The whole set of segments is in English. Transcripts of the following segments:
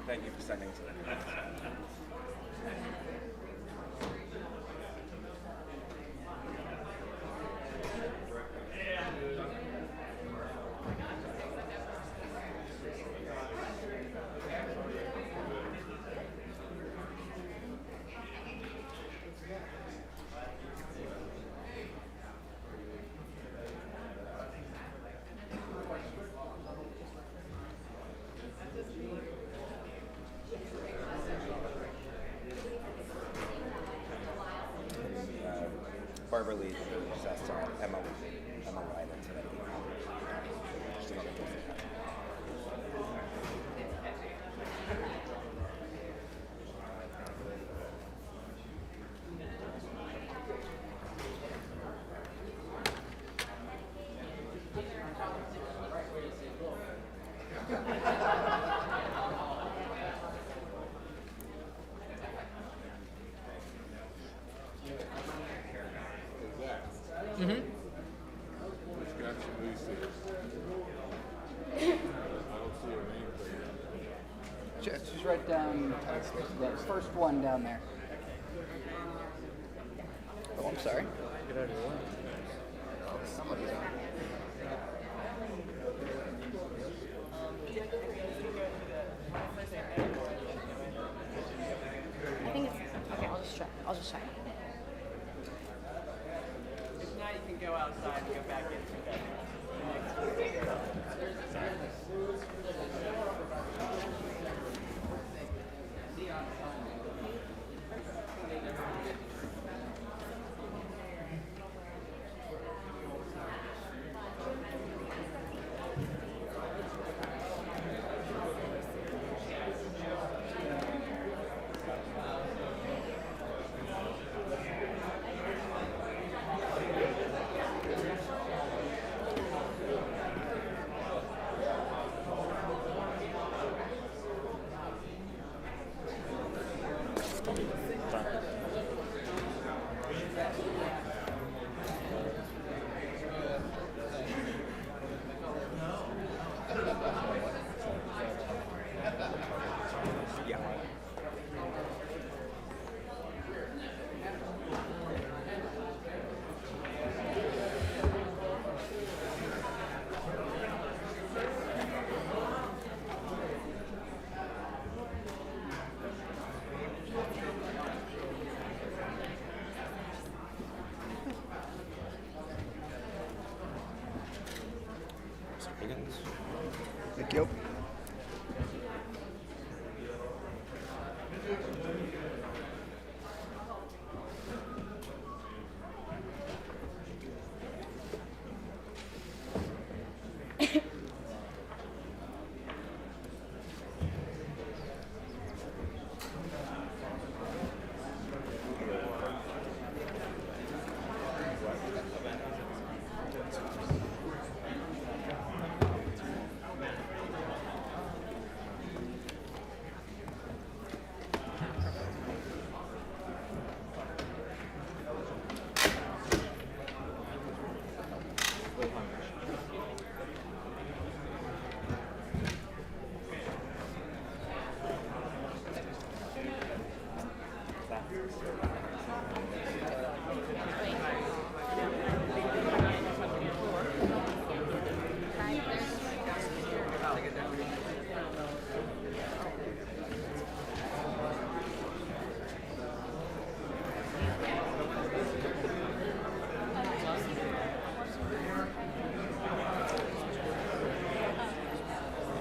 Thank you for sending to them. Barbara Lee just asked Emma Wyden today. Just another gift. Mm-hmm. Which got you Lucy? I don't see her name there. She's right down, the first one down there. Oh, I'm sorry. Get out of the way. Somebody's on. I think it's okay. I'll just check. If not, you can go outside and go back into bed. Yeah. Mr. Higgins. Thank you.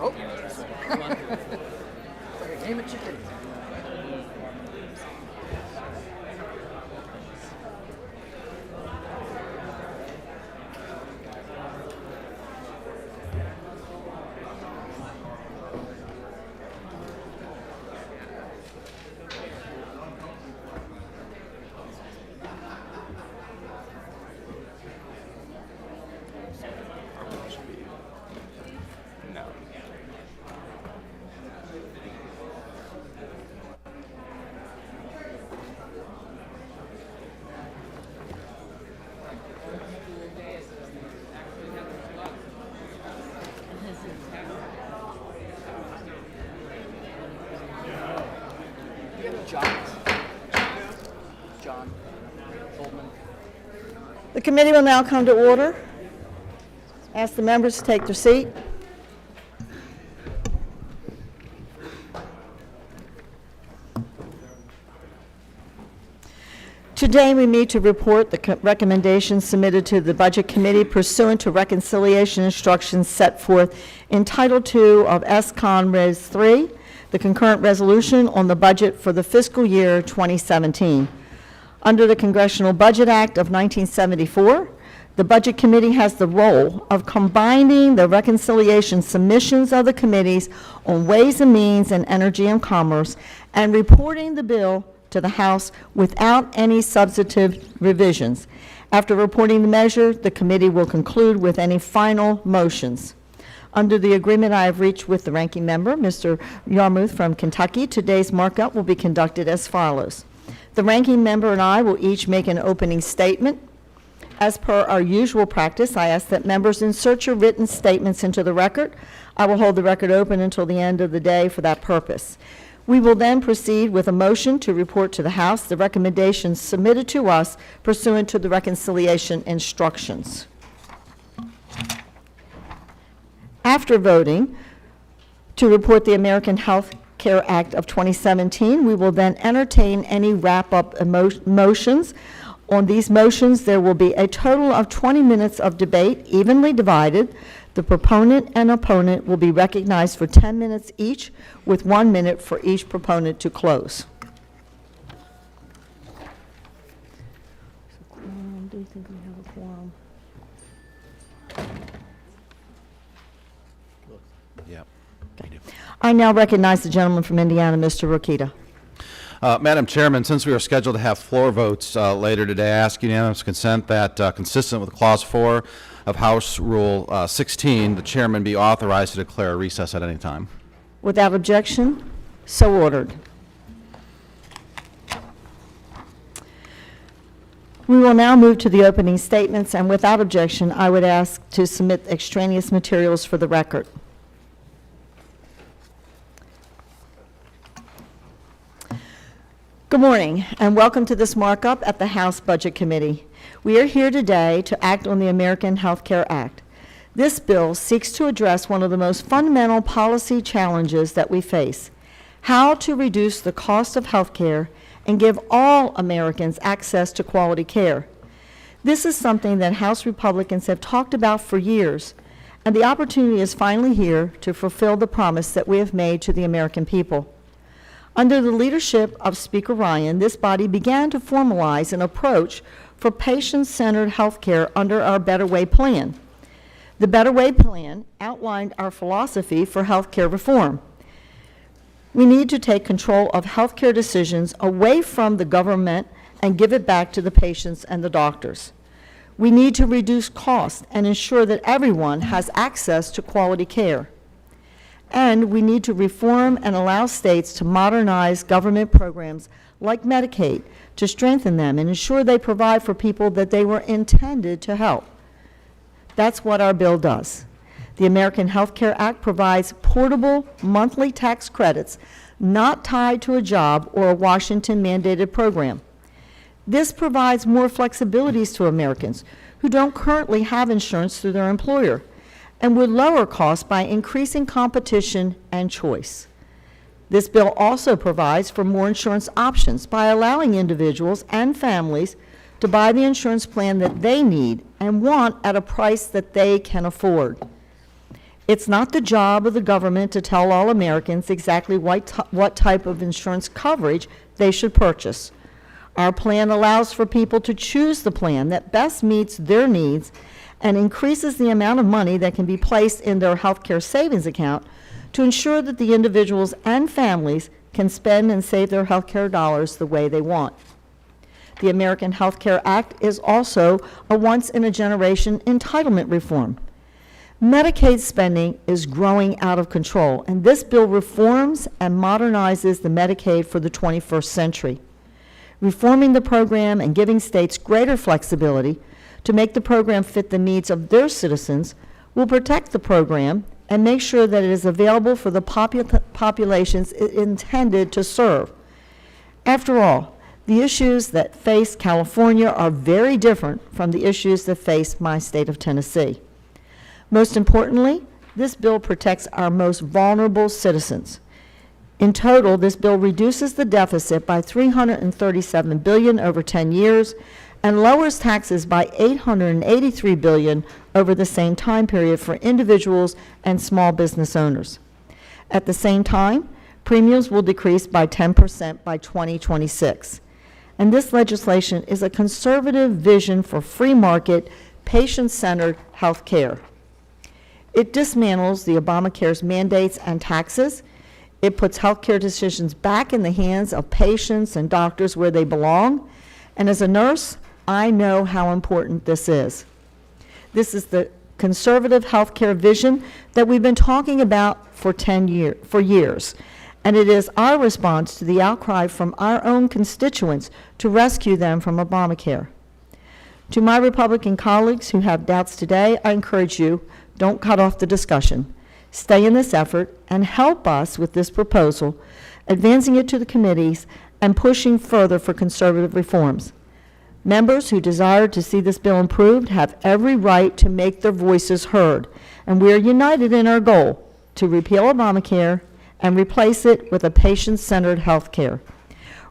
Oh. It's like a game of chicken. No. John Goldman. The committee will now come to order. Ask the members to take their seat. Today, we meet to report the recommendations submitted to the Budget Committee pursuant to reconciliation instructions set forth in Title II of S-Con Res. 3, the concurrent resolution on the budget for the fiscal year 2017. Under the Congressional Budget Act of 1974, the Budget Committee has the role of combining the reconciliation submissions of the committees on Ways and Means and Energy and Commerce and reporting the bill to the House without any substantive revisions. After reporting the measure, the committee will conclude with any final motions. Under the agreement I have reached with the ranking member, Mr. Yarmouth from Kentucky, today's markup will be conducted as follows. The ranking member and I will each make an opening statement. As per our usual practice, I ask that members insert your written statements into the record. I will hold the record open until the end of the day for that purpose. We will then proceed with a motion to report to the House the recommendations submitted to us pursuant to the reconciliation instructions. After voting to report the American Health Care Act of 2017, we will then entertain any wrap-up motions. On these motions, there will be a total of 20 minutes of debate, evenly divided. The proponent and opponent will be recognized for 10 minutes each, with 1 minute for each proponent to close. Do you think we have a quorum? Yep. I now recognize the gentleman from Indiana, Mr. Rokita. Madam Chairman, since we are scheduled to have floor votes later today, I ask unanimous consent that, consistent with Clause 4 of House Rule 16, the chairman be authorized to declare a recess at any time. Without objection, so ordered. We will now move to the opening statements, and without objection, I would ask to submit extraneous materials for the record. Good morning, and welcome to this markup at the House Budget Committee. We are here today to act on the American Health Care Act. This bill seeks to address one of the most fundamental policy challenges that we face: how to reduce the cost of health care and give all Americans access to quality care. This is something that House Republicans have talked about for years, and the opportunity is finally here to fulfill the promise that we have made to the American people. Under the leadership of Speaker Ryan, this body began to formalize an approach for patient-centered health care under our Better Way plan. The Better Way plan outlined our philosophy for health care reform. We need to take control of health care decisions away from the government and give it back to the patients and the doctors. We need to reduce costs and ensure that everyone has access to quality care. And we need to reform and allow states to modernize government programs like Medicaid to strengthen them and ensure they provide for people that they were intended to help. That's what our bill does. The American Health Care Act provides portable monthly tax credits not tied to a job or a Washington-mandated program. This provides more flexibilities to Americans who don't currently have insurance through their employer, and would lower costs by increasing competition and choice. This bill also provides for more insurance options by allowing individuals and families to buy the insurance plan that they need and want at a price that they can afford. It's not the job of the government to tell all Americans exactly what type of insurance coverage they should purchase. Our plan allows for people to choose the plan that best meets their needs and increases the amount of money that can be placed in their health care savings account to ensure that the individuals and families can spend and save their health care dollars the way they want. The American Health Care Act is also a once-in-a-generation entitlement reform. Medicaid spending is growing out of control, and this bill reforms and modernizes the Medicaid for the 21st century. Reforming the program and giving states greater flexibility to make the program fit the needs of their citizens will protect the program and make sure that it is available for the populations it intended to serve. After all, the issues that face California are very different from the issues that face my state of Tennessee. Most importantly, this bill protects our most vulnerable citizens. In total, this bill reduces the deficit by $337 billion over 10 years and lowers taxes by $883 billion over the same time period for individuals and small business owners. At the same time, premiums will decrease by 10% by 2026. And this legislation is a conservative vision for free market, patient-centered health care. It dismantles the Obamacare's mandates and taxes. It puts healthcare decisions back in the hands of patients and doctors where they belong. And as a nurse, I know how important this is. This is the conservative healthcare vision that we've been talking about for years. And it is our response to the outcry from our own constituents to rescue them from Obamacare. To my Republican colleagues who have doubts today, I encourage you, don't cut off the discussion. Stay in this effort and help us with this proposal, advancing it to the committees and pushing further for conservative reforms. Members who desire to see this bill improved have every right to make their voices heard, and we are united in our goal to repeal Obamacare and replace it with a patient-centered health care.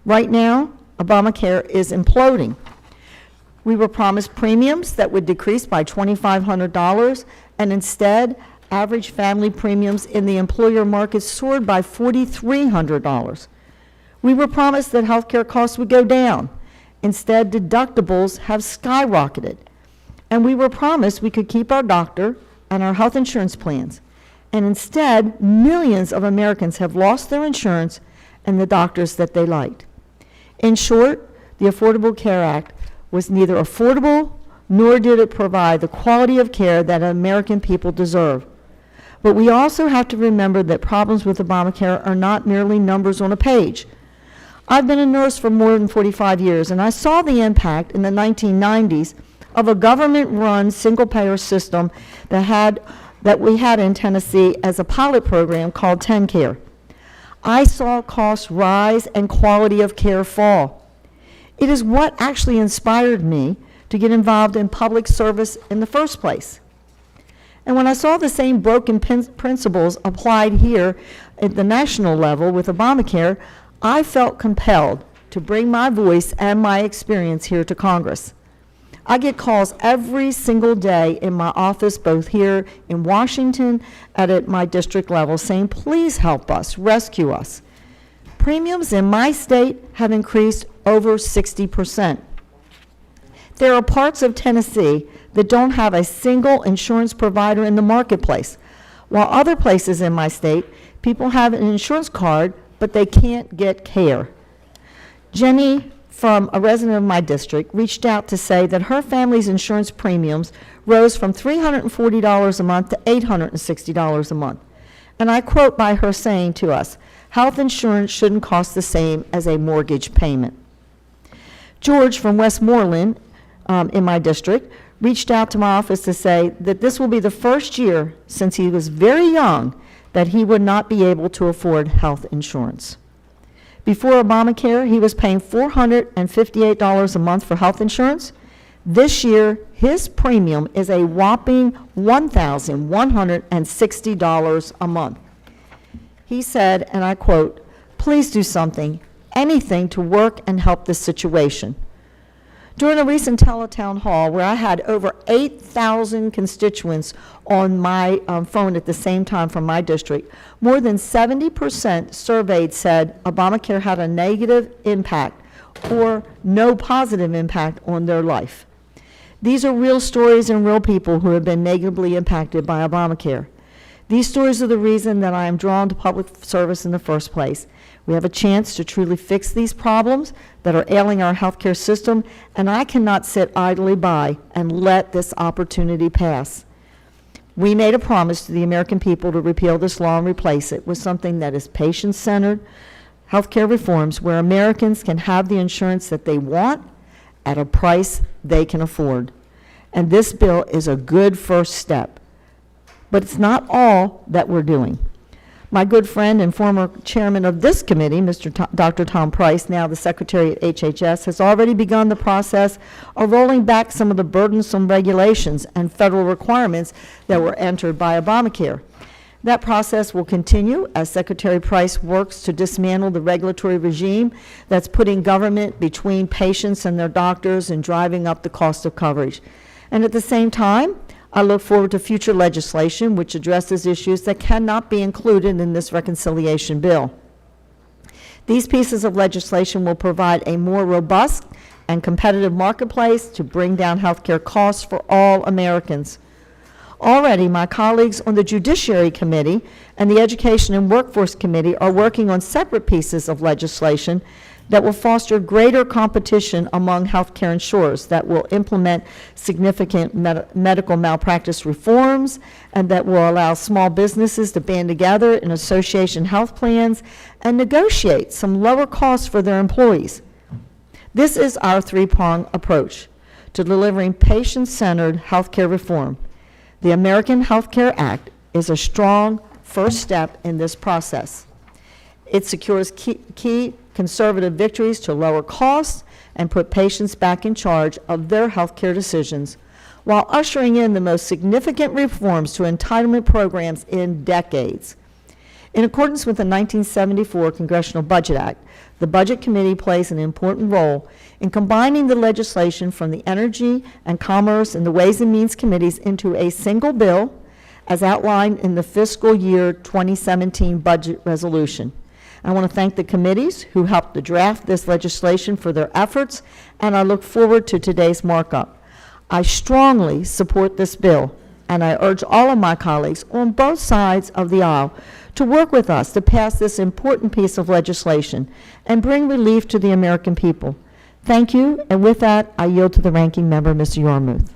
Right now, Obamacare is imploding. We were promised premiums that would decrease by $2,500, and instead, average family premiums in the employer market soared by $4,300. We were promised that health care costs would go down. Instead, deductibles have skyrocketed. And we were promised we could keep our doctor and our health insurance plans. And instead, millions of Americans have lost their insurance and the doctors that they liked. In short, the Affordable Care Act was neither affordable nor did it provide the quality of care that American people deserve. But we also have to remember that problems with Obamacare are not merely numbers on a page. I've been a nurse for more than 45 years, and I saw the impact in the 1990s of a government-run single-payer system that we had in Tennessee as a pilot program called TennCare. I saw costs rise and quality of care fall. It is what actually inspired me to get involved in public service in the first place. And when I saw the same broken principles applied here at the national level with Obamacare, I felt compelled to bring my voice and my experience here to Congress. I get calls every single day in my office, both here in Washington and at my district level, saying, please help us, rescue us. Premiums in my state have increased over 60%. There are parts of Tennessee that don't have a single insurance provider in the marketplace, while other places in my state, people have an insurance card, but they can't get care. Jenny, from a resident of my district, reached out to say that her family's insurance premiums rose from $340 a month to $860 a month. And I quote by her saying to us, health insurance shouldn't cost the same as a mortgage payment. George from Westmoreland, in my district, reached out to my office to say that this will be the first year since he was very young that he would not be able to afford health insurance. Before Obamacare, he was paying $458 a month for health insurance. This year, his premium is a whopping $1,160 a month. He said, and I quote, please do something, anything to work and help this situation. During a recent teletown hall where I had over 8,000 constituents on my phone at the same time from my district, more than 70% surveyed said Obamacare had a negative impact or no positive impact on their life. These are real stories and real people who have been negatively impacted by Obamacare. These stories are the reason that I am drawn to public service in the first place. We have a chance to truly fix these problems that are ailing our healthcare system, and I cannot sit idly by and let this opportunity pass. We made a promise to the American people to repeal this law and replace it with something that is patient-centered healthcare reforms where Americans can have the insurance that they want at a price they can afford. And this bill is a good first step. But it's not all that we're doing. My good friend and former chairman of this committee, Dr. Tom Price, now the secretary at HHS, has already begun the process of rolling back some of the burdensome regulations and federal requirements that were entered by Obamacare. That process will continue as Secretary Price works to dismantle the regulatory regime that's putting government between patients and their doctors and driving up the cost of coverage. And at the same time, I look forward to future legislation which addresses issues that cannot be included in this reconciliation bill. These pieces of legislation will provide a more robust and competitive marketplace to bring down health care costs for all Americans. Already, my colleagues on the Judiciary Committee and the Education and Workforce Committee are working on separate pieces of legislation that will foster greater competition among healthcare insurers, that will implement significant medical malpractice reforms, and that will allow small businesses to band together in association health plans and negotiate some lower costs for their employees. This is our three-pronged approach to delivering patient-centered healthcare reform. The American Health Care Act is a strong first step in this process. It secures key conservative victories to lower costs and put patients back in charge of their health care decisions, while ushering in the most significant reforms to entitlement programs in decades. In accordance with the 1974 Congressional Budget Act, the Budget Committee plays an important role in combining the legislation from the Energy and Commerce and the Ways and Means Committees into a single bill, as outlined in the fiscal year 2017 budget resolution. I want to thank the committees who helped to draft this legislation for their efforts, and I look forward to today's markup. I strongly support this bill, and I urge all of my colleagues on both sides of the aisle to work with us to pass this important piece of legislation and bring relief to the American people. Thank you, and with that, I yield to the ranking member, Mr. Yarmuth.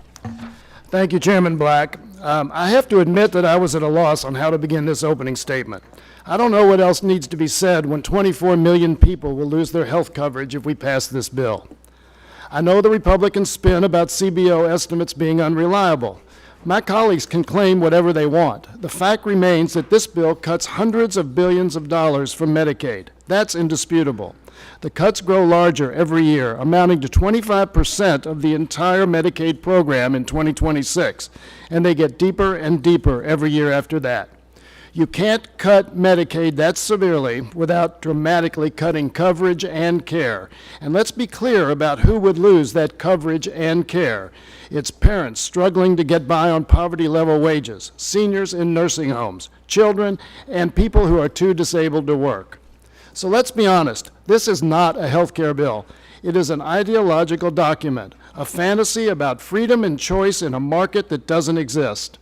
Thank you, Chairman Black. I have to admit that I was at a loss on how to begin this opening statement. I don't know what else needs to be said when 24 million people will lose their health coverage if we pass this bill. I know the Republicans spin about CBO estimates being unreliable. My colleagues can claim whatever they want. The fact remains that this bill cuts hundreds of billions of dollars from Medicaid. That's indisputable. The cuts grow larger every year, amounting to 25% of the entire Medicaid program in 2026, and they get deeper and deeper every year after that. You can't cut Medicaid that severely without dramatically cutting coverage and care. And let's be clear about who would lose that coverage and care. It's parents struggling to get by on poverty-level wages, seniors in nursing homes, children, and people who are too disabled to work. So let's be honest, this is not a health care bill. It is an ideological document, a fantasy about freedom and choice in a market that doesn't exist.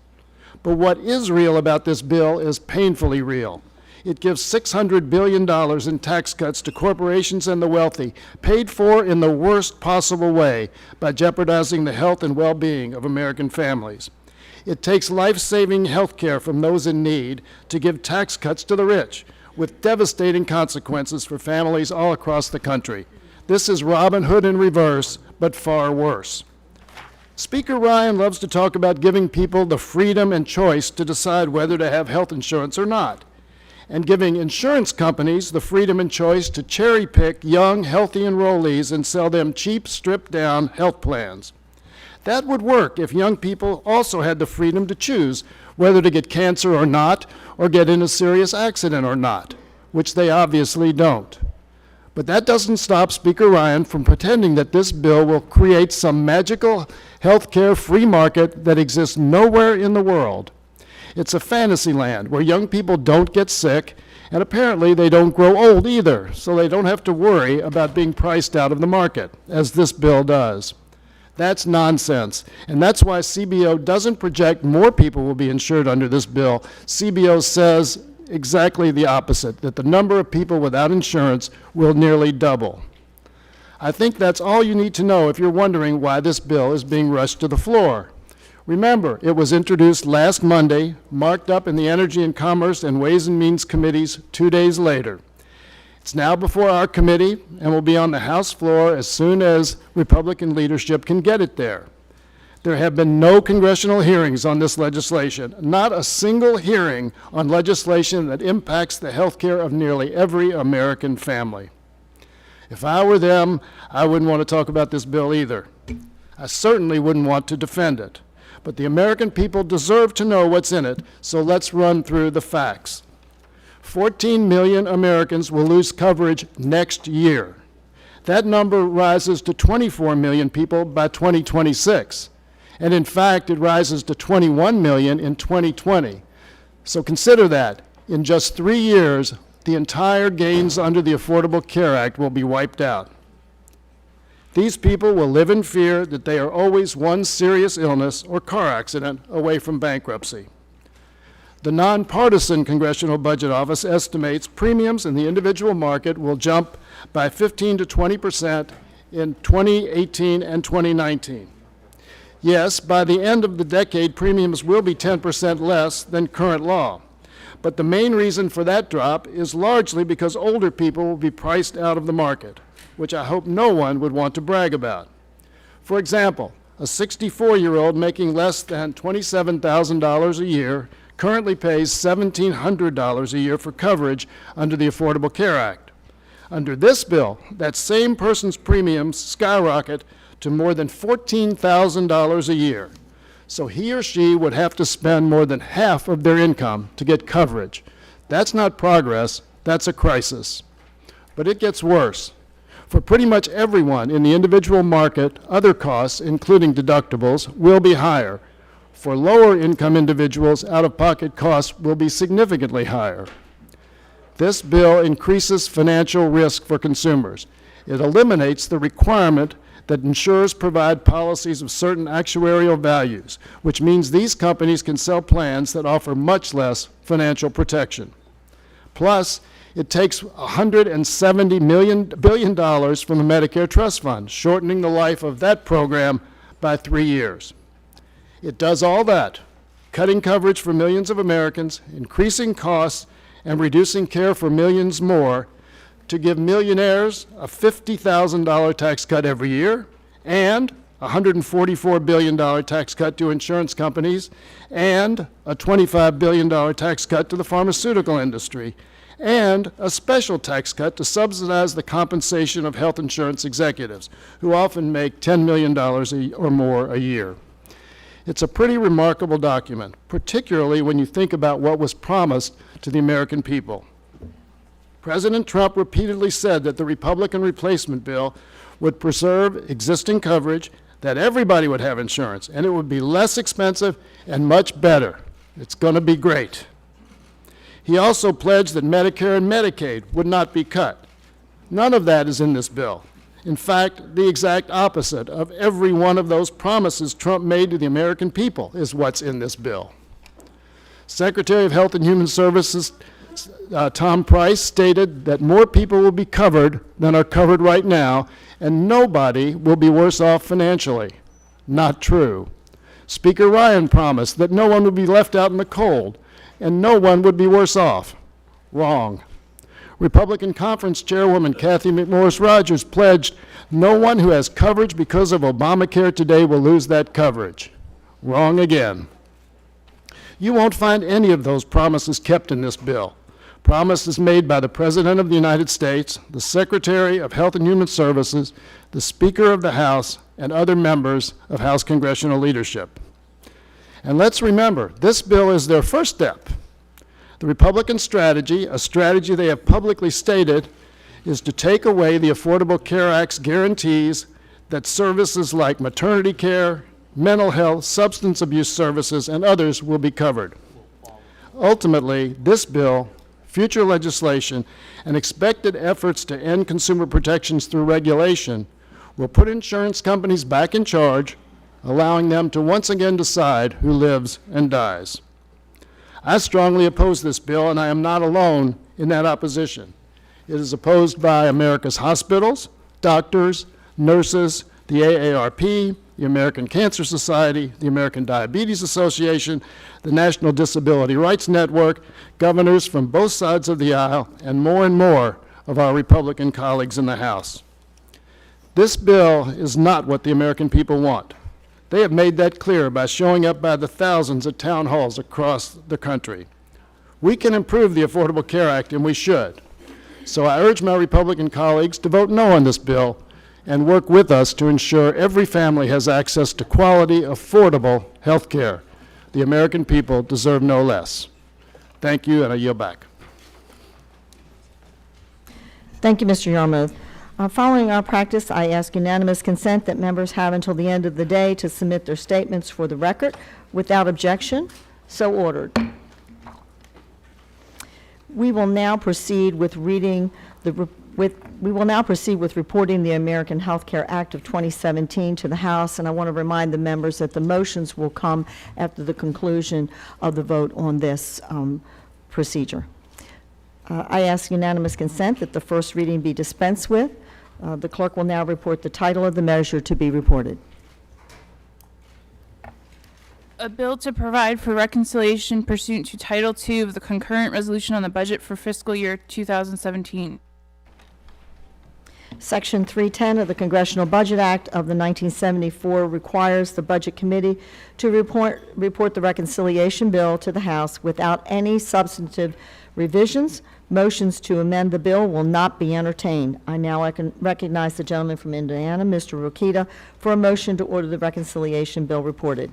But what is real about this bill is painfully real. It gives $600 billion in tax cuts to corporations and the wealthy, paid for in the worst possible way by jeopardizing the health and well-being of American families. It takes life-saving health care from those in need to give tax cuts to the rich, with devastating consequences for families all across the country. This is Robin Hood in reverse, but far worse. Speaker Ryan loves to talk about giving people the freedom and choice to decide whether to have health insurance or not, and giving insurance companies the freedom and choice to cherry-pick young, healthy enrollees and sell them cheap, stripped-down health plans. That would work if young people also had the freedom to choose whether to get cancer or not, or get in a serious accident or not, which they obviously don't. But that doesn't stop Speaker Ryan from pretending that this bill will create some magical health care free market that exists nowhere in the world. It's a fantasy land where young people don't get sick, and apparently they don't grow old either, so they don't have to worry about being priced out of the market, as this bill does. That's nonsense, and that's why CBO doesn't project more people will be insured under this bill. CBO says exactly the opposite, that the number of people without insurance will nearly double. I think that's all you need to know if you're wondering why this bill is being rushed to the floor. Remember, it was introduced last Monday, marked up in the Energy and Commerce and Ways and Means Committees 2 days later. It's now before our committee and will be on the House floor as soon as Republican leadership can get it there. There have been no congressional hearings on this legislation, not a single hearing on legislation that impacts the health care of nearly every American family. If I were them, I wouldn't want to talk about this bill either. I certainly wouldn't want to defend it. But the American people deserve to know what's in it, so let's run through the facts. 14 million Americans will lose coverage next year. That number rises to 24 million people by 2026. And in fact, it rises to 21 million in 2020. So consider that. In just 3 years, the entire gains under the Affordable Care Act will be wiped out. These people will live in fear that they are always one serious illness or car accident away from bankruptcy. The nonpartisan Congressional Budget Office estimates premiums in the individual market will jump by 15 to 20% in 2018 and 2019. Yes, by the end of the decade, premiums will be 10% less than current law. But the main reason for that drop is largely because older people will be priced out of the market, which I hope no one would want to brag about. For example, a 64-year-old making less than $27,000 a year currently pays $1,700 a year for coverage under the Affordable Care Act. Under this bill, that same person's premiums skyrocket to more than $14,000 a year. So he or she would have to spend more than half of their income to get coverage. That's not progress, that's a crisis. But it gets worse. For pretty much everyone in the individual market, other costs, including deductibles, will be higher. For lower income individuals, out-of-pocket costs will be significantly higher. This bill increases financial risk for consumers. It eliminates the requirement that insurers provide policies of certain actuarial values, which means these companies can sell plans that offer much less financial protection. Plus, it takes $170 billion from the Medicare Trust Fund, shortening the life of that program by 3 years. It does all that, cutting coverage for millions of Americans, increasing costs, and reducing care for millions more to give millionaires a $50,000 tax cut every year and a $144 billion tax cut to insurance companies and a $25 billion tax cut to the pharmaceutical industry and a special tax cut to subsidize the compensation of health insurance executives, who often make $10 million or more a year. It's a pretty remarkable document, particularly when you think about what was promised to the American people. President Trump repeatedly said that the Republican replacement bill would preserve existing coverage, that everybody would have insurance, and it would be less expensive and much better. It's going to be great. He also pledged that Medicare and Medicaid would not be cut. None of that is in this bill. In fact, the exact opposite of every one of those promises Trump made to the American people is what's in this bill. Secretary of Health and Human Services Tom Price stated that more people will be covered than are covered right now, and nobody will be worse off financially. Not true. Speaker Ryan promised that no one would be left out in the cold, and no one would be worse off. Wrong. Republican Conference Chairwoman Kathy McMorris Rodgers pledged no one who has coverage because of Obamacare today will lose that coverage. Wrong again. You won't find any of those promises kept in this bill. Promises made by the President of the United States, the Secretary of Health and Human Services, the Speaker of the House, and other members of House congressional leadership. And let's remember, this bill is their first step. The Republican strategy, a strategy they have publicly stated, is to take away the Affordable Care Act's guarantees that services like maternity care, mental health, substance abuse services, and others will be covered. Ultimately, this bill, future legislation, and expected efforts to end consumer protections through regulation will put insurance companies back in charge, allowing them to once again decide who lives and dies. I strongly oppose this bill, and I am not alone in that opposition. It is opposed by America's hospitals, doctors, nurses, the AARP, the American Cancer Society, the American Diabetes Association, the National Disability Rights Network, governors from both sides of the aisle, and more of our Republican colleagues in the House. This bill is not what the American people want. They have made that clear by showing up by the thousands at town halls across the country. We can improve the Affordable Care Act, and we should. So I urge my Republican colleagues to vote no on this bill and work with us to ensure every family has access to quality, affordable health care. The American people deserve no less. Thank you, and I yield back. Thank you, Mr. Yarmouth. Following our practice, I ask unanimous consent that members have until the end of the day to submit their statements for the record. Without objection, so ordered. We will now proceed with reporting the American Health Care Act of 2017 to the House, and I want to remind the members that the motions will come after the conclusion of the vote on this procedure. I ask unanimous consent that the first reading be dispensed with. The clerk will now report the title of the measure to be reported. A bill to provide for reconciliation pursuant to Title II of the concurrent resolution on the budget for fiscal year 2017. Section 310 of the Congressional Budget Act of the 1974 requires the Budget Committee to report the reconciliation bill to the House without any substantive revisions. Motions to amend the bill will not be entertained. I now recognize the gentleman from Indiana, Mr. Rokita, for a motion to order the reconciliation bill reported.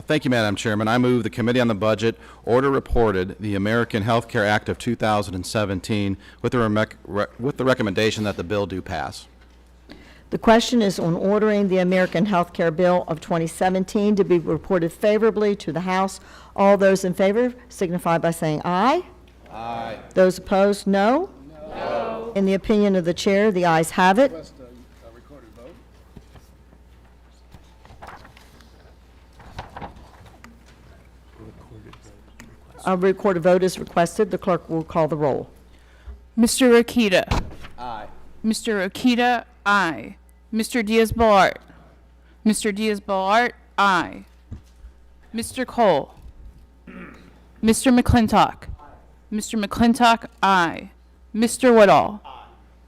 Thank you, Madam Chairman. I move the Committee on the Budget order reported the American Health Care Act of 2017 with the recommendation that the bill do pass. The question is on ordering the American Health Care Bill of 2017 to be reported favorably to the House. All those in favor signify by saying aye. Aye. Those opposed, no. No. In the opinion of the chair, the ayes have it. A recorded vote is requested. The clerk will call the roll. Mr. Rokita. Aye. Mr. Rokita, aye. Mr. Diaz-Balart. Mr. Diaz-Balart, aye. Mr. Cole. Mr. McClintock. Mr. McClintock, aye. Mr. Woodall.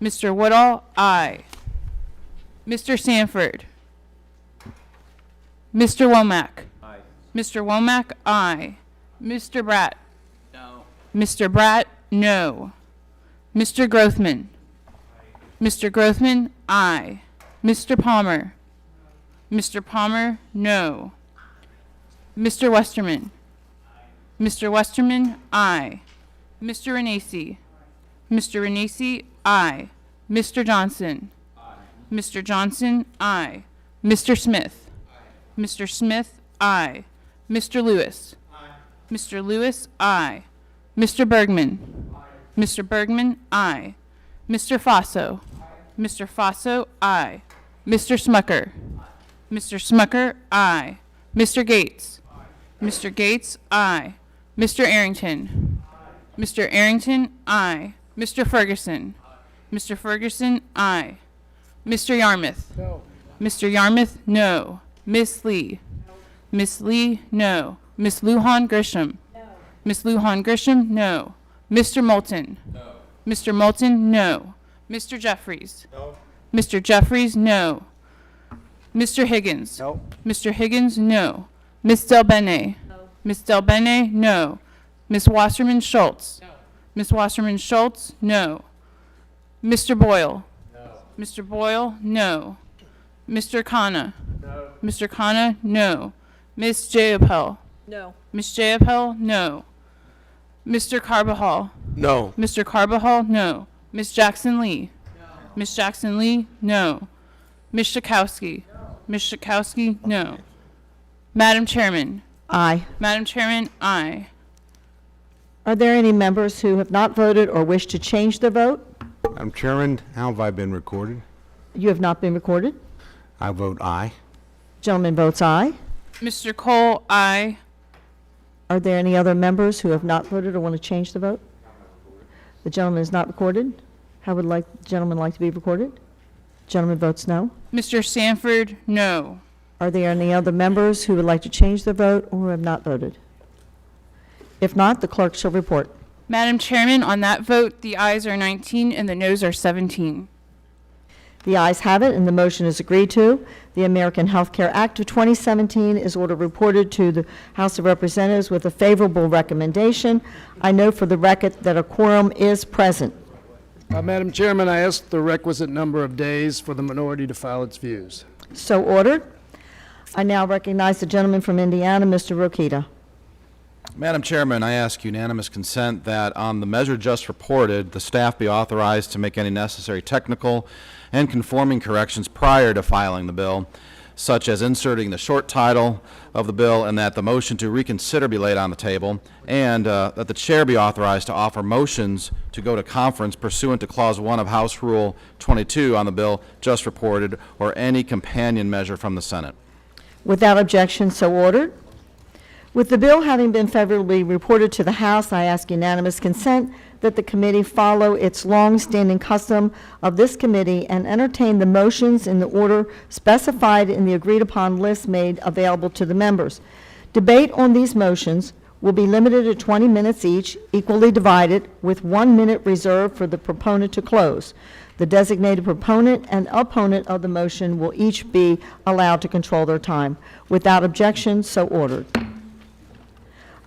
Mr. Woodall, aye. Mr. Sanford. Mr. Womack. Aye. Mr. Womack, aye. Mr. Bratt. No. Mr. Bratt, no. Mr. Grothman. Mr. Grothman, aye. Mr. Palmer. Mr. Palmer, no. Mr. Westerman. Mr. Westerman, aye. Mr. Renacci. Mr. Renacci, aye. Mr. Johnson. Mr. Johnson, aye. Mr. Smith. Mr. Smith, aye. Mr. Lewis. Mr. Lewis, aye. Mr. Bergman. Mr. Bergman, aye. Mr. Faso. Mr. Faso, aye. Mr. Smucker. Mr. Smucker, aye. Mr. Gates. Mr. Gates, aye. Mr. Arrington. Mr. Arrington, aye. Mr. Ferguson. Mr. Ferguson, aye. Mr. Yarmouth. Mr. Yarmouth, no. Miss Lee. Miss Lee, no. Miss Lujan Grisham. Miss Lujan Grisham, no. Mr. Moulton. Mr. Moulton, no. Mr. Jeffries. Mr. Jeffries, no. Mr. Higgins. No. Mr. Higgins, no. Miss Del Bene. Miss Del Bene, no. Miss Wasserman Schultz. Miss Wasserman Schultz, no. Mr. Boyle. Mr. Boyle, no. Mr. Khanna. Mr. Khanna, no. Miss Jayapel. No. Miss Jayapel, no. Mr. Carbajal. No. Mr. Carbajal, no. Miss Jackson Lee. Miss Jackson Lee, no. Miss Shakowski. Miss Shakowski, no. Madam Chairman. Aye. Madam Chairman, aye. Are there any members who have not voted or wish to change their vote? Madam Chairman, how have I been recorded? You have not been recorded. I vote aye. Gentleman votes aye. Mr. Cole, aye. Are there any other members who have not voted or want to change the vote? The gentleman is not recorded. How would the gentleman like to be recorded? Gentleman votes no. Mr. Sanford, no. Are there any other members who would like to change their vote or have not voted? If not, the clerk shall report. Madam Chairman, on that vote, the ayes are 19 and the noes are 17. The ayes have it, and the motion is agreed to. The American Health Care Act of 2017 is ordered reported to the House of Representatives with a favorable recommendation. I note for the record that a quorum is present. Madam Chairman, I ask the requisite number of days for the minority to file its views. So ordered. I now recognize the gentleman from Indiana, Mr. Rokita. Madam Chairman, I ask unanimous consent that on the measure just reported, the staff be authorized to make any necessary technical and conforming corrections prior to filing the bill, such as inserting the short title of the bill, and that the motion to reconsider be laid on the table, and that the chair be authorized to offer motions to go to conference pursuant to Clause 1 of House Rule 22 on the bill just reported, or any companion measure from the Senate. Without objection, so ordered. With the bill having been favorably reported to the House, I ask unanimous consent that the committee follow its long-standing custom of this committee and entertain the motions in the order specified in the agreed-upon list made available to the members. Debate on these motions will be limited to 20 minutes each, equally divided, with 1 minute reserved for the proponent to close. The designated proponent and opponent of the motion will each be allowed to control their time. Without objection, so ordered.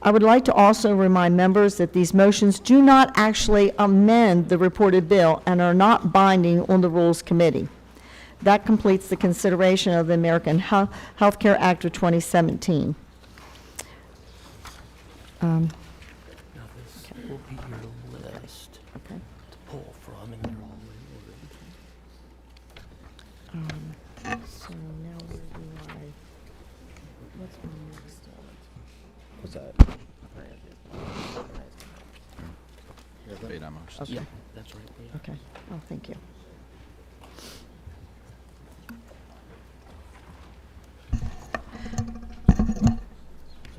I would like to also remind members that these motions do not actually amend the reported bill and are not binding on the Rules Committee. That completes the consideration of the American Health Care Act of 2017. Now this will be your list Okay. to pull from, and they're all ordered. So now where do I, what's my next? What's that? Debate on motions. Okay, Yeah, that's right. Yeah. okay. Oh, thank you.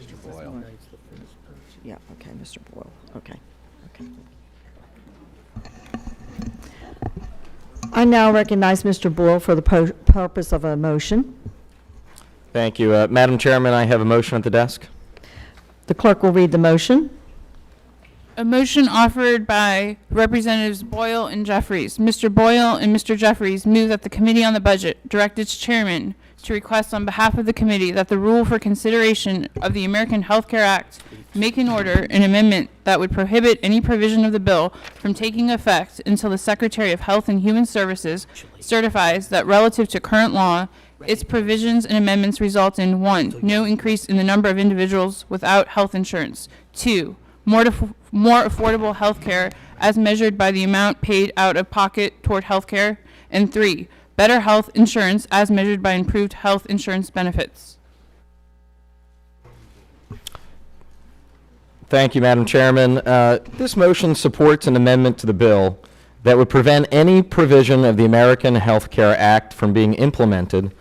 Mr. Boyle. Tonight's the first person. Yeah, okay, Mr. Boyle, okay, okay. I now recognize Mr. Boyle for the purpose of a motion. Thank you. Madam Chairman, I have a motion at the desk. The clerk will read the motion. A motion offered by Representatives Boyle and Jeffries. Mr. Boyle and Mr. Jeffries move that the Committee on the Budget direct its chairman to request on behalf of the committee that the rule for consideration of the American Health Care Act make an order an amendment that would prohibit any provision of the bill from taking effect until the Secretary of Health and Human Services certifies that relative to current law, its provisions and amendments result in 1, no increase in the number of individuals without health insurance, 2, more affordable health care as measured by the amount paid out of pocket toward health care, and 3, better health insurance as measured by improved health insurance benefits. Thank you, Madam Chairman. This motion supports an amendment to the bill that would prevent any provision of the American Health Care Act from being implemented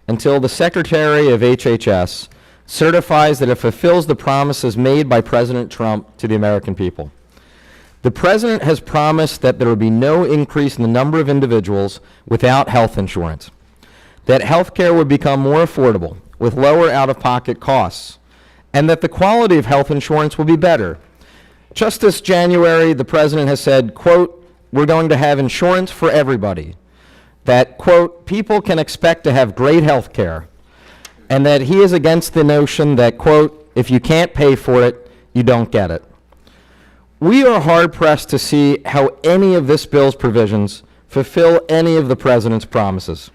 until the Secretary of HHS certifies that it fulfills the promises made by President Trump to the American people. The President has promised that there will be no increase in the number of individuals without health insurance, that health care would become more affordable with lower out-of-pocket costs, and that the quality of health insurance will be better. Just this January, the President has said, quote, "We're going to have insurance for everybody," that, quote, "people can expect to have great health care," and that he is against the notion that, quote, "if you can't pay for it, you don't get it." We are hard-pressed to see how any of this bill's provisions fulfill any of the President's promises.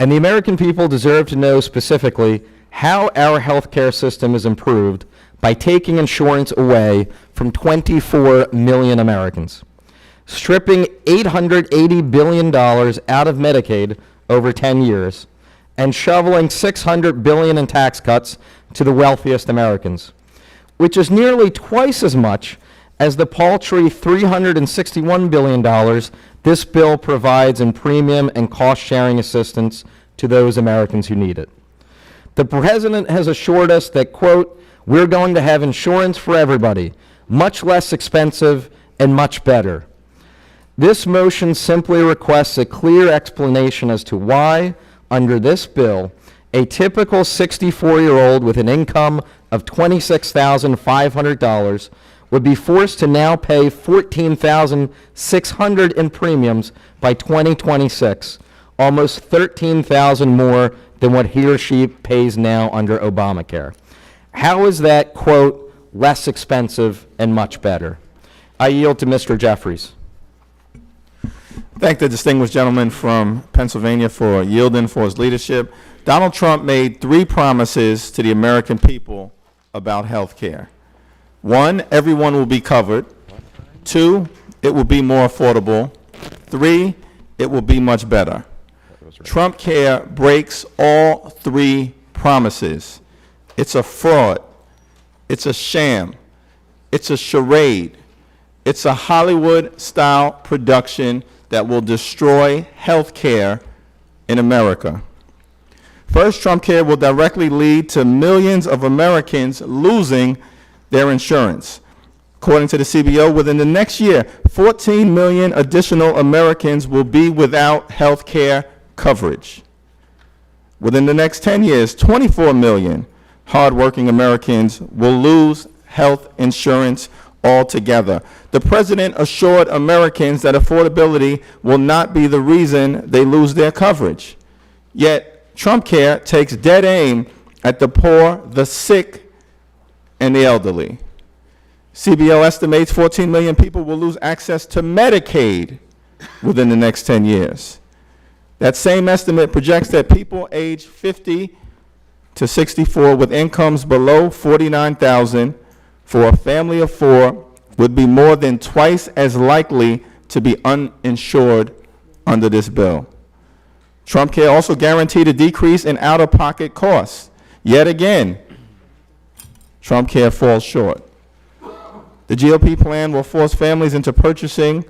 And the American people deserve to know specifically how our health care system is improved by taking insurance away from 24 million Americans, stripping $880 billion out of Medicaid over 10 years, and shoveling $600 billion in tax cuts to the wealthiest Americans, which is nearly twice as much as the paltry $361 billion this bill provides in premium and cost-sharing assistance to those Americans who need it. The President has assured us that, quote, "we're going to have insurance for everybody, much less expensive and much better." This motion simply requests a clear explanation as to why, under this bill, a typical 64-year-old with an income of $26,500 would be forced to now pay $14,600 in premiums by 2026, almost $13,000 more than what he or she pays now under Obamacare. How is that, quote, less expensive and much better? I yield to Mr. Jeffries. Thank the distinguished gentleman from Pennsylvania for yielding for his leadership. Donald Trump made 3 promises to the American people about health care. 1, everyone will be covered. 2, it will be more affordable. 3, it will be much better. Trump Care breaks all 3 promises. It's a fraud. It's a sham. It's a charade. It's a Hollywood-style production that will destroy health care in America. First, Trump Care will directly lead to millions of Americans losing their insurance. According to the CBO, within the next year, 14 million additional Americans will be without health care coverage. Within the next 10 years, 24 million hardworking Americans will lose health insurance altogether. The president assured Americans that affordability will not be the reason they lose their coverage. Yet, Trump Care takes dead aim at the poor, the sick, and the elderly. CBO estimates 14 million people will lose access to Medicaid within the next 10 years. That same estimate projects that people aged 50 to 64 with incomes below $49,000 for a family of 4 would be more than twice as likely to be uninsured under this bill. Trump Care also guaranteed a decrease in out-of-pocket costs. Yet again, Trump Care falls short. The GOP plan will force families into purchasing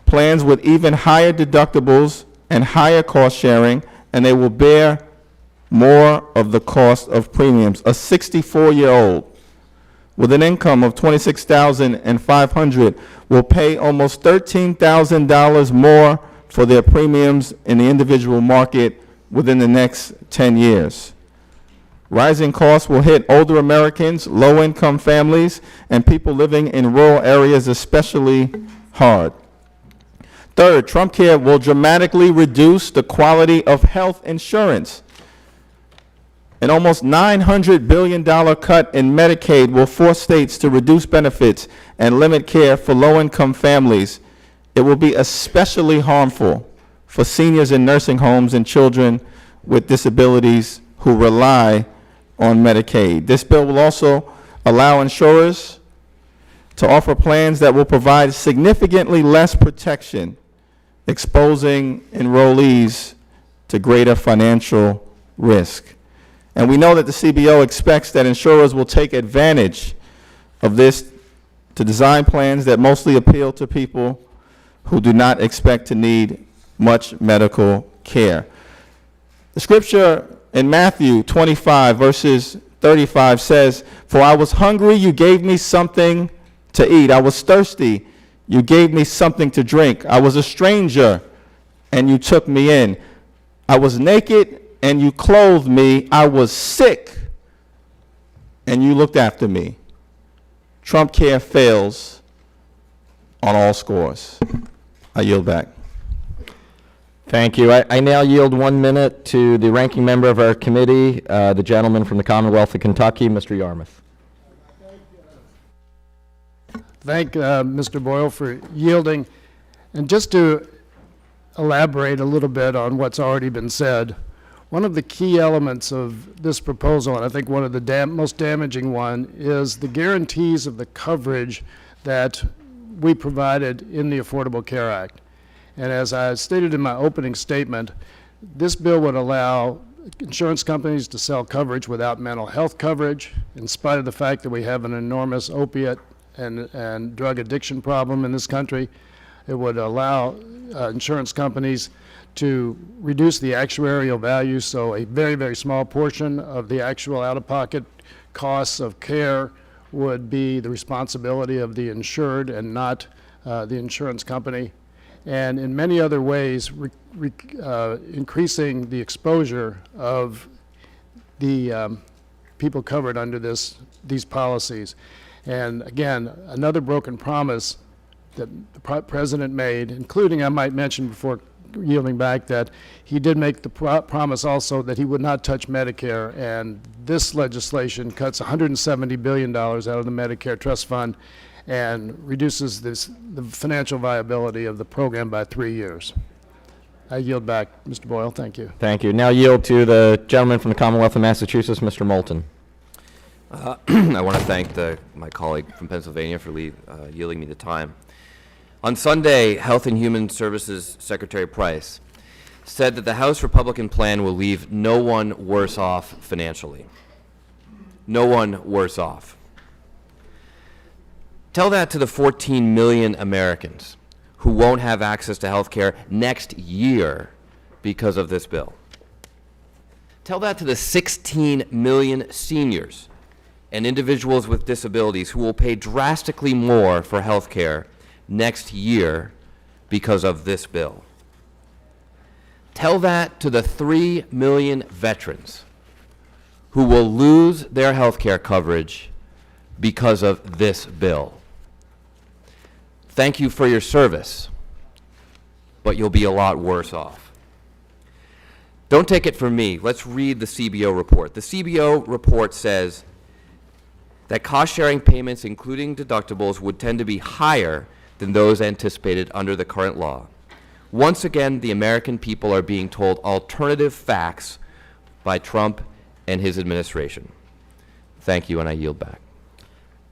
plans with even higher deductibles and higher cost sharing, and they will bear more of the cost of premiums. A 64-year-old with an income of $26,500 will pay almost $13,000 more for their premiums in the individual market within the next 10 years. Rising costs will hit older Americans, low-income families, and people living in rural areas especially hard. Third, Trump Care will dramatically reduce the quality of health insurance. An almost $900 billion cut in Medicaid will force states to reduce benefits and limit care for low-income families. It will be especially harmful for seniors in nursing homes and children with disabilities who rely on Medicaid. This bill will also allow insurers to offer plans that will provide significantly less protection, exposing enrollees to greater financial risk. And we know that the CBO expects that insurers will take advantage of this to design plans that mostly appeal to people who do not expect to need much medical care. The scripture in Matthew 25, verses 35 says, "For I was hungry, you gave me something to eat. I was thirsty, you gave me something to drink. I was a stranger, and you took me in. I was naked, and you clothed me. I was sick, and you looked after me." Trump Care fails on all scores. I yield back. Thank you. I now yield 1 minute to the ranking member of our committee, the gentleman from the Commonwealth of Kentucky, Mr. Yarmouth. Thank Mr. Boyle for yielding. And just to elaborate a little bit on what's already been said, one of the key elements of this proposal, and I think one of the most damaging one, is the guarantees of the coverage that we provided in the Affordable Care Act. And as I stated in my opening statement, this bill would allow insurance companies to sell coverage without mental health coverage, in spite of the fact that we have an enormous opiate and drug addiction problem in this country. It would allow insurance companies to reduce the actuarial value, so a very, very small portion of the actual out-of-pocket costs of care would be the responsibility of the insured and not the insurance company. And in many other ways, increasing the exposure of the people covered under these policies. And again, another broken promise that the president made, including, I might mention before yielding back, that he did make the promise also that he would not touch Medicare, and this legislation cuts $170 billion out of the Medicare Trust Fund and reduces the financial viability of the program by 3 years. I yield back, Mr. Boyle. Thank you. Thank you. Now yield to the gentleman from the Commonwealth of Massachusetts, Mr. Moulton. I want to thank my colleague from Pennsylvania for yielding me the time. On Sunday, Health and Human Services Secretary Price said that the House Republican plan will leave no one worse off financially. No one worse off. Tell that to the 14 million Americans who won't have access to health care next year because of this bill. Tell that to the 16 million seniors and individuals with disabilities who will pay drastically more for health care next year because of this bill. Tell that to the 3 million veterans who will lose their health care coverage because of this bill. Thank you for your service, but you'll be a lot worse off. Don't take it from me. Let's read the CBO report. The CBO report says that cost-sharing payments, including deductibles, would tend to be higher than those anticipated under the current law. Once again, the American people are being told alternative facts by Trump and his administration. Thank you, and I yield back.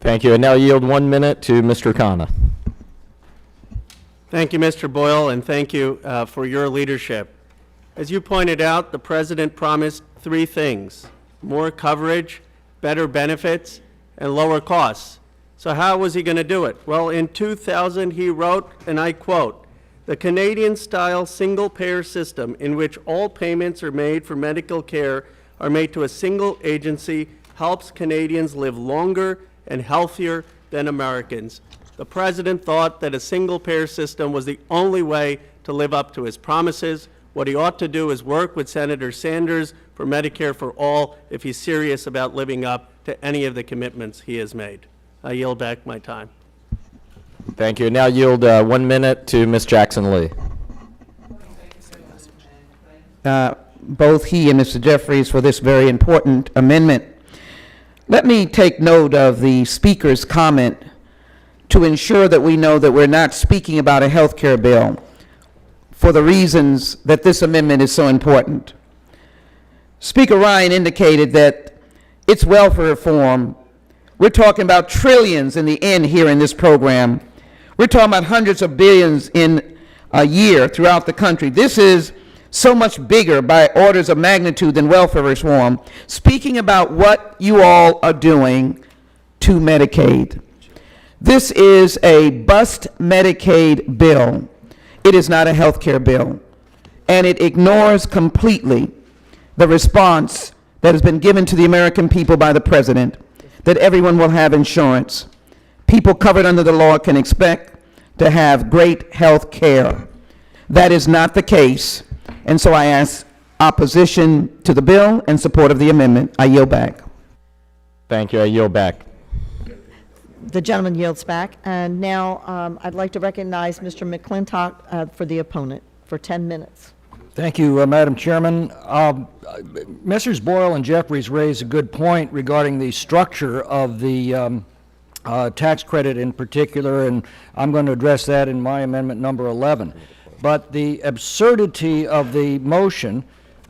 Thank you. And now yield 1 minute to Mr. Khanna. Thank you, Mr. Boyle, and thank you for your leadership. As you pointed out, the President promised 3 things: more coverage, better benefits, and lower costs. So how was he going to do it? Well, in 2000, he wrote, and I quote, "The Canadian-style single-payer system in which all payments are made for medical care are made to a single agency helps Canadians live longer and healthier than Americans." The President thought that a single-payer system was the only way to live up to his promises. What he ought to do is work with Senator Sanders for Medicare for All if he's serious about living up to any of the commitments he has made. I yield back my time. Thank you. Now yield 1 minute to Ms. Jackson Lee. Both he and Mr. Jeffries for this very important amendment. Let me take note of the Speaker's comment to ensure that we know that we're not speaking about a health care bill for the reasons that this amendment is so important. Speaker Ryan indicated that it's welfare reform. We're talking about trillions in the end here in this program. We're talking about hundreds of billions in a year throughout the country. This is so much bigger by orders of magnitude than welfare reform. Speaking about what you all are doing to Medicaid. This is a bust Medicaid bill. It is not a health care bill. And it ignores completely the response that has been given to the American people by the President, that everyone will have insurance. People covered under the law can expect to have great health care. That is not the case. And so I ask opposition to the bill and support of the amendment. I yield back. Thank you. I yield back. The gentleman yields back. And now I'd like to recognize Mr. McClintock for the opponent for 10 minutes. Thank you, Madam Chairman. Messrs. Boyle and Jeffries raised a good point regarding the structure of the tax credit in particular, and I'm going to address that in my amendment number 11. But the absurdity of the motion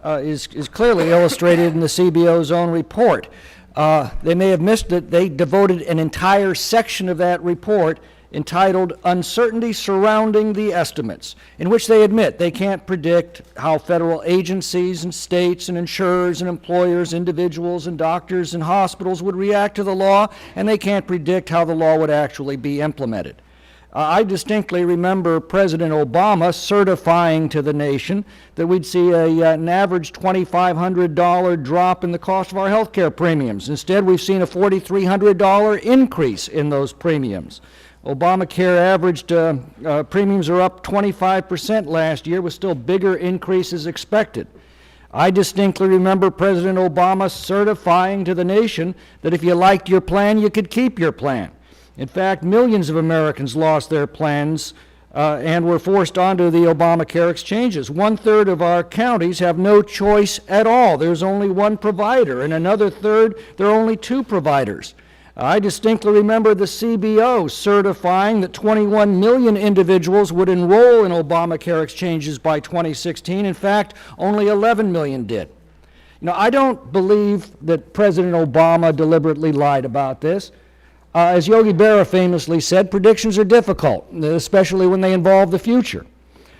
is clearly illustrated in the CBO's own report. They may have missed it. They devoted an entire section of that report entitled Uncertainty Surrounding the Estimates, in which they admit they can't predict how federal agencies and states and insurers and employers, individuals and doctors and hospitals would react to the law, and they can't predict how the law would actually be implemented. I distinctly remember President Obama certifying to the nation that we'd see an average $2,500 drop in the cost of our health care premiums. Instead, we've seen a $4,300 increase in those premiums. Obamacare averaged premiums are up 25% last year, with still bigger increases expected. I distinctly remember President Obama certifying to the nation that if you liked your plan, you could keep your plan. In fact, millions of Americans lost their plans and were forced onto the Obamacare exchanges. 1/3 of our counties have no choice at all. There's only one provider, and another third, there are only two providers. I distinctly remember the CBO certifying that 21 million individuals would enroll in Obamacare exchanges by 2016. In fact, only 11 million did. You know, I don't believe that President Obama deliberately lied about this. As Yogi Berra famously said, predictions are difficult, especially when they involve the future.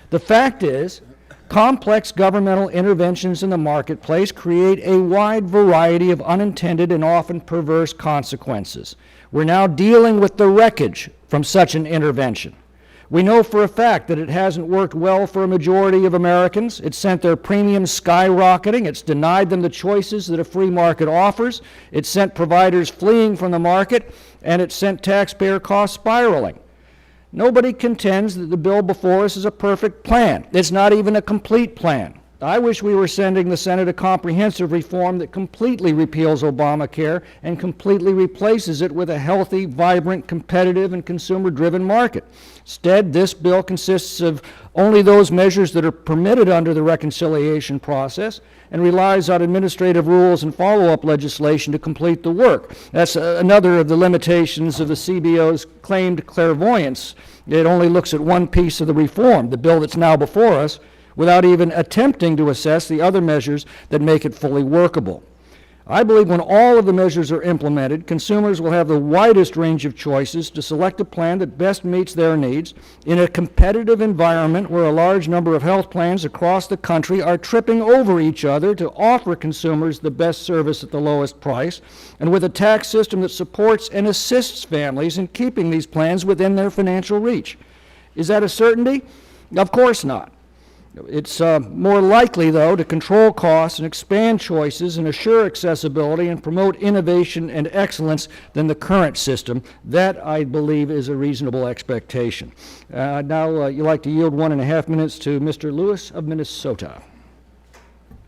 The fact is, complex governmental interventions in the marketplace create a wide variety of unintended and often perverse consequences. We're now dealing with the wreckage from such an intervention. We know for a fact that it hasn't worked well for a majority of Americans. It's sent their premiums skyrocketing. It's denied them the choices that a free market offers. It's sent providers fleeing from the market, and it's sent taxpayer costs spiraling. Nobody contends that the bill before us is a perfect plan. It's not even a complete plan. I wish we were sending the Senate a comprehensive reform that completely repeals Obamacare and completely replaces it with a healthy, vibrant, competitive, and consumer-driven market. Instead, this bill consists of only those measures that are permitted under the reconciliation process and relies on administrative rules and follow-up legislation to complete the work. That's another of the limitations of the CBO's claimed clairvoyance. It only looks at one piece of the reform, the bill that's now before us, without even attempting to assess the other measures that make it fully workable. I believe when all of the measures are implemented, consumers will have the widest range of choices to select a plan that best meets their needs in a competitive environment where a large number of health plans across the country are tripping over each other to offer consumers the best service at the lowest price, and with a tax system that supports and assists families in keeping these plans within their financial reach. Is that a certainty? Of course not. It's more likely, though, to control costs and expand choices and assure accessibility and promote innovation and excellence than the current system. That, I believe, is a reasonable expectation. Now, you'd like to yield 1.5 minutes to Mr. Lewis of Minnesota.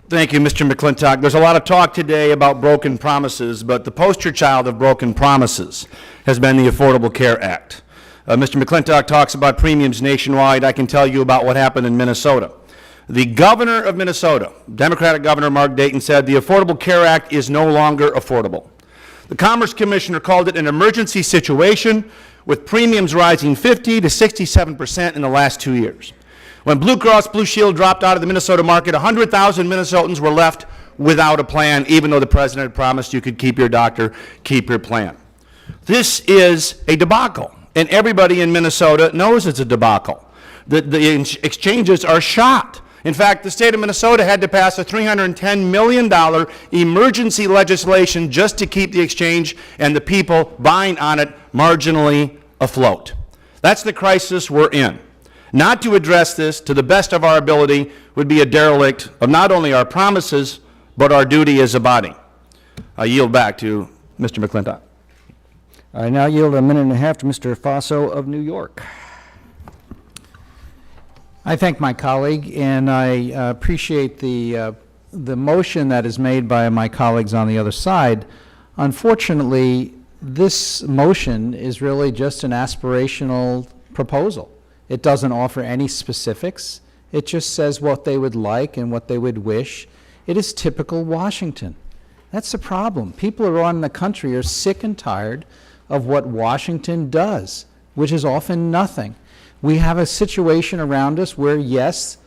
Thank you, Mr. McClintock. There's a lot of talk today about broken promises, but the poster child of broken promises has been the Affordable Care Act. Mr. McClintock talks about premiums nationwide. I can tell you about what happened in Minnesota. The governor of Minnesota, Democratic Governor Mark Dayton, said the Affordable Care Act is no longer affordable. The Commerce Commissioner called it an emergency situation with premiums rising 50 to 67% in the last 2 years. When Blue Cross Blue Shield dropped out of the Minnesota market, 100,000 Minnesotans were left without a plan, even though the president had promised you could keep your doctor, keep your plan. This is a debacle, and everybody in Minnesota knows it's a debacle. The exchanges are shot. In fact, the state of Minnesota had to pass a $310 million emergency legislation just to keep the exchange and the people buying on it marginally afloat. That's the crisis we're in. Not to address this to the best of our ability would be a derelict of not only our promises, but our duty as a body. I yield back to Mr. McClintock. I now yield 1.5 minutes to Mr. Faso of New York. I thank my colleague, and I appreciate the motion that is made by my colleagues on the other side. Unfortunately, this motion is really just an aspirational proposal. It doesn't offer any specifics. It just says what they would like and what they would wish. It is typical Washington. That's the problem. People around the country are sick and tired of what Washington does, which is often nothing. We have a situation around us where, yes,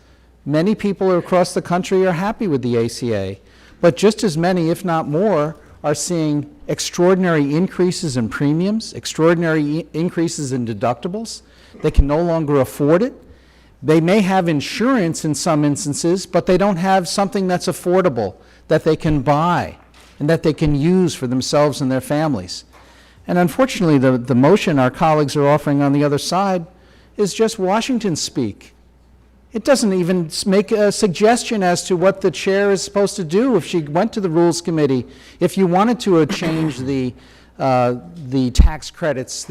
many people across the country are happy with the ACA, but just as many, if not more, are seeing extraordinary increases in premiums, extraordinary increases in deductibles. They can no longer afford it. They may have insurance in some instances, but they don't have something that's affordable, that they can buy, and that they can use for themselves and their families. And unfortunately, the motion our colleagues are offering on the other side is just Washington speak. It doesn't even make a suggestion as to what the chair is supposed to do if she went to the Rules Committee. If you wanted to change the tax credits,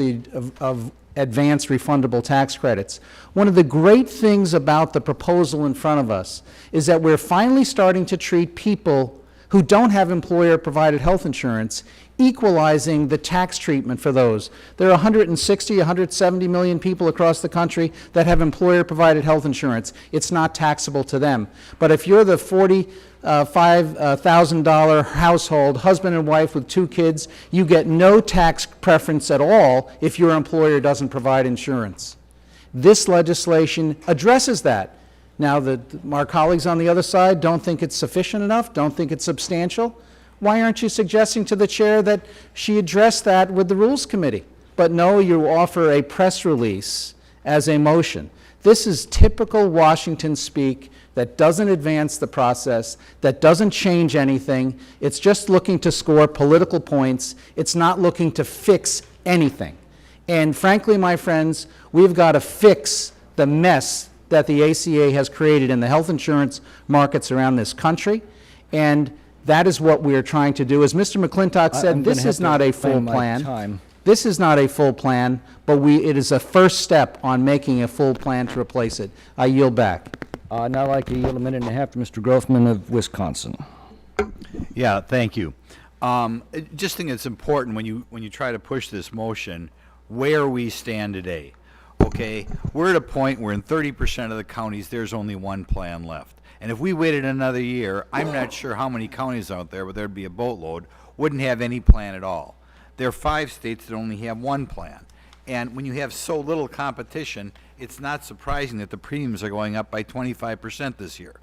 of advanced refundable tax credits. One of the great things about the proposal in front of us is that we're finally starting to treat people who don't have employer-provided health insurance equalizing the tax treatment for those. There are 160, 170 million people across the country that have employer-provided health insurance. It's not taxable to them. But if you're the $45,000 household, husband and wife with 2 kids, you get no tax preference at all if your employer doesn't provide insurance. This legislation addresses that. Now, our colleagues on the other side don't think it's sufficient enough, don't think it's substantial. Why aren't you suggesting to the chair that she address that with the Rules Committee? But no, you offer a press release as a motion. This is typical Washington speak that doesn't advance the process, that doesn't change anything. It's just looking to score political points. It's not looking to fix anything. And frankly, my friends, we've got to fix the mess that the ACA has created in the health insurance markets around this country. And that is what we are trying to do. As Mr. McClintock said, this is not a full plan. This is not a full plan, but it is a first step on making a full plan to replace it. I yield back. Now I'd like to yield a minute and a half to Mr. Grothman of Wisconsin. Yeah, thank you. Just think it's important when you try to push this motion where we stand today. Okay, we're at a point where in 30% of the counties there's only one plan left. And if we waited another year, I'm not sure how many counties out there, but there'd be a boatload, wouldn't have any plan at all. There are 5 states that only have one plan. And when you have so little competition, it's not surprising that the premiums are going up by 25% this year.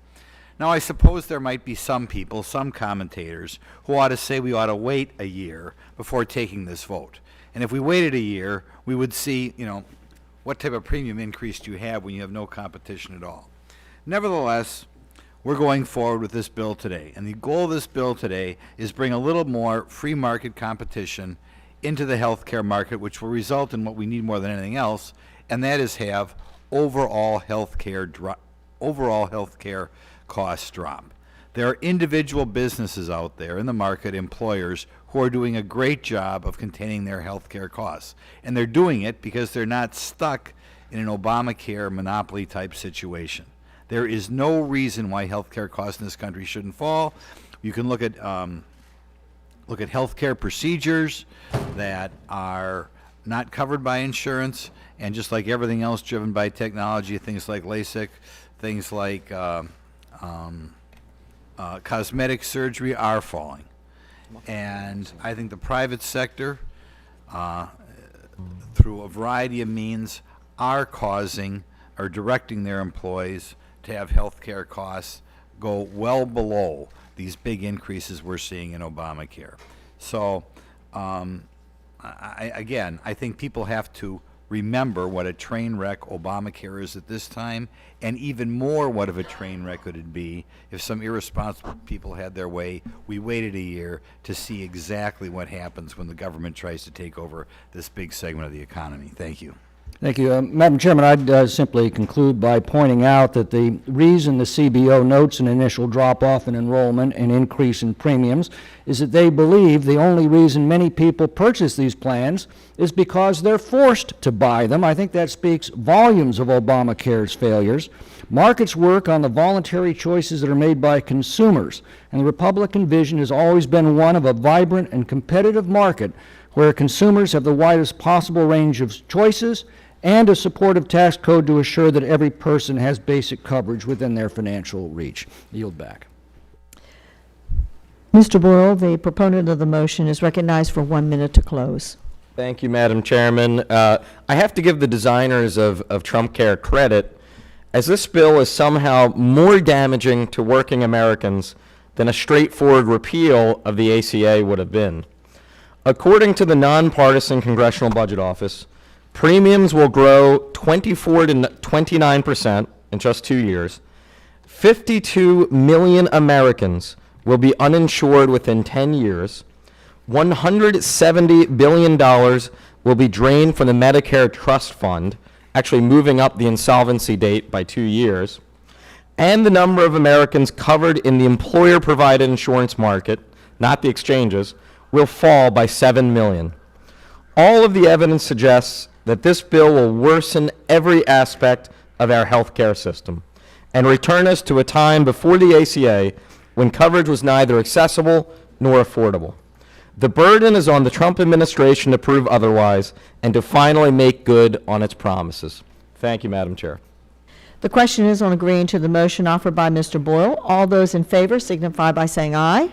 Now, I suppose there might be some people, some commentators, who ought to say we ought to wait a year before taking this vote. And if we waited a year, we would see, what type of premium increase do you have when you have no competition at all. Nevertheless, we're going forward with this bill today, and the goal of this bill today is bring a little more free market competition into the healthcare market, which will result in what we need more than anything else, and that is have overall healthcare costs drop. There are individual businesses out there in the market, employers, who are doing a great job of containing their healthcare costs, and they're doing it because they're not stuck in an Obamacare monopoly type situation. There is no reason why healthcare costs in this country shouldn't fall. You can look at healthcare procedures that are not covered by insurance, and just like everything else driven by technology, things like LASIK, things like cosmetic surgery are falling. And I think the private sector, through a variety of means, are directing their employees to have health care costs go well below these big increases we're seeing in Obamacare. So, I think people have to remember what a train wreck Obamacare is at this time, and even more what of a train wreck would it be if some irresponsible people had their way. We waited a year to see exactly what happens when the government tries to take over this big segment of the economy. Thank you. Thank you. Madam Chairman, I'd simply conclude by pointing out that the reason the CBO notes an initial drop-off in enrollment and increase in premiums is that they believe the only reason many people purchase these plans is because they're forced to buy them. I think that speaks volumes of Obamacare's failures. Markets work on the voluntary choices that are made by consumers, and the Republican vision has always been one of a vibrant and competitive market where consumers have the widest possible range of choices and a supportive tax code to assure that every person has basic coverage within their financial reach. Yield back. Mr. Boyle, the proponent of the motion, is recognized for 1 minute to close. Thank you, Madam Chairman. I have to give the designers of Trump Care credit, as this bill is somehow more damaging to working Americans than a straightforward repeal of the ACA would have been. According to the nonpartisan Congressional Budget Office, premiums will grow 24 to 29% in just 2 years. 52 million Americans will be uninsured within 10 years. $170 billion will be drained from the Medicare Trust Fund, actually moving up the insolvency date by 2 years. And the number of Americans covered in the employer-provided insurance market, not the exchanges, will fall by 7 million. All of the evidence suggests that this bill will worsen every aspect of our health care system and return us to a time before the ACA when coverage was neither accessible nor affordable. The burden is on the Trump administration to prove otherwise and to finally make good on its promises. Thank you, Madam Chair. The question is on agreeing to the motion offered by Mr. Boyle. All those in favor signify by saying aye.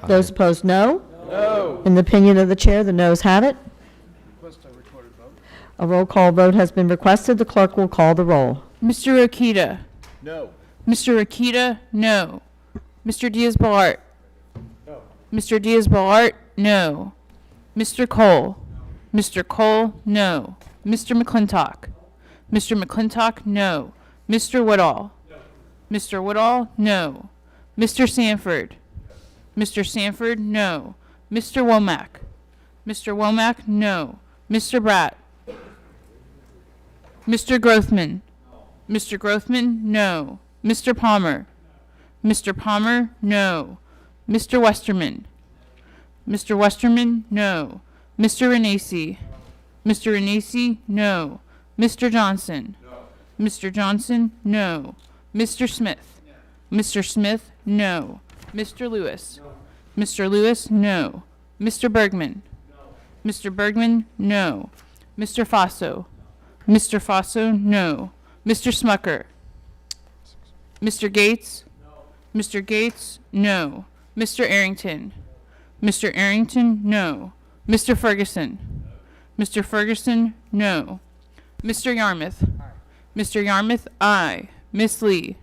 Those opposed, no. No. In the opinion of the chair, the noes have it. A roll call vote has been requested. The clerk will call the roll. Mr. Rokita? No. Mr. Rokita? No. Mr. Diaz-Balart? No. Mr. Diaz-Balart? No. Mr. Cole? Mr. Cole? No. Mr. McClintock? Mr. McClintock? No. Mr. Woodall? No. Mr. Woodall? No. Mr. Sanford? Mr. Sanford? No. Mr. Womack? Mr. Womack? No. Mr. Bratt? Mr. Grothman? Mr. Grothman? No. Mr. Palmer? Mr. Palmer? No. Mr. Westerman? Mr. Westerman? No. Mr. Renacci? Mr. Renacci? No. Mr. Johnson? No. Mr. Johnson? No. Mr. Smith? Mr. Smith? No. Mr. Lewis? No. Mr. Lewis? No. Mr. Bergman? No. Mr. Bergman? No. Mr. Faso? Mr. Faso? No. Mr. Smucker? Mr. Gates? No. Mr. Gates? No. Mr. Arrington? Mr. Arrington? No. Mr. Ferguson? Mr. Ferguson? No. Mr. Yarmouth? Mr. Yarmouth? Aye. Miss Lee?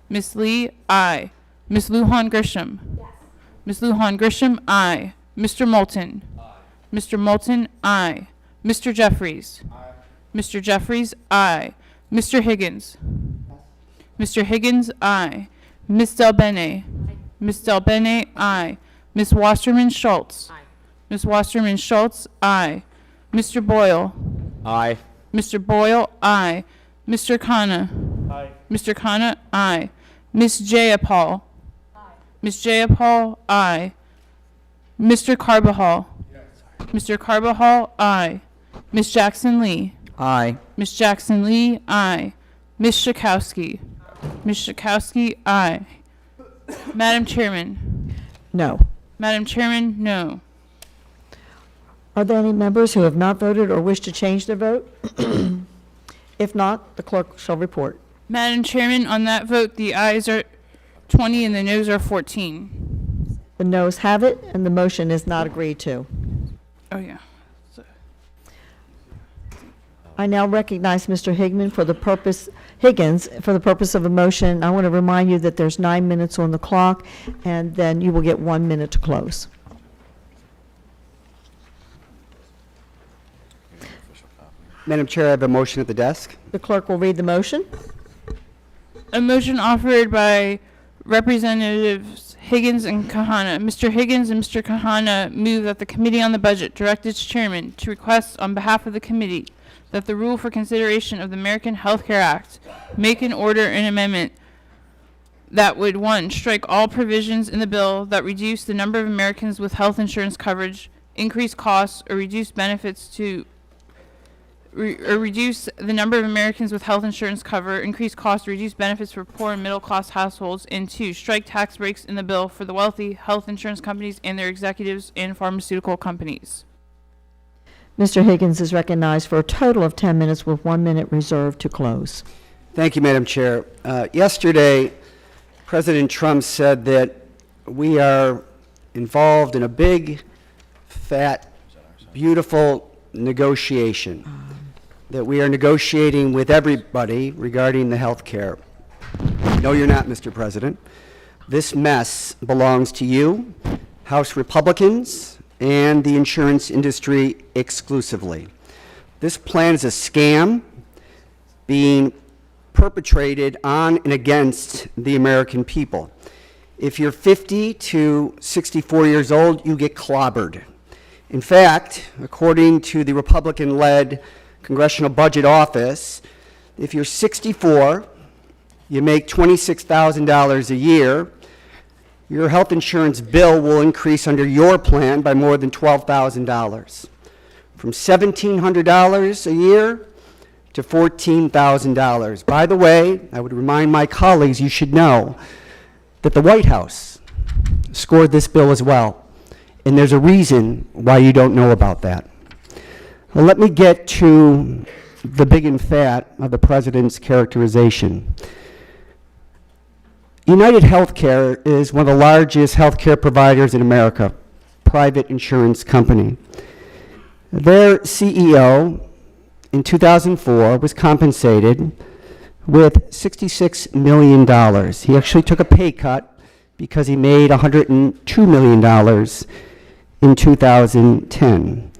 Miss Lee? Aye. Miss Lujan Grisham? Miss Lujan Grisham? Aye. Mr. Moulton? Mr. Moulton? Aye. Mr. Jeffries? Mr. Jeffries? Aye. Mr. Higgins? Mr. Higgins? Aye. Miss Del Bene? Miss Del Bene? Aye. Miss Wasserman Schultz? Miss Wasserman Schultz? Aye. Mr. Boyle? Aye. Mr. Boyle? Aye. Mr. Khanna? Aye. Mr. Khanna? Aye. Miss Jayapal? Aye. Miss Jayapal? Aye. Mr. Carbajal? Mr. Carbajal? Aye. Miss Jackson Lee? Aye. Miss Jackson Lee? Aye. Miss Schakowsky? Miss Schakowsky? Aye. Madam Chairman? No. Madam Chairman? No. Are there any members who have not voted or wish to change their vote? If not, the clerk shall report. Madam Chairman, on that vote, the ayes are 20 and the noes are 14. The noes have it, and the motion is not agreed to. Oh, yeah. I now recognize Mr. Higgins for the purpose of a motion. I want to remind you that there's 9 minutes on the clock, and then you will get 1 minute to close. Madam Chair, I have a motion at the desk. The clerk will read the motion. A motion offered by Representatives Higgins and Kahana. Mr. Higgins and Mr. Kahana move that the Committee on the Budget direct its chairman to request on behalf of the committee that the rule for consideration of the American Health Care Act make and order an amendment that would, 1, strike all provisions in the bill that reduce the number of Americans with health insurance coverage, increase costs, or reduce benefits to or reduce the number of Americans with health insurance cover, increase costs, reduce benefits for poor and middle-class households, and 2, strike tax breaks in the bill for the wealthy, health insurance companies, and their executives, and pharmaceutical companies. Mr. Higgins is recognized for a total of 10 minutes with 1 minute reserved to close. Thank you, Madam Chair. Yesterday, President Trump said that we are involved in a big, fat, beautiful negotiation, that we are negotiating with everybody regarding the health care. No, you're not, Mr. President. This mess belongs to you, House Republicans, and the insurance industry exclusively. This plan is a scam being perpetrated on and against the American people. If you're 50 to 64 years old, you get clobbered. In fact, according to the Republican-led Congressional Budget Office, if you're 64, you make $26,000 a year, your health insurance bill will increase under your plan by more than $12,000, from $1,700 a year to $14,000. By the way, I would remind my colleagues, you should know that the White House scored this bill as well. And there's a reason why you don't know about that. Well, let me get to the big and fat of the president's characterization. United Healthcare is one of the largest healthcare providers in America, private insurance company. Their CEO in 2004 was compensated with $66 million. He actually took a pay cut because he made $102 million in 2010.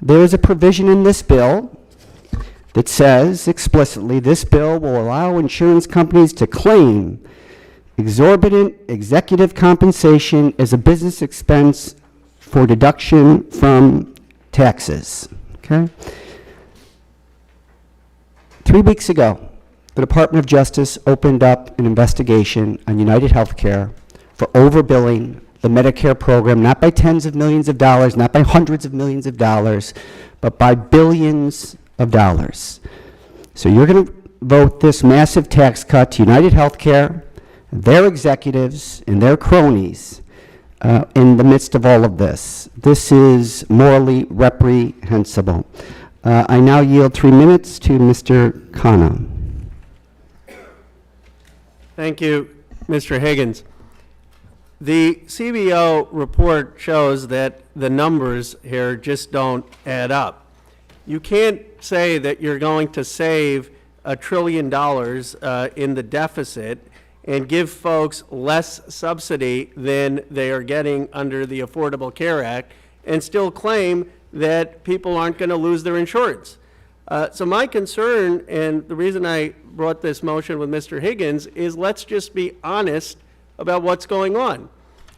There is a provision in this bill that says explicitly this bill will allow insurance companies to claim exorbitant executive compensation as a business expense for deduction from taxes. Okay? 3 weeks ago, the Department of Justice opened up an investigation on United Healthcare for overbilling the Medicare program, not by tens of millions of dollars, not by hundreds of millions of dollars, but by billions of dollars. So you're going to vote this massive tax cut to United Healthcare, their executives, and their cronies in the midst of all of this. This is morally reprehensible. I now yield 3 minutes to Mr. Khanna. Thank you, Mr. Higgins. The CBO report shows that the numbers here just don't add up. You can't say that you're going to save $1 trillion in the deficit and give folks less subsidy than they are getting under the Affordable Care Act and still claim that people aren't going to lose their insurance. So my concern, and the reason I brought this motion with Mr. Higgins, is let's just be honest about what's going on.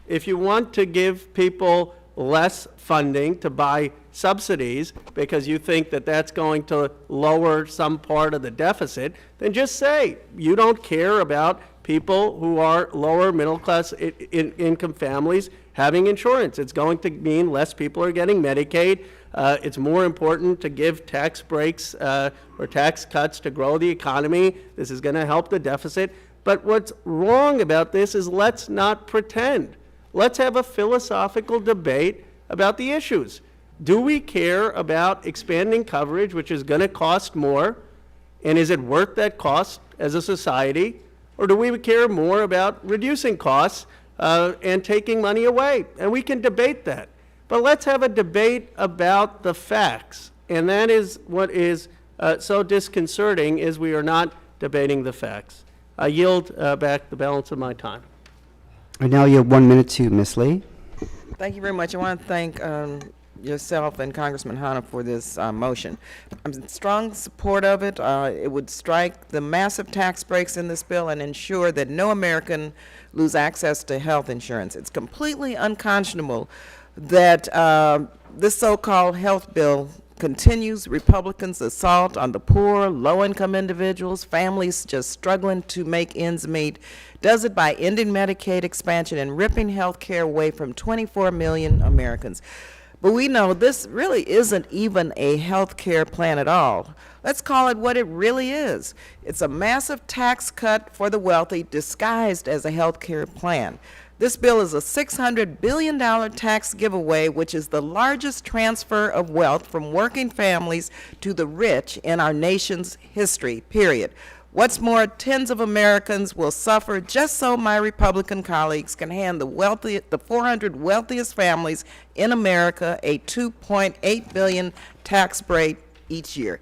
If you want to give people less funding to buy subsidies because you think that that's going to lower some part of the deficit, then just say you don't care about people who are lower middle class income families having insurance. It's going to mean less people are getting Medicaid. It's more important to give tax breaks or tax cuts to grow the economy. This is going to help the deficit. But what's wrong about this is let's not pretend. Let's have a philosophical debate about the issues. Do we care about expanding coverage, which is going to cost more? And is it worth that cost as a society? Or do we care more about reducing costs and taking money away? And we can debate that. But let's have a debate about the facts. And that is what is so disconcerting, is we are not debating the facts. I yield back the balance of my time. I now yield 1 minute to Ms. Lee. Thank you very much. I want to thank yourself and Congressman Hanna for this motion. I'm in strong support of it. It would strike the massive tax breaks in this bill and ensure that no American lose access to health insurance. It's completely unconscionable that this so-called health bill continues Republicans' assault on the poor, low-income individuals, families just struggling to make ends meet, does it by ending Medicaid expansion and ripping health care away from 24 million Americans. But we know this really isn't even a health care plan at all. Let's call it what it really is. It's a massive tax cut for the wealthy disguised as a health care plan. This bill is a $600 billion tax giveaway, which is the largest transfer of wealth from working families to the rich in our nation's history, period. What's more, tens of Americans will suffer just so my Republican colleagues can hand the 400 wealthiest families in America a $2.8 billion tax break each year.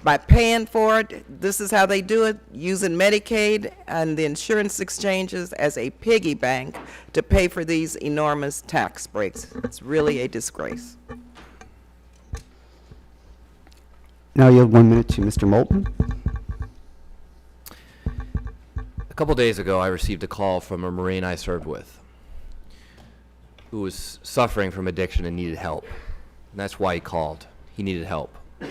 By paying for it, this is how they do it, using Medicaid and the insurance exchanges as a piggy bank to pay for these enormous tax breaks. It's really a disgrace. Now you have 1 minute to Mr. Moulton. A couple days ago, I received a call from a Marine I served with who was suffering from addiction and needed help. And that's why he called. He needed help. You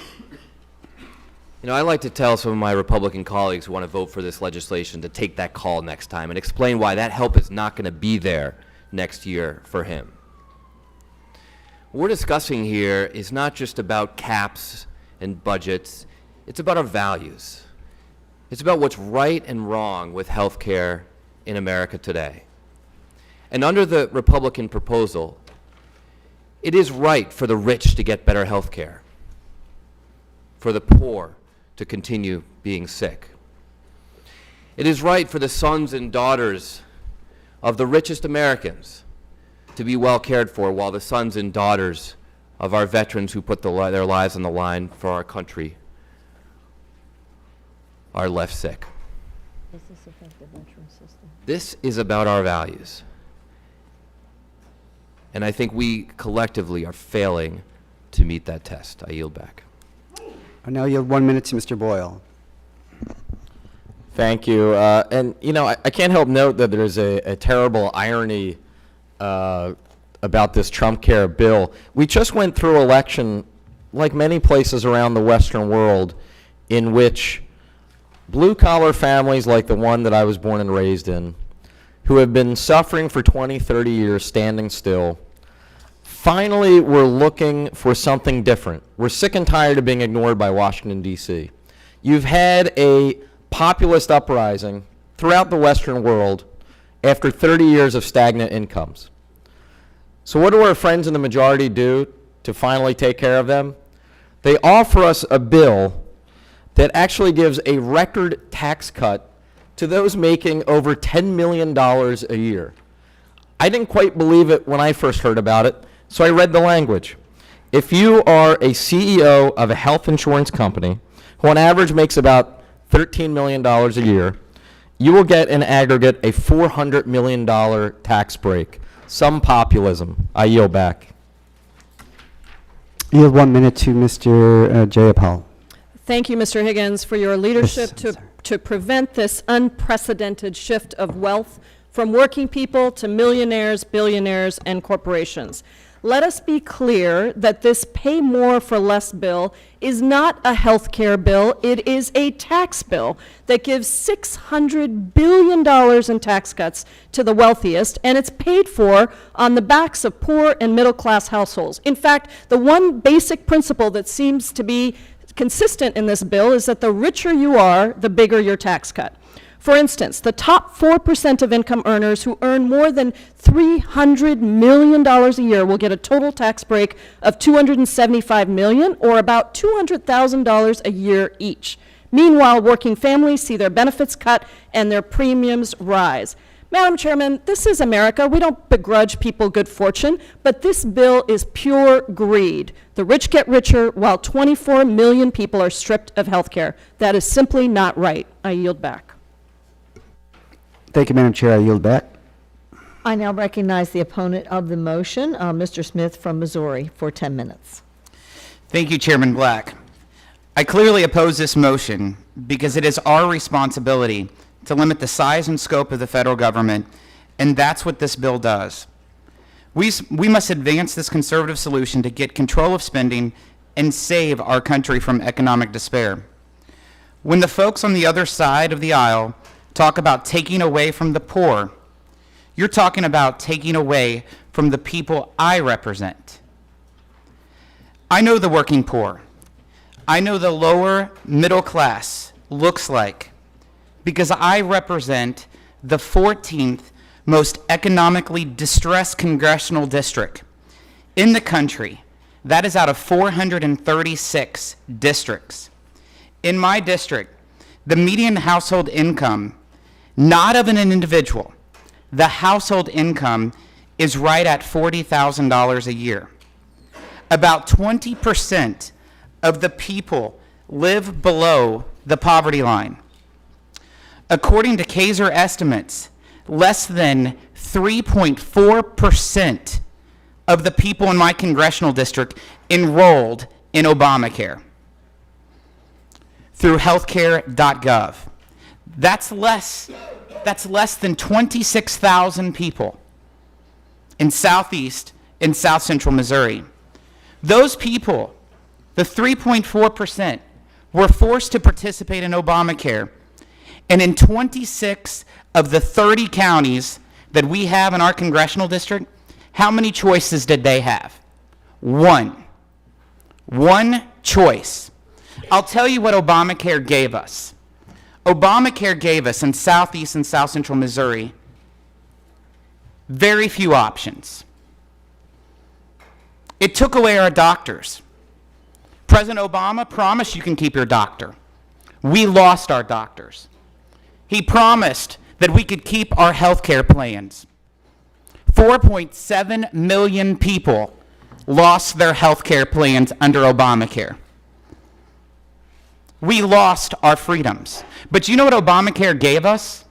know, I like to tell some of my Republican colleagues who want to vote for this legislation to take that call next time and explain why that help is not going to be there next year for him. What we're discussing here is not just about caps and budgets. It's about our values. It's about what's right and wrong with health care in America today. And under the Republican proposal, It is right for the rich to get better health care, for the poor to continue being sick. It is right for the sons and daughters of the richest Americans to be well cared for, while the sons and daughters of our veterans who put their lives on the line for our country are left sick. Does this affect the veteran system? This is about our values. And I think we collectively are failing to meet that test. I yield back. I now yield 1 minute to Mr. Boyle. Thank you. And, you know, I can't help note that there's a terrible irony about this Trump Care bill. We just went through election, like many places around the Western world, in which blue-collar families like the one that I was born and raised in, who have been suffering for 20, 30 years standing still, finally we're looking for something different. We're sick and tired of being ignored by Washington, D.C. You've had a populist uprising throughout the Western world after 30 years of stagnant incomes. So what do our friends in the majority do to finally take care of them? They offer us a bill that actually gives a record tax cut to those making over $10 million a year. I didn't quite believe it when I first heard about it, so I read the language. If you are a CEO of a health insurance company who on average makes about $13 million a year, you will get in aggregate a $400 million tax break. Some populism. I yield back. Yield 1 minute to Mr. Jayapal. Thank you, Mr. Higgins, for your leadership to prevent this unprecedented shift of wealth from working people to millionaires, billionaires, and corporations. Let us be clear that this pay more for less bill is not a health care bill. It is a tax bill that gives $600 billion in tax cuts to the wealthiest, and it's paid for on the backs of poor and middle-class households. In fact, the one basic principle that seems to be consistent in this bill is that the richer you are, the bigger your tax cut. For instance, the top 4% of income earners who earn more than $300 million a year will get a total tax break of $275 million, or about $200,000 a year each. Meanwhile, working families see their benefits cut and their premiums rise. Madam Chairman, this is America. We don't begrudge people good fortune, but this bill is pure greed. The rich get richer while 24 million people are stripped of health care. That is simply not right. I yield back. Thank you, Madam Chair. I yield back. I now recognize the opponent of the motion, Mr. Smith from Missouri, for 10 minutes. Thank you, Chairman Black. I clearly oppose this motion because it is our responsibility to limit the size and scope of the federal government, and that's what this bill does. We must advance this conservative solution to get control of spending and save our country from economic despair. When the folks on the other side of the aisle talk about taking away from the poor, you're talking about taking away from the people I represent. I know the working poor. I know the lower middle class looks like, because I represent the 14th most economically distressed congressional district in the country. That is out of 436 districts. In my district, the median household income, not of an individual, the household income is right at $40,000 a year. About 20% of the people live below the poverty line. According to Kaiser estimates, less than 3.4% of the people in my congressional district enrolled in Obamacare through healthcare.gov. That's less than 26,000 people in Southeast and South Central Missouri. Those people, the 3.4%, were forced to participate in Obamacare. And in 26 of the 30 counties that we have in our congressional district, how many choices did they have? One. One choice. I'll tell you what Obamacare gave us. Obamacare gave us in Southeast and South Central Missouri very few options. It took away our doctors. President Obama promised you can keep your doctor. We lost our doctors. He promised that we could keep our health care plans. 4.7 million people lost their health care plans under Obamacare. We lost our freedoms. But you know what Obamacare gave us?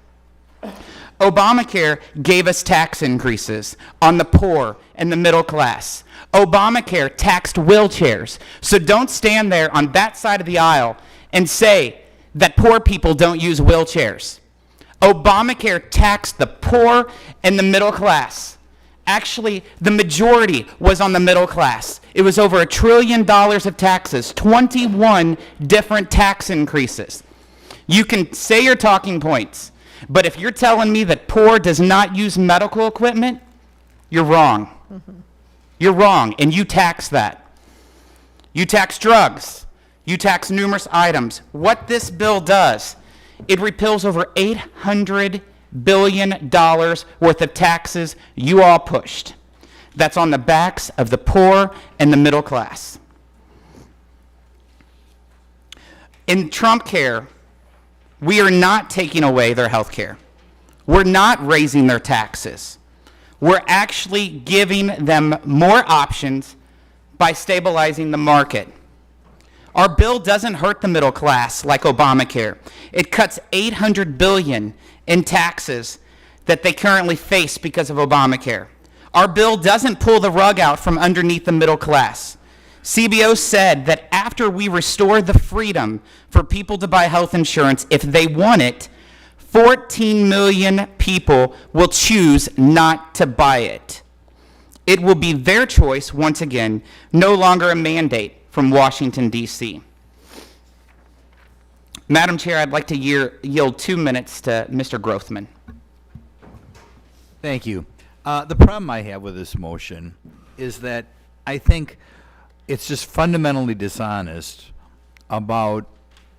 Obamacare gave us tax increases on the poor and the middle class. Obamacare taxed wheelchairs. So don't stand there on that side of the aisle and say that poor people don't use wheelchairs. Obamacare taxed the poor and the middle class. Actually, the majority was on the middle class. It was over $1 trillion of taxes, 21 different tax increases. You can say your talking points, but if you're telling me that poor does not use medical equipment, you're wrong. You're wrong, and you tax that. You tax drugs. You tax numerous items. What this bill does, it repeals over $800 billion worth of taxes you all pushed. That's on the backs of the poor and the middle class. In Trump Care, we are not taking away their health care. We're not raising their taxes. We're actually giving them more options by stabilizing the market. Our bill doesn't hurt the middle class like Obamacare. It cuts $800 billion in taxes that they currently face because of Obamacare. Our bill doesn't pull the rug out from underneath the middle class. CBO said that after we restore the freedom for people to buy health insurance, if they want it, 14 million people will choose not to buy it. It will be their choice, once again, no longer a mandate from Washington, D.C. Madam Chair, I'd like to yield 2 minutes to Mr. Grothman. Thank you. The problem I have with this motion is that I think it's just fundamentally dishonest about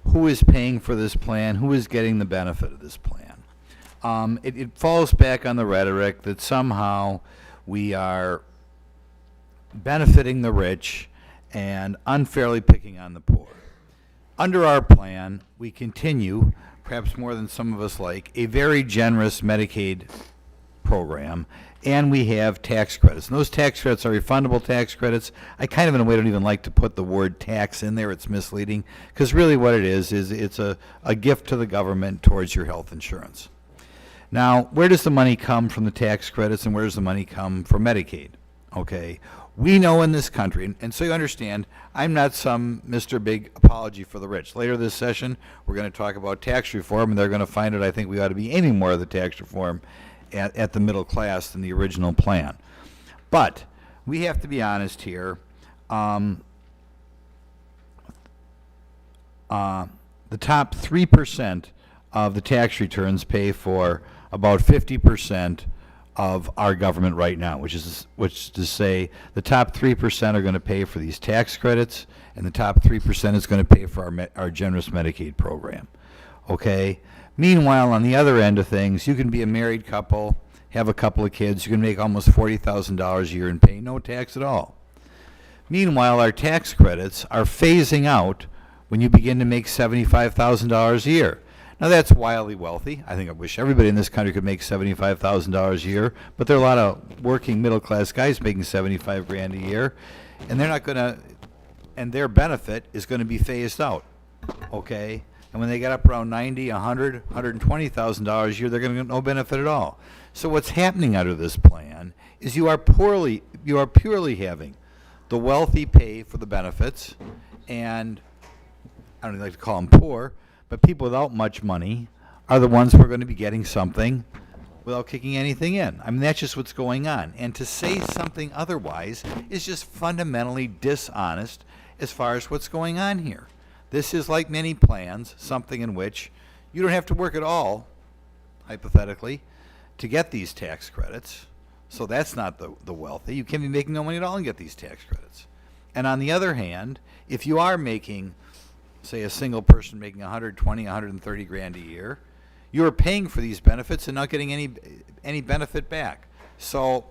who is paying for this plan, who is getting the benefit of this plan. It falls back on the rhetoric that somehow we are benefiting the rich and unfairly picking on the poor. Under our plan, we continue, perhaps more than some of us like, a very generous Medicaid program, and we have tax credits. And those tax credits are refundable tax credits. I kind of, in a way, don't even like to put the word tax in there. It's misleading, because really what it is it's a gift to the government towards your health insurance. Now, where does the money come from the tax credits, and where does the money come from Medicaid? Okay. We know in this country, and so you understand, I'm not some Mr. Big apology for the rich. Later this session, we're going to talk about tax reform, and they're going to find out I think we ought to be aiming more of the tax reform at the middle class than the original plan. But we have to be honest here. The top 3% of the tax returns pay for about 50% of our government right now, which is to say the top 3% are going to pay for these tax credits, and the top 3% is going to pay for our generous Medicaid program. Okay? Meanwhile, on the other end of things, you can be a married couple, have a couple of kids, you can make almost $40,000 a year and pay no tax at all. Meanwhile, our tax credits are phasing out when you begin to make $75,000 a year. Now, that's wildly wealthy. I wish everybody in this country could make $75,000 a year, but there are a lot of working middle-class guys making $75 grand a year, and they're not going to, and their benefit is going to be phased out, okay? And when they get up around $90,000, $100,000, $120,000 a year, they're going to get no benefit at all. So what's happening under this plan is you are purely having the wealthy pay for the benefits, and I don't even like to call them poor, but people without much money are the ones who are going to be getting something without kicking anything in. I mean, that's just what's going on. And to say something otherwise is just fundamentally dishonest as far as what's going on here. This is, like many plans, something in which you don't have to work at all, hypothetically, to get these tax credits. So that's not the wealthy. You can be making no money at all and get these tax credits. And on the other hand, if you are making, say, a single person making $120,000, $130 grand a year, you are paying for these benefits and not getting any benefit back. So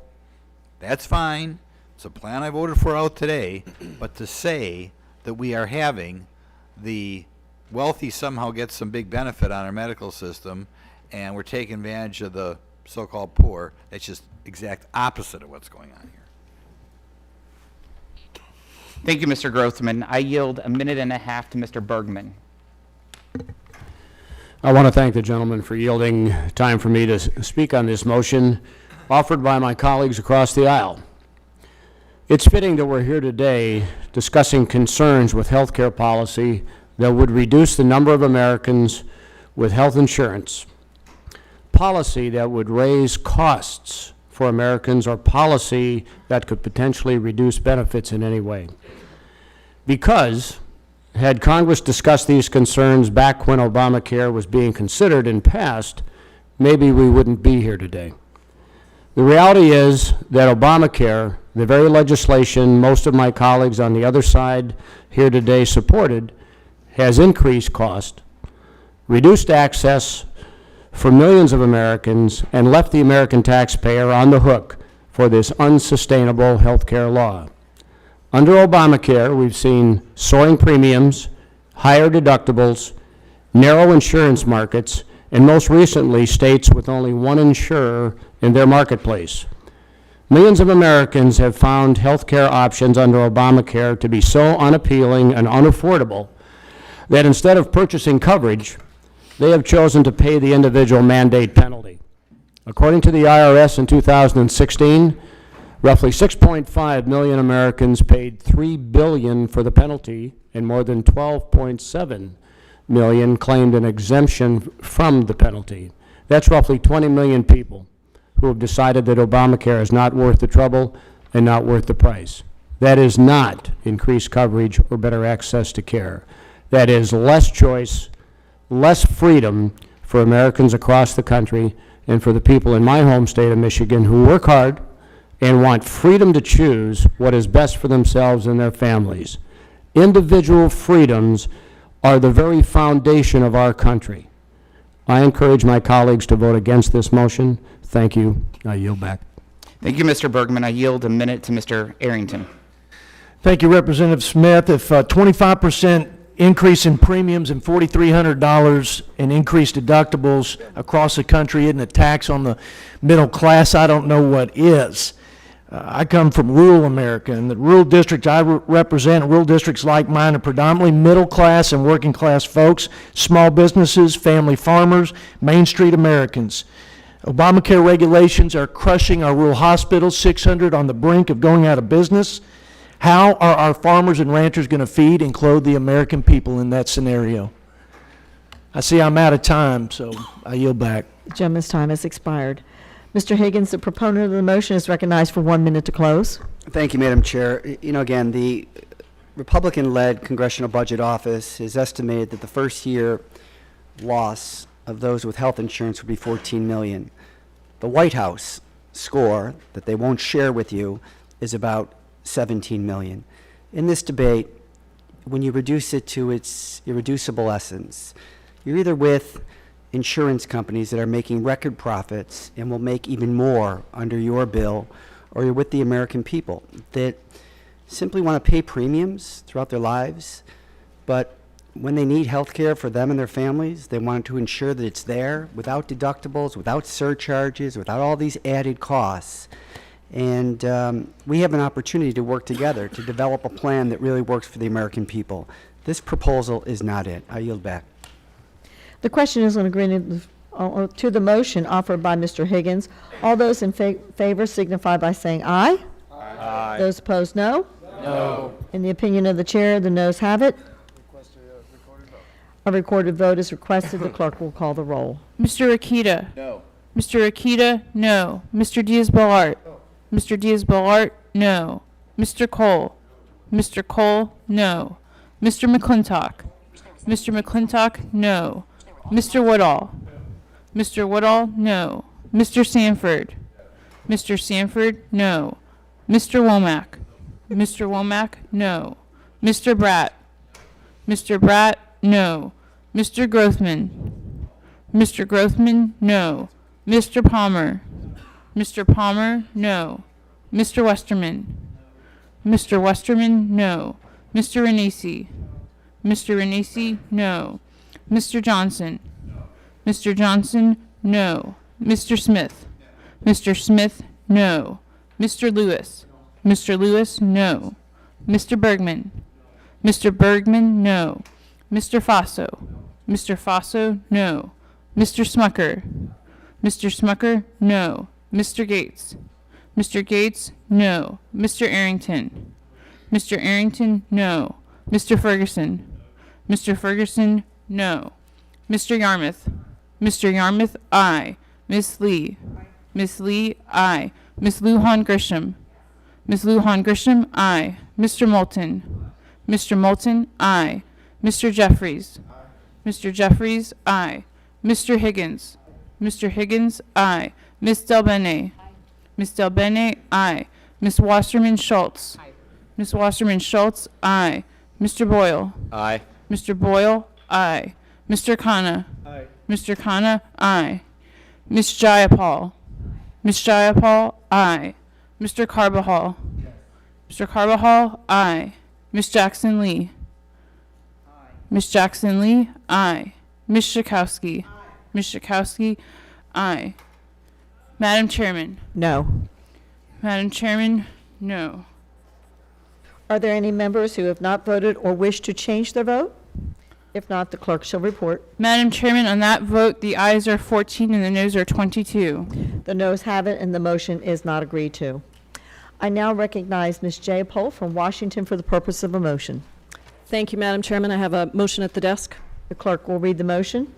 that's fine, It's a plan I voted for out today, but to say that we are having the wealthy somehow get some big benefit on our medical system, and we're taking advantage of the so-called poor, that's just exact opposite of what's going on here. Thank you, Mr. Grothman. I yield a minute and a half to Mr. Bergman. I want to thank the gentleman for yielding time for me to speak on this motion offered by my colleagues across the aisle. It's fitting that we're here today discussing concerns with health care policy that would reduce the number of Americans with health insurance, policy that would raise costs for Americans, or policy that could potentially reduce benefits in any way. Because had Congress discussed these concerns back when Obamacare was being considered and passed, maybe we wouldn't be here today. The reality is that Obamacare, the very legislation most of my colleagues on the other side here today supported, has increased cost, reduced access for millions of Americans, and left the American taxpayer on the hook for this unsustainable health care law. Under Obamacare, we've seen soaring premiums, higher deductibles, narrow insurance markets, and most recently, states with only one insurer in their marketplace. Millions of Americans have found health care options under Obamacare to be so unappealing and unaffordable that instead of purchasing coverage, they have chosen to pay the individual mandate penalty. According to the IRS in 2016, roughly 6.5 million Americans paid $3 billion for the penalty, and more than 12.7 million claimed an exemption from the penalty. That's roughly 20 million people who have decided that Obamacare is not worth the trouble and not worth the price. That is not increased coverage or better access to care. That is less choice, less freedom for Americans across the country, and for the people in my home state of Michigan who work hard and want freedom to choose what is best for themselves and their families. Individual freedoms are the very foundation of our country. I encourage my colleagues to vote against this motion. Thank you. I yield back. Thank you, Mr. Bergman. I yield a minute to Mr. Arrington. Thank you, Representative Smith. If 25% increase in premiums and $4,300 in increased deductibles across the country isn't a tax on the middle class, I don't know what is. I come from rural America, and the rural districts I represent, rural districts like mine, are predominantly middle class and working class folks, small businesses, family farmers, Main Street Americans. Obamacare regulations are crushing our rural hospitals, 600 on the brink of going out of business. How are our farmers and ranchers going to feed and clothe the American people in that scenario? I see I'm out of time, so I yield back. The gentleman's time has expired. Mr. Higgins, the proponent of the motion, is recognized for 1 minute to close. Thank you, Madam Chair. You know, again, the Republican-led Congressional Budget Office has estimated that the first year loss of those with health insurance would be $14 million. The White House score that they won't share with you is about $17 million. In this debate, when you reduce it to its irreducible essence, you're either with insurance companies that are making record profits and will make even more under your bill, or you're with the American people that simply want to pay premiums throughout their lives, but when they need health care for them and their families, they want to ensure that it's there without deductibles, without surcharges, without all these added costs. And we have an opportunity to work together to develop a plan that really works for the American people. This proposal is not it. I yield back. The question is on agreement to the motion offered by Mr. Higgins. All those in favor signify by saying aye. Aye. Those opposed, no. No. In the opinion of the chair, the noes have it. A recorded vote is requested. The clerk will call the roll. Mr. Akita? No. Mr. Akita? No. Mr. Diaz-Balart? Mr. Diaz-Balart? No. Mr. Cole? Mr. Cole? No. Mr. McClintock? Mr. McClintock? No. Mr. Woodall? Mr. Woodall? No. Mr. Sanford? Mr. Sanford? No. Mr. Womack? Mr. Womack? No. Mr. Bratt? Mr. Bratt? No. Mr. Grothman? Mr. Grothman? No. Mr. Palmer? Mr. Palmer? No. Mr. Westerman? Mr. Westerman, no. Mr. Renacci? Mr. Renacci, no. Mr. Johnson? Mr. Johnson, no. Mr. Smith? Mr. Smith, no. Mr. Lewis? Mr. Lewis, no. Mr. Bergman? Mr. Bergman, no. Mr. Faso? Mr. Faso, no. Mr. Smucker? Mr. Smucker, no. Mr. Gates? Mr. Gates, no. Mr. Arrington? Mr. Arrington, no. Mr. Ferguson? Mr. Ferguson, no. Mr. Yarmouth? Mr. Yarmouth, aye. Miss Lee? Miss Lee, aye. Miss Lujan Grisham? Miss Lujan Grisham, aye. Mr. Moulton? Mr. Moulton, aye. Mr. Jeffries? Mr. Jeffries, aye. Mr. Higgins? Mr. Higgins, aye. Miss Delbene? Miss Delbene, aye. Miss Wasserman Schultz? Miss Wasserman Schultz, aye. Mr. Boyle? Aye. Mr. Boyle, aye. Mr. Khanna? Aye. Mr. Khanna, aye. Miss Jayapal? Miss Jayapal, aye. Mr. Carbajal? Mr. Carbajal, aye. Miss Jackson Lee? Miss Jackson Lee, aye. Miss Schakowsky? Miss Schakowsky, aye. Madam Chairman? No. Madam Chairman, no. Are there any members who have not voted or wish to change their vote? If not, the clerk shall report. Madam Chairman, on that vote, the ayes are 14 and the noes are 22. The noes have it, and the motion is not agreed to. I now recognize Ms. Jayapol from Washington for the purpose of a motion. Thank you, Madam Chairman. I have a motion at the desk. The clerk will read the motion.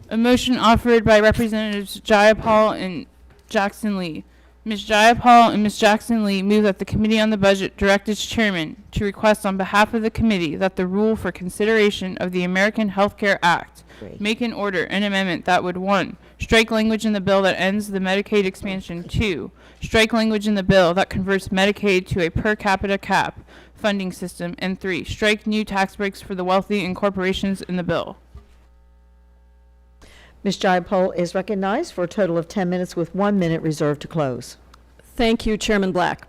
A motion offered by Representatives Jayapal and Jackson Lee. Ms. Jayapal and Ms. Jackson Lee move that the Committee on the Budget direct its chairman to request on behalf of the committee that the rule for consideration of the American Health Care Act make and order an amendment that would 1. Strike language in the bill that ends the Medicaid expansion. 2. Strike language in the bill that converts Medicaid to a per capita cap funding system. And 3. Strike new tax breaks for the wealthy and corporations in the bill. Ms. Jayapol is recognized for a total of 10 minutes with 1 minute reserved to close. Thank you, Chairman Black.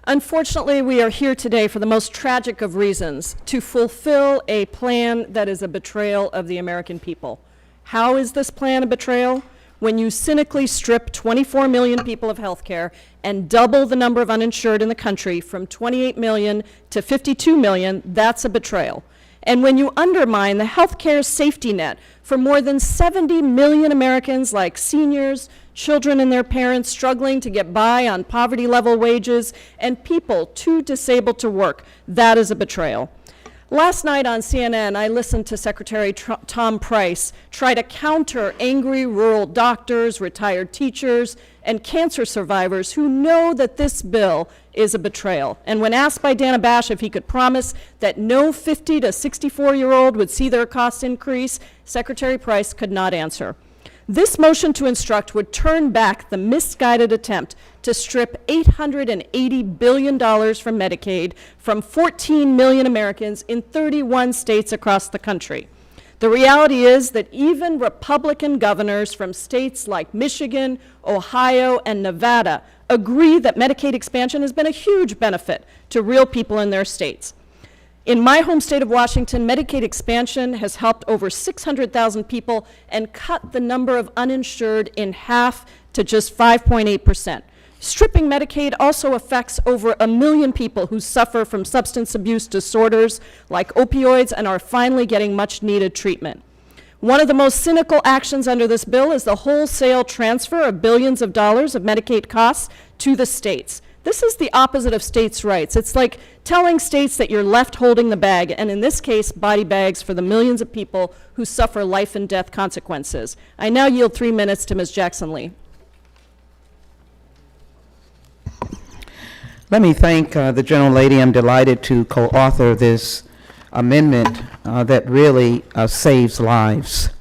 Unfortunately, we are here today for the most tragic of reasons, to fulfill a plan that is a betrayal of the American people. How is this plan a betrayal? When you cynically strip 24 million people of health care and double the number of uninsured in the country from 28 million to 52 million, that's a betrayal. And when you undermine the health care safety net for more than 70 million Americans, like seniors, children and their parents struggling to get by on poverty-level wages, and people too disabled to work, that is a betrayal. Last night on CNN, I listened to Secretary Tom Price try to counter angry rural doctors, retired teachers, and cancer survivors who know that this bill is a betrayal. And when asked by Dana Bash if he could promise that no 50 to 64-year-old would see their costs increase, Secretary Price could not answer. This motion to instruct would turn back the misguided attempt to strip $880 billion from Medicaid from 14 million Americans in 31 states across the country. The reality is that even Republican governors from states like Michigan, Ohio, and Nevada agree that Medicaid expansion has been a huge benefit to real people in their states. In my home state of Washington, Medicaid expansion has helped over 600,000 people and cut the number of uninsured in half to just 5.8%. Stripping Medicaid also affects over 1 million people who suffer from substance abuse disorders like opioids and are finally getting much needed treatment. One of the most cynical actions under this bill is the wholesale transfer of billions of dollars of Medicaid costs to the states. This is the opposite of states' rights. It's like telling states that you're left holding the bag, and in this case, body bags for the millions of people who suffer life and death consequences. I now yield 3 minutes to Ms. Jackson Lee. Let me thank the gentlelady. I'm delighted to co-author this amendment that really saves lives.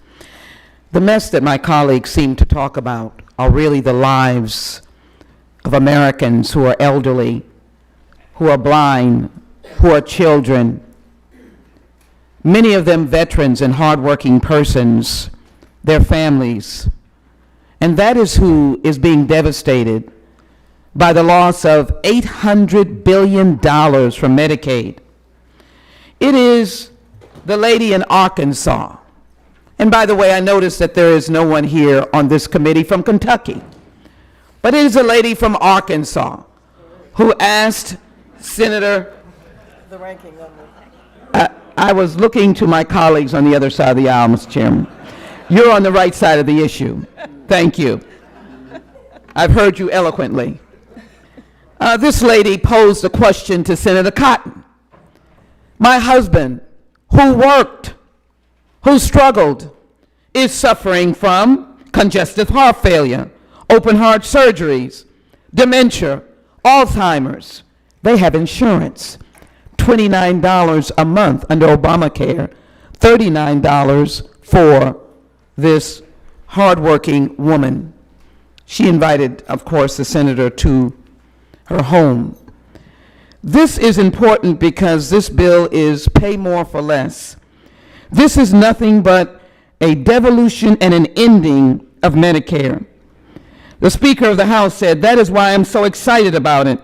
The mess that my colleagues seem to talk about are really the lives of Americans who are elderly, who are blind, who are children, many of them veterans and hardworking persons, their families. And that is who is being devastated by the loss of $800 billion from Medicaid. It is the lady in Arkansas. And by the way, I notice that there is no one here on this committee from Kentucky. But it is a lady from Arkansas who asked Senator, The ranking member. I was looking to my colleagues on the other side of the aisle, Mr. Chairman. You're on the right side of the issue. Thank you. I've heard you eloquently. This lady posed a question to Senator Cotton. My husband, who worked, who struggled, is suffering from congestive heart failure, open heart surgeries, dementia, Alzheimer's. They have insurance. $29 a month under Obamacare, $39 for this hardworking woman. She invited, of course, the senator to her home. This is important because this bill is pay more for less. This is nothing but a devolution and an ending of Medicare. The Speaker of the House said, that is why I'm so excited about it,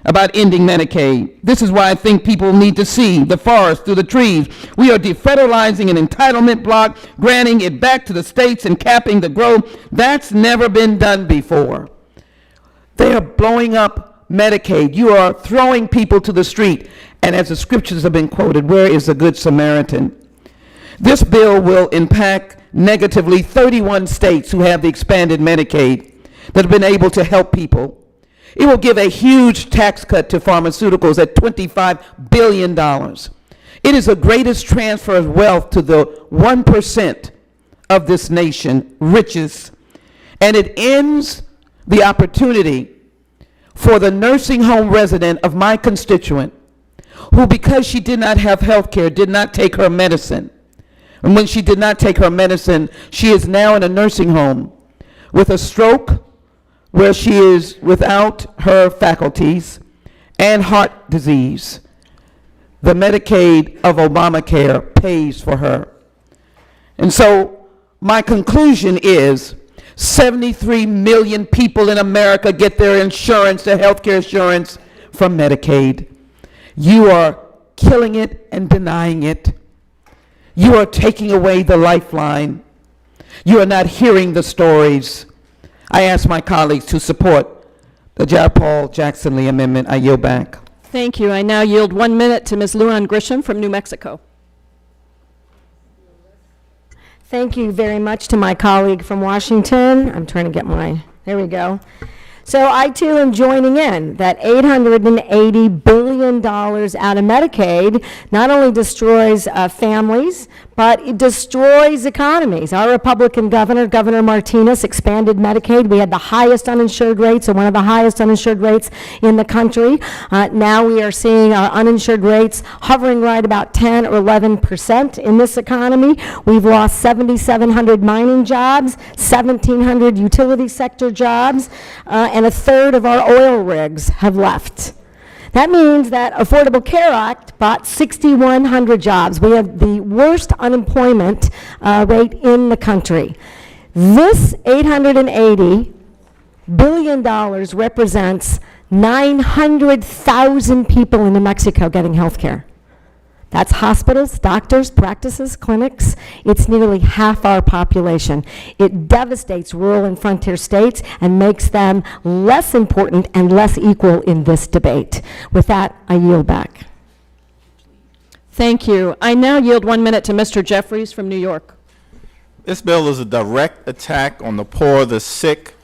about ending Medicaid. This is why I think people need to see the forest through the trees. We are defederalizing an entitlement block, granting it back to the states and capping the growth. That's never been done before. They are blowing up Medicaid. You are throwing people to the street. And as the scriptures have been quoted, where is the Good Samaritan? This bill will impact negatively 31 states who have the expanded Medicaid that have been able to help people. It will give a huge tax cut to pharmaceuticals at $25 billion. It is the greatest transfer of wealth to the 1% of this nation, richest. And it ends the opportunity for the nursing home resident of my constituent who, because she did not have health care, did not take her medicine. And when she did not take her medicine, she is now in a nursing home with a stroke, where she is without her faculties, and heart disease. The Medicaid of Obamacare pays for her. And so my conclusion is 73 million people in America get their insurance, their health care insurance, from Medicaid. You are killing it and denying it. You are taking away the lifeline. You are not hearing the stories. I ask my colleagues to support the John Paul Jackson Lee amendment. I yield back. Thank you. I now yield 1 minute to Ms. Luan Grisham from New Mexico. Thank you very much to my colleague from Washington. I'm trying to get mine. There we go. So I too am joining in that $880 billion out of Medicaid not only destroys families, but it destroys economies. Our Republican governor, Governor Martinez, expanded Medicaid. We had the highest uninsured rates, or one of the highest uninsured rates in the country. Now we are seeing our uninsured rates hovering right about 10 or 11% in this economy. We've lost 7,700 mining jobs, 1,700 utility sector jobs, and a third of our oil rigs have left. That means that Affordable Care Act bought 6,100 jobs. We have the worst unemployment rate in the country. This $880 billion represents 900,000 people in New Mexico getting health care. That's hospitals, doctors, practices, clinics. It's nearly half our population. It devastates rural and frontier states and makes them less important and less equal in this debate. With that, I yield back. Thank you. I now yield 1 minute to Mr. Jeffries from New York. This bill is a direct attack on the poor, the sick,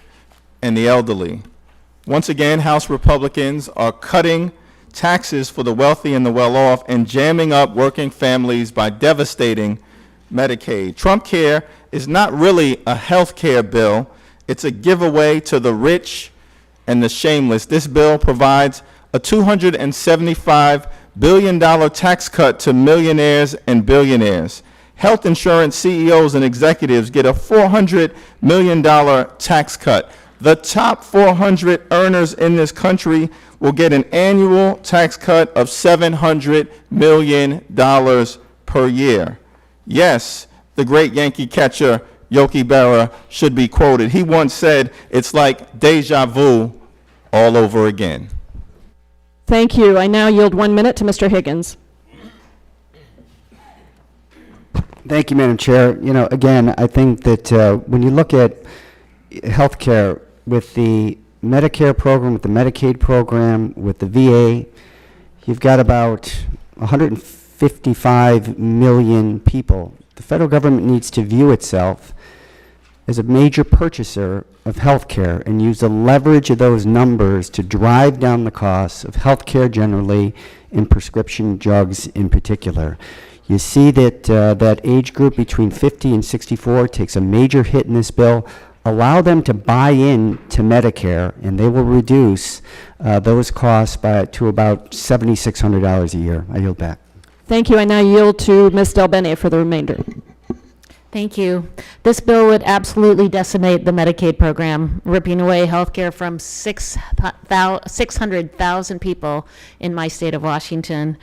and the elderly. Once again, House Republicans are cutting taxes for the wealthy and the well-off and jamming up working families by devastating Medicaid. Trump Care is not really a health care bill. It's a giveaway to the rich and the shameless. This bill provides a $275 billion tax cut to millionaires and billionaires. Health insurance CEOs and executives get a $400 million tax cut. The top 400 earners in this country will get an annual tax cut of $700 million per year. Yes, the great Yankee catcher Yogi Berra should be quoted. He once said, "It's like deja vu all over again. Thank you. I now yield 1 minute to Mr. Higgins. Thank you, Madam Chair. You know, again, I think that when you look at healthcare with the Medicare program, with the Medicaid program, with the VA, you've got about 155 million people. The federal government needs to view itself as a major purchaser of healthcare and use the leverage of those numbers to drive down the costs of healthcare generally and prescription drugs in particular. You see that that age group between 50 and 64 takes a major hit in this bill. Allow them to buy in to Medicare, and they will reduce those costs to about $7,600 a year. I yield back. Thank you. I now yield to Ms. Del Bene for the remainder. Thank you. This bill would absolutely decimate the Medicaid program, ripping away health care from 600,000 people in my state of Washington.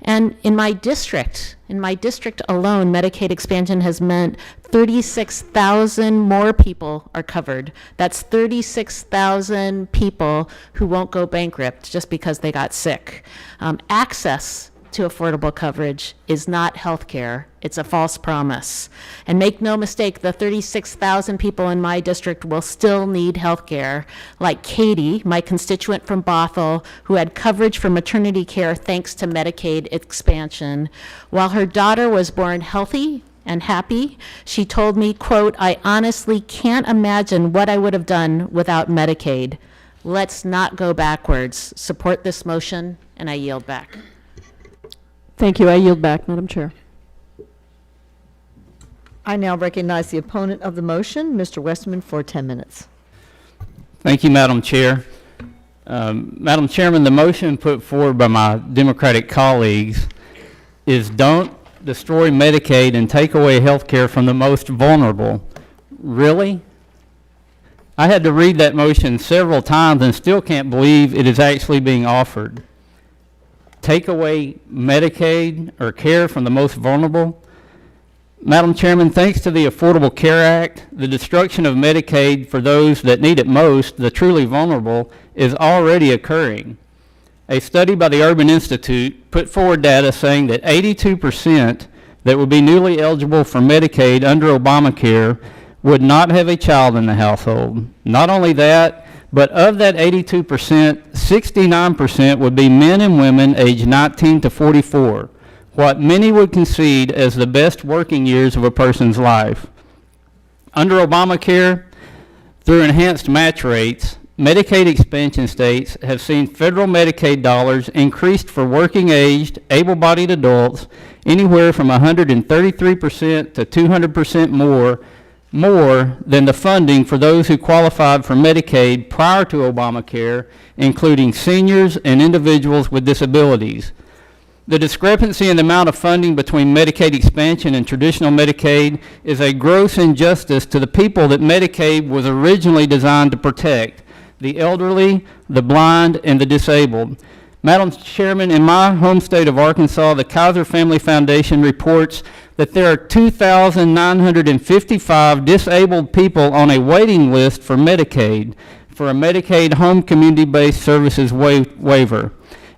And in my district alone, Medicaid expansion has meant 36,000 more people are covered. That's 36,000 people who won't go bankrupt just because they got sick. Access to affordable coverage is not health care. It's a false promise. And make no mistake, the 36,000 people in my district will still need health care, like Katie, my constituent from Bothell, who had coverage for maternity care thanks to Medicaid expansion. While her daughter was born healthy and happy, she told me, quote, "I honestly can't imagine what I would have done without Medicaid." Let's not go backwards. Support this motion, and I yield back. Thank you. I yield back, Madam Chair. I now recognize the opponent of the motion, Mr. Westman, for 10 minutes. Thank you, Madam Chair. Madam Chairman, the motion put forward by my Democratic colleagues is don't destroy Medicaid and take away health care from the most vulnerable. Really? I had to read that motion several times and still can't believe it is actually being offered. Take away Medicaid or care from the most vulnerable? Madam Chairman, thanks to the Affordable Care Act, the destruction of Medicaid for those that need it most, the truly vulnerable, is already occurring. A study by the Urban Institute put forward data saying that 82% that would be newly eligible for Medicaid under Obamacare would not have a child in the household. Not only that, but of that 82%, 69% would be men and women aged 19 to 44, what many would concede as the best working years of a person's life. Under Obamacare, through enhanced match rates, Medicaid expansion states have seen federal Medicaid dollars increased for working-aged, able-bodied adults anywhere from 133% to 200% more than the funding for those who qualified for Medicaid prior to Obamacare, including seniors and individuals with disabilities. The discrepancy in the amount of funding between Medicaid expansion and traditional Medicaid is a gross injustice to the people that Medicaid was originally designed to protect: the elderly, the blind, and the disabled. Madam Chairman, in my home state of Arkansas, the Kaiser Family Foundation reports that there are 2,955 disabled people on a waiting list for Medicaid, for a Medicaid home community-based services waiver.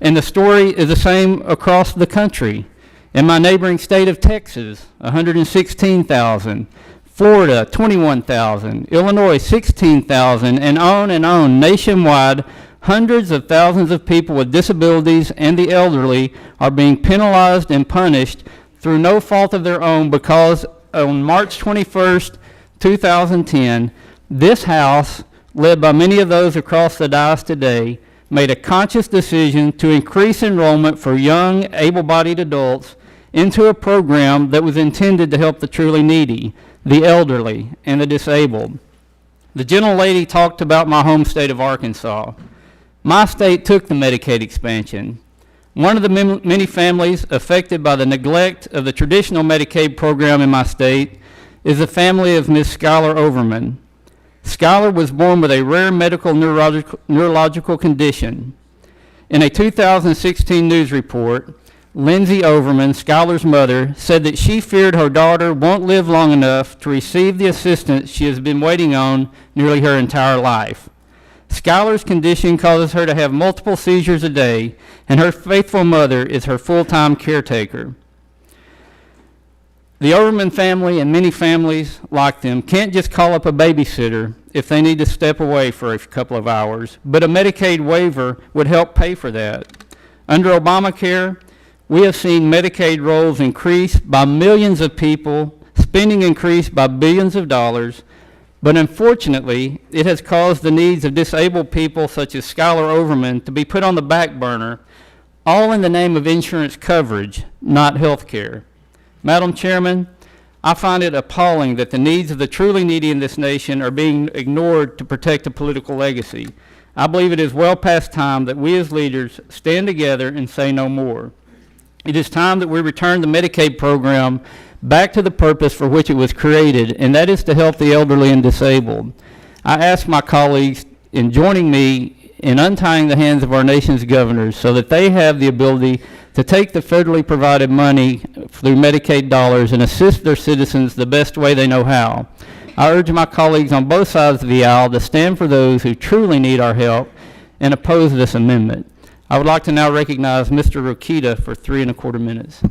And the story is the same across the country. In my neighboring state of Texas, 116,000. Florida, 21,000. Illinois, 16,000. And on. Nationwide, hundreds of thousands of people with disabilities and the elderly are being penalized and punished through no fault of their own because on March 21st, 2010, this House, led by many of those across the dais today, made a conscious decision to increase enrollment for young, able-bodied adults into a program that was intended to help the truly needy, the elderly, and the disabled. The gentlelady talked about my home state of Arkansas. My state took the Medicaid expansion. One of the many families affected by the neglect of the traditional Medicaid program in my state is the family of Ms. Skylar Overman. Skylar was born with a rare medical neurological condition. In a 2016 news report, Lindsay Overman, Skylar's mother, said that she feared her daughter won't live long enough to receive the assistance she has been waiting on nearly her entire life. Skylar's condition causes her to have multiple seizures a day, and her faithful mother is her full-time caretaker. The Overman family and many families like them can't just call up a babysitter if they need to step away for a couple of hours, but a Medicaid waiver would help pay for that. Under Obamacare, we have seen Medicaid rolls increase by millions of people, spending increase by billions of dollars, but unfortunately, it has caused the needs of disabled people such as Skylar Overman to be put on the back burner, all in the name of insurance coverage, not health care. Madam Chairman, I find it appalling that the needs of the truly needy in this nation are being ignored to protect a political legacy. I believe it is well past time that we as leaders stand together and say no more. It is time that we return the Medicaid program back to the purpose for which it was created, and that is to help the elderly and disabled. I ask my colleagues in joining me in untying the hands of our nation's governors so that they have the ability to take the federally provided money through Medicaid dollars and assist their citizens the best way they know how. I urge my colleagues on both sides of the aisle to stand for those who truly need our help and oppose this amendment. I would like to now recognize Mr. Rokita for 3¼ minutes.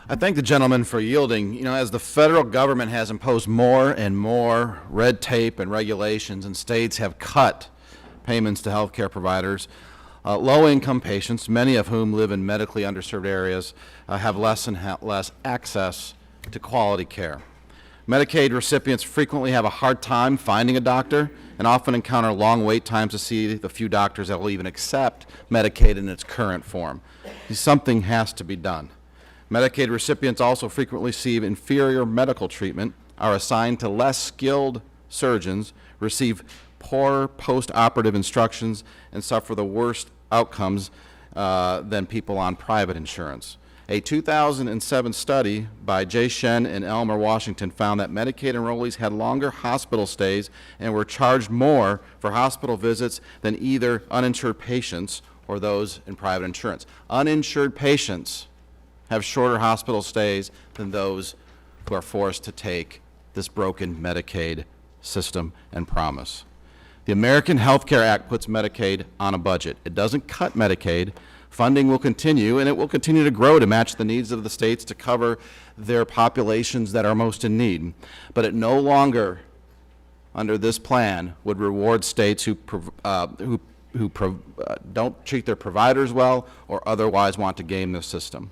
I thank the gentleman for yielding. You know, as the federal government has imposed more and more red tape and regulations, and states have cut payments to healthcare providers, low-income patients, many of whom live in medically underserved areas, have less and less access to quality care. Medicaid recipients frequently have a hard time finding a doctor and often encounter long wait times to see the few doctors that will even accept Medicaid in its current form. Something has to be done. Medicaid recipients also frequently receive inferior medical treatment, are assigned to less skilled surgeons, receive poor post-operative instructions, and suffer the worst outcomes than people on private insurance. A 2007 study by Jay Shen and Elmer Washington found that Medicaid enrollees had longer hospital stays and were charged more for hospital visits than either uninsured patients or those in private insurance. Uninsured patients have shorter hospital stays than those who are forced to take this broken Medicaid system and promise. The American Health Care Act puts Medicaid on a budget. It doesn't cut Medicaid. Funding will continue, and it will continue to grow to match the needs of the states to cover their populations that are most in need. But it no longer, under this plan, would reward states who don't treat their providers well or otherwise want to game the system.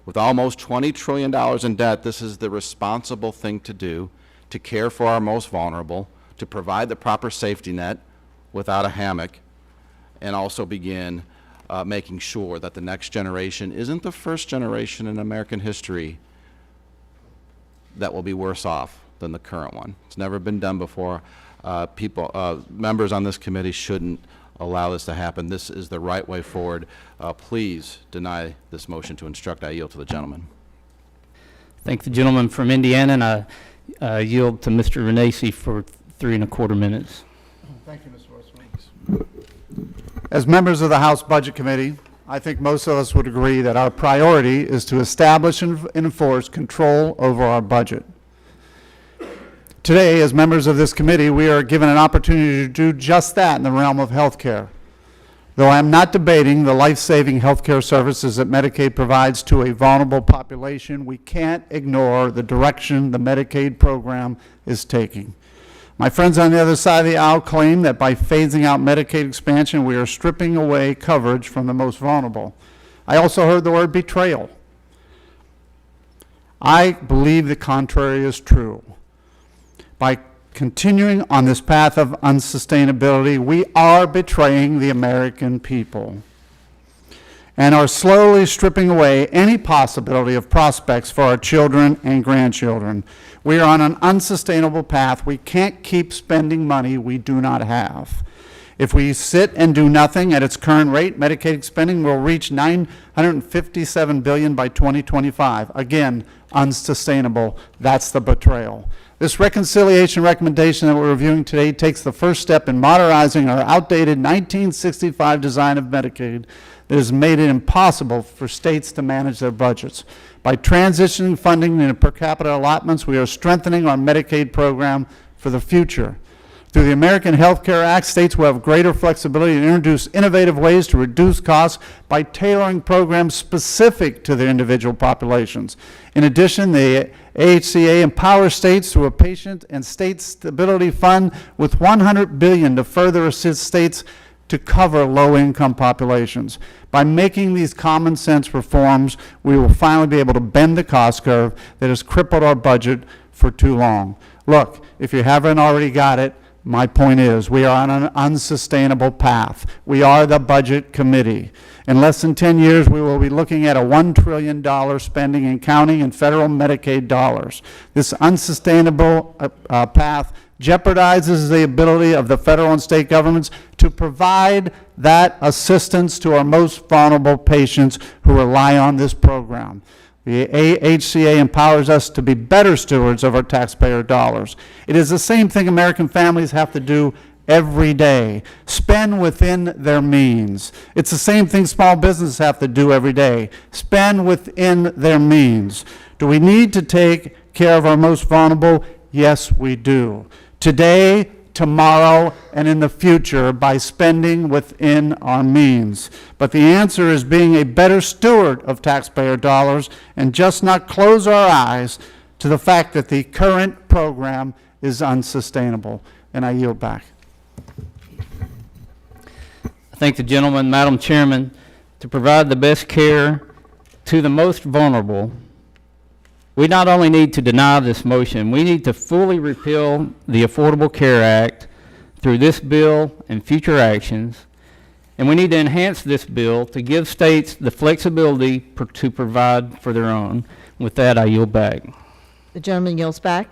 With almost $20 trillion in debt, this is the responsible thing to do, to care for our most vulnerable, to provide the proper safety net without a hammock, and also begin making sure that the next generation isn't the first generation in American history that will be worse off than the current one. It's never been done before. Members on this committee shouldn't allow this to happen. This is the right way forward. Please deny this motion to instruct. I yield to the gentleman. Thank the gentleman from Indiana, and I yield to Mr. Renacci for 3¼ minutes. Thank you, Mr. Weissman. As members of the House Budget Committee, I think most of us would agree that our priority is to establish and enforce control over our budget. Today, as members of this committee, we are given an opportunity to do just that in the realm of health care. Though I am not debating the life-saving health care services that Medicaid provides to a vulnerable population, we can't ignore the direction the Medicaid program is taking. My friends on the other side of the aisle claim that by phasing out Medicaid expansion, we are stripping away coverage from the most vulnerable. I also heard the word betrayal. I believe the contrary is true. By continuing on this path of unsustainability, we are betraying the American people and are slowly stripping away any possibility of prospects for our children and grandchildren. We are on an unsustainable path. We can't keep spending money we do not have. If we sit and do nothing at its current rate, Medicaid spending will reach $957 billion by 2025. Again, unsustainable. That's the betrayal. This reconciliation recommendation that we're reviewing today takes the first step in modernizing our outdated 1965 design of Medicaid that has made it impossible for states to manage their budgets. By transitioning funding into per capita allotments, we are strengthening our Medicaid program for the future. Through the American Health Care Act, states will have greater flexibility to introduce innovative ways to reduce costs by tailoring programs specific to their individual populations. In addition, the AHCA empowers states through a patient and state stability fund with $100 billion to further assist states to cover low-income populations. By making these common sense reforms, we will finally be able to bend the cost curve that has crippled our budget for too long. Look, if you haven't already got it, my point is, we are on an unsustainable path. We are the Budget Committee. In less than 10 years, we will be looking at a $1 trillion spending and counting in federal Medicaid dollars. This unsustainable path jeopardizes the ability of the federal and state governments to provide that assistance to our most vulnerable patients who rely on this program. The AHCA empowers us to be better stewards of our taxpayer dollars. It is the same thing American families have to do every day. Spend within their means. It's the same thing small businesses have to do every day. Spend within their means. Do we need to take care of our most vulnerable? Yes, we do. Today, tomorrow, and in the future by spending within our means. But the answer is being a better steward of taxpayer dollars and just not close our eyes to the fact that the current program is unsustainable. And I yield back. I thank the gentleman, Madam Chairman, to provide the best care to the most vulnerable. We not only need to deny this motion, we need to fully repeal the Affordable Care Act through this bill and future actions, and we need to enhance this bill to give states the flexibility to provide for their own. With that, I yield back. The gentleman yields back.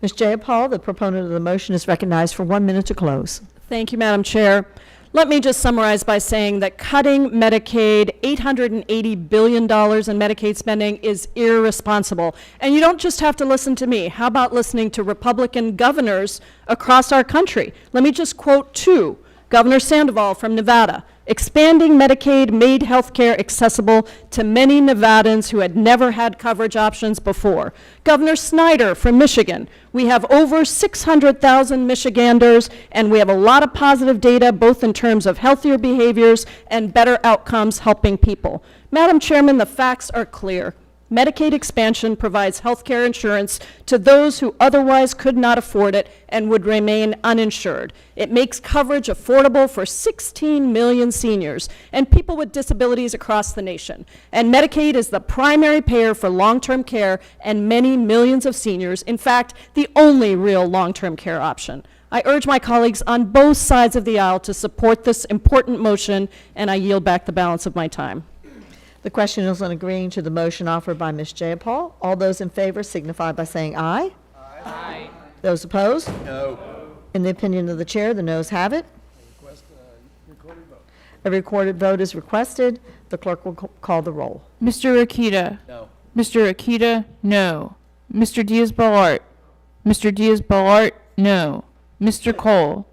Ms. Jayapal, the proponent of the motion, is recognized for 1 minute to close. Thank you, Madam Chair. Let me just summarize by saying that cutting Medicaid, $880 billion in Medicaid spending is irresponsible. And you don't just have to listen to me. How about listening to Republican governors across our country? Let me just quote two. Governor Sandoval from Nevada: expanding Medicaid made health care accessible to many Nevadans who had never had coverage options before. Governor Snyder from Michigan: we have over 600,000 Michiganders, and we have a lot of positive data, both in terms of healthier behaviors and better outcomes helping people. Madam Chairman, the facts are clear. Medicaid expansion provides health care insurance to those who otherwise could not afford it and would remain uninsured. It makes coverage affordable for 16 million seniors and people with disabilities across the nation. And Medicaid is the primary payer for long-term care and many millions of seniors. In fact, the only real long-term care option. I urge my colleagues on both sides of the aisle to support this important motion, and I yield back the balance of my time. The question is on agreeing to the motion offered by Ms. Jayapal. All those in favor signify by saying aye. Aye. Those opposed? No. In the opinion of the chair, the noes have it. A recorded vote is requested. The clerk will call the roll. Mr. Akita? No. Mr. Akita? No. Mr. Diaz-Balart? Mr. Diaz-Balart? No. Mr. Cole?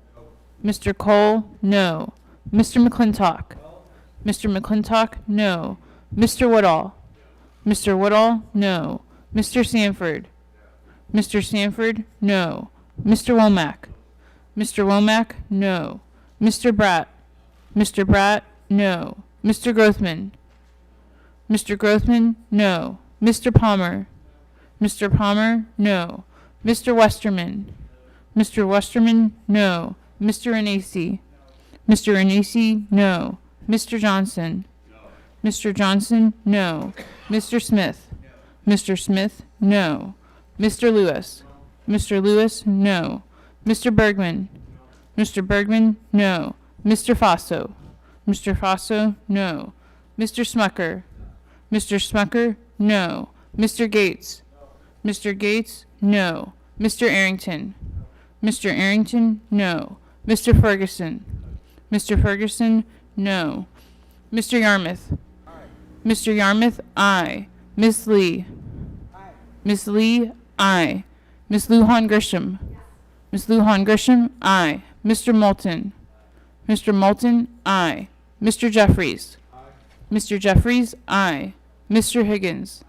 Mr. Cole? No. Mr. McClintock? Mr. McClintock? No. Mr. Woodall? Mr. Woodall? No. Mr. Sanford? Mr. Sanford? No. Mr. Womack? Mr. Womack? No. Mr. Bratt? Mr. Bratt? No. Mr. Grothman? Mr. Grothman? No. Mr. Palmer? Mr. Palmer? No. Mr. Westerman? Mr. Westerman? No. Mr. Anasi? Mr. Anasi? No. Mr. Johnson? Mr. Johnson? No. Mr. Smith? Mr. Smith? No. Mr. Lewis? Mr. Lewis? No. Mr. Bergman? Mr. Bergman? No. Mr. Faso? Mr. Faso? No. Mr. Smucker? Mr. Smucker? No. Mr. Gates? Mr. Gates? No. Mr. Arrington? Mr. Arrington? No. Mr. Ferguson? Mr. Ferguson? No. Mr. Yarmouth? Mr. Yarmouth? Aye. Miss Lee? Miss Lee? Aye. Miss Lujan Grisham? Miss Lujan Grisham? Aye. Mr. Moulton? Mr. Moulton? Aye. Mr. Jeffries? Mr. Jeffries? Aye. Mr. Higgins?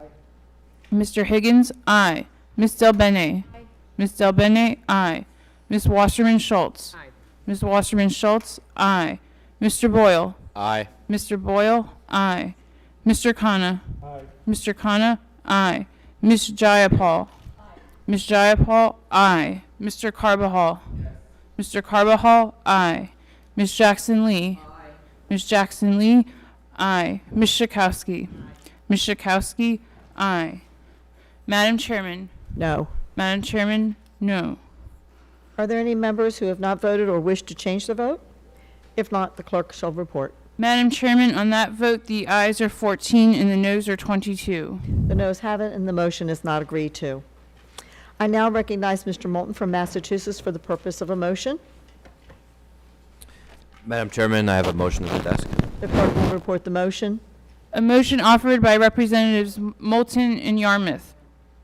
Mr. Higgins? Aye. Miss Del Bene? Miss Del Bene? Aye. Ms. Wasserman Schultz. Ms. Wasserman Schultz, aye. Mr. Boyle. Aye. Mr. Boyle, aye. Mr. Khanna. Mr. Khanna, aye. Ms. Jayapal. Ms. Jayapal, aye. Mr. Carbajal. Mr. Carbajal, aye. Ms. Jackson Lee. Ms. Jackson Lee, aye. Ms. Schakowsky. Ms. Schakowsky, aye. Madam Chairman. No. Madam Chairman, no. Are there any members who have not voted or wish to change the vote? If not, the clerk shall report. Madam Chairman, on that vote, the ayes are 14 and the noes are 22. The noes have it, and the motion is not agreed to. I now recognize Mr. Moulton from Massachusetts for the purpose of a motion. Madam Chairman, I have a motion at the desk. The clerk will report the motion. A motion offered by Representatives Moulton and Yarmouth.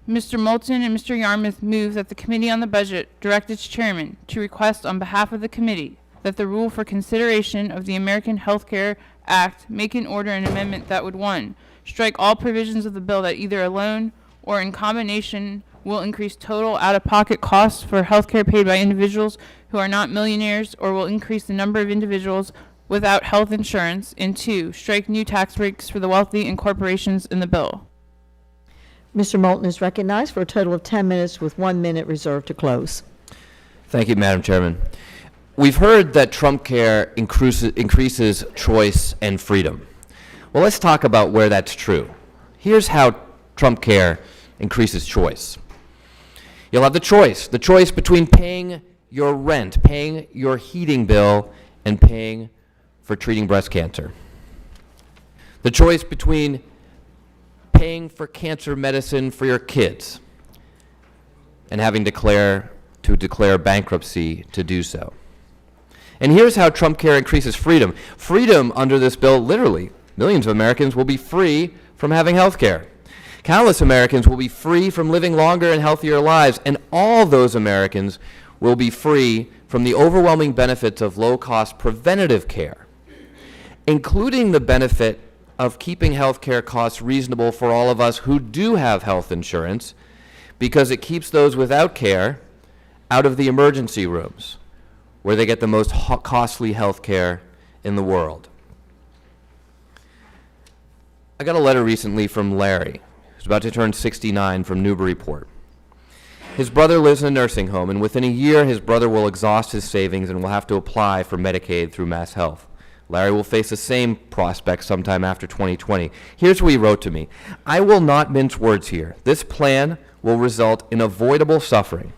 Mr. Moulton and Mr. Yarmouth move that the Committee on the Budget direct its chairman to request on behalf of the committee that the rule for consideration of the American Health Care Act make and order an amendment that would, 1, strike all provisions of the bill that either alone or in combination will increase total out-of-pocket costs for health care paid by individuals who are not millionaires or will increase the number of individuals without health insurance, and 2, strike new tax breaks for the wealthy and corporations in the bill. Mr. Moulton is recognized for a total of 10 minutes with 1 minute reserved to close. Thank you, Madam Chairman. We've heard that Trump Care increases choice and freedom. Well, let's talk about where that's true. Here's how Trump Care increases choice. You'll have the choice between paying your rent, paying your heating bill, and paying for treating breast cancer. The choice between paying for cancer medicine for your kids and having to declare bankruptcy to do so. And here's how Trump Care increases freedom. Freedom under this bill, literally, millions of Americans will be free from having health care. Countless Americans will be free from living longer and healthier lives, and all those Americans will be free from the overwhelming benefits of low-cost preventative care, including the benefit of keeping health care costs reasonable for all of us who do have health insurance, because it keeps those without care out of the emergency rooms, where they get the most costly health care in the world. I got a letter recently from Larry, who's about to turn 69, from Newburyport. His brother lives in a nursing home, and within a year, his brother will exhaust his savings and will have to apply for Medicaid through Mass Health. Larry will face the same prospect sometime after 2020. Here's what he wrote to me. I will not mince words here. This plan will result in avoidable suffering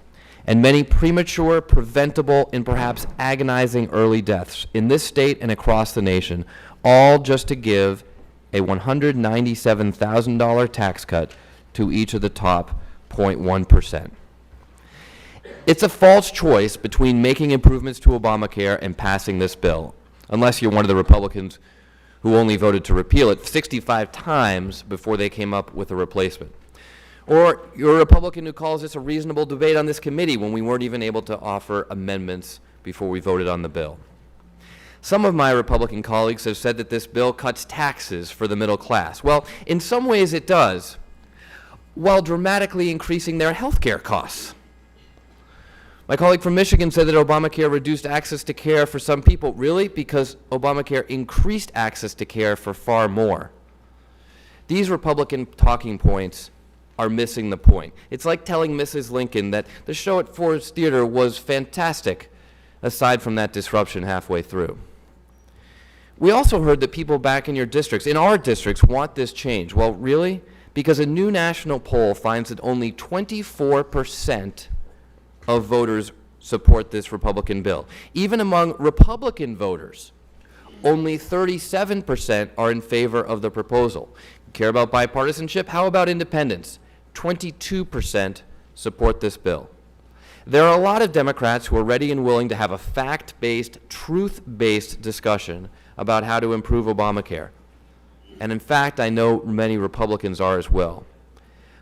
and many premature, preventable, and perhaps agonizing early deaths in this state and across the nation, all just to give a $197,000 tax cut to each of the top 0.1%. It's a false choice between making improvements to Obamacare and passing this bill, unless you're one of the Republicans who only voted to repeal it 65 times before they came up with a replacement. Or you're a Republican who calls this a reasonable debate on this committee when we weren't even able to offer amendments before we voted on the bill. Some of my Republican colleagues have said that this bill cuts taxes for the middle class. Well, in some ways it does, while dramatically increasing their health care costs. My colleague from Michigan said that Obamacare reduced access to care for some people. Really? Because Obamacare increased access to care for far more. These Republican talking points are missing the point. It's like telling Mrs. Lincoln that the show at Ford's Theater was fantastic, aside from that disruption halfway through. We also heard that people back in your districts, in our districts, want this change. Well, really? Because a new national poll finds that only 24% of voters support this Republican bill. Even among Republican voters, only 37% are in favor of the proposal. You care about bipartisanship? How about independents? 22% support this bill. There are a lot of Democrats who are ready and willing to have a fact-based, truth-based discussion about how to improve Obamacare. And in fact, I know many Republicans are as well.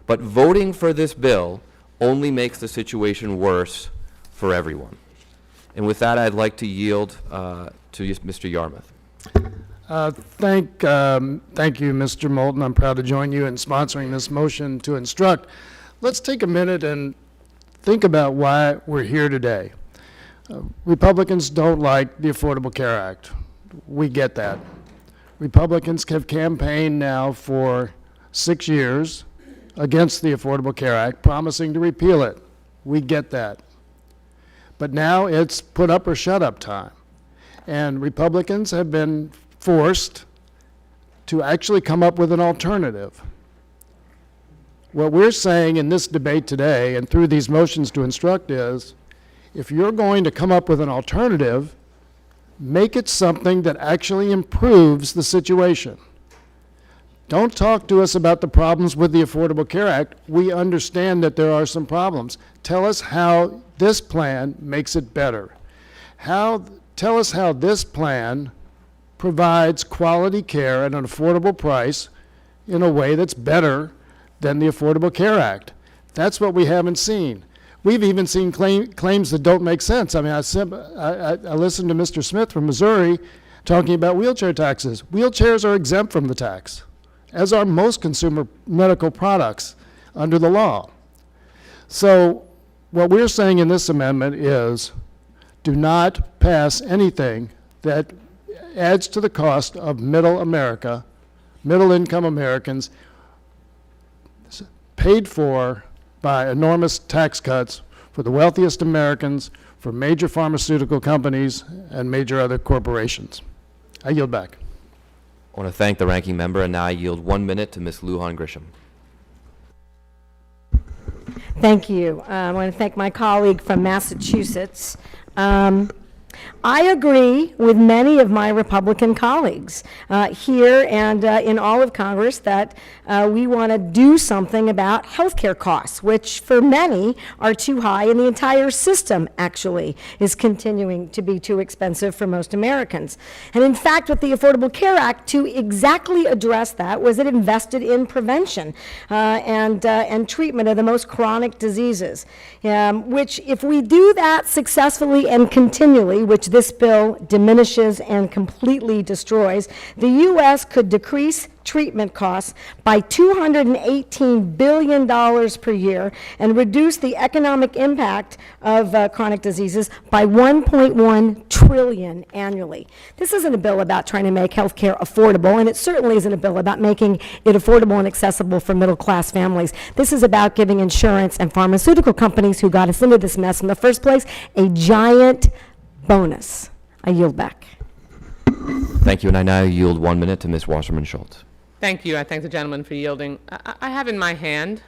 But voting for this bill only makes the situation worse for everyone. And with that, I'd like to yield to Mr. Yarmouth. Thank you, Mr. Moulton. I'm proud to join you in sponsoring this motion to instruct. Let's take a minute and think about why we're here today. Republicans don't like the Affordable Care Act. We get that. Republicans have campaigned now for 6 years against the Affordable Care Act, promising to repeal it. We get that. But now it's put up or shut up time. And Republicans have been forced to actually come up with an alternative. What we're saying in this debate today and through these motions to instruct is, if you're going to come up with an alternative, make it something that actually improves the situation. Don't talk to us about the problems with the Affordable Care Act. We understand that there are some problems. Tell us how this plan makes it better. Tell us how this plan provides quality care at an affordable price in a way that's better than the Affordable Care Act. That's what we haven't seen. We've even seen claims that don't make sense. I mean, I listened to Mr. Smith from Missouri talking about wheelchair taxes. Wheelchairs are exempt from the tax, as are most consumer medical products under the law. So what we're saying in this amendment is, do not pass anything that adds to the cost of middle America, middle-income Americans, paid for by enormous tax cuts for the wealthiest Americans, for major pharmaceutical companies, and major other corporations. I yield back. I want to thank the ranking member, and now I yield 1 minute to Ms. Lujan Grisham. Thank you. I want to thank my colleague from Massachusetts. I agree with many of my Republican colleagues here and in all of Congress that we want to do something about healthcare costs, which for many are too high, and the entire system actually is continuing to be too expensive for most Americans. And in fact, with the Affordable Care Act, to exactly address that was it invested in prevention and treatment of the most chronic diseases, which if we do that successfully and continually, which this bill diminishes and completely destroys, the U.S. could decrease treatment costs by $218 billion per year and reduce the economic impact of chronic diseases by $1.1 trillion annually. This isn't a bill about trying to make health care affordable, and it certainly isn't a bill about making it affordable and accessible for middle-class families. This is about giving insurance and pharmaceutical companies who got us into this mess in the first place a giant bonus. I yield back. Thank you, and I now yield 1 minute to Ms. Wasserman Schultz. Thank you. I thank the gentleman for yielding. I have in my hand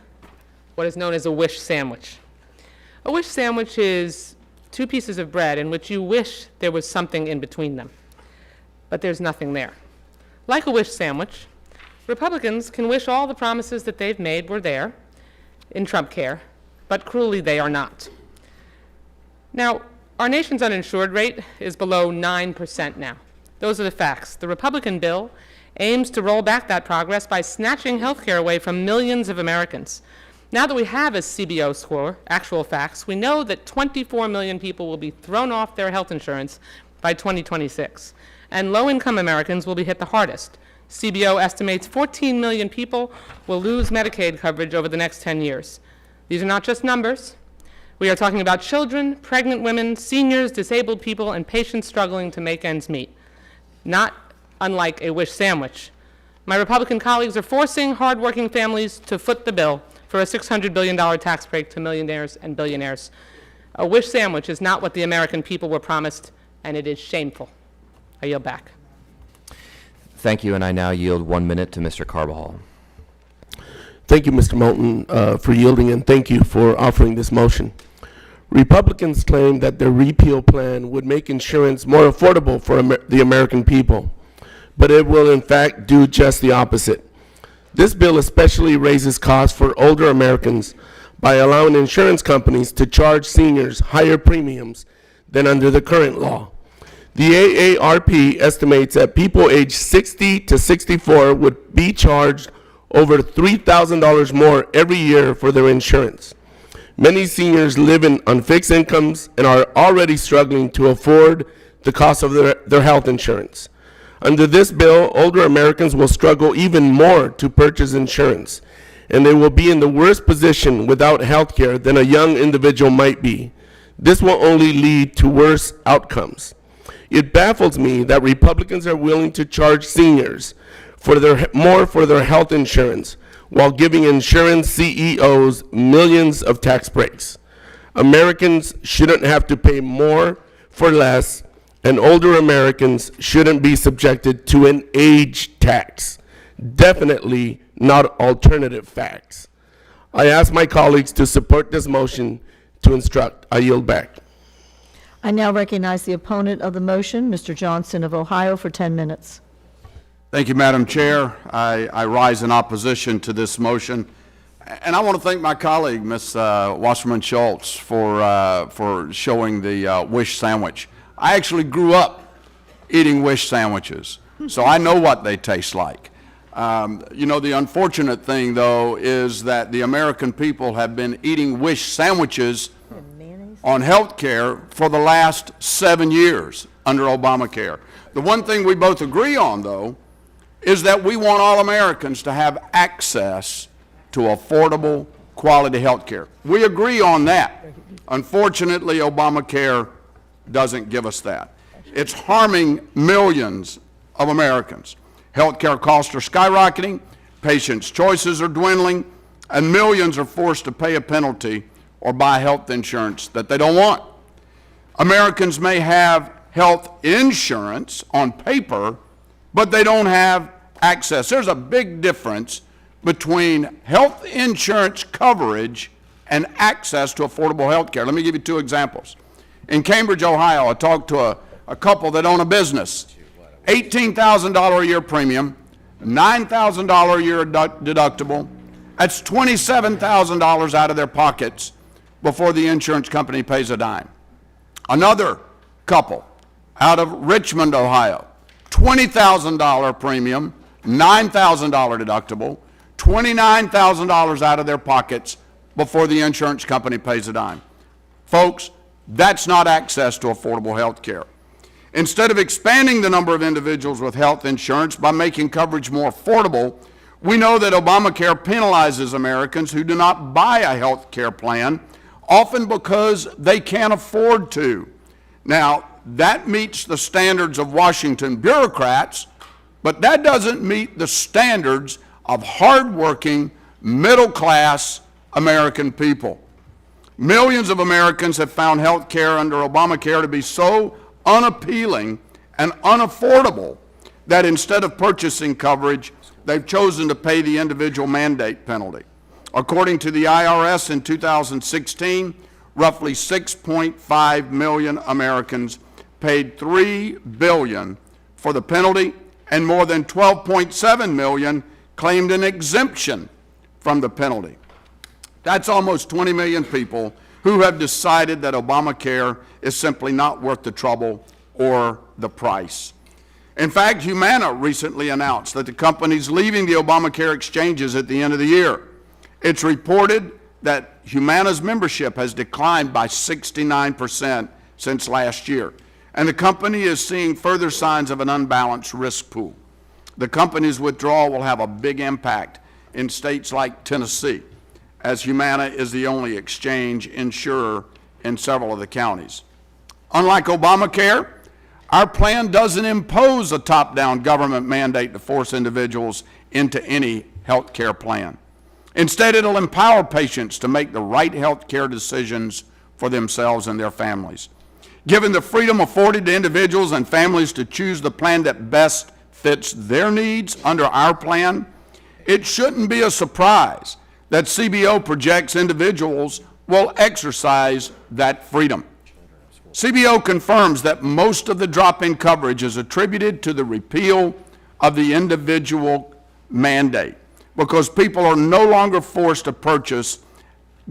what is known as a wish sandwich. A wish sandwich is 2 pieces of bread in which you wish there was something in between them, but there's nothing there. Like a wish sandwich, Republicans can wish all the promises that they've made were there in Trump care, but cruelly they are not. Now, our nation's uninsured rate is below 9% now. Those are the facts. The Republican bill aims to roll back that progress by snatching health care away from millions of Americans. Now that we have a CBO score, actual facts, we know that 24 million people will be thrown off their health insurance by 2026, and low-income Americans will be hit the hardest. CBO estimates 14 million people will lose Medicaid coverage over the next 10 years. These are not just numbers. We are talking about children, pregnant women, seniors, disabled people, and patients struggling to make ends meet. Not unlike a wish sandwich. My Republican colleagues are forcing hardworking families to foot the bill for a $600 billion tax break to millionaires and billionaires. A wish sandwich is not what the American people were promised, and it is shameful. I yield back. Thank you, and I now yield 1 minute to Mr. Carbajal. Thank you, Mr. Moulton, for yielding, and thank you for offering this motion. Republicans claim that their repeal plan would make insurance more affordable for the American people, but it will in fact do just the opposite. This bill especially raises costs for older Americans by allowing insurance companies to charge seniors higher premiums than under the current law. The AARP estimates that people aged 60 to 64 would be charged over $3,000 more every year for their insurance. Many seniors live on fixed incomes and are already struggling to afford the cost of their health insurance. Under this bill, older Americans will struggle even more to purchase insurance, and they will be in the worst position without health care than a young individual might be. This will only lead to worse outcomes. It baffles me that Republicans are willing to charge seniors more for their health insurance while giving insurance CEOs millions of tax breaks. Americans shouldn't have to pay more for less, and older Americans shouldn't be subjected to an age tax. Definitely not alternative facts. I ask my colleagues to support this motion to instruct. I yield back. I now recognize the opponent of the motion, Mr. Johnson of Ohio, for 10 minutes. Thank you, Madam Chair. I rise in opposition to this motion. And I want to thank my colleague, Ms. Wasserman Schultz, for showing the Wish sandwich. I actually grew up eating Wish sandwiches, so I know what they taste like. You know, the unfortunate thing, though, is that the American people have been eating Wish sandwiches on health care for the last 7 years under Obamacare. The one thing we both agree on, though, is that we want all Americans to have access to affordable, quality health care. We agree on that. Unfortunately, Obamacare doesn't give us that. It's harming millions of Americans. Health care costs are skyrocketing, patients' choices are dwindling, and millions are forced to pay a penalty or buy health insurance that they don't want. Americans may have health insurance on paper, but they don't have access. There's a big difference between health insurance coverage and access to affordable health care. Let me give you two examples. In Cambridge, Ohio, I talked to a couple that own a business. $18,000 a year premium, $9,000 a year deductible. That's $27,000 out of their pockets before the insurance company pays a dime. Another couple out of Richmond, Ohio, $20,000 premium, $9,000 deductible, $29,000 out of their pockets before the insurance company pays a dime. Folks, that's not access to affordable health care. Instead of expanding the number of individuals with health insurance by making coverage more affordable, we know that Obamacare penalizes Americans who do not buy a health care plan, often because they can't afford to. Now, that meets the standards of Washington bureaucrats, but that doesn't meet the standards of hardworking, middle-class American people. Millions of Americans have found health care under Obamacare to be so unappealing and unaffordable that instead of purchasing coverage, they've chosen to pay the individual mandate penalty. According to the IRS in 2016, roughly 6.5 million Americans paid $3 billion for the penalty, and more than 12.7 million claimed an exemption from the penalty. That's almost 20 million people who have decided that Obamacare is simply not worth the trouble or the price. In fact, Humana recently announced that the company's leaving the Obamacare exchanges at the end of the year. It's reported that Humana's membership has declined by 69% since last year, and the company is seeing further signs of an unbalanced risk pool. The company's withdrawal will have a big impact in states like Tennessee, as Humana is the only exchange insurer in several of the counties. Unlike Obamacare, our plan doesn't impose a top-down government mandate to force individuals into any health care plan. Instead, it'll empower patients to make the right health care decisions for themselves and their families. Given the freedom afforded to individuals and families to choose the plan that best fits their needs under our plan, it shouldn't be a surprise that CBO projects individuals will exercise that freedom. CBO confirms that most of the drop in coverage is attributed to the repeal of the individual mandate, because people are no longer forced to purchase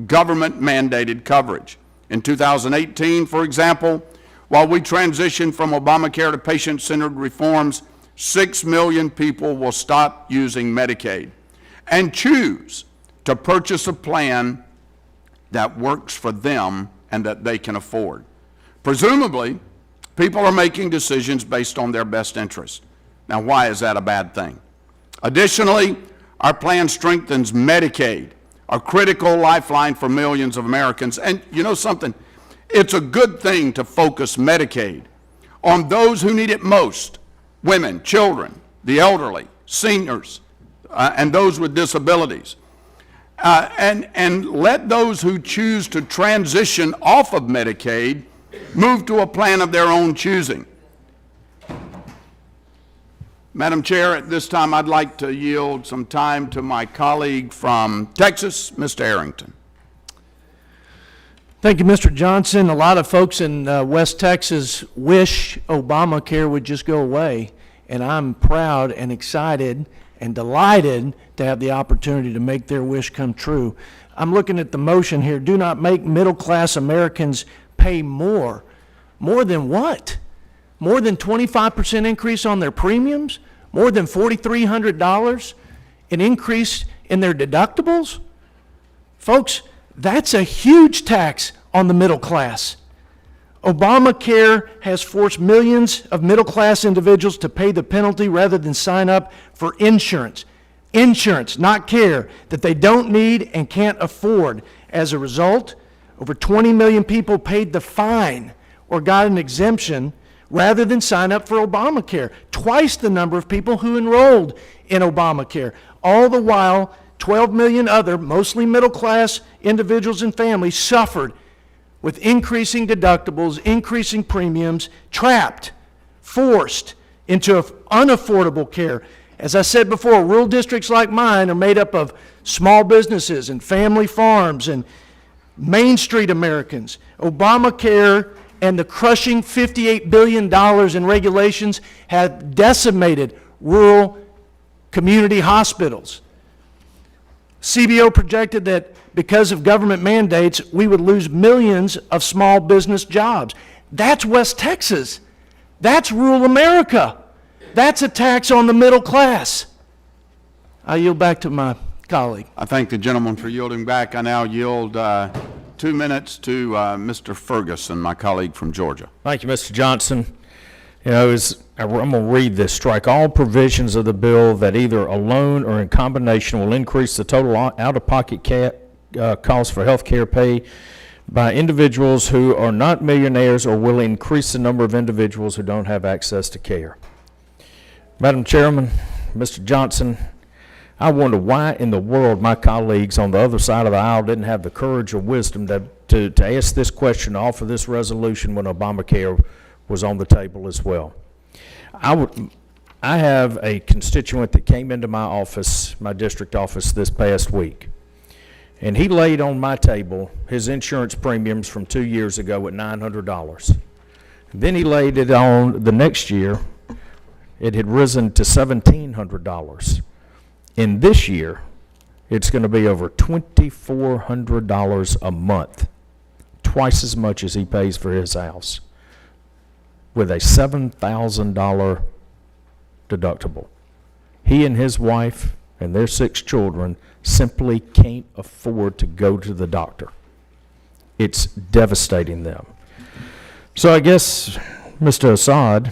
government-mandated coverage. In 2018, for example, while we transition from Obamacare to patient-centered reforms, 6 million people will stop using Medicaid and choose to purchase a plan that works for them and that they can afford. Presumably, people are making decisions based on their best interest. Now, why is that a bad thing? Additionally, our plan strengthens Medicaid, a critical lifeline for millions of Americans. And you know something? It's a good thing to focus Medicaid on those who need it most: women, children, the elderly, seniors, and those with disabilities. And let those who choose to transition off of Medicaid move to a plan of their own choosing. Madam Chair, at this time I'd like to yield some time to my colleague from Texas, Mr. Arrington. Thank you, Mr. Johnson. A lot of folks in West Texas wish Obamacare would just go away, and I'm proud and excited and delighted to have the opportunity to make their wish come true. I'm looking at the motion here. Do not make middle-class Americans pay more. More than what? More than 25% increase on their premiums? More than $4,300? An increase in their deductibles? Folks, that's a huge tax on the middle class. Obamacare has forced millions of middle-class individuals to pay the penalty rather than sign up for insurance. Insurance, not care, that they don't need and can't afford. As a result, over 20 million people paid the fine or got an exemption rather than sign up for Obamacare. Twice the number of people who enrolled in Obamacare. All the while, 12 million other, mostly middle-class individuals and families suffered with increasing deductibles, increasing premiums, trapped, forced into unaffordable care. As I said before, rural districts like mine are made up of small businesses and family farms and Main Street Americans. Obamacare and the crushing $58 billion in regulations have decimated rural community hospitals. CBO projected that because of government mandates, we would lose millions of small business jobs. That's West Texas. That's rural America. That's a tax on the middle class. I yield back to my colleague. I thank the gentleman for yielding back. I now yield 2 minutes to Mr. Ferguson, my colleague from Georgia. Thank you, Mr. Johnson. You know, I'm going to read this. Strike all provisions of the bill that either alone or in combination will increase the total out-of-pocket cost for health care paid by individuals who are not millionaires, or will increase the number of individuals who don't have access to care. Madam Chairman, Mr. Johnson, I wonder why in the world my colleagues on the other side of the aisle didn't have the courage or wisdom to ask this question, offer this resolution when Obamacare was on the table as well. I have a constituent that came into my office, my district office, this past week, and he laid on my table his insurance premiums from 2 years ago at $900. Then he laid it on the next year. It had risen to $1,700. In this year, it's going to be over $2,400 a month, twice as much as he pays for his house, with a $7,000 deductible. He and his wife and their 6 children simply can't afford to go to the doctor. It's devastating them. So I guess, Mr. Assad,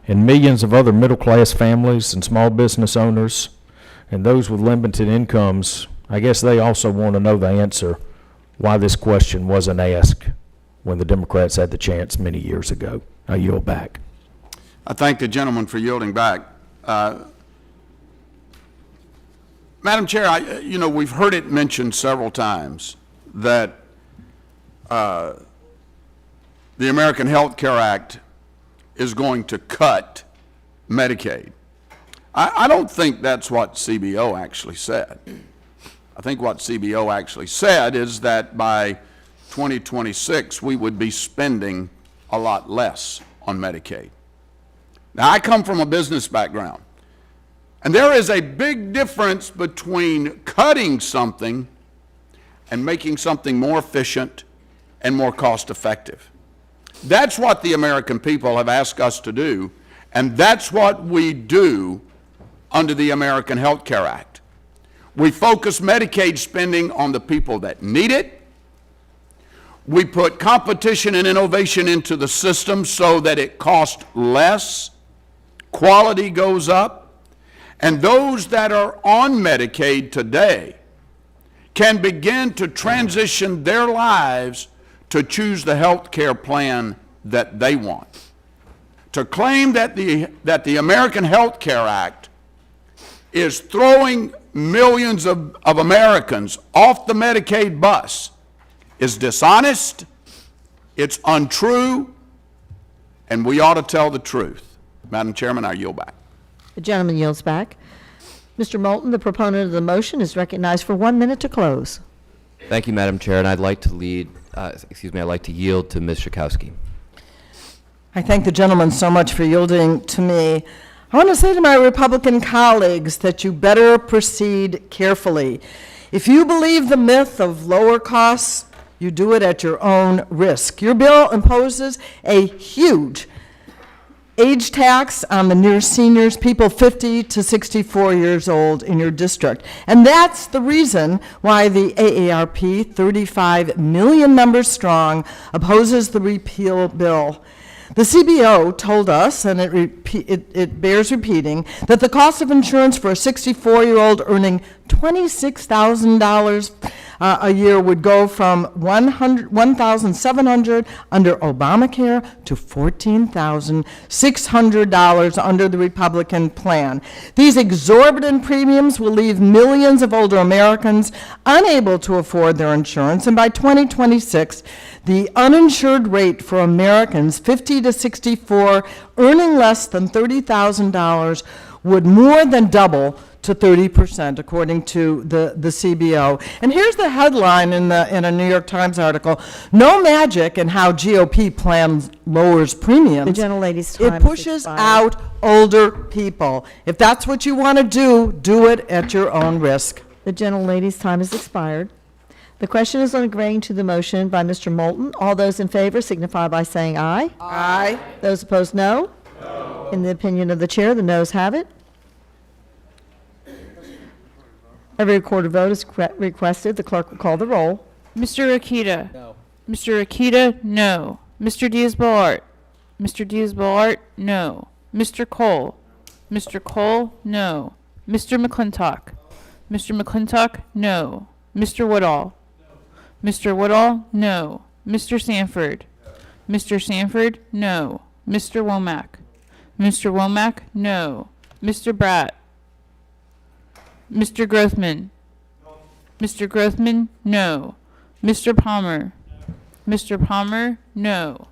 and millions of other middle-class families and small business owners and those with limited incomes, I guess they also want to know the answer why this question wasn't asked when the Democrats had the chance many years ago. I yield back. I thank the gentleman for yielding back. Madam Chair, we've heard it mentioned several times that the American Health Care Act is going to cut Medicaid. I don't think that's what CBO actually said. I think what CBO actually said is that by 2026, we would be spending a lot less on Medicaid. Now, I come from a business background, and there is a big difference between cutting something and making something more efficient and more cost-effective. That's what the American people have asked us to do, and that's what we do under the American Health Care Act. We focus Medicaid spending on the people that need it. We put competition and innovation into the system so that it costs less, quality goes up, and those that are on Medicaid today can begin to transition their lives to choose the health care plan that they want. To claim that the American Health Care Act is throwing millions of Americans off the Medicaid bus is dishonest, it's untrue, and we ought to tell the truth. Madam Chairman, I yield back. The gentleman yields back. Mr. Moulton, the proponent of the motion, is recognized for 1 minute to close. Thank you, Madam Chair, and I'd like to I'd like to yield to Ms. Schakowsky. I thank the gentleman so much for yielding to me. I want to say to my Republican colleagues that you better proceed carefully. If you believe the myth of lower costs, you do it at your own risk. Your bill imposes a huge age tax on the near seniors, people 50 to 64 years old in your district. And that's the reason why the AARP, 35 million members strong, opposes the repeal bill. The CBO told us, and it bears repeating, that the cost of insurance for a 64-year-old earning $26,000 a year would go from $1,700 under Obamacare to $14,600 under the Republican plan. These exorbitant premiums will leave millions of older Americans unable to afford their insurance, and by 2026, the uninsured rate for Americans 50 to 64 earning less than $30,000 would more than double to 30%, according to the CBO. And here's the headline in a New York Times article: "No magic in how GOP plan lowers premiums. The gentlelady's time It pushes out older people. If that's what you want to do it at your own risk." The gentlelady's time has expired. The question is on agreeing to the motion by Mr. Moulton. All those in favor signify by saying aye. Aye. Those opposed, no. In the opinion of the chair, the noes have it. Every recorded vote is requested. The clerk will call the roll. Mr. Akita? No. Mr. Akita? No. Mr. Diaz-Balart? Mr. Diaz-Balart? No. Mr. Cole? Mr. Cole? No. Mr. McClintock? Mr. McClintock? No. Mr. Woodall? Mr. Woodall? No. Mr. Sanford? Mr. Sanford? No. Mr. Womack? Mr. Womack? No. Mr. Bratt? Mr. Grothman? Mr. Grothman? No. Mr. Palmer? Mr. Palmer? No.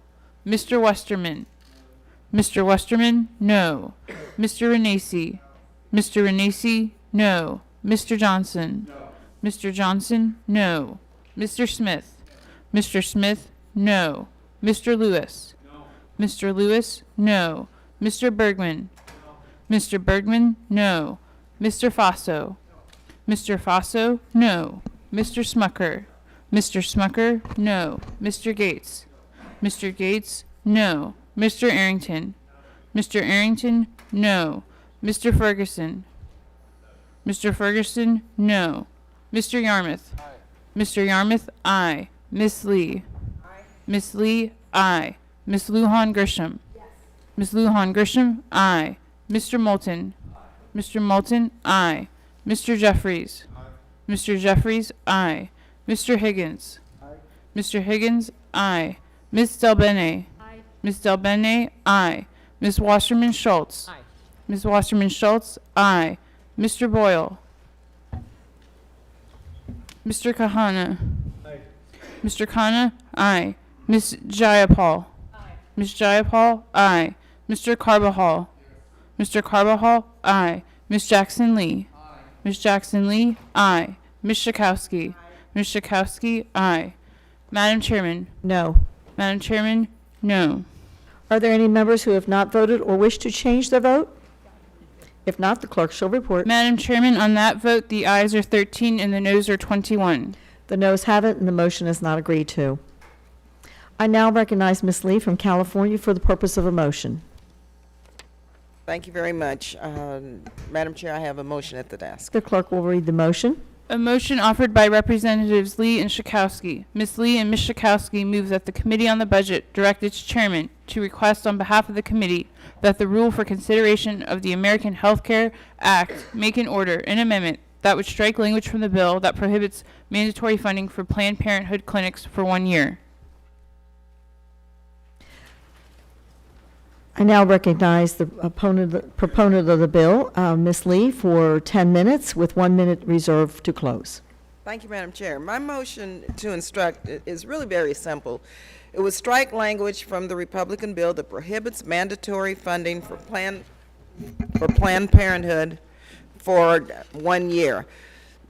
Mr. Westerman? Mr. Westerman? No. Mr. Renacci? Mr. Renacci? No. Mr. Johnson? Mr. Johnson? No. Mr. Smith? Mr. Smith? No. Mr. Lewis? Mr. Lewis? No. Mr. Bergman? Mr. Bergman? No. Mr. Faso? Mr. Faso? No. Mr. Smucker? Mr. Smucker? No. Mr. Gates? Mr. Gates? No. Mr. Arrington? Mr. Arrington? No. Mr. Ferguson? Mr. Ferguson? No. Mr. Yarmouth? Mr. Yarmouth? Aye. Miss Lee? Miss Lee? Aye. Miss Lujan Grisham? Miss Lujan Grisham? Aye. Mr. Moulton? Mr. Moulton? Aye. Mr. Jeffries? Mr. Jeffries? Aye. Mr. Higgins? Mr. Higgins? Aye. Ms. Delbene? Ms. Delbene? Aye. Ms. Wasserman Schultz? Ms. Wasserman Schultz? Aye. Mr. Boyle? Mr. Kahana? Mr. Khanna? Aye. Ms. Jayapal? Ms. Jayapal? Aye. Mr. Carbajal? Mr. Carbajal? Aye. Ms. Jackson Lee? Ms. Jackson Lee? Aye. Ms. Schakowsky? Ms. Schakowsky? Aye. Madam Chairman? No. Madam Chairman? No. Are there any members who have not voted or wish to change their vote? If not, the clerk shall report. Madam Chairman, on that vote, the ayes are 13 and the noes are 21. The noes have it, and the motion is not agreed to. I now recognize Ms. Lee from California for the purpose of a motion. Thank you very much. Madam Chair, I have a motion at the desk. The clerk will read the motion. A motion offered by Representatives Lee and Schakowsky. Ms. Lee and Ms. Schakowsky move that the Committee on the Budget direct its chairman to request on behalf of the committee that the rule for consideration of the American Health Care Act make an order, an amendment, that would strike language from the bill that prohibits mandatory funding for Planned Parenthood clinics for 1 year. I now recognize the proponent of the bill, Ms. Lee, for 10 minutes with 1 minute reserved to close. Thank you, Madam Chair. My motion to instruct is really very simple. It would strike language from the Republican bill that prohibits mandatory funding for Planned Parenthood for 1 year.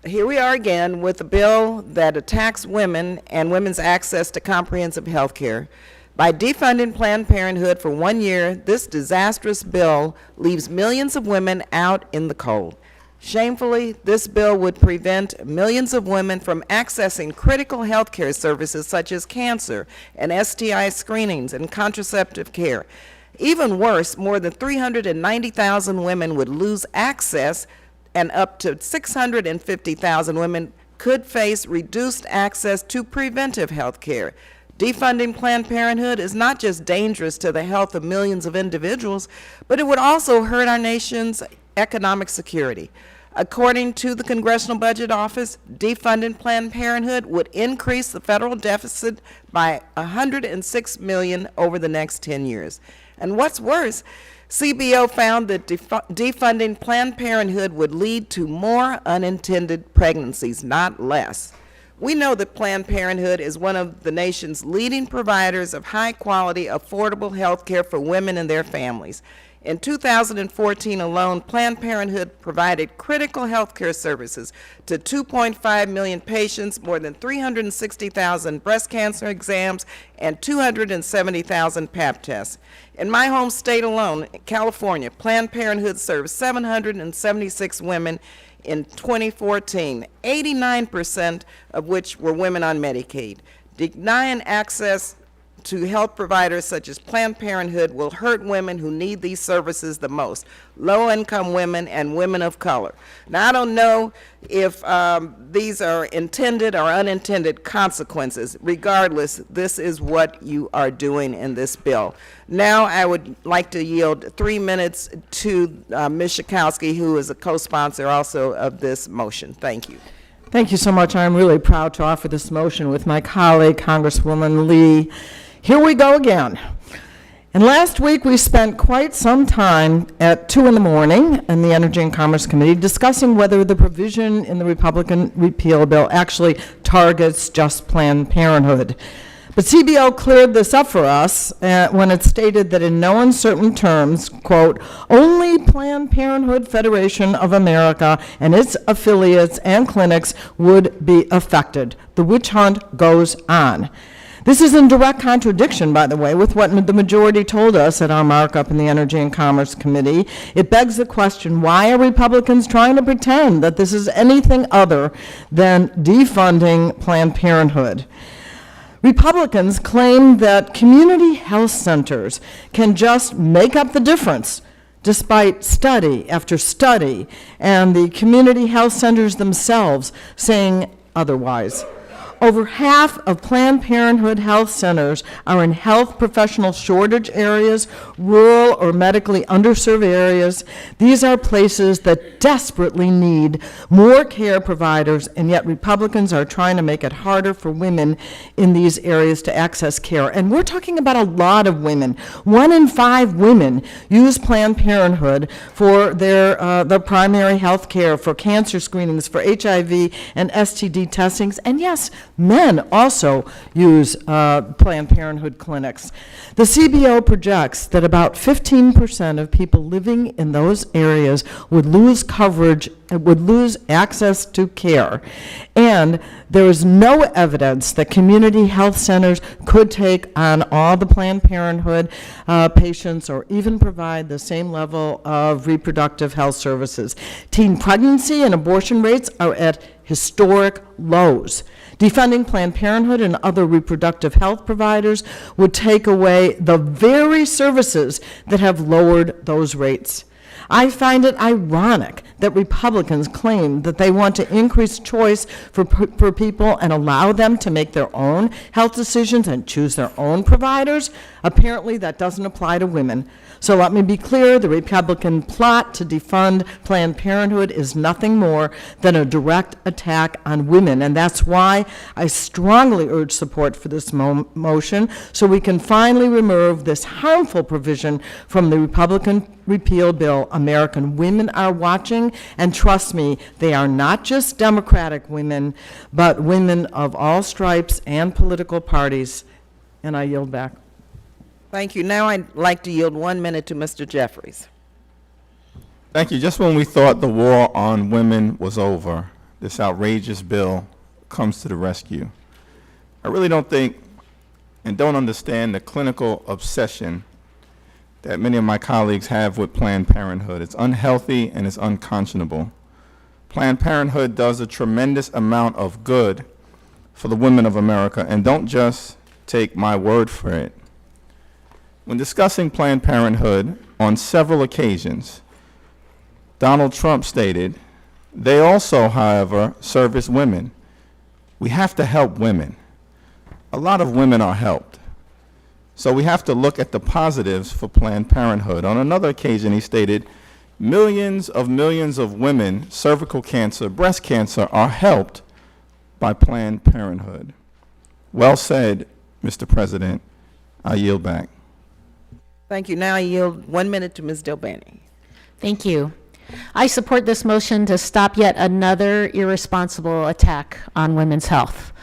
Here we are again with a bill that attacks women and women's access to comprehensive health care. By defunding Planned Parenthood for 1 year, this disastrous bill leaves millions of women out in the cold. Shamefully, this bill would prevent millions of women from accessing critical health care services such as cancer and STI screenings and contraceptive care. Even worse, more than 390,000 women would lose access, and up to 650,000 women could face reduced access to preventive health care. Defunding Planned Parenthood is not just dangerous to the health of millions of individuals, but it would also hurt our nation's economic security. According to the Congressional Budget Office, defunding Planned Parenthood would increase the federal deficit by $106 million over the next 10 years. And what's worse, CBO found that defunding Planned Parenthood would lead to more unintended pregnancies, not less. We know that Planned Parenthood is one of the nation's leading providers of high-quality, affordable health care for women and their families. In 2014 alone, Planned Parenthood provided critical health care services to 2.5 million patients, more than 360,000 breast cancer exams, and 270,000 Pap tests. In my home state alone, California, Planned Parenthood served 776 women in 2014, 89% of which were women on Medicaid. Denying access to health providers such as Planned Parenthood will hurt women who need these services the most, low-income women and women of color. Now, I don't know if these are intended or unintended consequences. Regardless, this is what you are doing in this bill. Now, I would like to yield 3 minutes to Ms. Schakowsky, who is a co-sponsor also of this motion. Thank you. Thank you so much. I'm really proud to offer this motion with my colleague, Congresswoman Lee. Here we go again. And last week we spent quite some time at 2 in the morning in the Energy and Commerce Committee discussing whether the provision in the Republican repeal bill actually targets just Planned Parenthood. But CBO cleared this up for us when it stated that in no uncertain terms, quote, only Planned Parenthood Federation of America and its affiliates and clinics would be affected. The witch hunt goes on. This is in direct contradiction, by the way, with what the majority told us at our markup in the Energy and Commerce Committee. It begs the question, why are Republicans trying to pretend that this is anything other than defunding Planned Parenthood? Republicans claim that community health centers can just make up the difference, despite study after study, and the community health centers themselves saying otherwise. Over half of Planned Parenthood health centers are in health professional shortage areas, rural or medically underserved areas. These are places that desperately need more care providers, and yet Republicans are trying to make it harder for women in these areas to access care. And we're talking about a lot of women. 1 in 5 women use Planned Parenthood for their primary health care, for cancer screenings, for HIV and STD testings, and yes, men also use Planned Parenthood clinics. The CBO projects that about 15% of people living in those areas would lose coverage, would lose access to care. And there is no evidence that community health centers could take on all the Planned Parenthood patients or even provide the same level of reproductive health services. Teen pregnancy and abortion rates are at historic lows. Defunding Planned Parenthood and other reproductive health providers would take away the very services that have lowered those rates. I find it ironic that Republicans claim that they want to increase choice for people and allow them to make their own health decisions and choose their own providers. Apparently, that doesn't apply to women. So let me be clear, the Republican plot to defund Planned Parenthood is nothing more than a direct attack on women, and that's why I strongly urge support for this motion, so we can finally remove this harmful provision from the Republican repeal bill. American women are watching, and trust me, they are not just Democratic women, but women of all stripes and political parties. And I yield back. Thank you. Now I'd like to yield 1 minute to Mr. Jeffries. Thank you. Just when we thought the war on women was over, this outrageous bill comes to the rescue. I really don't think and don't understand the clinical obsession that many of my colleagues have with Planned Parenthood. It's unhealthy and it's unconscionable. Planned Parenthood does a tremendous amount of good for the women of America, and don't just take my word for it. When discussing Planned Parenthood on several occasions, Donald Trump stated, they also, however, service women. We have to help women. A lot of women are helped. So we have to look at the positives for Planned Parenthood. On another occasion, he stated, millions of women, cervical cancer, breast cancer, are helped by Planned Parenthood. Well said, Mr. President. I yield back. Thank you. Now I yield 1 minute to Ms. Delbany. Thank you. I support this motion to stop yet another irresponsible attack on women's health.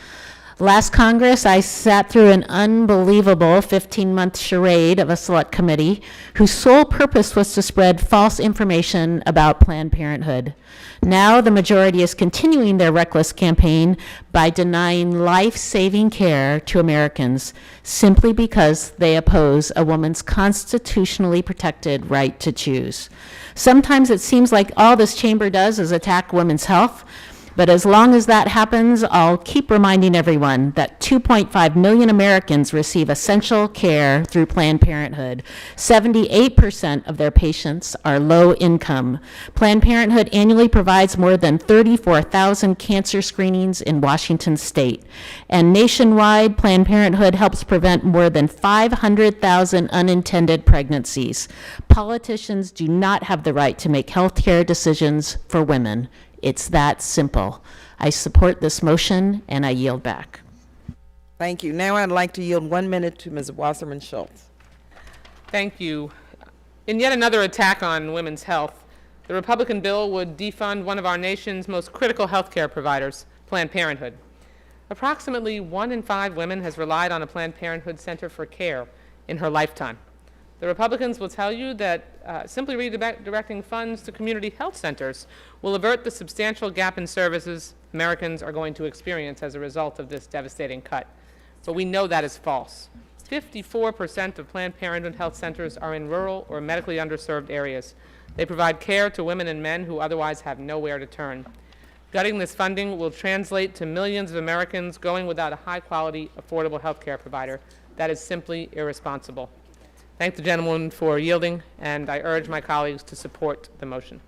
Last Congress, I sat through an unbelievable 15-month charade of a select committee whose sole purpose was to spread false information about Planned Parenthood. Now the majority is continuing their reckless campaign by denying life-saving care to Americans simply because they oppose a woman's constitutionally protected right to choose. Sometimes it seems like all this chamber does is attack women's health, but as long as that happens, I'll keep reminding everyone that 2.5 million Americans receive essential care through Planned Parenthood. 78% of their patients are low income. Planned Parenthood annually provides more than 34,000 cancer screenings in Washington state. And nationwide, Planned Parenthood helps prevent more than 500,000 unintended pregnancies. Politicians do not have the right to make health care decisions for women. It's that simple. I support this motion, and I yield back. Thank you. Now I'd like to yield 1 minute to Ms. Wasserman Schultz. Thank you. In yet another attack on women's health, the Republican bill would defund one of our nation's most critical health care providers, Planned Parenthood. Approximately 1 in 5 women has relied on a Planned Parenthood center for care in her lifetime. The Republicans will tell you that simply redirecting funds to community health centers will avert the substantial gap in services Americans are going to experience as a result of this devastating cut. But we know that is false. 54% of Planned Parenthood health centers are in rural or medically underserved areas. They provide care to women and men who otherwise have nowhere to turn. Gutting this funding will translate to millions of Americans going without a high-quality, affordable health care provider. That is simply irresponsible. Thank the gentleman for yielding, and I urge my colleagues to support the motion.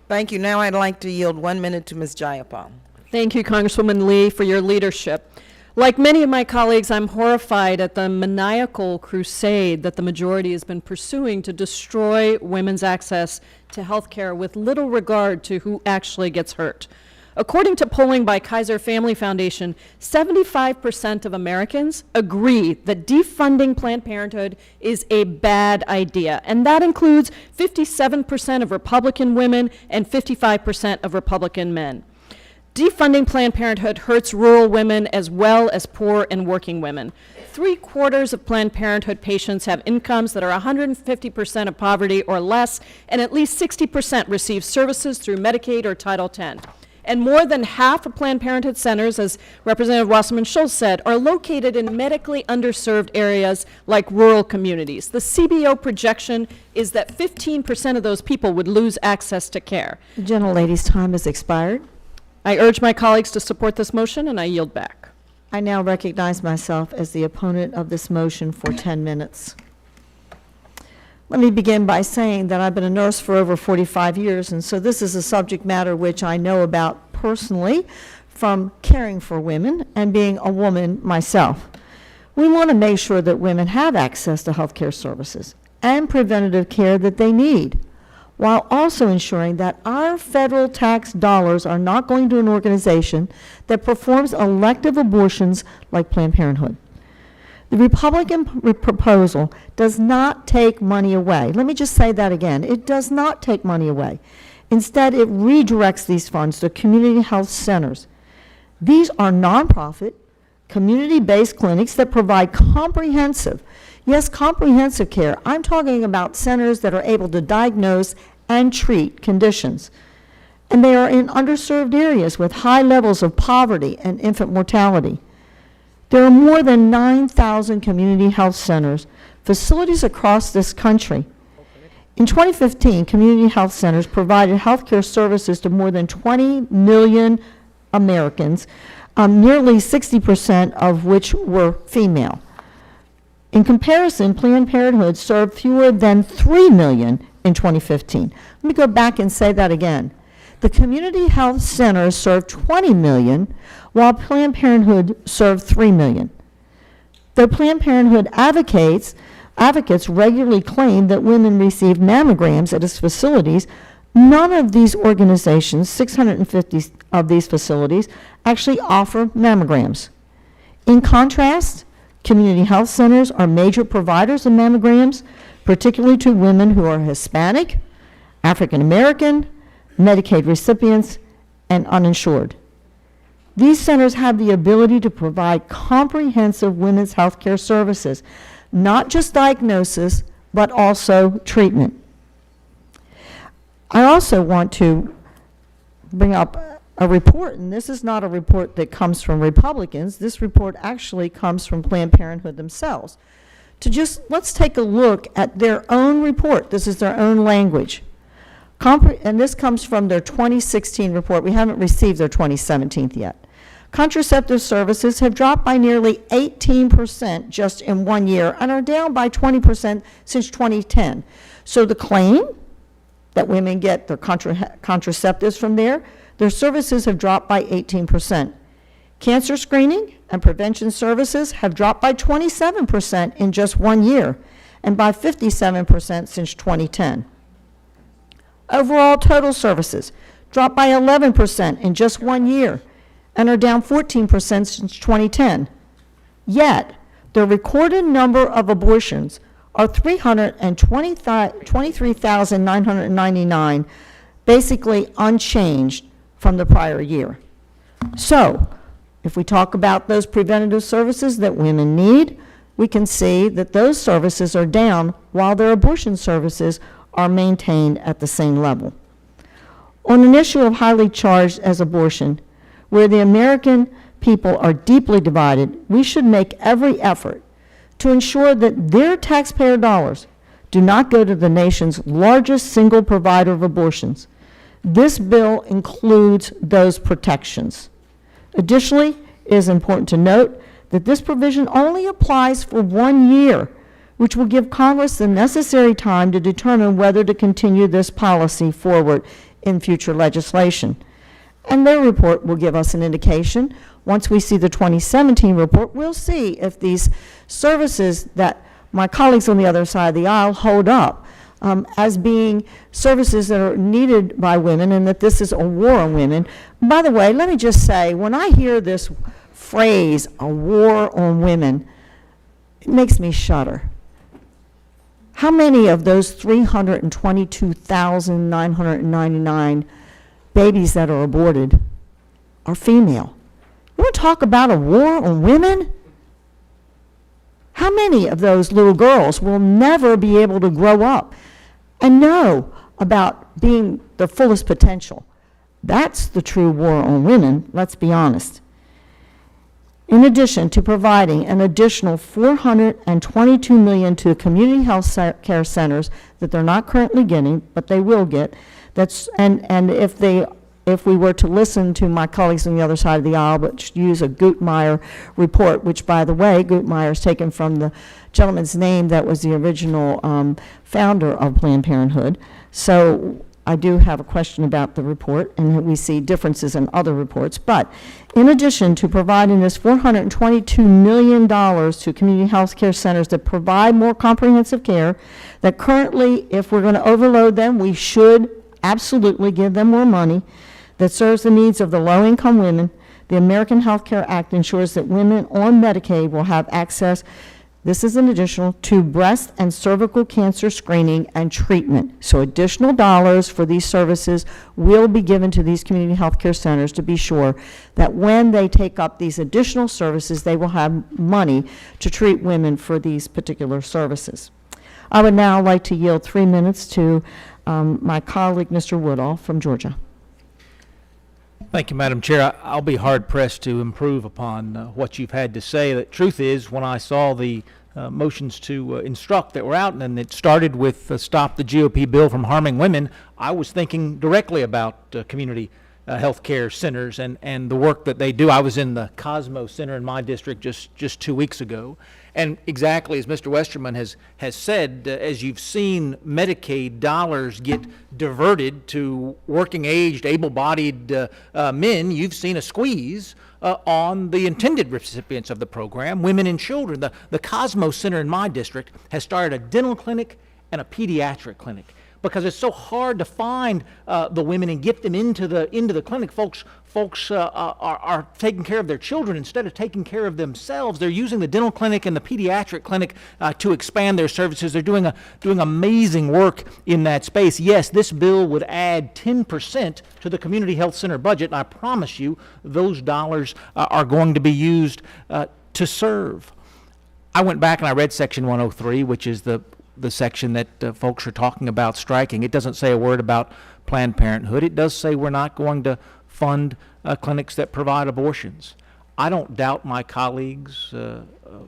Thank you. Now I'd like to yield 1 minute to Ms. Jayapal. Thank you, Congresswoman Lee, for your leadership. Like many of my colleagues, I'm horrified at the maniacal crusade that the majority has been pursuing to destroy women's access to health care with little regard to who actually gets hurt. According to polling by Kaiser Family Foundation, 75% of Americans agree that defunding Planned Parenthood is a bad idea, and that includes 57% of Republican women and 55% of Republican men. Defunding Planned Parenthood hurts rural women as well as poor and working women. 3/4 of Planned Parenthood patients have incomes that are 150% of poverty or less, and at least 60% receive services through Medicaid or Title X. And more than half of Planned Parenthood centers, as Representative Wasserman Schultz said, are located in medically underserved areas like rural communities. The CBO projection is that 15% of those people would lose access to care. The gentlelady's time has expired. I urge my colleagues to support this motion, and I yield back. I now recognize myself as the opponent of this motion for 10 minutes. Let me begin by saying that I've been a nurse for over 45 years, and so this is a subject matter which I know about personally from caring for women and being a woman myself. We want to make sure that women have access to health care services and preventative care that they need, while also ensuring that our federal tax dollars are not going to an organization that performs elective abortions like Planned Parenthood. The Republican proposal does not take money away. Let me just say that again. It does not take money away. Instead, it redirects these funds to community health centers. These are nonprofit, community-based clinics that provide comprehensive, yes, comprehensive care. I'm talking about centers that are able to diagnose and treat conditions. And they are in underserved areas with high levels of poverty and infant mortality. There are more than 9,000 community health centers, facilities across this country. In 2015, community health centers provided health care services to more than 20 million Americans, nearly 60% of which were female. In comparison, Planned Parenthood served fewer than 3 million in 2015. Let me go back and say that again. The community health centers served 20 million, while Planned Parenthood served 3 million. Though Planned Parenthood advocates regularly claim that women receive mammograms at its facilities, none of these organizations, 650 of these facilities, actually offer mammograms. In contrast, community health centers are major providers of mammograms, particularly to women who are Hispanic, African American, Medicaid recipients, and uninsured. These centers have the ability to provide comprehensive women's health care services, not just diagnosis, but also treatment. I also want to bring up a report, and this is not a report that comes from Republicans. This report actually comes from Planned Parenthood themselves. Let's take a look at their own report. This is their own language. And this comes from their 2016 report. We haven't received their 2017 yet. Contraceptive services have dropped by nearly 18% just in 1 year and are down by 20% since 2010. So the claim that women get their contraceptives from there, their services have dropped by 18%. Cancer screening and prevention services have dropped by 27% in just 1 year and by 57% since 2010. Overall total services dropped by 11% in just 1 year and are down 14% since 2010. Yet, the recorded number of abortions are 23,999, basically unchanged from the prior year. So, if we talk about those preventative services that women need, we can see that those services are down while their abortion services are maintained at the same level. On an issue of highly charged as abortion, where the American people are deeply divided, we should make every effort to ensure that their taxpayer dollars do not go to the nation's largest single provider of abortions. This bill includes those protections. Additionally, it is important to note that this provision only applies for 1 year, which will give Congress the necessary time to determine whether to continue this policy forward in future legislation. And their report will give us an indication. Once we see the 2017 report, we'll see if these services that my colleagues on the other side of the aisle hold up as being services that are needed by women, and that this is a war on women. By the way, let me just say, when I hear this phrase, a war on women, it makes me shudder. How many of those 322,999 babies that are aborted are female? You want to talk about a war on women? How many of those little girls will never be able to grow up and know about being their fullest potential? That's the true war on women, let's be honest. In addition to providing an additional $422 million to community health care centers that they're not currently getting, but they will get, and if they if we were to listen to my colleagues on the other side of the aisle, which use a Guttmeyer report, which, by the way, Guttmeyer is taken from the gentleman's name that was the original founder of Planned Parenthood. So I do have a question about the report, and we see differences in other reports. But in addition to providing this $422 million to community health care centers that provide more comprehensive care, that currently, if we're going to overload them, we should absolutely give them more money, that serves the needs of the low-income women, the American Health Care Act ensures that women on Medicaid will have access, this is an additional, to breast and cervical cancer screening and treatment. So additional dollars for these services will be given to these community health care centers to be sure that when they take up these additional services, they will have money to treat women for these particular services. I would now like to yield 3 minutes to my colleague, Mr. Woodall from Georgia. Thank you, Madam Chair. I'll be hard-pressed to improve upon what you've had to say. The truth is, when I saw the motions to instruct that were out, and it started with Stop the GOP Bill from Harming Women, I was thinking directly about community health care centers and the work that they do. I was in the Cosmo Center in my district just 2 weeks ago. And exactly as Mr. Westerman has said, as you've seen Medicaid dollars get diverted to working-aged, able-bodied men, you've seen a squeeze on the intended recipients of the program, women and children. The Cosmo Center in my district has started a dental clinic and a pediatric clinic, because it's so hard to find the women and get them into the clinic. Folks are taking care of their children instead of taking care of themselves. They're using the dental clinic and the pediatric clinic to expand their services. They're doing amazing work in that space. Yes, this bill would add 10% to the community health center budget, and I promise you those dollars are going to be used to serve. I went back and I read Section 103, which is the section that folks are talking about striking. It doesn't say a word about Planned Parenthood. It does say we're not going to fund clinics that provide abortions. I don't doubt my colleagues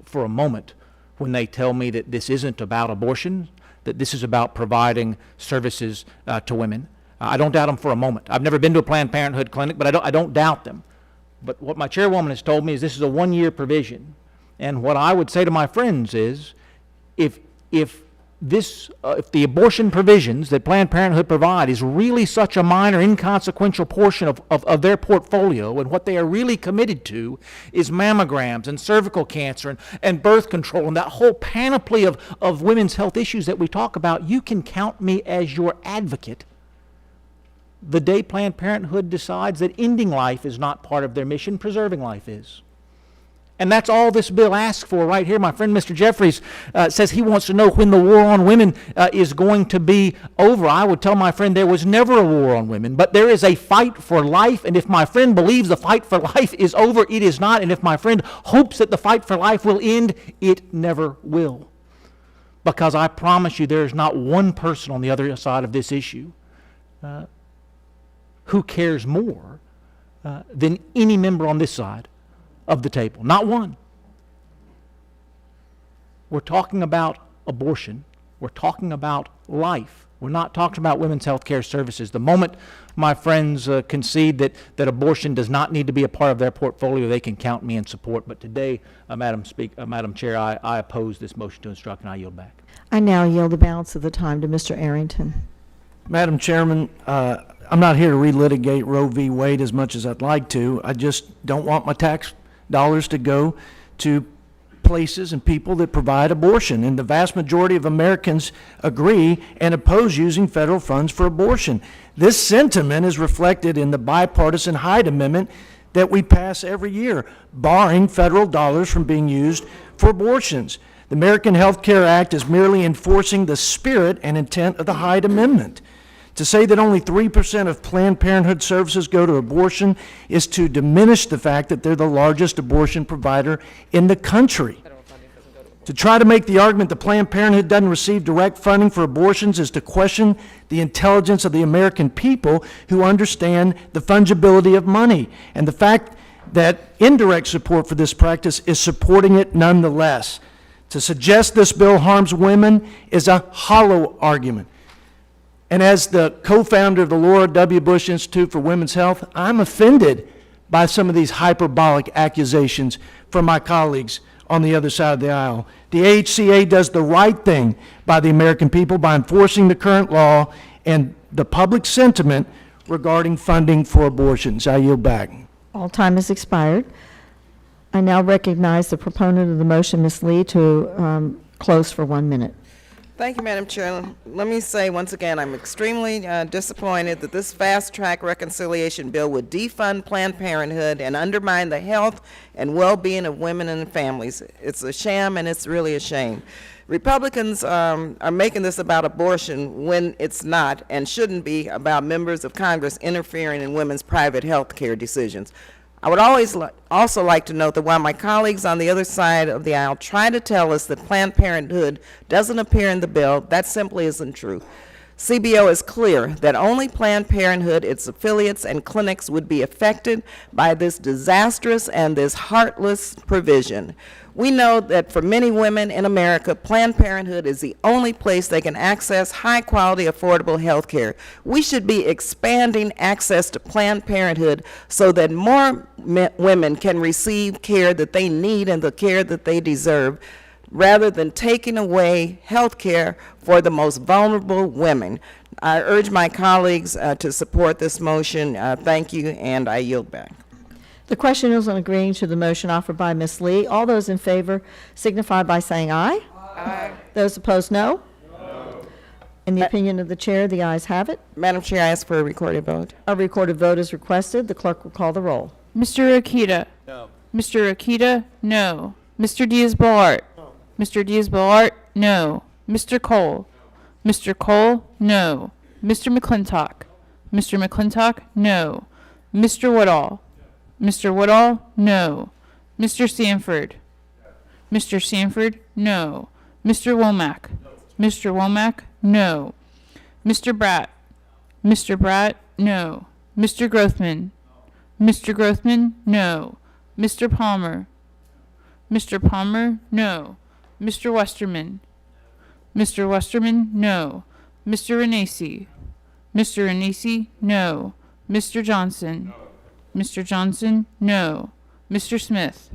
for a moment when they tell me that this isn't about abortion, that this is about providing services to women. I don't doubt them for a moment. I've never been to a Planned Parenthood clinic, but I don't doubt them. But what my chairwoman has told me is this is a one-year provision. And what I would say to my friends is, if the abortion provisions that Planned Parenthood provide is really such a minor, inconsequential portion of their portfolio, and what they are really committed to is mammograms and cervical cancer and birth control and that whole panoply of women's health issues that we talk about, you can count me as your advocate the day Planned Parenthood decides that ending life is not part of their mission, preserving life is. And that's all this bill asks for right here. My friend Mr. Jeffries says he wants to know when the war on women is going to be over. I would tell my friend there was never a war on women, but there is a fight for life. And if my friend believes the fight for life is over, it is not. And if my friend hopes that the fight for life will end, it never will. Because I promise you there is not one person on the other side of this issue who cares more than any member on this side of the table. Not one. We're talking about abortion. We're talking about life. We're not talking about women's health care services. The moment my friends concede that abortion does not need to be a part of their portfolio, they can count me in support. But today, Madam Chair, I oppose this motion to instruct, and I yield back. I now yield the balance of the time to Mr. Arrington. Madam Chairman, I'm not here to relitigate Roe v. Wade as much as I'd like to. I just don't want my tax dollars to go to places and people that provide abortion. And the vast majority of Americans agree and oppose using federal funds for abortion. This sentiment is reflected in the bipartisan Hyde Amendment that we pass every year, barring federal dollars from being used for abortions. The American Health Care Act is merely enforcing the spirit and intent of the Hyde Amendment. To say that only 3% of Planned Parenthood services go to abortion is to diminish the fact that they're the largest abortion provider in the country. To try to make the argument that Planned Parenthood doesn't receive direct funding for abortions is to question the intelligence of the American people who understand the fungibility of money and the fact that indirect support for this practice is supporting it nonetheless. To suggest this bill harms women is a hollow argument. And as the co-founder of the Laura W. Bush Institute for Women's Health, I'm offended by some of these hyperbolic accusations from my colleagues on the other side of the aisle. The AHCA does the right thing by the American people by enforcing the current law and the public sentiment regarding funding for abortions. I yield back. All time has expired. I now recognize the proponent of the motion, Ms. Lee, to close for 1 minute. Thank you, Madam Chair. Let me say once again, I'm extremely disappointed that this fast-track reconciliation bill would defund Planned Parenthood and undermine the health and well-being of women and families. It's a sham, and it's really a shame. Republicans are making this about abortion when it's not and shouldn't be about members of Congress interfering in women's private health care decisions. I would also like to note that while my colleagues on the other side of the aisle try to tell us that Planned Parenthood doesn't appear in the bill, that simply isn't true. CBO is clear that only Planned Parenthood, its affiliates, and clinics would be affected by this disastrous and this heartless provision. We know that for many women in America, Planned Parenthood is the only place they can access high-quality, affordable health care. We should be expanding access to Planned Parenthood so that more women can receive care that they need and the care that they deserve, rather than taking away health care for the most vulnerable women. I urge my colleagues to support this motion. Thank you, and I yield back. The question is on agreeing to the motion offered by Ms. Lee. All those in favor signify by saying aye. Aye. Those opposed, no. No. In the opinion of the chair, the ayes have it. Madam Chair, I ask for a recorded vote. A recorded vote is requested. The clerk will call the roll. Mr. Akita? No. Mr. Akita? No. Mr. Diaz-Balart? No. Mr. Diaz-Balart? No. Mr. Cole? No. Mr. Cole? No. Mr. McClintock? Mr. McClintock? No. Mr. Woodall? Mr. Woodall? No. Mr. Sanford? Mr. Sanford? No. Mr. Womack? Mr. Womack? No. Mr. Bratt? Mr. Bratt? No. Mr. Grothman? Mr. Grothman? No. Mr. Palmer? Mr. Palmer? No. Mr. Westerman? Mr. Westerman? No. Mr. Renacci? Mr. Renacci? No. Mr. Johnson? Mr. Johnson? No. Mr. Smith?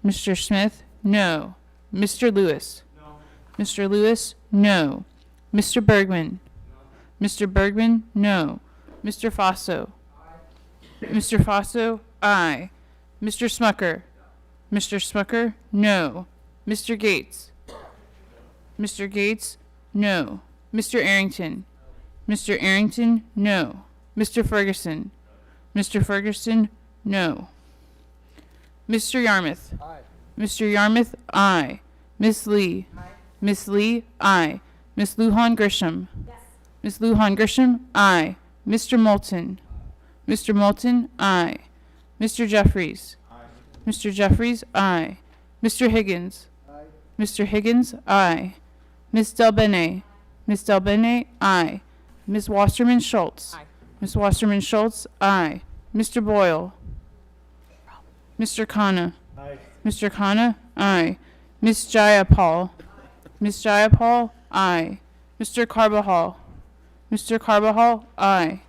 Mr. Smith? No. Mr. Lewis? Mr. Lewis? No. Mr. Bergman? Mr. Bergman? No. Mr. Faso? Mr. Faso? Aye. Mr. Smucker? Mr. Smucker? No. Mr. Gates? Mr. Gates? No. Mr. Arrington? Mr. Arrington? No. Mr. Ferguson? Mr. Ferguson? No. Mr. Yarmouth? Aye. Mr. Yarmouth? Aye. Miss Lee? Aye. Miss Lee? Aye. Miss Lujan Grisham? Yes. Miss Lujan Grisham? Aye. Mr. Moulton? Mr. Moulton? Aye. Mr. Jeffries? Aye. Mr. Jeffries? Aye. Mr. Higgins? Aye. Mr. Higgins? Aye. Miss Delbene? Miss Delbene? Aye. Miss Wasserman Schultz? Aye. Miss Wasserman Schultz? Aye. Mr. Boyle? Mr. Khanna? Aye. Mr. Khanna? Aye. Miss Jayapal? Miss Jayapal? Aye. Mr. Carbajal? Mr. Carbajal? Aye.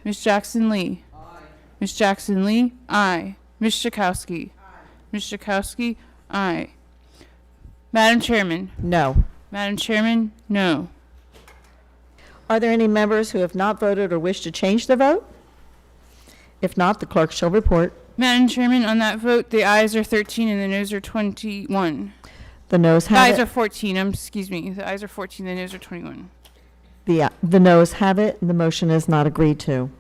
Miss Jackson Lee? Aye. Miss Jackson Lee? Aye. Miss Schakowsky? Aye. Miss Schakowsky? Aye. Madam Chairman? No. Madam Chairman? No. Are there any members who have not voted or wish to change their vote? If not, the clerk shall report. Madam Chairman, on that vote, the ayes are 13 and the noes are 21. The noes The have ayes it. are 14, excuse me. The ayes are 14, the noes are 21. The noes have it, and the motion is not agreed to.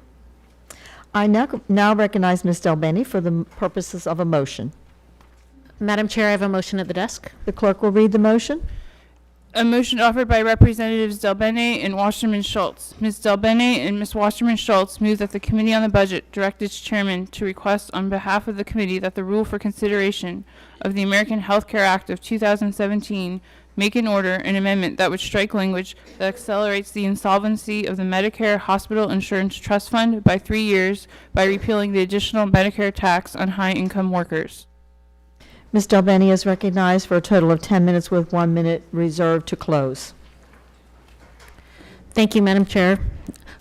I now recognize Ms. Delbene for the purposes of a motion. Madam Chair, I have a motion at the desk. The clerk will read the motion. A motion offered by Representatives Delbene and Wasserman Schultz. Ms. Delbene and Ms. Wasserman Schultz move that the Committee on the Budget direct its chairman to request on behalf of the committee that the rule for consideration of the American Health Care Act of 2017 make an order an amendment that would strike language that accelerates the insolvency of the Medicare Hospital Insurance Trust Fund by 3 years by repealing the additional Medicare tax on high-income workers. Ms. Delbene is recognized for a total of 10 minutes with 1 minute reserved to close. Thank you, Madam Chair.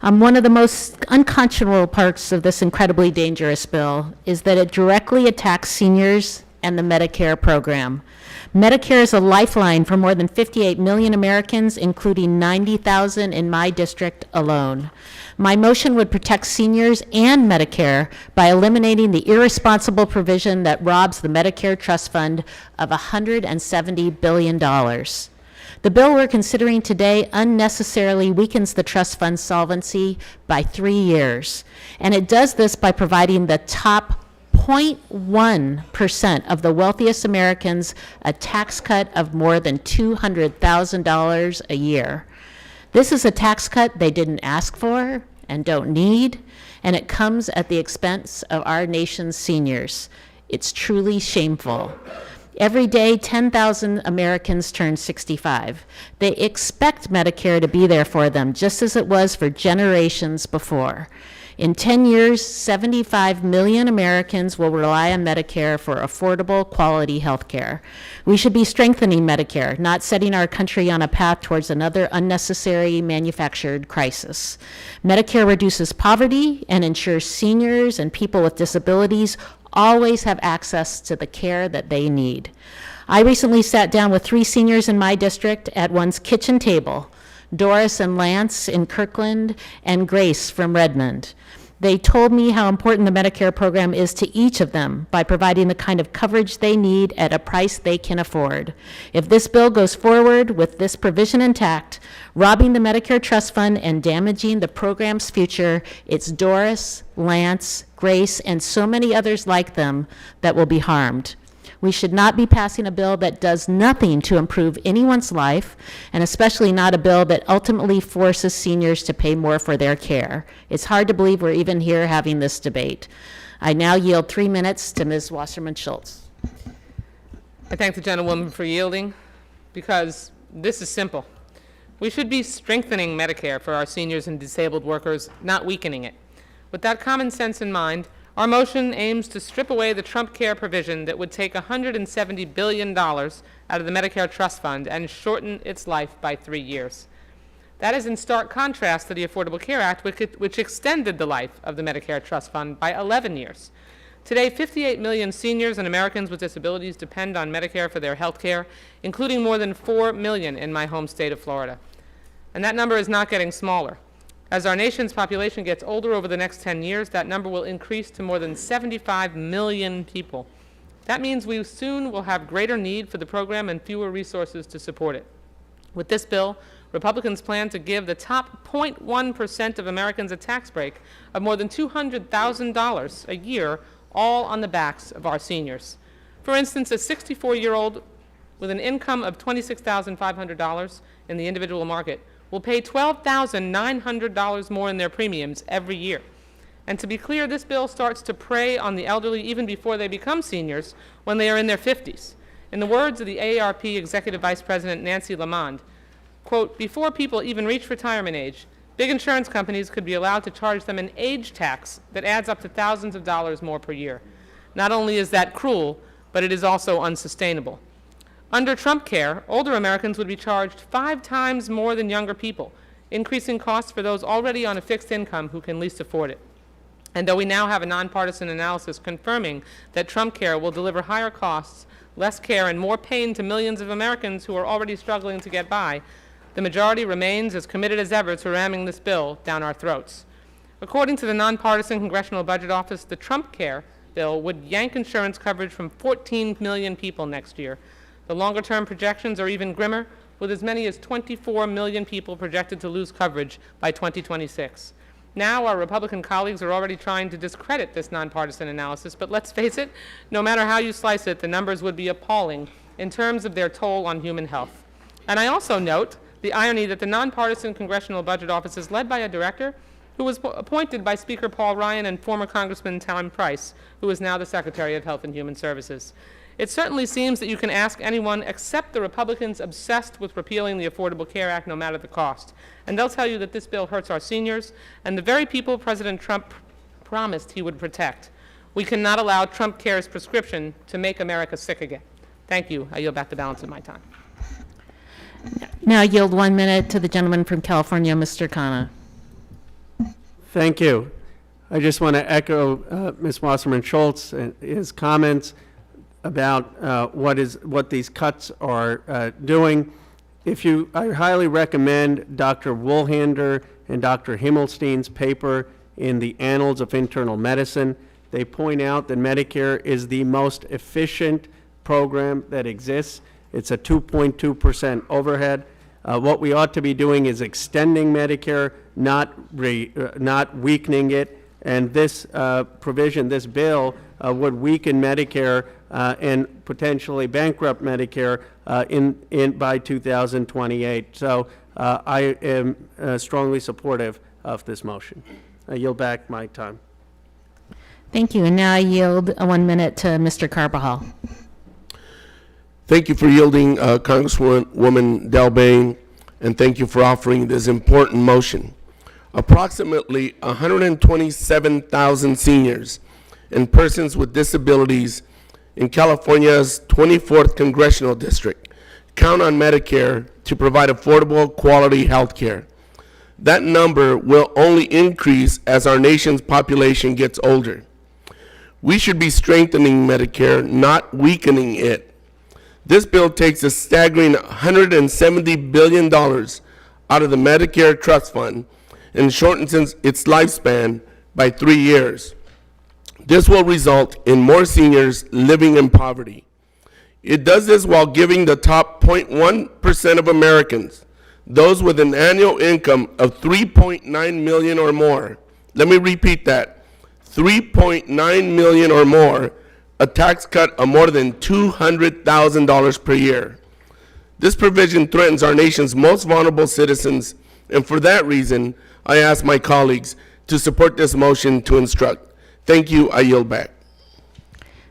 One of the most unconscionable parts of this incredibly dangerous bill is that it directly attacks seniors and the Medicare program. Medicare is a lifeline for more than 58 million Americans, including 90,000 in my district alone. My motion would protect seniors and Medicare by eliminating the irresponsible provision that robs the Medicare Trust Fund of $170 billion. The bill we're considering today unnecessarily weakens the trust fund's solvency by 3 years, and it does this by providing the top 0.1% of the wealthiest Americans a tax cut of more than $200,000 a year. This is a tax cut they didn't ask for and don't need, and it comes at the expense of our nation's seniors. It's truly shameful. Every day, 10,000 Americans turn 65. They expect Medicare to be there for them, just as it was for generations before. In 10 years, 75 million Americans will rely on Medicare for affordable, quality health care. We should be strengthening Medicare, not setting our country on a path towards another unnecessary manufactured crisis. Medicare reduces poverty and ensures seniors and people with disabilities always have access to the care that they need. I recently sat down with 3 seniors in my district at one's kitchen table, Doris and Lance in Kirkland and Grace from Redmond. They told me how important the Medicare program is to each of them by providing the kind of coverage they need at a price they can afford. If this bill goes forward with this provision intact, robbing the Medicare Trust Fund and damaging the program's future, it's Doris, Lance, Grace, and so many others like them that will be harmed. We should not be passing a bill that does nothing to improve anyone's life, and especially not a bill that ultimately forces seniors to pay more for their care. It's hard to believe we're even here having this debate. I now yield 3 minutes to Ms. Wasserman Schultz. I thank the gentlewoman for yielding, because this is simple. We should be strengthening Medicare for our seniors and disabled workers, not weakening it. With that common sense in mind, our motion aims to strip away the Trump Care provision that would take $170 billion out of the Medicare Trust Fund and shorten its life by 3 years. That is in stark contrast to the Affordable Care Act, which extended the life of the Medicare Trust Fund by 11 years. Today, 58 million seniors and Americans with disabilities depend on Medicare for their health care, including more than 4 million in my home state of Florida. And that number is not getting smaller. As our nation's population gets older over the next 10 years, that number will increase to more than 75 million people. That means we soon will have greater need for the program and fewer resources to support it. With this bill, Republicans plan to give the top 0.1% of Americans a tax break of more than $200,000 a year, all on the backs of our seniors. For instance, a 64-year-old with an income of $26,500 in the individual market will pay $12,900 more in their premiums every year. And to be clear, this bill starts to prey on the elderly even before they become seniors, when they are in their 50s. In the words of the AARP Executive Vice President Nancy Lamond, quote, "Before people even reach retirement age, big insurance companies could be allowed to charge them an age tax that adds up to thousands of dollars more per year. Not only is that cruel, but it is also unsustainable." Under Trump Care, older Americans would be charged 5 times more than younger people, increasing costs for those already on a fixed income who can least afford it. And though we now have a nonpartisan analysis confirming that Trump Care will deliver higher costs, less care, and more pain to millions of Americans who are already struggling to get by, the majority remains as committed as ever to ramming this bill down our throats. According to the nonpartisan Congressional Budget Office, the Trump Care bill would yank insurance coverage from 14 million people next year. The longer-term projections are even grimmer, with as many as 24 million people projected to lose coverage by 2026. Now, our Republican colleagues are already trying to discredit this nonpartisan analysis, but let's face it, no matter how you slice it, the numbers would be appalling in terms of their toll on human health. And I also note the irony that the nonpartisan Congressional Budget Office is led by a director who was appointed by Speaker Paul Ryan and former Congressman Tom Price, who is now the Secretary of Health and Human Services. It certainly seems that you can ask anyone except the Republicans obsessed with repealing the Affordable Care Act no matter the cost, and they'll tell you that this bill hurts our seniors and the very people President Trump promised he would protect. We cannot allow Trump Care's prescription to make America sick again. Thank you. I yield back the balance of my time. Now I yield 1 minute to the gentleman from California, Mr. Khanna. Thank you. I just want to echo Ms. Wasserman Schultz and his comments about what these cuts are doing. I highly recommend Dr. Woolhander and Dr. Himmelstein's paper in the Annals of Internal Medicine. They point out that Medicare is the most efficient program that exists. It's a 2.2% overhead. What we ought to be doing is extending Medicare, not weakening it. And this provision, this bill, would weaken Medicare and potentially bankrupt Medicare by 2028. So I am strongly supportive of this motion. I yield back my time. Thank you. And now I yield 1 minute to Mr. Carbajal. Thank you for yielding, Congresswoman Delbene, and thank you for offering this important motion. Approximately 127,000 seniors and persons with disabilities in California's 24th Congressional District count on Medicare to provide affordable, quality health care. That number will only increase as our nation's population gets older. We should be strengthening Medicare, not weakening it. This bill takes a staggering $170 billion out of the Medicare Trust Fund and shortens its lifespan by 3 years. This will result in more seniors living in poverty. It does this while giving the top 0.1% of Americans, those with an annual income of $3.9 million or more, let me repeat that, $3.9 million or more, a tax cut of more than $200,000 per year. This provision threatens our nation's most vulnerable citizens, and for that reason, I ask my colleagues to support this motion to instruct. Thank you. I yield back.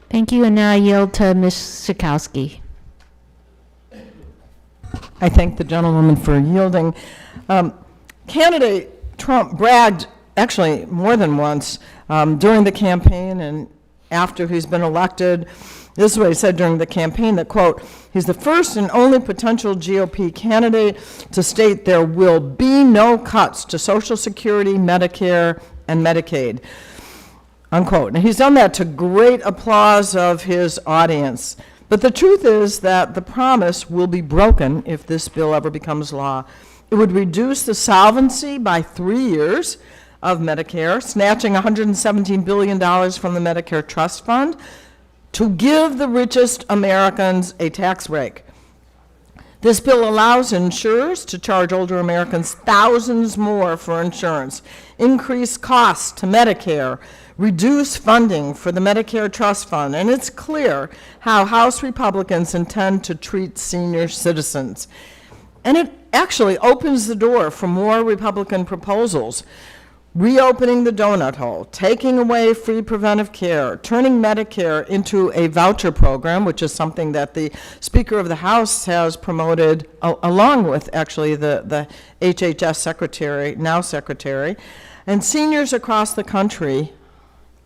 Thank you. And now I yield to Ms. Sikowski. I thank the gentlewoman for yielding. Candidate Trump bragged, actually more than once, during the campaign and after he's been elected. This is what he said during the campaign, that, quote, he's the first and only potential GOP candidate to state there will be no cuts to Social Security, Medicare, and Medicaid, unquote. And he's done that to great applause of his audience. But the truth is that the promise will be broken if this bill ever becomes law. It would reduce the solvency by 3 years of Medicare, snatching $117 billion from the Medicare Trust Fund to give the richest Americans a tax break. This bill allows insurers to charge older Americans thousands more for insurance, increase costs to Medicare, reduce funding for the Medicare Trust Fund, and it's clear how House Republicans intend to treat senior citizens. And it actually opens the door for more Republican proposals, reopening the donut hole, taking away free preventive care, turning Medicare into a voucher program, which is something that the Speaker of the House has promoted, along with actually the HHS Secretary, now Secretary. And seniors across the country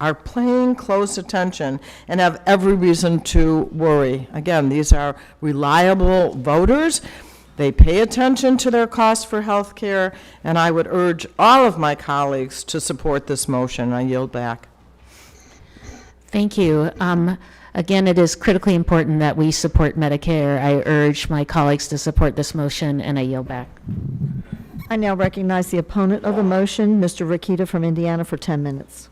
are paying close attention and have every reason to worry. Again, these are reliable voters. They pay attention to their costs for health care, and I would urge all of my colleagues to support this motion. I yield back. Thank you. Again, it is critically important that we support Medicare. I urge my colleagues to support this motion, and I yield back. I now recognize the opponent of the motion, Mr. Rikita from Indiana, for 10 minutes.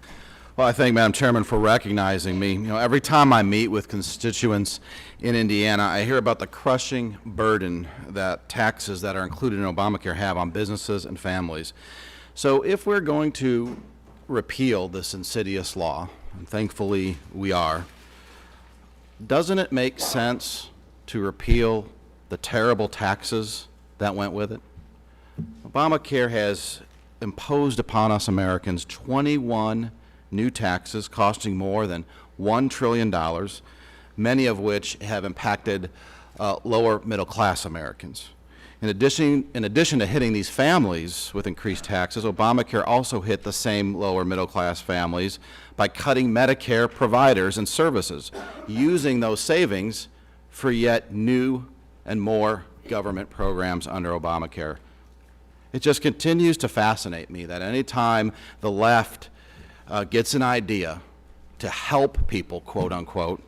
Well, I thank Madam Chairman for recognizing me. You know, every time I meet with constituents in Indiana, I hear about the crushing burden that taxes that are included in Obamacare have on businesses and families. So if we're going to repeal this insidious law, and thankfully we are, doesn't it make sense to repeal the terrible taxes that went with it? Obamacare has imposed upon us Americans 21 new taxes costing more than $1 trillion, many of which have impacted lower middle class Americans. In addition to hitting these families with increased taxes, Obamacare also hit the same lower middle class families by cutting Medicare providers and services, using those savings for yet new and more government programs under Obamacare. It just continues to fascinate me that any time the left gets an idea to help people, quote unquote,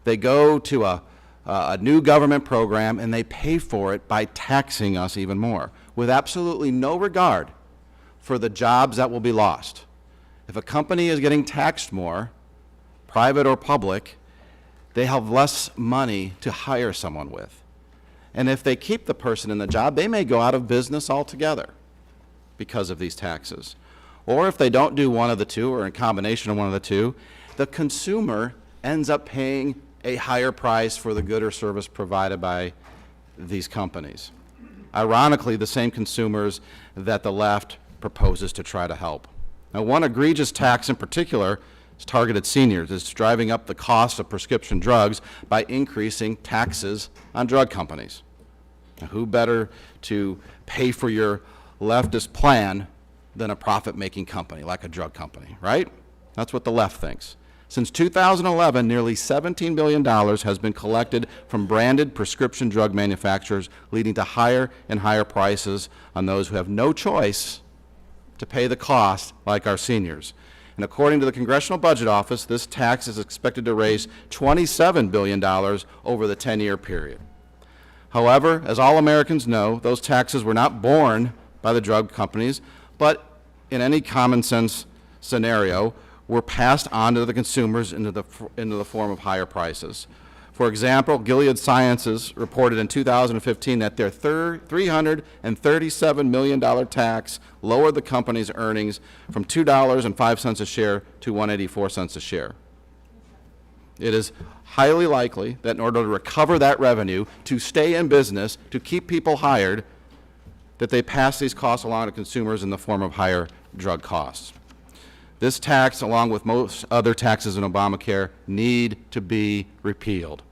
they go to a new government program and they pay for it by taxing us even more, with absolutely no regard for the jobs that will be lost. If a company is getting taxed more, private or public, they have less money to hire someone with. And if they keep the person in the job, they may go out of business altogether because of these taxes. Or if they don't do one of the two, or in combination of one of the two, the consumer ends up paying a higher price for the good or service provided by these companies. Ironically, the same consumers that the left proposes to try to help. Now, one egregious tax in particular is targeted seniors. It's driving up the cost of prescription drugs by increasing taxes on drug companies. Now, who better to pay for your leftist plan than a profit-making company like a drug company, right? That's what the left thinks. Since 2011, nearly $17 billion has been collected from branded prescription drug manufacturers, leading to higher and higher prices on those who have no choice to pay the cost, like our seniors. And according to the Congressional Budget Office, this tax is expected to raise $27 billion over the 10-year period. However, as all Americans know, those taxes were not borne by the drug companies, but in any common sense scenario, were passed on to the consumers into the form of higher prices. For example, Gilead Sciences reported in 2015 that their $337 million tax lowered the company's earnings from $2.05 a share to 184 cents a share. It is highly likely that in order to recover that revenue, to stay in business, to keep people hired, that they pass these costs along to consumers in the form of higher drug costs. This tax, along with most other taxes in Obamacare, need to be repealed.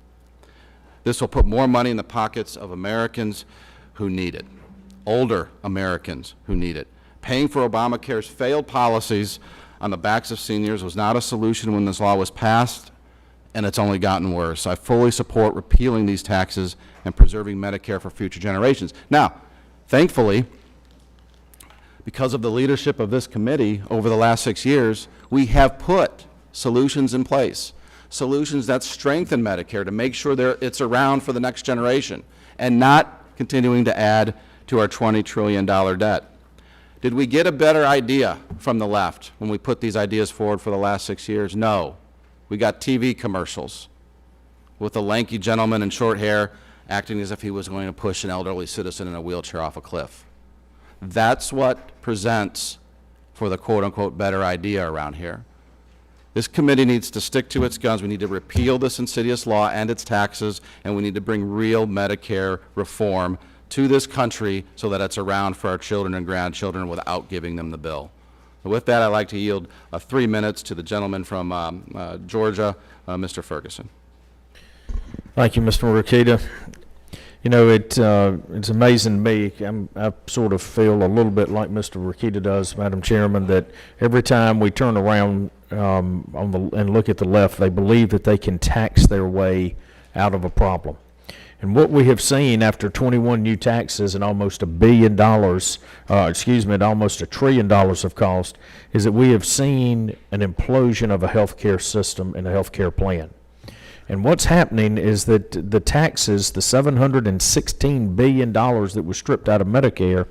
This will put more money in the pockets of Americans who need it, older Americans who need it. Paying for Obamacare's failed policies on the backs of seniors was not a solution when this law was passed, and it's only gotten worse. I fully support repealing these taxes and preserving Medicare for future generations. Now, thankfully, because of the leadership of this committee over the last 6 years, we have put solutions in place, solutions that strengthen Medicare to make sure it's around for the next generation and not continuing to add to our $20 trillion debt. Did we get a better idea from the left when we put these ideas forward for the last 6 years? No. We got TV commercials with a lanky gentleman in short hair acting as if he was going to push an elderly citizen in a wheelchair off a cliff. That's what presents for the quote-unquote better idea around here. This committee needs to stick to its guns. We need to repeal this insidious law and its taxes, and we need to bring real Medicare reform to this country so that it's around for our children and grandchildren without giving them the bill. With that, I'd like to yield 3 minutes to the gentleman from Georgia, Mr. Ferguson. Thank you, Mr. Markup. You know, it's amazing to me. I sort of feel a little bit like Mr. Markup does, Madam Chairman, that every time we turn around and look at the left, they believe that they can tax their way out of a problem. And what we have seen after 21 new taxes and almost $1 billion, and almost $1 trillion of cost, is that we have seen an implosion of a healthcare system and a healthcare plan. And what's happening is that the taxes, the $716 billion that was stripped out of Medicare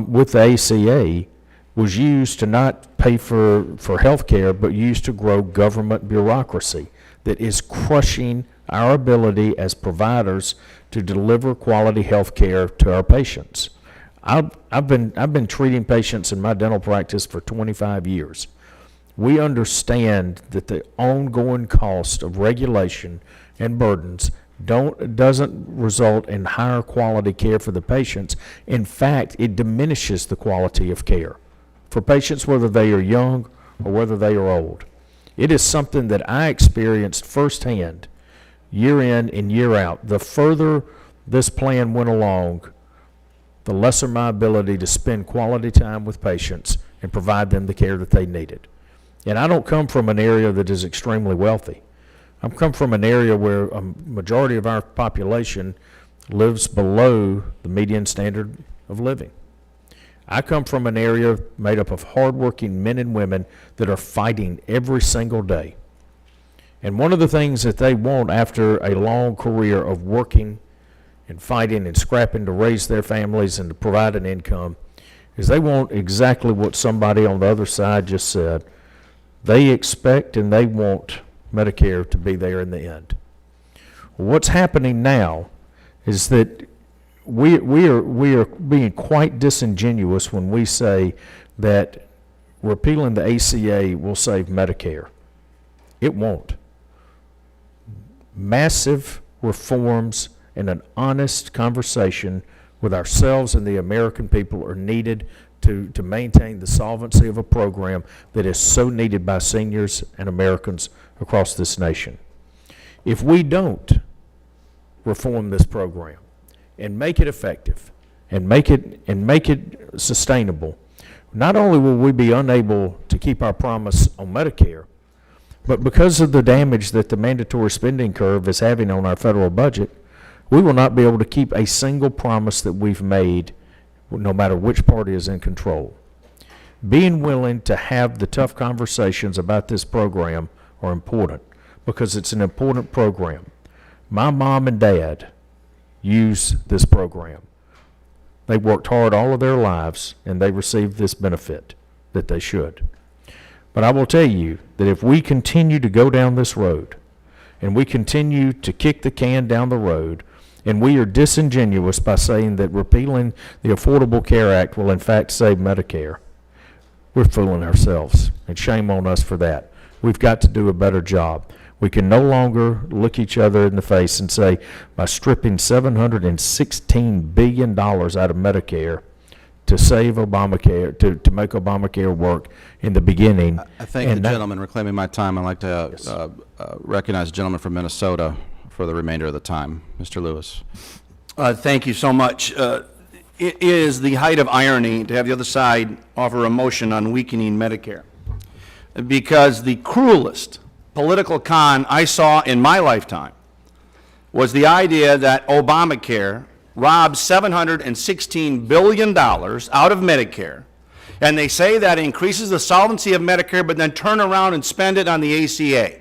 with the AHCA, was used to not pay for health care, but used to grow government bureaucracy that is crushing our ability as providers to deliver quality health care to our patients. I've been treating patients in my dental practice for 25 years. We understand that the ongoing cost of regulation and burdens doesn't result in higher quality care for the patients. In fact, it diminishes the quality of care for patients, whether they are young or whether they are old. It is something that I experienced firsthand, year in and year out. The further this plan went along, the lesser my ability to spend quality time with patients and provide them the care that they needed. And I don't come from an area that is extremely wealthy. I come from an area where a majority of our population lives below the median standard of living. I come from an area made up of hardworking men and women that are fighting every single day. And one of the things that they want after a long career of working and fighting and scrapping to raise their families and to provide an income is they want exactly what somebody on the other side just said. They expect and they want Medicare to be there in the end. What's happening now is that we are being quite disingenuous when we say that repealing the ACA will save Medicare. It won't. Massive reforms and an honest conversation with ourselves and the American people are needed to maintain the solvency of a program that is so needed by seniors and Americans across this nation. If we don't reform this program and make it effective and make it sustainable, not only will we be unable to keep our promise on Medicare, but because of the damage that the mandatory spending curve is having on our federal budget, we will not be able to keep a single promise that we've made, no matter which party is in control. Being willing to have the tough conversations about this program are important because it's an important program. My mom and dad use this program. They worked hard all of their lives and they received this benefit that they should. But I will tell you that if we continue to go down this road and we continue to kick the can down the road and we are disingenuous by saying that repealing the Affordable Care Act will in fact save Medicare, we're fooling ourselves, and shame on us for that. We've got to do a better job. We can no longer look each other in the face and say, by stripping $716 billion out of Medicare to save Obamacare, to make Obamacare work in the beginning. I thank the gentleman reclaiming my time. I'd like to recognize the gentleman from Minnesota for the remainder of the time. Mr. Lewis. Thank you so much. It is the height of irony to have the other side offer a motion on weakening Medicare, because the cruelest political con I saw in my lifetime was the idea that Obamacare robbed $716 billion out of Medicare, and they say that increases the solvency of Medicare, but then turn around and spend it on the ACA.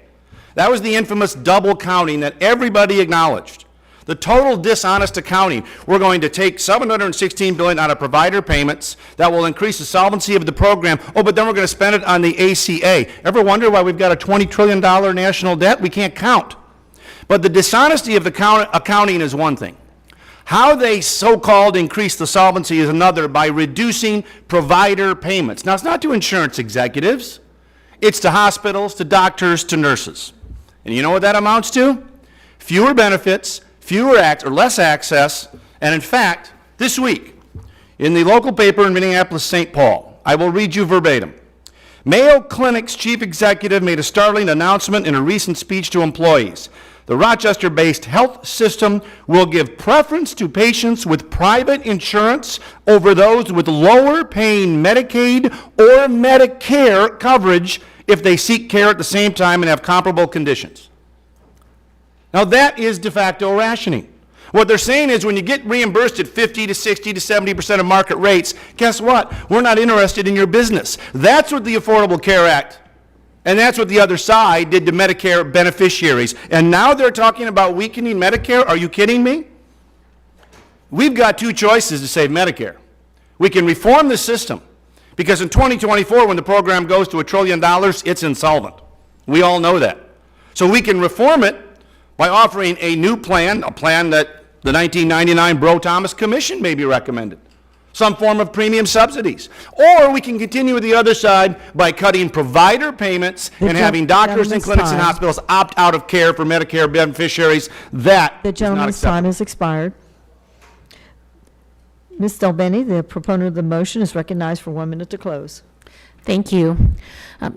That was the infamous double counting that everybody acknowledged. The total dishonest accounting. We're going to take $716 billion out of provider payments that will increase the solvency of the program. Oh, but then we're going to spend it on the ACA. Ever wonder why we've got a $20 trillion national debt? We can't count. But the dishonesty of the accounting is one thing. How they so-called increase the solvency is another, by reducing provider payments. Now, it's not to insurance executives. It's to hospitals, to doctors, to nurses. And you know what that amounts to? Fewer benefits, less access, and in fact, this week, in the local paper in Minneapolis, St. Paul, I will read you verbatim. Mayo Clinic's chief executive made a startling announcement in a recent speech to employees. The Rochester-based health system will give preference to patients with private insurance over those with lower-paying Medicaid or Medicare coverage if they seek care at the same time and have comparable conditions. Now, that is de facto rationing. What they're saying is when you get reimbursed at 50 to 60 to 70% of market rates, guess what? We're not interested in your business. That's what the Affordable Care Act, and that's what the other side did to Medicare beneficiaries. And now they're talking about weakening Medicare? Are you kidding me? We've got two choices to save Medicare. We can reform the system, because in 2024, when the program goes to $1 trillion, it's insolvent. We all know that. So we can reform it by offering a new plan, a plan that the 1999 Bro-Thomas Commission maybe recommended, some form of premium subsidies. Or we can continue with the other side by cutting provider payments and having doctors and clinics and hospitals opt out of care for Medicare beneficiaries. That The gentleman's time has expired. Ms. Delbene, the proponent of the motion, is recognized for 1 minute to close. Thank you.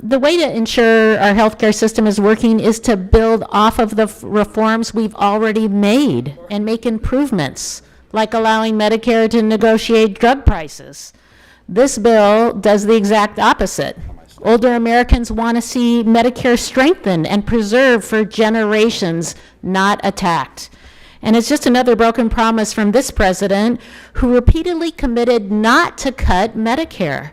The way to ensure our healthcare system is working is to build off of the reforms we've already made and make improvements, like allowing Medicare to negotiate drug prices. This bill does the exact opposite. Older Americans want to see Medicare strengthened and preserved for generations, not attacked. And it's just another broken promise from this president who repeatedly committed not to cut Medicare.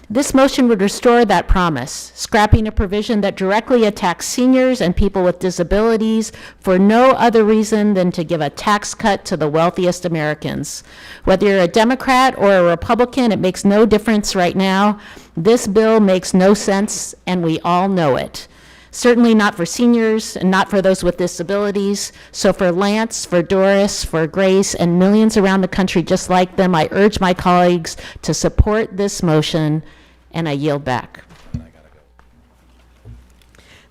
This motion would restore that promise, scrapping a provision that directly attacks seniors and people with disabilities for no other reason than to give a tax cut to the wealthiest Americans. Whether you're a Democrat or a Republican, it makes no difference right now. This bill makes no sense, and we all know it. Certainly not for seniors and not for those with disabilities. So for Lance, for Doris, for Grace, and millions around the country just like them, I urge my colleagues to support this motion, and I yield back.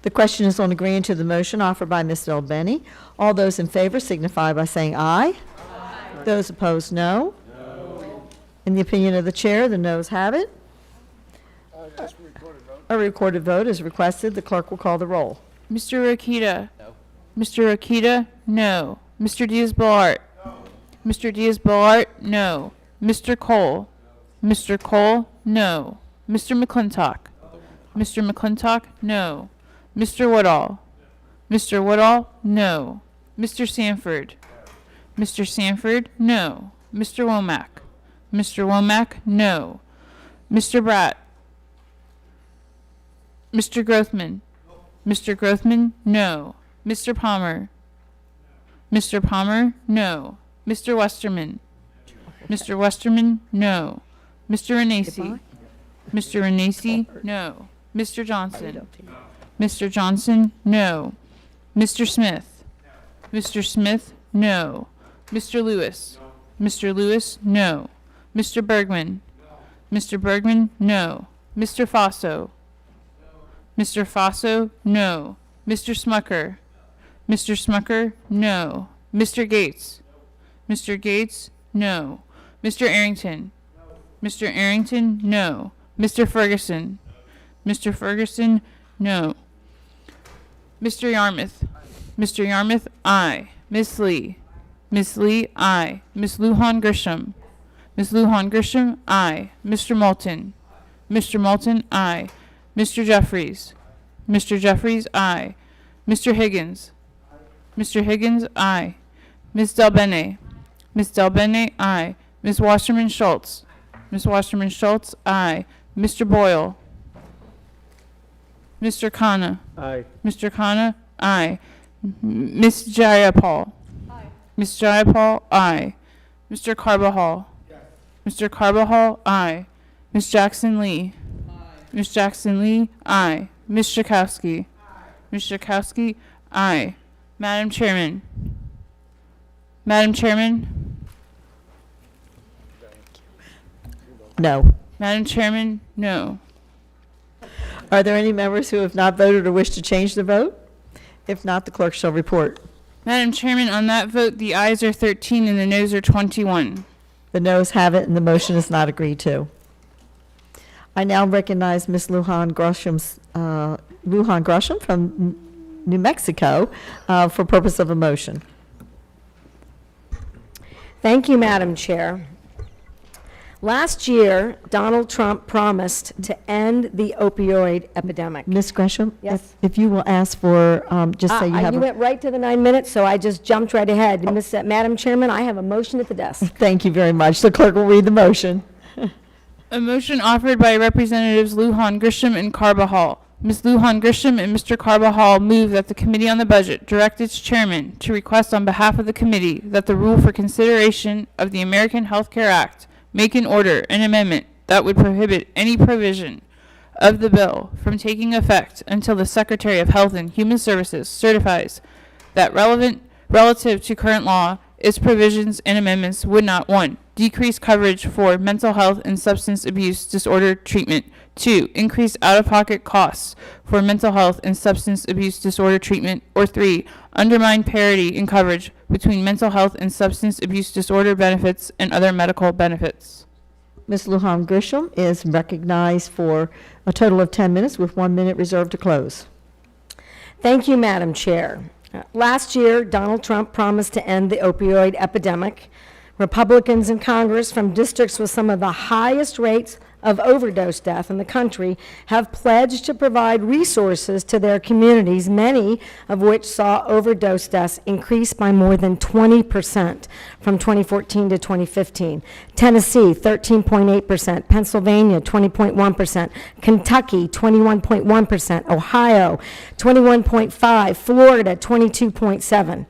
The question is on agreeing to the motion offered by Ms. Delbenny. All those in favor signify by saying aye. Aye. Those opposed, no. In the opinion of the chair, the noes have it. A recorded vote is requested. The clerk will call the roll. Mr. Rokita? No. Mr. Rokita? No. Mr. Diaz-Balart? No. Mr. Diaz-Balart? No. Mr. Cole? No. Mr. Cole? No. Mr. McClintock? No. Mr. McClintock? No. Mr. Woodall? No. Mr. Woodall? No. Mr. Sanford? No. Mr. Sanford? No. Mr. Womack? Mr. Womack? No. Mr. Bratt? Mr. Grothman? No. Mr. Grothman? No. Mr. Palmer? No. Mr. Palmer? No. Mr. Westerman? No. Mr. Westerman? No. Mr. Renacci? Mr. Renacci? No. Mr. Johnson? No. Mr. Johnson? No. Mr. Smith? No. Mr. Smith? No. Mr. Lewis? No. Mr. Lewis? No. Mr. Bergman? No. Mr. Bergman? No. Mr. Faso? Mr. Faso? No. Mr. Smucker? Mr. Smucker? No. Mr. Gates? Mr. Gates? No. Mr. Arrington? Mr. Arrington? No. Mr. Ferguson? Mr. Ferguson? No. Mr. Yarmouth? Mr. Yarmouth? Aye. Miss Lee? Miss Lee? Aye. Miss Lujan Grisham? Miss Lujan Grisham? Aye. Mr. Moulton? Mr. Moulton? Aye. Mr. Jeffries? Mr. Jeffries? Aye. Mr. Higgins? Mr. Higgins? Aye. Ms. Delbene? Ms. Delbene? Aye. Ms. Wasserman Schultz? Ms. Wasserman Schultz? Aye. Mr. Boyle? Mr. Khanna? Aye. Mr. Khanna? Aye. Ms. Jayapal? Aye. Ms. Jayapal? Aye. Mr. Carbajal? Yes. Mr. Carbajal? Aye. Ms. Jackson Lee? Ms. Jackson Lee? Aye. Ms. Schakowsky? Ms. Schakowsky? Aye. Madam Chairman? Madam Chairman? No. Madam Chairman? No. Are there any members who have not voted or wish to change the vote? If not, the clerk shall report. Madam Chairman, on that vote, the ayes are 13 and the noes are 21. The noes have it, and the motion is not agreed to. I now recognize Ms. Lujan Gresham from New Mexico for purpose of a motion. Thank you, Madam Chair. Last year, Donald Trump promised to end the opioid epidemic. Ms. Gresham? Yes. If you will ask for, just say you have You went right to the 9 minutes, so I just jumped right ahead. Madam Chairman, I have a motion at the desk. Thank you very much. The clerk will read the motion. A motion offered by Representatives Lujan Grisham and Carbajal. Ms. Lujan Grisham and Mr. Carbajal move that the Committee on the Budget direct its chairman to request on behalf of the committee that the rule for consideration of the American Health Care Act make an order, an amendment that would prohibit any provision of the bill from taking effect until the Secretary of Health and Human Services certifies that relative to current law, its provisions and amendments would not, 1, decrease coverage for mental health and substance abuse disorder treatment, 2, increase out-of-pocket costs for mental health and substance abuse disorder treatment, or 3, undermine parity in coverage between mental health and substance abuse disorder benefits and other medical benefits. Ms. Lujan Grisham is recognized for a total of 10 minutes with 1 minute reserved to close. Thank you, Madam Chair. Last year, Donald Trump promised to end the opioid epidemic. Republicans in Congress from districts with some of the highest rates of overdose death in the country have pledged to provide resources to their communities, many of which saw overdose deaths increase by more than 20% from 2014 to 2015. Tennessee, 13.8%, Pennsylvania, 20.1%, Kentucky, 21.1%, Ohio, 21.5%, Florida, 22.7%.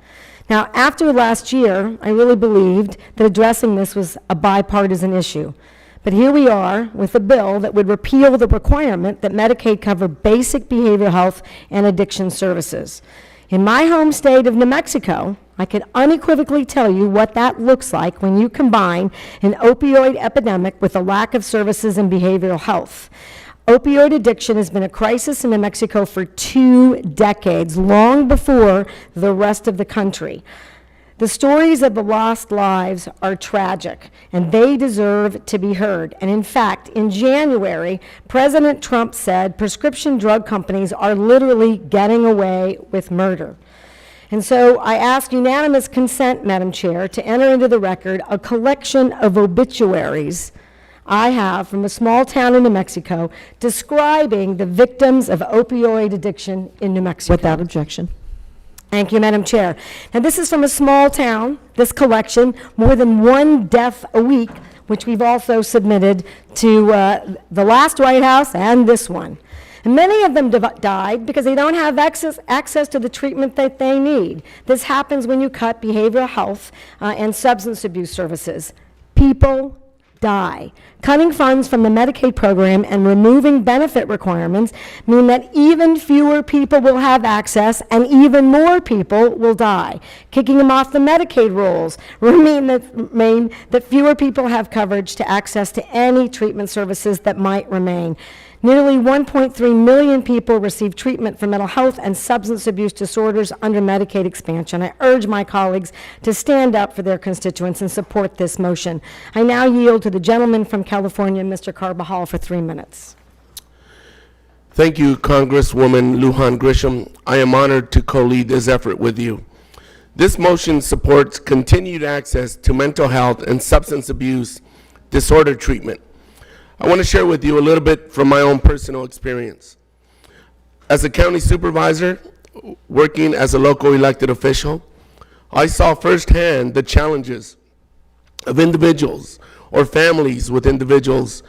Now, after last year, I really believed that addressing this was a bipartisan issue. But here we are with a bill that would repeal the requirement that Medicaid cover basic behavioral health and addiction services. In my home state of New Mexico, I can unequivocally tell you what that looks like when you combine an opioid epidemic with a lack of services in behavioral health. Opioid addiction has been a crisis in New Mexico for 2 decades, long before the rest of the country. The stories of the lost lives are tragic, and they deserve to be heard. And in fact, in January, President Trump said prescription drug companies are literally getting away with murder. And so I ask unanimous consent, Madam Chair, to enter into the record a collection of obituaries I have from a small town in New Mexico describing the victims of opioid addiction in New Mexico. Without objection. Thank you, Madam Chair. Now, this is from a small town, this collection, more than 1 death a week, which we've also submitted to the last White House and this one. And many of them died because they don't have access to the treatment that they need. This happens when you cut behavioral health and substance abuse services. People die. Cutting funds from the Medicaid program and removing benefit requirements mean that even fewer people will have access and even more people will die. Kicking them off the Medicaid rolls mean that fewer people have coverage to access to any treatment services that might remain. Nearly 1.3 million people receive treatment for mental health and substance abuse disorders under Medicaid expansion. I urge my colleagues to stand up for their constituents and support this motion. I now yield to the gentleman from California, Mr. Carbajal, for 3 minutes. Thank you, Congresswoman Lujan Grisham. I am honored to co-lead this effort with you. This motion supports continued access to mental health and substance abuse disorder treatment. I want to share with you a little bit from my own personal experience. As a county supervisor, working as a local elected official, I saw firsthand the challenges of individuals or families with individuals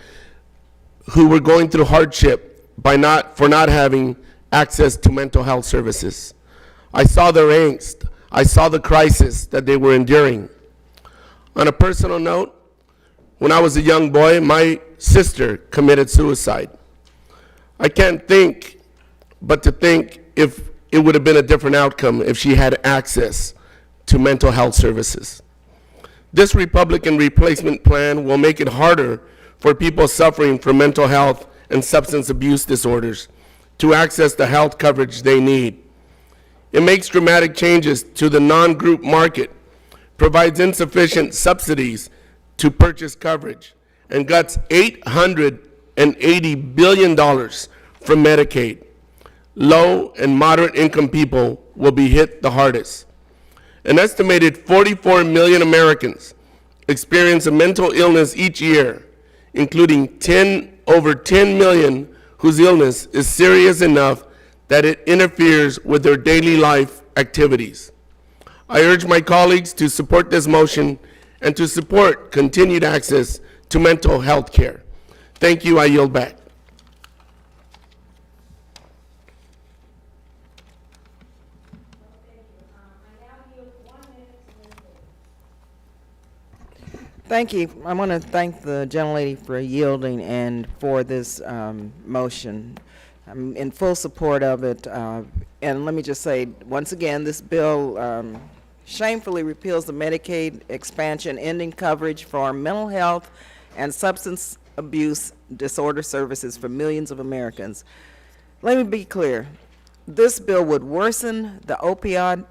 who were going through hardship for not having access to mental health services. I saw their angst. I saw the crisis that they were enduring. On a personal note, when I was a young boy, my sister committed suicide. I can't think but to think if it would have been a different outcome if she had access to mental health services. This Republican replacement plan will make it harder for people suffering from mental health and substance abuse disorders to access the health coverage they need. It makes dramatic changes to the non-group market, provides insufficient subsidies to purchase coverage, and guts $880 billion from Medicaid. Low and moderate income people will be hit the hardest. An estimated 44 million Americans experience a mental illness each year, including over 10 million whose illness is serious enough that it interferes with their daily life activities. I urge my colleagues to support this motion and to support continued access to mental health care. Thank you. I yield back. Thank you. I want to thank the gentlelady for yielding and for this motion. I'm in full support of it. And let me just say, once again, this bill shamefully repeals the Medicaid expansion, ending coverage for mental health and substance abuse disorder services for millions of Americans. Let me be clear. This bill would worsen the opioid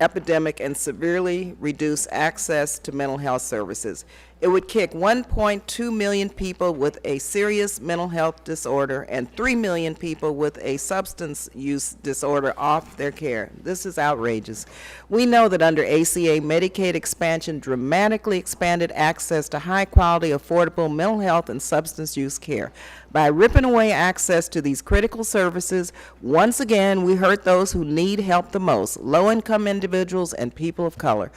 epidemic and severely reduce access to mental health services. It would kick 1.2 million people with a serious mental health disorder and 3 million people with a substance use disorder off their care. This is outrageous. We know that under ACA, Medicaid expansion dramatically expanded access to high-quality, affordable mental health and substance use care. By ripping away access to these critical services, once again, we hurt those who need help the most, low-income individuals and people of color.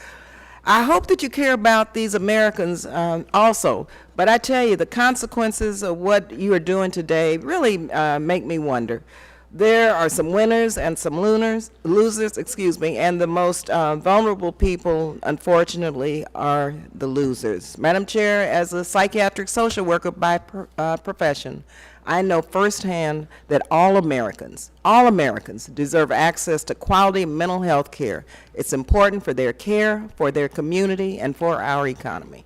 I hope that you care about these Americans also, but I tell you, the consequences of what you are doing today really make me wonder. There are some winners and some losers, and the most vulnerable people, unfortunately, are the losers. Madam Chair, as a psychiatric social worker by profession, I know firsthand that all Americans deserve access to quality mental health care. It's important for their care, for their community, and for our economy.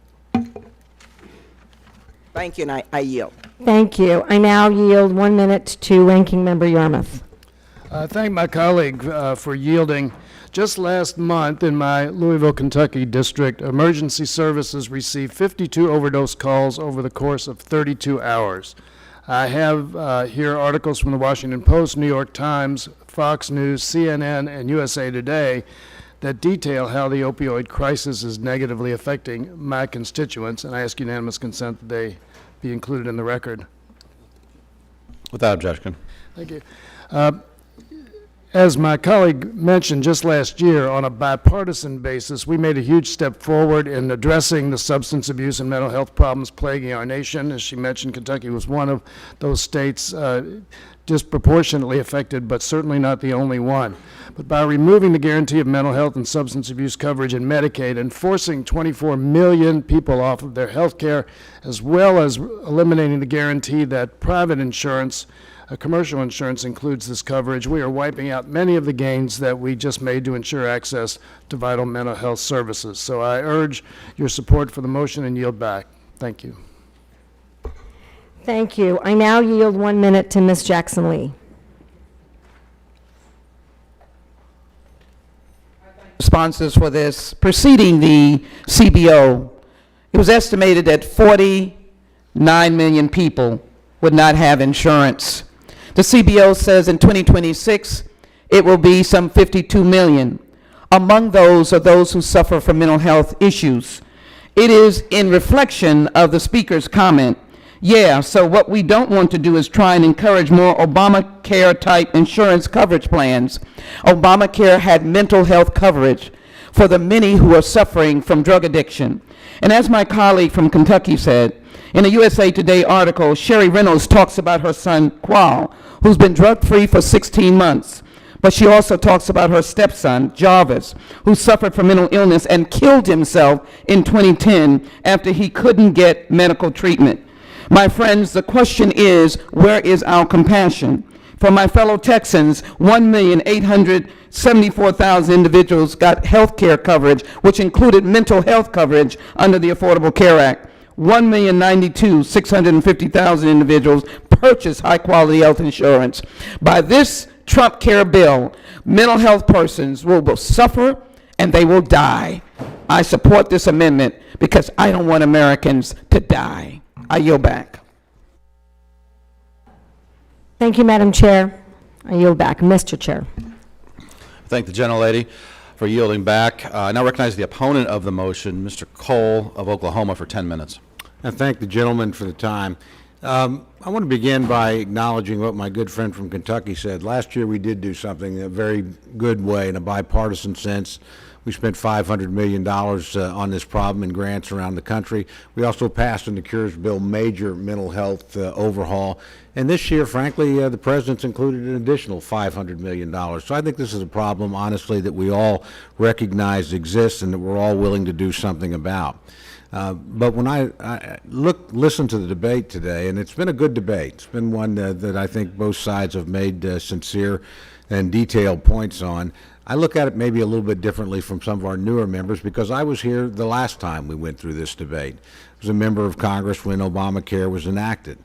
Thank you, and I yield. Thank you. I now yield 1 minute to Ranking Member Yarmouth. Thank my colleague for yielding. Just last month in my Louisville, Kentucky district, emergency services received 52 overdose calls over the course of 32 hours. I have here articles from the Washington Post, New York Times, Fox News, CNN, and USA Today that detail how the opioid crisis is negatively affecting my constituents, and I ask unanimous consent that they be included in the record. Without objection. Thank you. As my colleague mentioned, just last year, on a bipartisan basis, we made a huge step forward in addressing the substance abuse and mental health problems plaguing our nation. As she mentioned, Kentucky was one of those states disproportionately affected, but certainly not the only one. But by removing the guarantee of mental health and substance abuse coverage in Medicaid and forcing 24 million people off of their health care, as well as eliminating the guarantee that private insurance, commercial insurance, includes this coverage, we are wiping out many of the gains that we just made to ensure access to vital mental health services. So I urge your support for the motion and yield back. Thank you. Thank you. I now yield 1 minute to Ms. Jackson Lee. Sponsors for this. Preceding the CBO, it was estimated that 49 million people would not have insurance. The CBO says in 2026, it will be some 52 million. Among those are those who suffer from mental health issues. It is in reflection of the speaker's comment. Yeah, so what we don't want to do is try and encourage more Obamacare-type insurance coverage plans. Obamacare had mental health coverage for the many who are suffering from drug addiction. And as my colleague from Kentucky said, in a USA Today article, Sherry Reynolds talks about her son, Qual, who's been drug-free for 16 months. But she also talks about her stepson, Jarvis, who suffered from mental illness and killed himself in 2010 after he couldn't get medical treatment. My friends, the question is, where is our compassion? For my fellow Texans, 1,874,000 individuals got health care coverage, which included mental health coverage under the Affordable Care Act. 1,092,650 individuals purchased high-quality health insurance. By this Trump Care bill, mental health persons will suffer and they will die. I support this amendment because I don't want Americans to die. I yield back. Thank you, Madam Chair. I yield back. Mr. Chair. Thank the gentlelady for yielding back. I now recognize the opponent of the motion, Mr. Cole of Oklahoma, for 10 minutes. I thank the gentleman for the time. I want to begin by acknowledging what my good friend from Kentucky said. Last year we did do something in a very good way in a bipartisan sense. We spent $500 million on this problem in grants around the country. We also passed in the Cures Bill major mental health overhaul. And this year, frankly, the President's included an additional $500 million. So I think this is a problem, honestly, that we all recognize exists and that we're all willing to do something about. But when I listen to the debate today, and it's been a good debate, it's been one that I think both sides have made sincere and detailed points on. I look at it maybe a little bit differently from some of our newer members because I was here the last time we went through this debate. I was a member of Congress when Obamacare was enacted.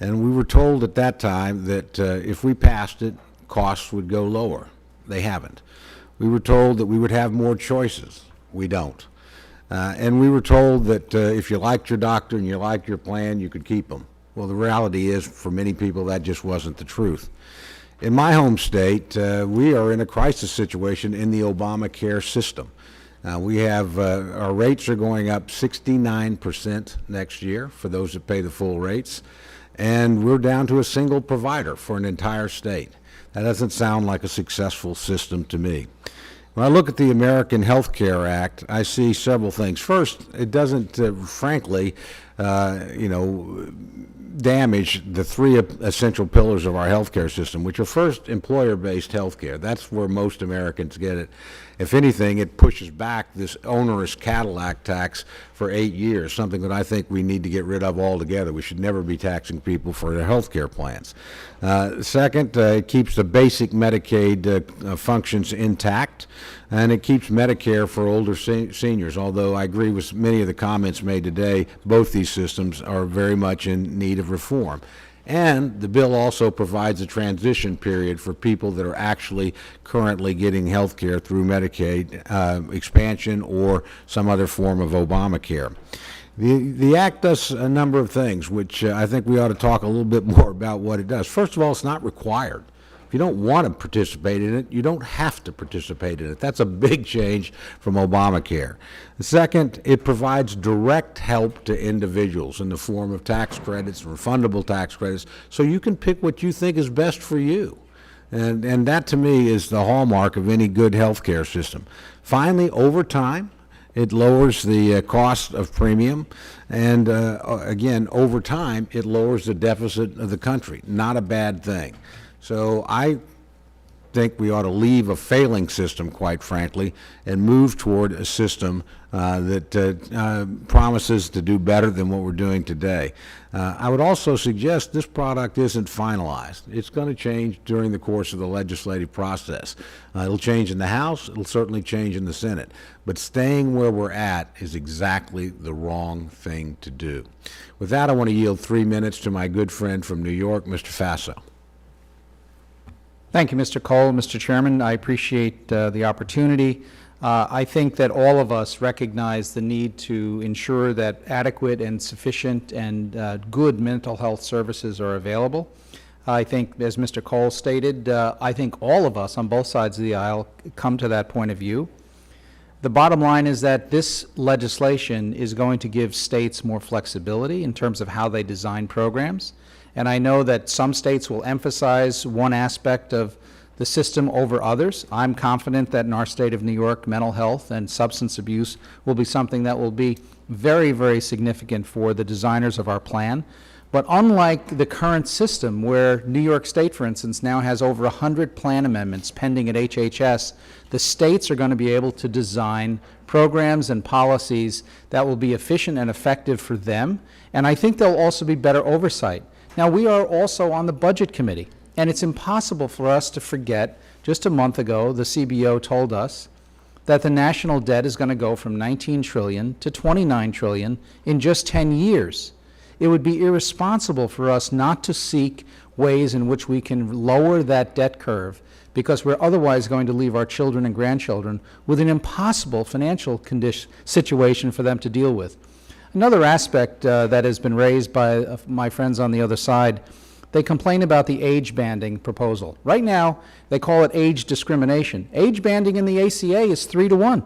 And we were told at that time that if we passed it, costs would go lower. They haven't. We were told that we would have more choices. We don't. And we were told that if you liked your doctor and you liked your plan, you could keep them. Well, the reality is, for many people, that just wasn't the truth. In my home state, we are in a crisis situation in the Obamacare system. We have, our rates are going up 69% next year for those that pay the full rates, and we're down to a single provider for an entire state. That doesn't sound like a successful system to me. When I look at the American Health Care Act, I see several things. First, it doesn't, frankly, damage the three essential pillars of our healthcare system, which are first, employer-based healthcare. That's where most Americans get it. If anything, it pushes back this onerous Cadillac tax for 8 years, something that I think we need to get rid of altogether. We should never be taxing people for their health care plans. Second, it keeps the basic Medicaid functions intact, and it keeps Medicare for older seniors, although I agree with many of the comments made today. Both these systems are very much in need of reform. And the bill also provides a transition period for people that are actually currently getting health care through Medicaid expansion or some other form of Obamacare. The Act does a number of things, which I think we ought to talk a little bit more about what it does. First of all, it's not required. If you don't want to participate in it, you don't have to participate in it. That's a big change from Obamacare. Second, it provides direct help to individuals in the form of tax credits, refundable tax credits, so you can pick what you think is best for you. And that, to me, is the hallmark of any good health care system. Finally, over time, it lowers the cost of premium, and again, over time, it lowers the deficit of the country. Not a bad thing. So I think we ought to leave a failing system, quite frankly, and move toward a system that promises to do better than what we're doing today. I would also suggest this product isn't finalized. It's going to change during the course of the legislative process. It'll change in the House. It'll certainly change in the Senate. But staying where we're at is exactly the wrong thing to do. With that, I want to yield 3 minutes to my good friend from New York, Mr. Faso. Thank you, Mr. Cole. Mr. Chairman, I appreciate the opportunity. I think that all of us recognize the need to ensure that adequate and sufficient and good mental health services are available. I think, as Mr. Cole stated, I think all of us on both sides of the aisle come to that point of view. The bottom line is that this legislation is going to give states more flexibility in terms of how they design programs. And I know that some states will emphasize one aspect of the system over others. I'm confident that in our state of New York, mental health and substance abuse will be something that will be very, very significant for the designers of our plan. But unlike the current system, where New York State, for instance, now has over 100 plan amendments pending at HHS, the states are going to be able to design programs and policies that will be efficient and effective for them. And I think there'll also be better oversight. Now, we are also on the Budget Committee, and it's impossible for us to forget, just a month ago, the CBO told us that the national debt is going to go from 19 trillion to 29 trillion in just 10 years. It would be irresponsible for us not to seek ways in which we can lower that debt curve, because we're otherwise going to leave our children and grandchildren with an impossible financial situation for them to deal with. Another aspect that has been raised by my friends on the other side, they complain about the age banding proposal. Right now, they call it age discrimination. Age banding in the ACA is 3 to 1.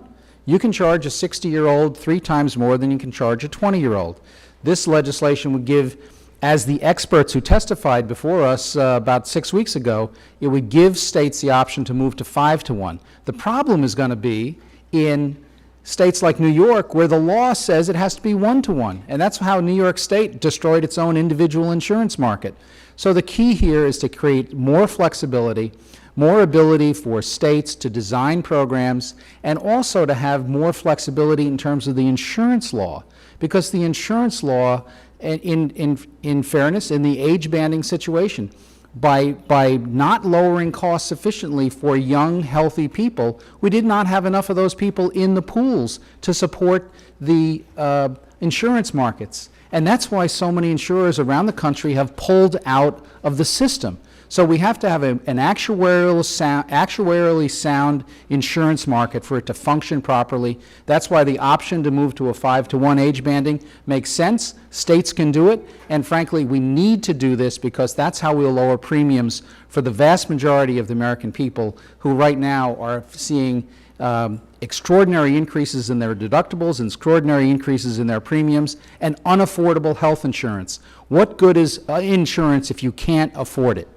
You can charge a 60-year-old 3 times more than you can charge a 20-year-old. This legislation would give, as the experts who testified before us about 6 weeks ago, it would give states the option to move to 5 to 1. The problem is going to be in states like New York, where the law says it has to be 1 to 1, and that's how New York State destroyed its own individual insurance market. So the key here is to create more flexibility, more ability for states to design programs, and also to have more flexibility in terms of the insurance law, because the insurance law, in fairness, in the age banding situation, by not lowering costs sufficiently for young, healthy people, we did not have enough of those people in the pools to support the insurance markets. And that's why so many insurers around the country have pulled out of the system. So we have to have an actuarially sound insurance market for it to function properly. That's why the option to move to a 5-to-1 age banding makes sense. States can do it, and frankly, we need to do this because that's how we'll lower premiums for the vast majority of the American people who right now are seeing extraordinary increases in their deductibles and extraordinary increases in their premiums and unaffordable health insurance. What good is insurance if you can't afford it?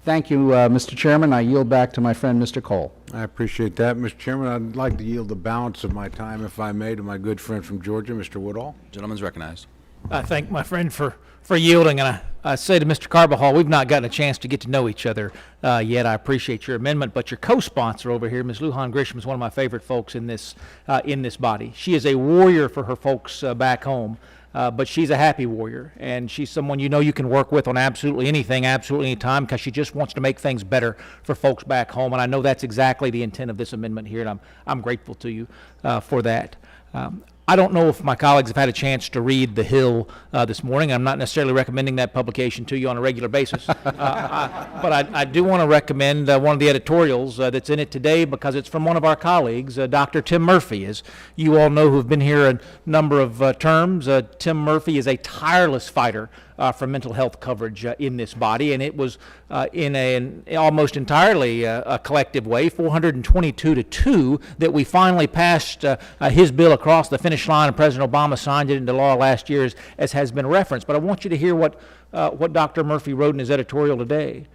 Thank you, Mr. Chairman. I yield back to my friend, Mr. Cole. I appreciate that, Mr. Chairman. I'd like to yield the balance of my time, if I may, to my good friend from Georgia, Mr. Woodall. Gentleman's recognized. I thank my friend for yielding, and I say to Mr. Carbajal, we've not gotten a chance to get to know each other yet. I appreciate your amendment, but your co-sponsor over here, Ms. Lujan Grisham, is one of my favorite folks in this body. She is a warrior for her folks back home, but she's a happy warrior, and she's someone you know you can work with on absolutely anything, absolutely any time, because she just wants to make things better for folks back home, and I know that's exactly the intent of this amendment here, and I'm grateful to you for that. I don't know if my colleagues have had a chance to read The Hill this morning. I'm not necessarily recommending that publication to you on a regular basis. But I do want to recommend one of the editorials that's in it today because it's from one of our colleagues, Dr. Tim Murphy. As you all know who have been here a number of terms, Tim Murphy is a tireless fighter for mental health coverage in this body, and it was in an almost entirely a collective way, 422-2, that we finally passed his bill across the finish line, and President Obama signed it into law last year, as has been referenced. But I want you to hear what Dr. Murphy wrote in his editorial today.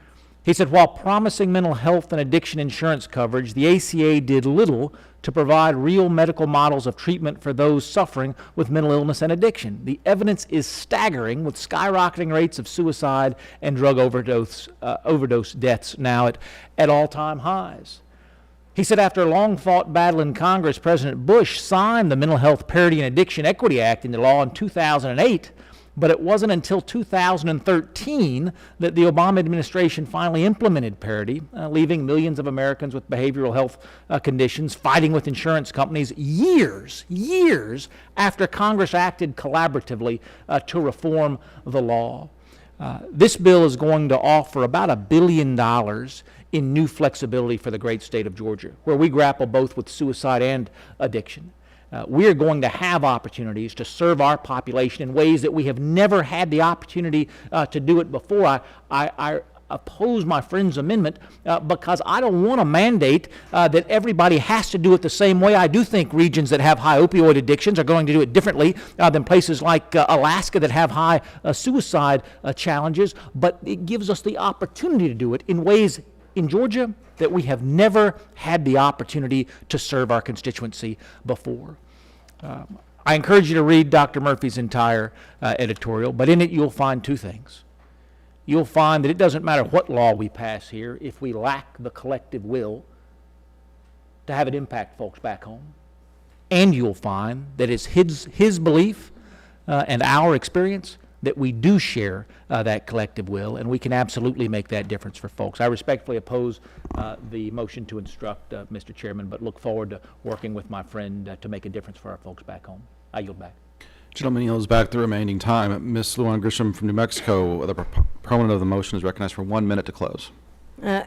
He said, while promising mental health and addiction insurance coverage, the ACA did little to provide real medical models of treatment for those suffering with mental illness and addiction. The evidence is staggering, with skyrocketing rates of suicide and drug overdose deaths now at all-time highs. He said after a long-fought battle in Congress, President Bush signed the Mental Health Parity and Addiction Equity Act into law in 2008, but it wasn't until 2013 that the Obama administration finally implemented parity, leaving millions of Americans with behavioral health conditions fighting with insurance companies years after Congress acted collaboratively to reform the law. This bill is going to offer about $1 billion in new flexibility for the great state of Georgia, where we grapple both with suicide and addiction. We are going to have opportunities to serve our population in ways that we have never had the opportunity to do it before. I oppose my friend's amendment because I don't want to mandate that everybody has to do it the same way. I do think regions that have high opioid addictions are going to do it differently than places like Alaska that have high suicide challenges, but it gives us the opportunity to do it in ways in Georgia that we have never had the opportunity to serve our constituency before. I encourage you to read Dr. Murphy's entire editorial, but in it you'll find two things. You'll find that it doesn't matter what law we pass here if we lack the collective will to have it impact folks back home. And you'll find that it's his belief and our experience that we do share that collective will, and we can absolutely make that difference for folks. I respectfully oppose the motion to instruct, Mr. Chairman, but look forward to working with my friend to make a difference for our folks back home. I yield back. Gentleman yields back the remaining time. Ms. Lujan Grisham from New Mexico, the proponent of the motion, is recognized for 1 minute to close.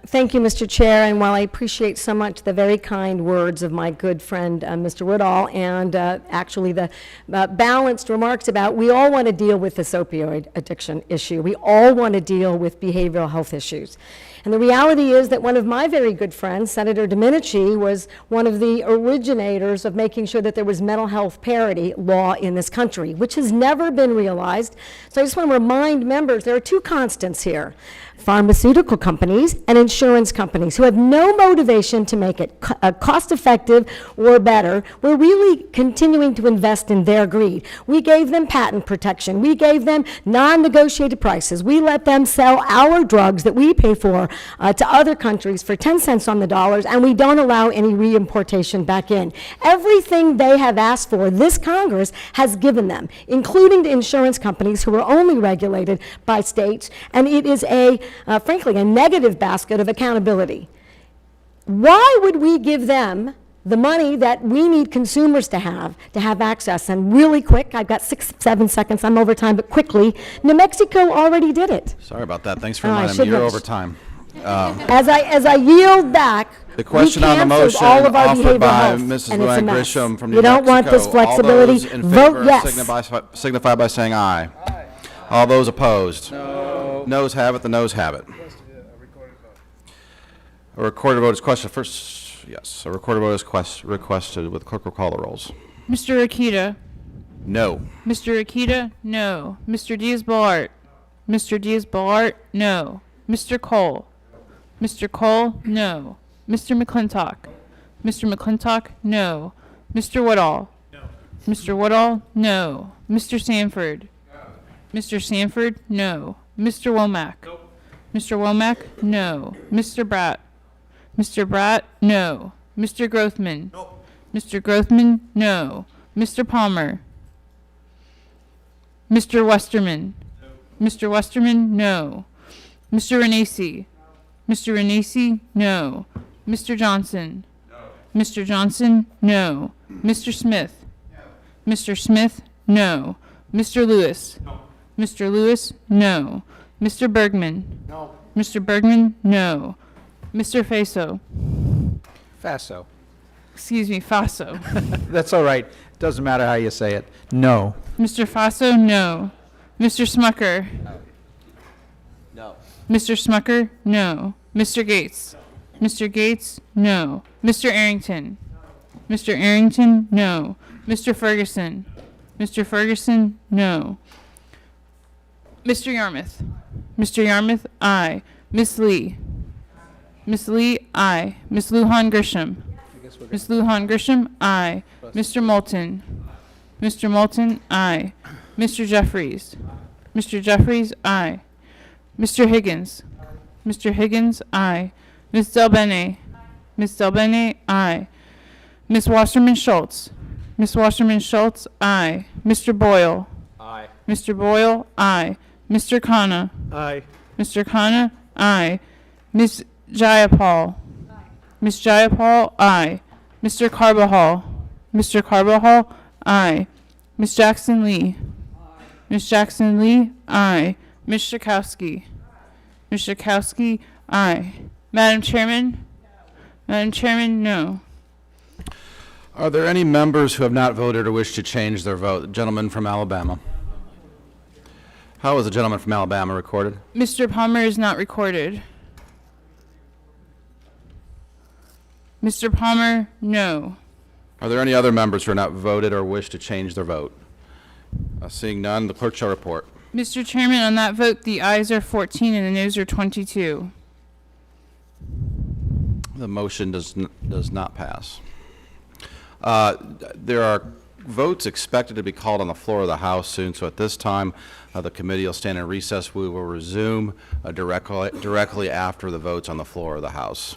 Thank you, Mr. Chair, and while I appreciate so much the very kind words of my good friend, Mr. Woodall, and actually the balanced remarks about we all want to deal with this opioid addiction issue. We all want to deal with behavioral health issues. And the reality is that one of my very good friends, Senator Domenici, was one of the originators of making sure that there was mental health parity law in this country, which has never been realized. So I just want to remind members there are two constants here: pharmaceutical companies and insurance companies who have no motivation to make it cost-effective or better. We're really continuing to invest in their greed. We gave them patent protection. We gave them non-negotiated prices. We let them sell our drugs that we pay for to other countries for 10 cents on the dollars, and we don't allow any reimportation back in. Everything they have asked for, this Congress has given them, including the insurance companies who are only regulated by states, and it is frankly, a negative basket of accountability. Why would we give them the money that we need consumers to have access? And really quick, I've got 6-7 seconds, I'm over time, but quickly, New Mexico already did it. Sorry about that. Thanks for reminding me. You're over time. As I yield back, The question we on the canceled motion all of our offered behavioral by health, Mrs. and it's a Luann mess. Grisham from New You don't want this Mexico. All flexibility. those in Vote favor yes. signify by saying aye. All those opposed? No. Noes have it, the noes have it. A recorded vote is questioned first. Yes, a recorded vote is requested. With clerk will call the rolls. Mr. Akita? No. Mr. Akita? No. Mr. Diaz-Balart? Mr. Diaz-Balart? No. Mr. Cole? Mr. Cole? No. Mr. McClintock? Mr. McClintock? No. Mr. Woodall? No. Mr. Woodall? No. Mr. Sanford? Mr. Sanford? No. Mr. Womack? Nope. Mr. Womack? No. Mr. Bratt? Mr. Bratt? No. Mr. Grothman? Nope. Mr. Grothman? No. Mr. Palmer? Mr. Westerman? No. Mr. Westerman? No. Mr. Renacci? Mr. Renacci? No. Mr. Johnson? No. Mr. Johnson? No. Mr. Smith? No. Mr. Smith? No. Mr. Lewis? No. Mr. Lewis? No. Mr. Bergman? No. Mr. Bergman? No. Mr. Faso? Faso. Excuse me, Faso. That's all right. Doesn't matter how you say it. No. Mr. Faso? No. Mr. Smucker? No. Mr. Smucker? No. Mr. Gates? Mr. Gates? No. Mr. Arrington? Mr. Arrington? No. Mr. Ferguson? Mr. Ferguson? No. Mr. Yarmouth? Mr. Yarmouth? Aye. Miss Lee? Miss Lee? Aye. Miss Lujan Grisham? Miss Lujan Grisham? Aye. Mr. Moulton? Mr. Moulton? Aye. Mr. Jeffries? Mr. Jeffries? Aye. Mr. Higgins? Mr. Higgins? Aye. Miss Delbene? Miss Delbene? Aye. Miss Wasserman Schultz? Miss Wasserman Schultz? Aye. Mr. Boyle? Aye. Mr. Boyle? Aye. Mr. Khanna? Aye. Mr. Khanna? Aye. Miss Jayapal? Miss Jayapal? Aye. Mr. Carbajal? Mr. Carbajal? Aye. Miss Jackson Lee? Miss Jackson Lee? Aye. Miss Shakowski? Miss Shakowski? Aye. Madam Chairman? Madam Chairman, no. Are there any members who have not voted or wish to change their vote? The gentleman from Alabama. How is the gentleman from Alabama recorded? Mr. Palmer is not recorded. Mr. Palmer, no. Are there any other members who are not voted or wish to change their vote? Seeing none, the clerk shall report. Mr. Chairman, on that vote, the ayes are 14 and the noes are 22. The motion does not pass. There are votes expected to be called on the floor of the House soon, so at this time, the committee will stand in recess. We will resume directly after the votes on the floor of the House.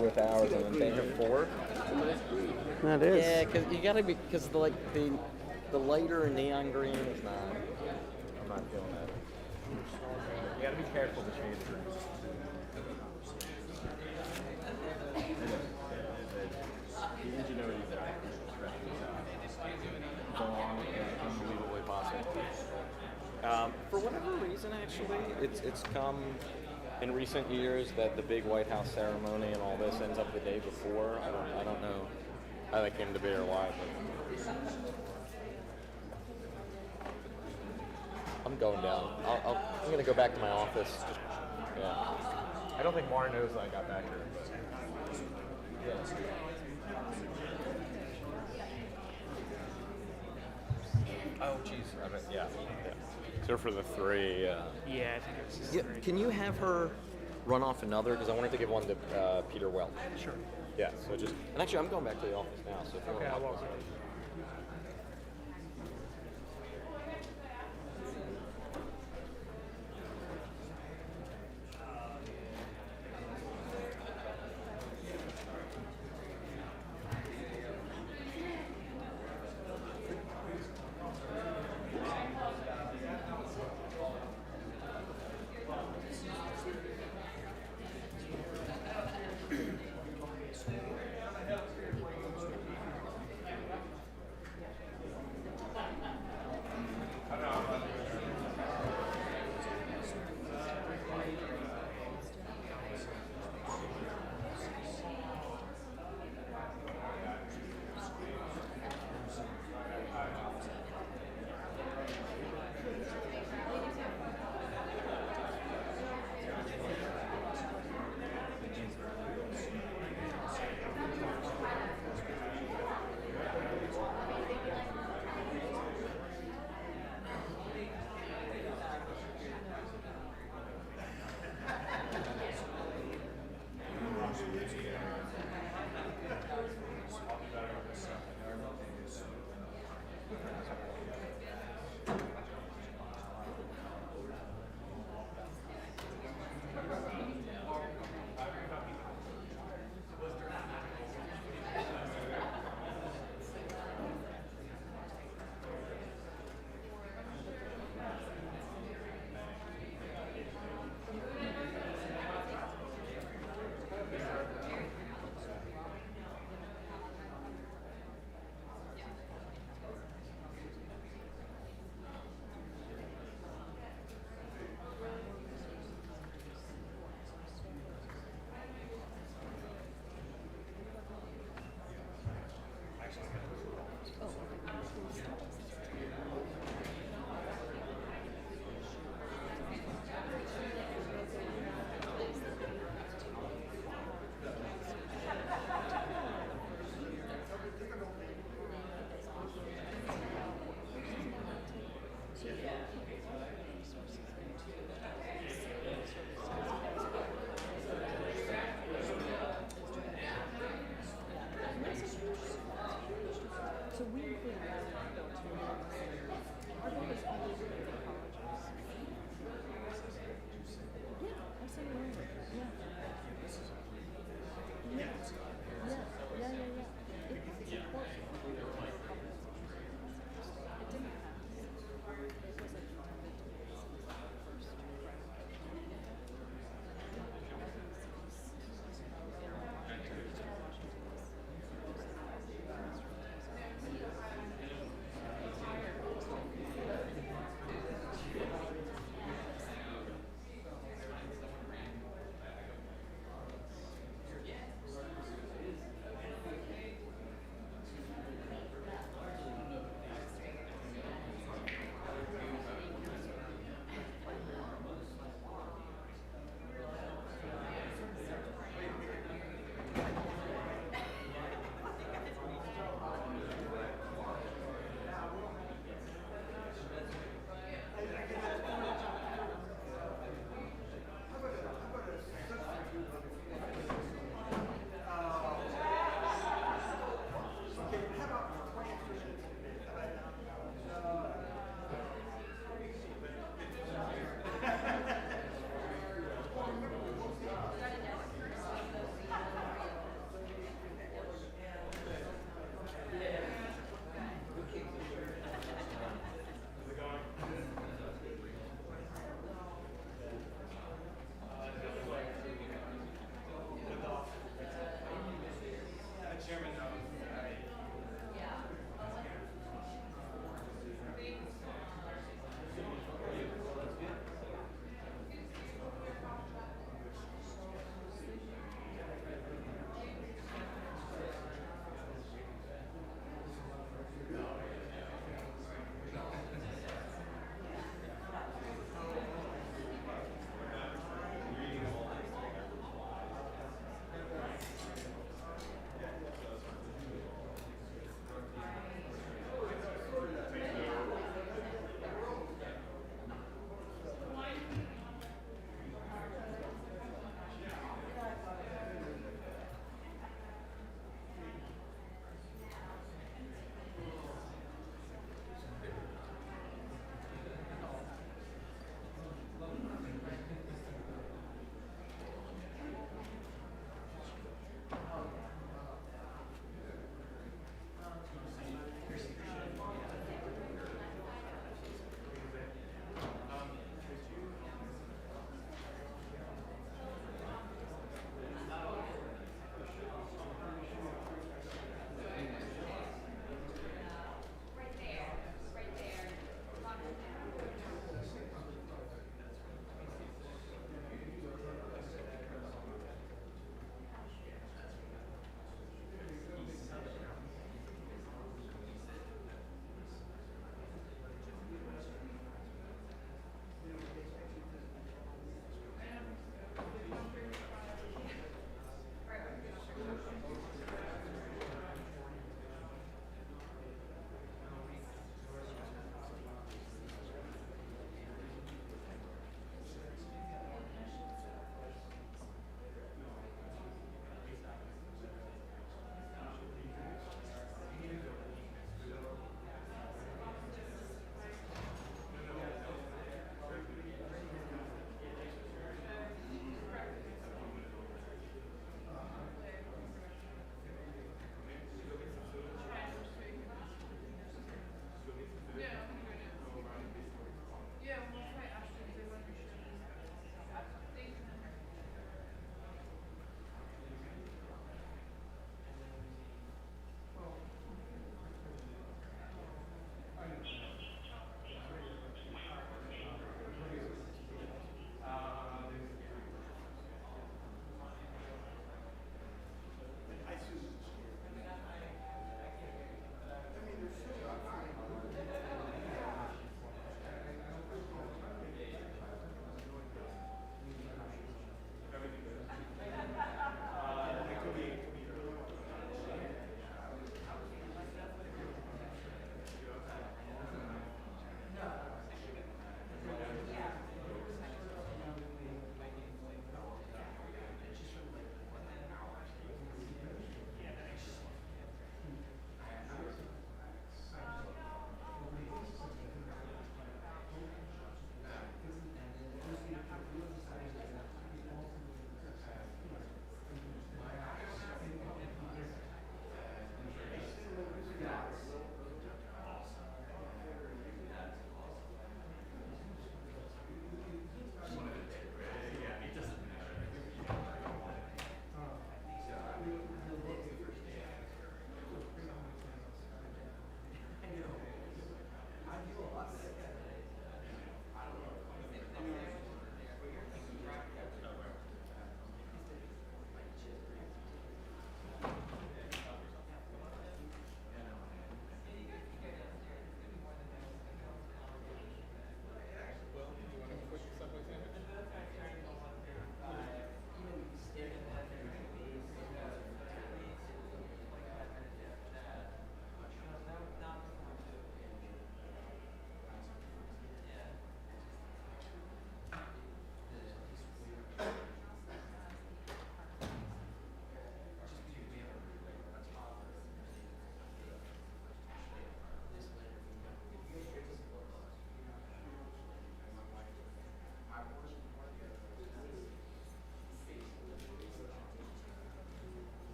With ours and then they have 4. That is. Yeah, because you gotta be, because the lighter neon green is not. I'm not feeling that. You gotta be careful with shade trees. The ingenuity there is unbelievably possible. For whatever reason, actually, it's come in recent years that the big White House ceremony and all this ends up the day before. I don't know how that came to be or why, but I'm going down. I'm gonna go back to my office. Yeah. I don't think Mara knows that I got back here. But yeah. Oh, jeez. Yeah. So for the 3. Yeah, I think it's just 3. Can you have her run off another? Because I wanted to give one to Peter Welch. Sure. Yeah, so just... And actually, I'm going back to the office now, so if you want to help us.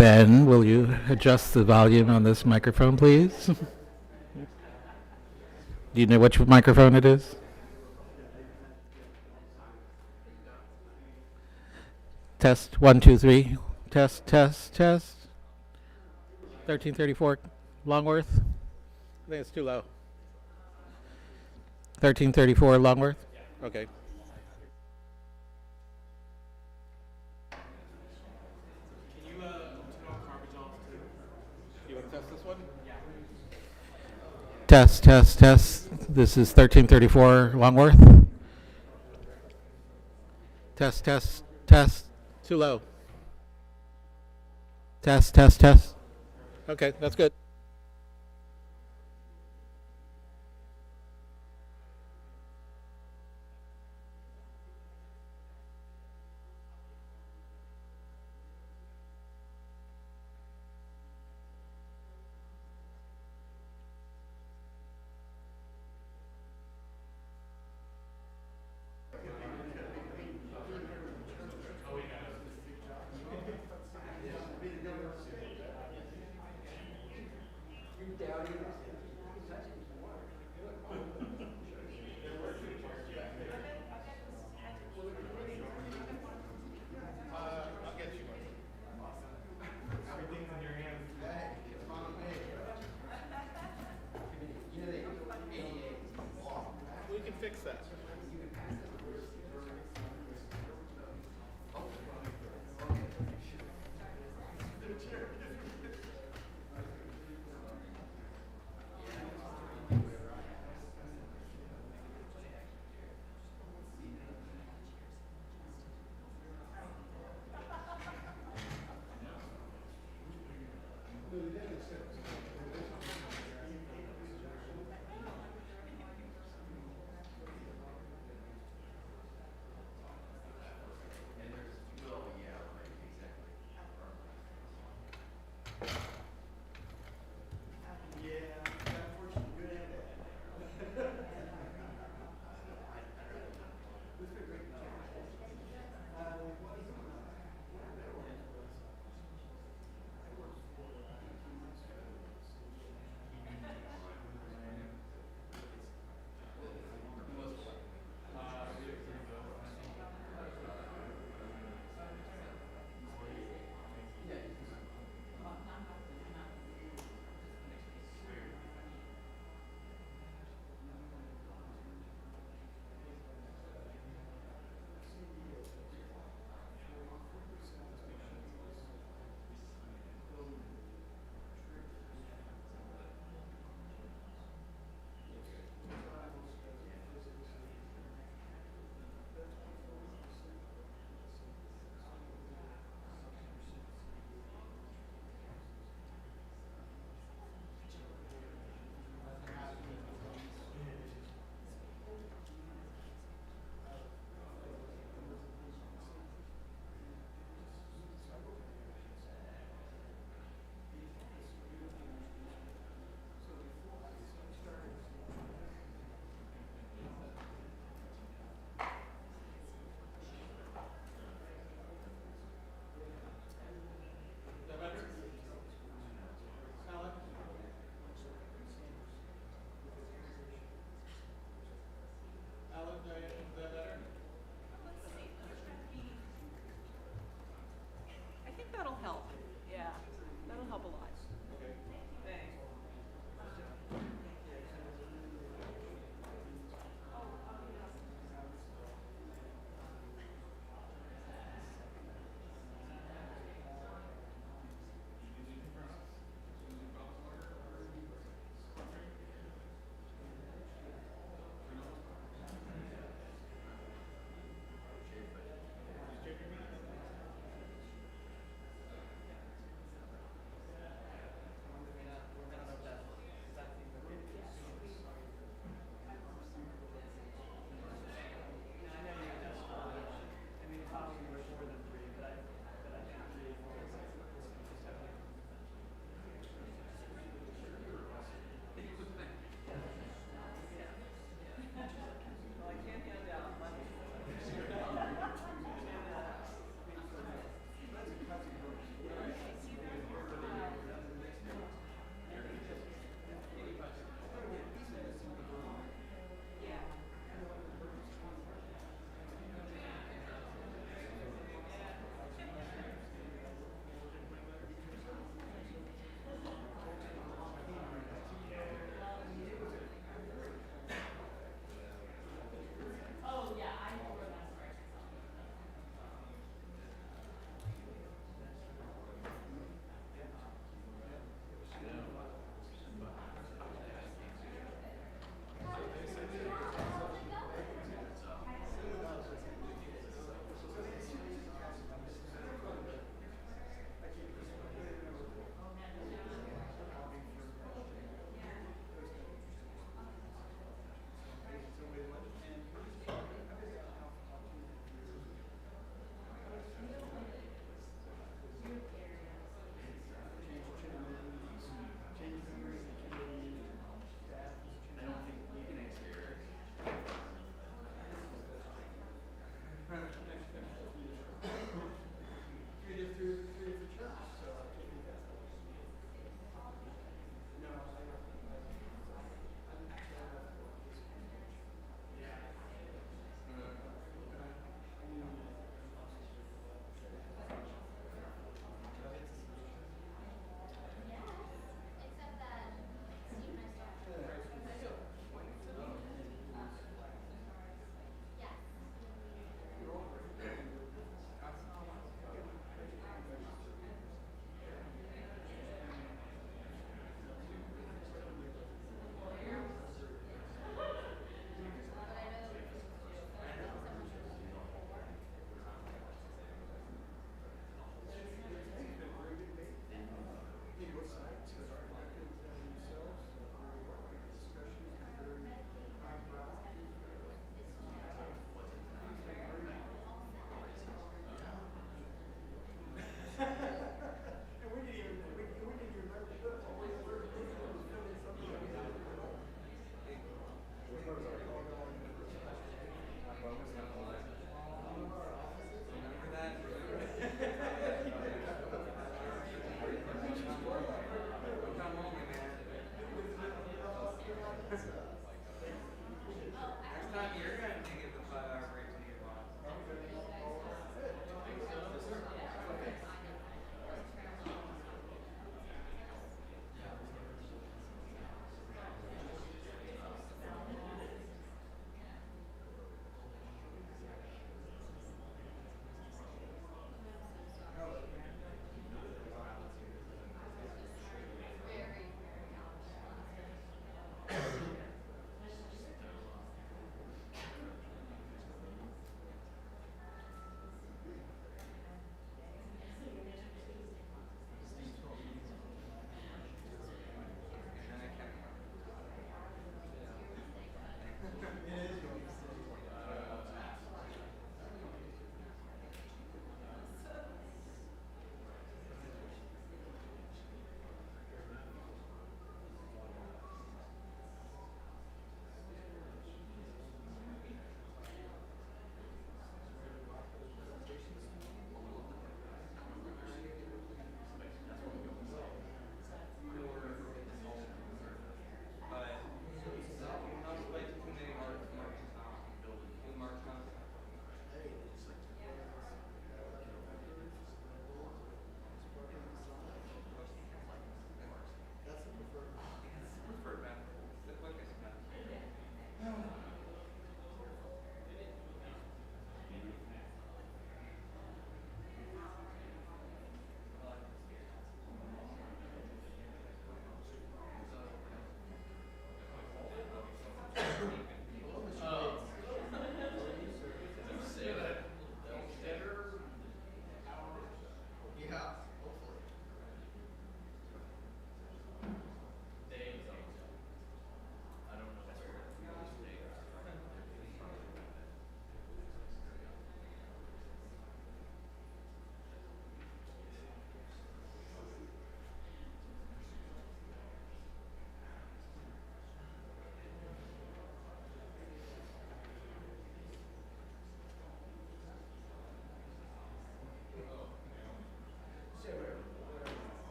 Ben, will you adjust the volume on this microphone, please? Do you know which microphone it is? Test, 1, 2, 3. Test, test, test. 1334, Longworth. I think it's too low. 1334, Longworth. Okay. Test, test, test. This is 1334 Longworth. Test, test, test. Too low. Test, test, test. Okay, that's good.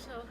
So.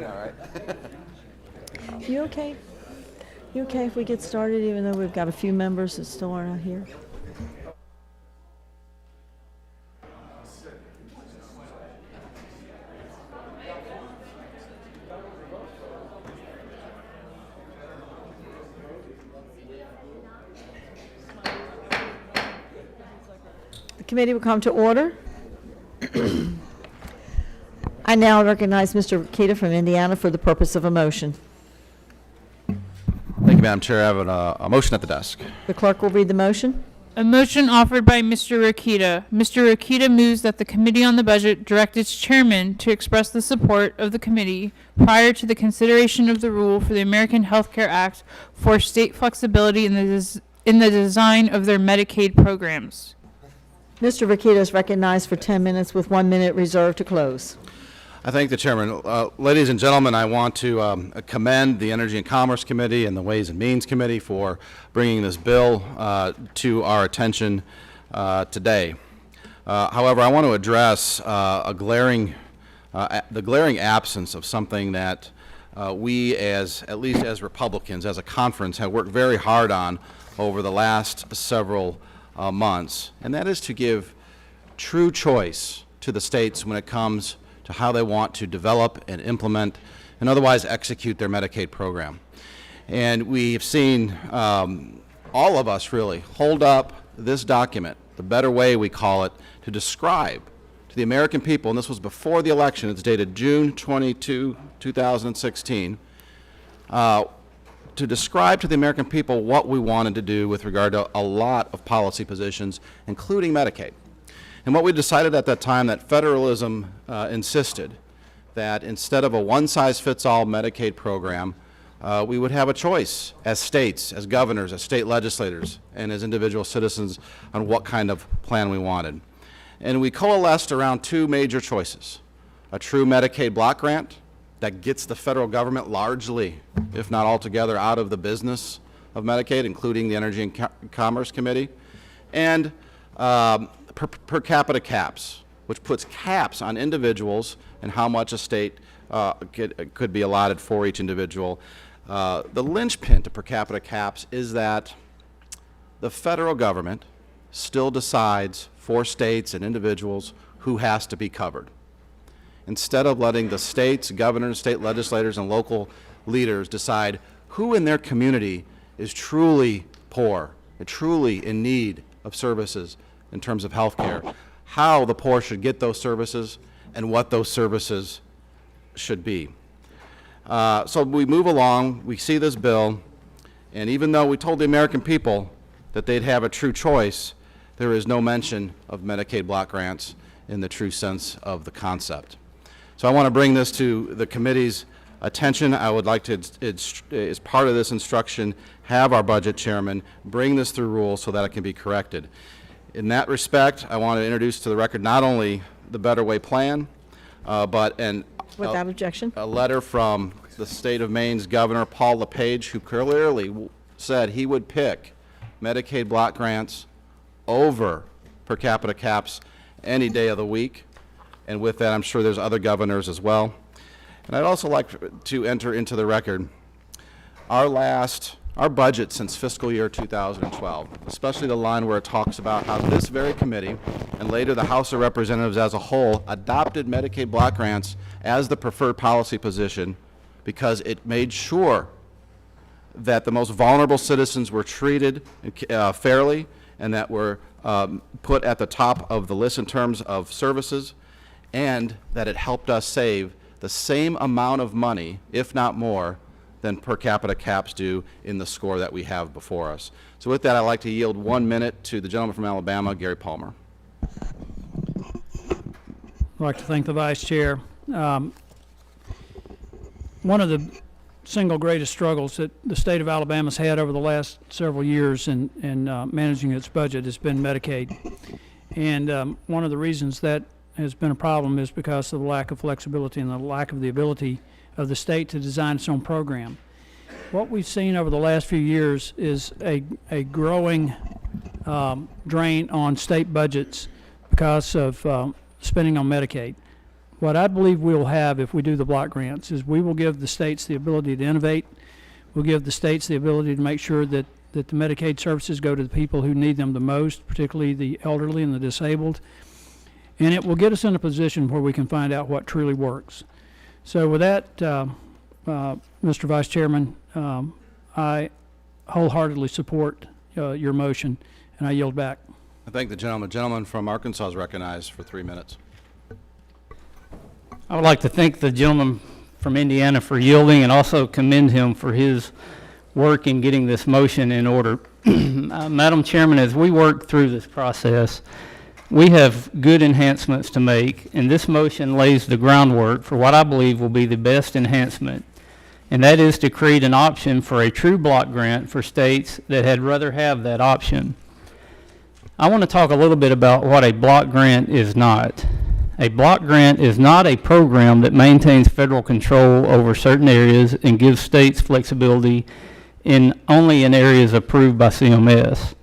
know, right? You okay? You okay if we get started, even though we've got a few members that still aren't here? The committee will come to order. I now recognize Mr. Rokita from Indiana for the purpose of a motion. Thank you, Madam Chair. I have a motion at the desk. The clerk will read the motion. A motion offered by Mr. Rokita. Mr. Rokita moves that the Committee on the Budget direct its chairman to express the support of the committee prior to the consideration of the rule for the American Health Care Act for state flexibility in the design of their Medicaid programs. Mr. Rokita is recognized for 10 minutes with 1 minute reserved to close. I thank the chairman. Ladies and gentlemen, I want to commend the Energy and Commerce Committee and the Ways and Means Committee for bringing this bill to our attention today. However, I want to address the glaring absence of something that we, at least as Republicans, as a conference, have worked very hard on over the last several months, and that is to give true choice to the states when it comes to how they want to develop and implement and otherwise execute their Medicaid program. And we've seen all of us really hold up this document, the better way we call it, to describe to the American people, and this was before the election, it's dated June 22, 2016, to describe to the American people what we wanted to do with regard to a lot of policy positions, including Medicaid. And what we decided at that time, that federalism insisted that instead of a one-size-fits-all Medicaid program, we would have a choice as states, as governors, as state legislators, and as individual citizens on what kind of plan we wanted. And we coalesced around two major choices: a true Medicaid block grant that gets the federal government largely, if not altogether, out of the business of Medicaid, including the Energy and Commerce Committee, and per capita caps, which puts caps on individuals and how much a state could be allotted for each individual. The linchpin to per capita caps is that the federal government still decides for states and individuals who has to be covered. Instead of letting the states, governors, state legislators, and local leaders decide who in their community is truly poor and truly in need of services in terms of health care, how the poor should get those services, and what those services should be. So we move along, we see this bill, and even though we told the American people that they'd have a true choice, there is no mention of Medicaid block grants in the true sense of the concept. So I want to bring this to the committee's attention. I would like to, as part of this instruction, have our budget chairman bring this through rule so that it can be corrected. In that respect, I want to introduce to the record not only the Better Way plan, but Without objection. a letter from the state of Maine's Governor Paul LePage, who clearly said he would pick Medicaid block grants over per capita caps any day of the week. And with that, I'm sure there's other governors as well. And I'd also like to enter into the record our budget since fiscal year 2012, especially the line where it talks about how this very committee and later the House of Representatives as a whole adopted Medicaid block grants as the preferred policy position because it made sure that the most vulnerable citizens were treated fairly and that were put at the top of the list in terms of services, and that it helped us save the same amount of money, if not more, than per capita caps do in the score that we have before us. So with that, I'd like to yield 1 minute to the gentleman from Alabama, Gary Palmer. I'd like to thank the Vice Chair. One of the single greatest struggles that the state of Alabama's had over the last several years in managing its budget has been Medicaid. And one of the reasons that has been a problem is because of the lack of flexibility and the lack of the ability of the state to design its own program. What we've seen over the last few years is a growing drain on state budgets because of spending on Medicaid. what I believe we'll have if we do the block grants is we will give the states the ability to innovate. We'll give the states the ability to make sure that the Medicaid services go to the people who need them the most, particularly the elderly and the disabled. And it will get us in a position where we can find out what truly works. So with that, Mr. Vice Chairman, I wholeheartedly support your motion, and I yield back. I thank the gentleman. Gentleman from Arkansas is recognized for 3 minutes. I would like to thank the gentleman from Indiana for yielding and also commend him for his work in getting this motion in order. Madam Chairman, as we work through this process, we have good enhancements to make, and this motion lays the groundwork for what I believe will be the best enhancement, and that is to create an option for a true block grant for states that had rather have that option. I want to talk a little bit about what a block grant is not. A block grant is not a program that maintains federal control over certain areas and gives states flexibility only in areas approved by CMS.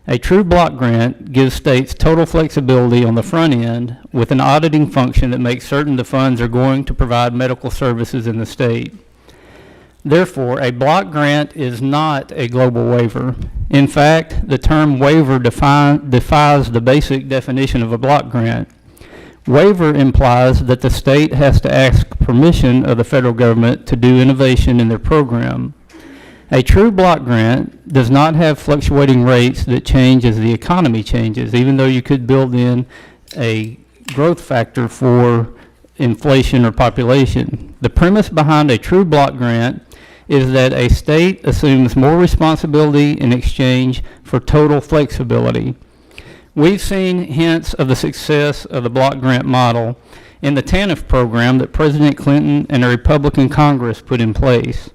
A true block grant gives states total flexibility on the front end with an auditing function that makes certain the funds are going to provide medical services in the state. Therefore, a block grant is not a global waiver. In fact, the term waiver defies the basic definition of a block grant. Waiver implies that the state has to ask permission of the federal government to do innovation in their program. A true block grant does not have fluctuating rates that change as the economy changes, even though you could build in a growth factor for inflation or population. The premise behind a true block grant is that a state assumes more responsibility in exchange for total flexibility. We've seen hints of the success of the block grant model in the TANF program that President Clinton and a Republican Congress put in place.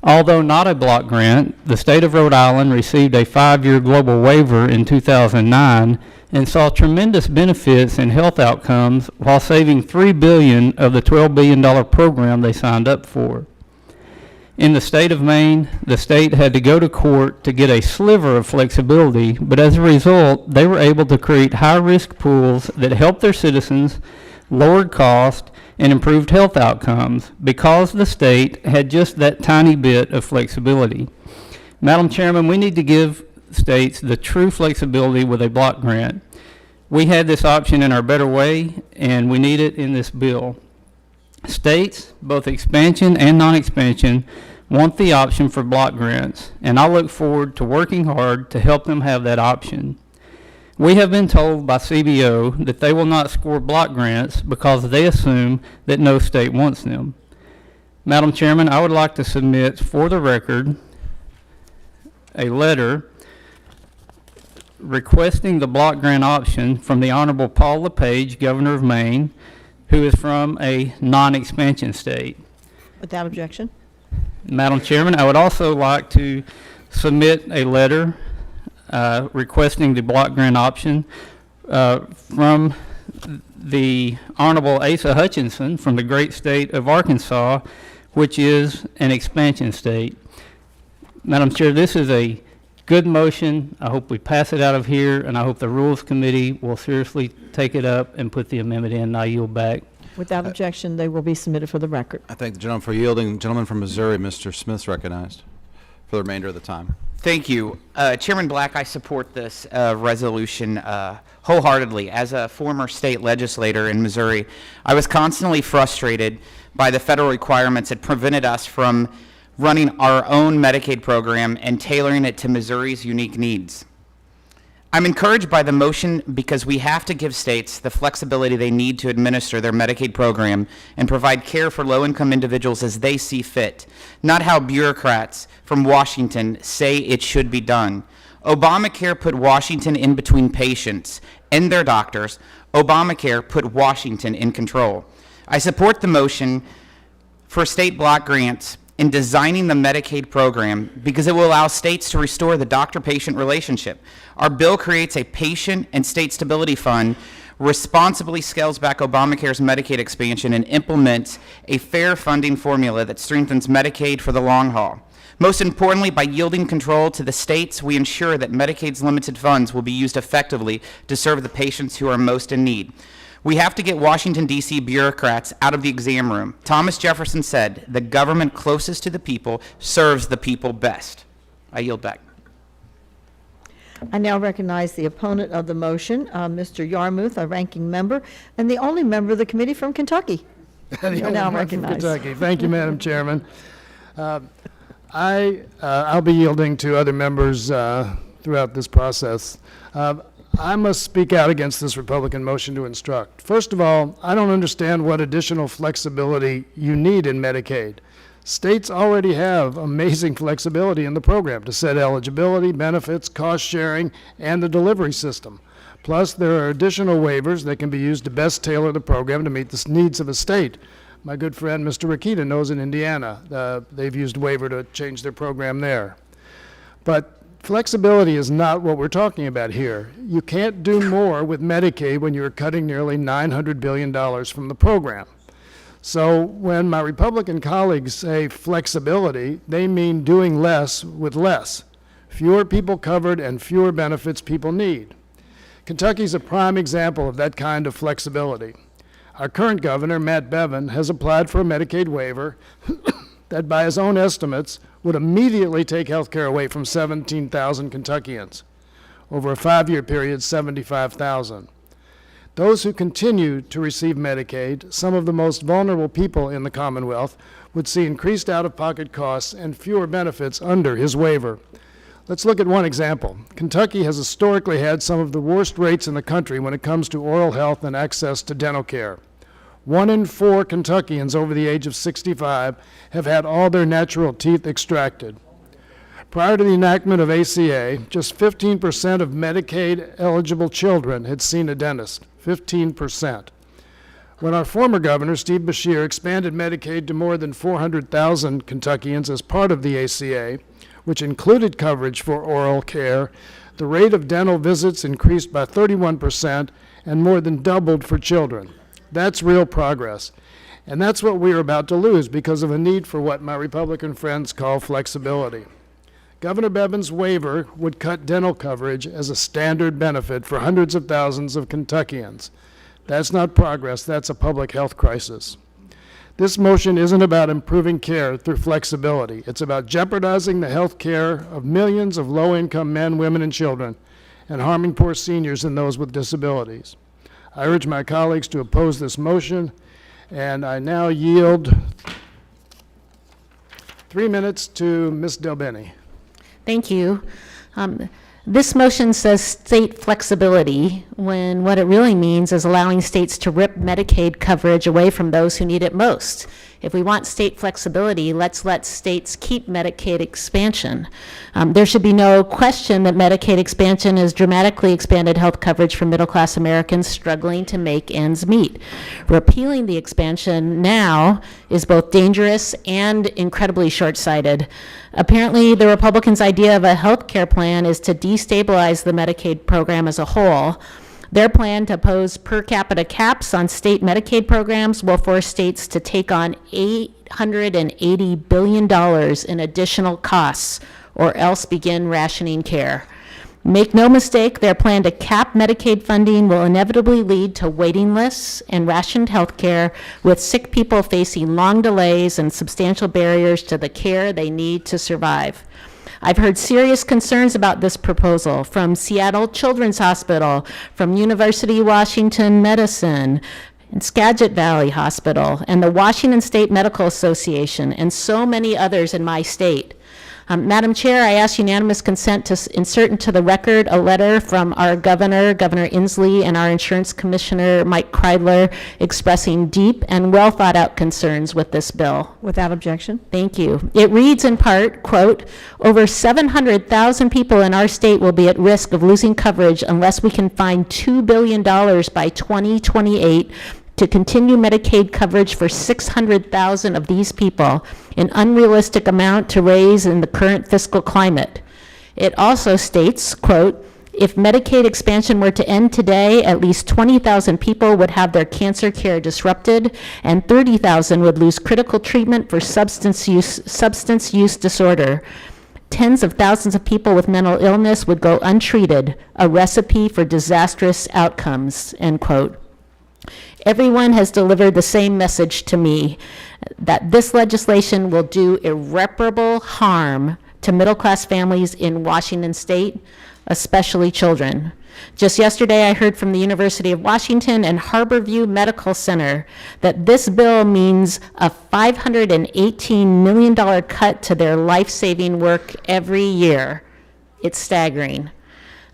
Although not a block grant, the state of Rhode Island received a 5-year global waiver in 2009 and saw tremendous benefits in health outcomes while saving $3 billion of the $12 billion program they signed up for. In the state of Maine, the state had to go to court to get a sliver of flexibility, but as a result, they were able to create high-risk pools that helped their citizens, lowered cost, and improved health outcomes because the state had just that tiny bit of flexibility. Madam Chairman, we need to give states the true flexibility with a block grant. We had this option in our Better Way, and we need it in this bill. States, both expansion and non-expansion, want the option for block grants, and I look forward to working hard to help them have that option. We have been told by CBO that they will not score block grants because they assume that no state wants them. Madam Chairman, I would like to submit for the record a letter requesting the block grant option from the Honorable Paul LePage, Governor of Maine, who is from a non-expansion state. Without objection. Madam Chairman, I would also like to submit a letter requesting the block grant option from the Honorable Asa Hutchinson from the great state of Arkansas, which is an expansion state. Madam Chair, this is a good motion. I hope we pass it out of here, and I hope the Rules Committee will seriously take it up and put the amendment in. I yield back. Without objection, they will be submitted for the record. I thank the gentleman for yielding. Gentleman from Missouri, Mr. Smith, is recognized for the remainder of the time. Thank you. Chairman Black, I support this resolution wholeheartedly. As a former state legislator in Missouri, I was constantly frustrated by the federal requirements that prevented us from running our own Medicaid program and tailoring it to Missouri's unique needs. I'm encouraged by the motion because we have to give states the flexibility they need to administer their Medicaid program and provide care for low-income individuals as they see fit, not how bureaucrats from Washington say it should be done. Obamacare put Washington in between patients and their doctors. Obamacare put Washington in control. I support the motion for state block grants in designing the Medicaid program because it will allow states to restore the doctor-patient relationship. Our bill creates a patient and state stability fund, responsibly scales back Obamacare's Medicaid expansion, and implements a fair funding formula that strengthens Medicaid for the long haul. Most importantly, by yielding control to the states, we ensure that Medicaid's limited funds will be used effectively to serve the patients who are most in need. We have to get Washington, D.C. bureaucrats out of the exam room. Thomas Jefferson said, "The government closest to the people serves the people best." I yield back. I now recognize the opponent of the motion, Mr. Yarmouth, a ranking member, and the only member of the committee from Kentucky. The only now member from recognized. Kentucky. Thank you, Madam Chairman. I'll be yielding to other members throughout this process. I must speak out against this Republican motion to instruct. First of all, I don't understand what additional flexibility you need in Medicaid. States already have amazing flexibility in the program to set eligibility, benefits, cost sharing, and the delivery system. Plus, there are additional waivers that can be used to best tailor the program to meet the needs of a state. My good friend, Mr. Rakita, knows in Indiana, they've used waiver to change their program there. But flexibility is not what we're talking about here. You can't do more with Medicaid when you're cutting nearly $900 billion from the program. So when my Republican colleagues say flexibility, they mean doing less with less. Fewer people covered and fewer benefits people need. Kentucky's a prime example of that kind of flexibility. Our current governor, Matt Bevin, has applied for a Medicaid waiver that by his own estimates would immediately take health care away from 17,000 Kentuckians. Over a 5-year period, 75,000. Those who continue to receive Medicaid, some of the most vulnerable people in the Commonwealth, would see increased out-of-pocket costs and fewer benefits under his waiver. Let's look at one example. Kentucky has historically had some of the worst rates in the country when it comes to oral health and access to dental care. 1 in 4 Kentuckians over the age of 65 have had all their natural teeth extracted. Prior to the enactment of ACA, just 15% of Medicaid-eligible children had seen a dentist. 15%. When our former governor, Steve Beshear, expanded Medicaid to more than 400,000 Kentuckians as part of the ACA, which included coverage for oral care, the rate of dental visits increased by 31% and more than doubled for children. That's real progress. And that's what we are about to lose because of a need for what my Republican friends call flexibility. Governor Bevin's waiver would cut dental coverage as a standard benefit for hundreds of thousands of Kentuckians. That's not progress, that's a public health crisis. This motion isn't about improving care through flexibility. It's about jeopardizing the health care of millions of low-income men, women, and children, and harming poor seniors and those with disabilities. I urge my colleagues to oppose this motion, and I now yield 3 minutes to Ms. Delbene. Thank you. This motion says state flexibility, when what it really means is allowing states to rip Medicaid coverage away from those who need it most. If we want state flexibility, let's let states keep Medicaid expansion. There should be no question that Medicaid expansion has dramatically expanded health coverage for middle-class Americans struggling to make ends meet. Repealing the expansion now is both dangerous and incredibly short-sighted. Apparently, the Republicans' idea of a health care plan is to destabilize the Medicaid program as a whole. Their plan to pose per capita caps on state Medicaid programs will force states to take on $880 billion in additional costs or else begin rationing care. Make no mistake, their plan to cap Medicaid funding will inevitably lead to waiting lists and rationed health care, with sick people facing long delays and substantial barriers to the care they need to survive. I've heard serious concerns about this proposal from Seattle Children's Hospital, from University of Washington Medicine, and Skagit Valley Hospital, and the Washington State Medical Association, and so many others in my state. Madam Chair, I ask unanimous consent to insert into the record a letter from our governor, Governor Inslee, and our insurance commissioner, Mike Kreidler, expressing deep and well thought out concerns with this bill. Without objection. Thank you. It reads in part, quote, over 700,000 people in our state will be at risk of losing coverage unless we can find $2 billion by 2028 to continue Medicaid coverage for 600,000 of these people, an unrealistic amount to raise in the current fiscal climate. It also states, quote, if Medicaid expansion were to end today, at least 20,000 people would have their cancer care disrupted, and 30,000 would lose critical treatment for substance use disorder. Tens of thousands of people with mental illness would go untreated, a recipe for disastrous outcomes, end quote. Everyone has delivered the same message to me, that this legislation will do irreparable harm to middle-class families in Washington State, especially children. Just yesterday, I heard from the University of Washington and Harborview Medical Center that this bill means a $518 million cut to their life-saving work every year. It's staggering.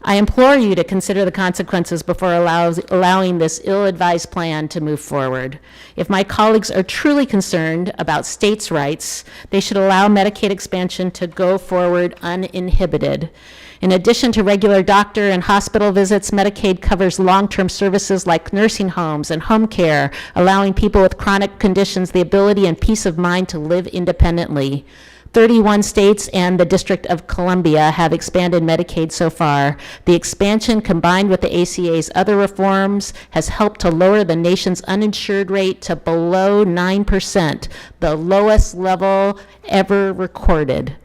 I implore you to consider the consequences before allowing this ill-advised plan to move forward. If my colleagues are truly concerned about states' rights, they should allow Medicaid expansion to go forward uninhibited. In addition to regular doctor and hospital visits, Medicaid covers long-term services like nursing homes and home care, allowing people with chronic conditions the ability and peace of mind to live independently. 31 states and the District of Columbia have expanded Medicaid so far. The expansion, combined with the ACA's other reforms, has helped to lower the nation's uninsured rate to below 9%, the lowest level ever recorded.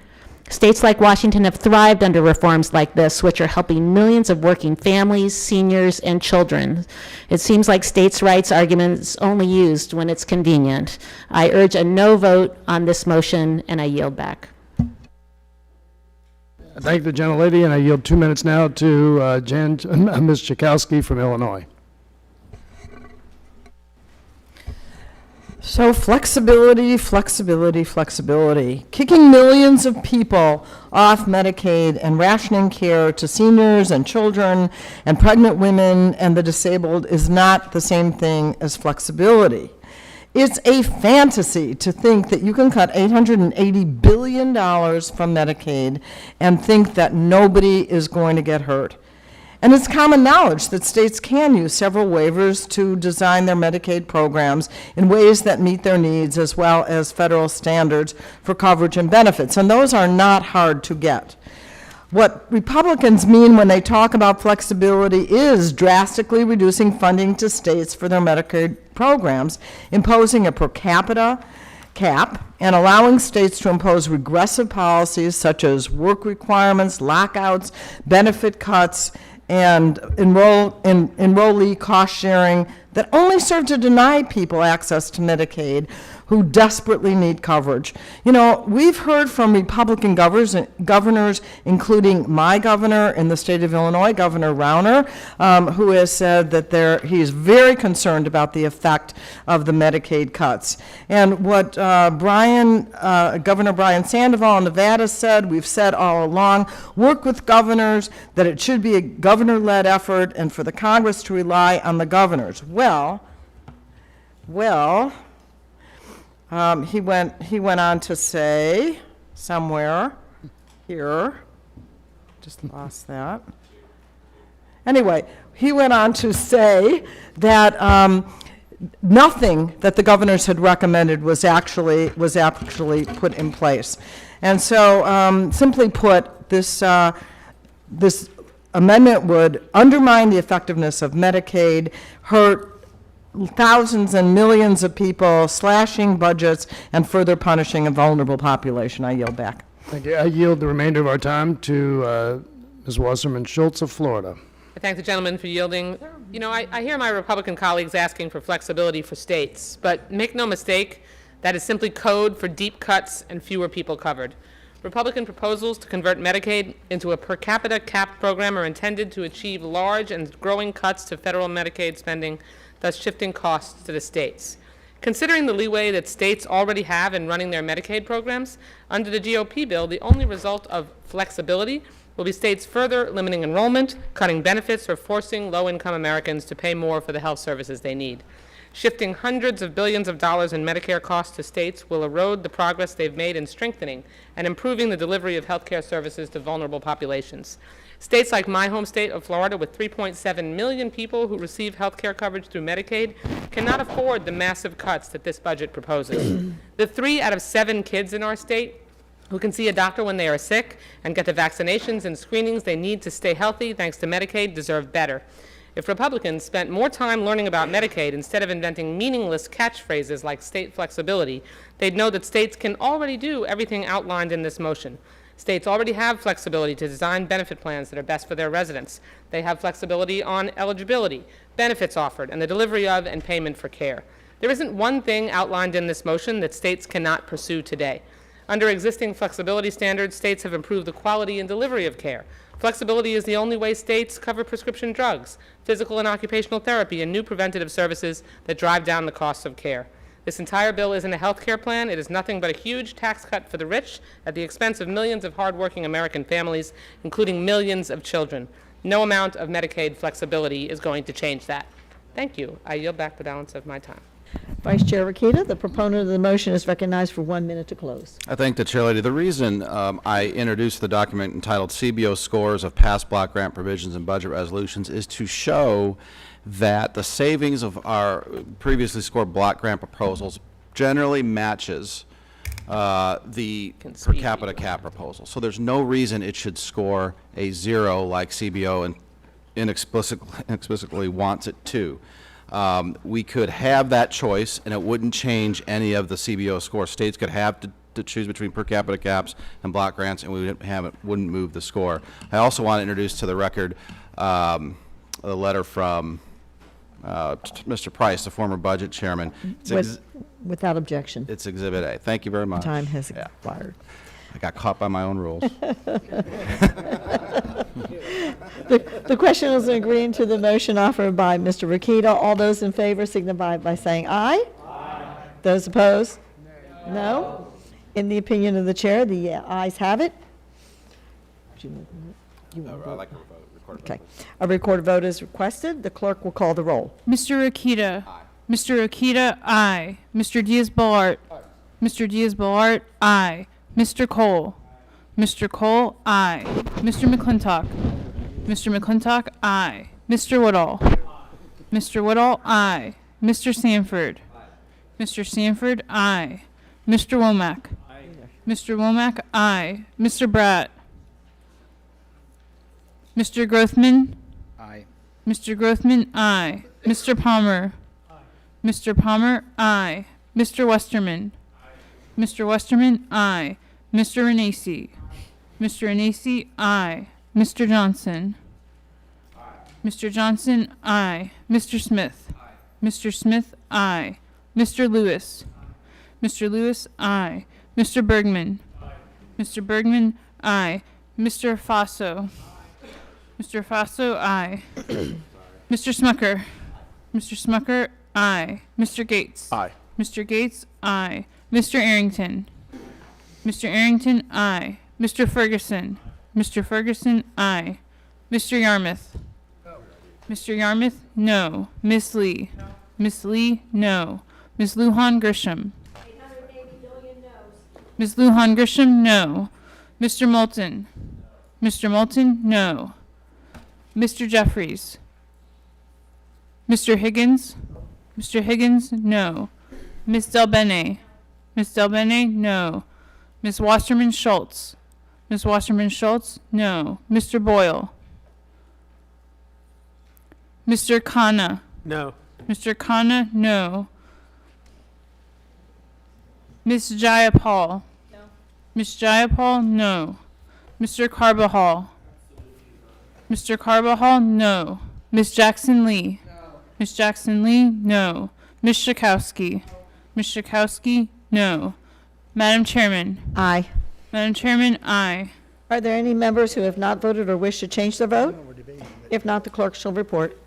States like Washington have thrived under reforms like this, which are helping millions of working families, seniors, and children. It seems like states' rights arguments only used when it's convenient. I urge a no vote on this motion, and I yield back. I thank the gentlelady, and I yield 2 minutes now to Ms. Chakowski from Illinois. So flexibility, flexibility, flexibility. Kicking millions of people off Medicaid and rationing care to seniors and children and pregnant women and the disabled is not the same thing as flexibility. It's a fantasy to think that you can cut $880 billion from Medicaid and think that nobody is going to get hurt. And it's common knowledge that states can use several waivers to design their Medicaid programs in ways that meet their needs, as well as federal standards for coverage and benefits, and those are not hard to get. What Republicans mean when they talk about flexibility is drastically reducing funding to states for their Medicaid programs, imposing a per capita cap, and allowing states to impose regressive policies such as work requirements, lockouts, benefit cuts, and enrollee cost sharing that only serve to deny people access to Medicaid who desperately need coverage. You know, we've heard from Republican governors, including my governor in the state of Illinois, Governor Rauner, who has said that he is very concerned about the effect of the Medicaid cuts. And what Governor Brian Sandoval in Nevada said, we've said all along, work with governors, that it should be a governor-led effort, and for the Congress to rely on the governors. He went on to say somewhere here, just lost that. Anyway, he went on to say that nothing that the governors had recommended was actually put in place. And so, simply put, this amendment would undermine the effectiveness of Medicaid, hurt thousands and millions of people, slashing budgets, and further punishing a vulnerable population. I yield back. Thank you. I yield the remainder of our time to Ms. Wasserman Schultz of Florida. I thank the gentleman for yielding. You know, I hear my Republican colleagues asking for flexibility for states, but make no mistake, that is simply code for deep cuts and fewer people covered. Republican proposals to convert Medicaid into a per capita capped program are intended to achieve large and growing cuts to federal Medicaid spending, thus shifting costs to the states. Considering the leeway that states already have in running their Medicaid programs, under the GOP bill, the only result of flexibility will be states further limiting enrollment, cutting benefits, or forcing low-income Americans to pay more for the health services they need. Shifting hundreds of billions of dollars in Medicare costs to states will erode the progress they've made in strengthening and improving the delivery of health care services to vulnerable populations. States like my home state of Florida, with 3.7 million people who receive health care coverage through Medicaid, cannot afford the massive cuts that this budget proposes. The 3 out of 7 kids in our state who can see a doctor when they are sick and get the vaccinations and screenings they need to stay healthy thanks to Medicaid deserve better. If Republicans spent more time learning about Medicaid instead of inventing meaningless catchphrases like state flexibility, they'd know that states can already do everything outlined in this motion. States already have flexibility to design benefit plans that are best for their residents. They have flexibility on eligibility, benefits offered, and the delivery of and payment for care. There isn't one thing outlined in this motion that states cannot pursue today. Under existing flexibility standards, states have improved the quality and delivery of care. Flexibility is the only way states cover prescription drugs, physical and occupational therapy, and new preventative services that drive down the costs of care. This entire bill isn't a health care plan. It is nothing but a huge tax cut for the rich at the expense of millions of hardworking American families, including millions of children. No amount of Medicaid flexibility is going to change that. Thank you. I yield back the balance of my time. Vice Chair Rakita, the proponent of the motion, is recognized for 1 minute to close. I thank the chair lady. The reason I introduced the document entitled CBO Scores of Past Block Grant Provisions and Budget Resolutions is to show that the savings of our previously scored block grant proposals generally matches the per capita cap proposal. So there's no reason it should score a 0 like CBO and inexplicably wants it to. We could have that choice, and it wouldn't change any of the CBO score. States could have to choose between per capita caps and block grants, and we wouldn't move the score. I also want to introduce to the record a letter from Mr. Price, the former budget chairman. Without objection. It's Exhibit A. Thank you very much. Time has expired. I got caught by my own rules. The question is agreeing to the motion offered by Mr. Rakita. All those in favor signify by saying aye. Aye. Those opposed? No. In the opinion of the chair, the ayes have it. I'd like to record. Okay. A recorded vote is requested. The clerk will call the roll. Mr. Rakita. Aye. Mr. Rakita, aye. Mr. Diaz-Balart. Aye. Mr. Diaz-Balart, aye. Mr. Cole. Mr. Cole, aye. Mr. McClintock. Mr. McClintock, aye. Mr. Woodall. Mr. Woodall, aye. Mr. Sanford. Mr. Sanford, aye. Mr. Womack. Mr. Womack, aye. Mr. Bratt. Mr. Grothman. Aye. Mr. Grothman, aye. Mr. Palmer. Mr. Palmer, aye. Mr. Westerman. Mr. Westerman, aye. Mr. Renacci. Mr. Renacci, aye. Mr. Johnson. Mr. Johnson, aye. Mr. Smith. Mr. Smith, aye. Mr. Lewis. Mr. Lewis, aye. Mr. Bergman. Mr. Bergman, aye. Mr. Faso. Mr. Faso, aye. Mr. Smucker. Mr. Smucker, aye. Mr. Gates. Aye. Mr. Gates, aye. Mr. Arrington. Mr. Arrington, aye. Mr. Ferguson. Mr. Ferguson, aye. Mr. Yarmouth. Mr. Yarmouth, no. Miss Lee. Miss Lee, no. Ms. Lujan Grisham. Ms. Lujan Grisham, no. Mr. Moulton. Mr. Moulton, no. Mr. Jeffries. Mr. Higgins. Mr. Higgins, no. Ms. Delbene. Ms. Delbene, no. Ms. Wasserman Schultz. Ms. Wasserman Schultz, no. Mr. Boyle. Mr. Khanna. No. Mr. Khanna, no. Ms. Jayapal. No. Ms. Jayapal, no. Mr. Carbajal. Mr. Carbajal, no. Ms. Jackson Lee. No. Ms. Jackson Lee, no. Ms. Schakowsky. Ms. Schakowsky, no. Madam Chairman. Aye. Madam Chairman, aye. Are there any members who have not voted or wish to change their vote? If not, the clerk shall report.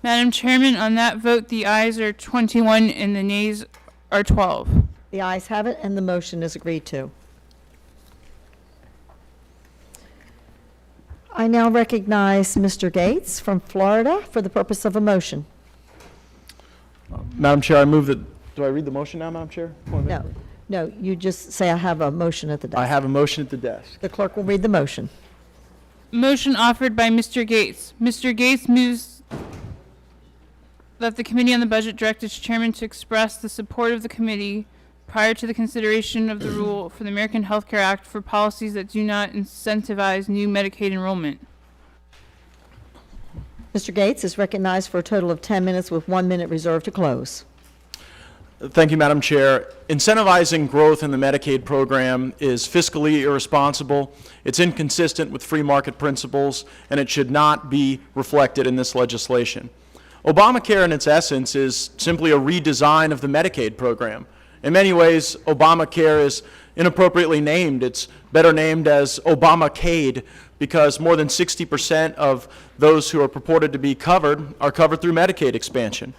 Madam Chairman, on that vote, the ayes are 21 and the nays are 12. The ayes have it, and the motion is agreed to. I now recognize Mr. Gates from Florida for the purpose of a motion. Madam Chair, I move that, do I read the motion now, Madam Chair? No, you just say I have a motion at the desk. I have a motion at the desk. The clerk will read the motion. Motion offered by Mr. Gates. Mr. Gates moves that the Committee on the Budget direct its chairman to express the support of the committee prior to the consideration of the rule for the American Health Care Act for policies that do not incentivize new Medicaid enrollment. Mr. Gates is recognized for a total of 10 minutes with 1 minute reserved to close. Thank you, Madam Chair. Incentivizing growth in the Medicaid program is fiscally irresponsible. It's inconsistent with free market principles, and it should not be reflected in this legislation. Obamacare, in its essence, is simply a redesign of the Medicaid program. In many ways, Obamacare is inappropriately named. It's better named as Obamacade, because more than 60% of those who are purported to be covered are covered through Medicaid expansion.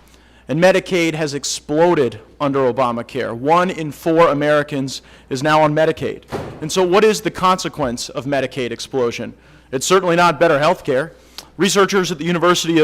And Medicaid has exploded under Obamacare. 1 in 4 Americans is now on Medicaid. And so what is the consequence of Medicaid explosion? It's certainly not better health care. Researchers at the University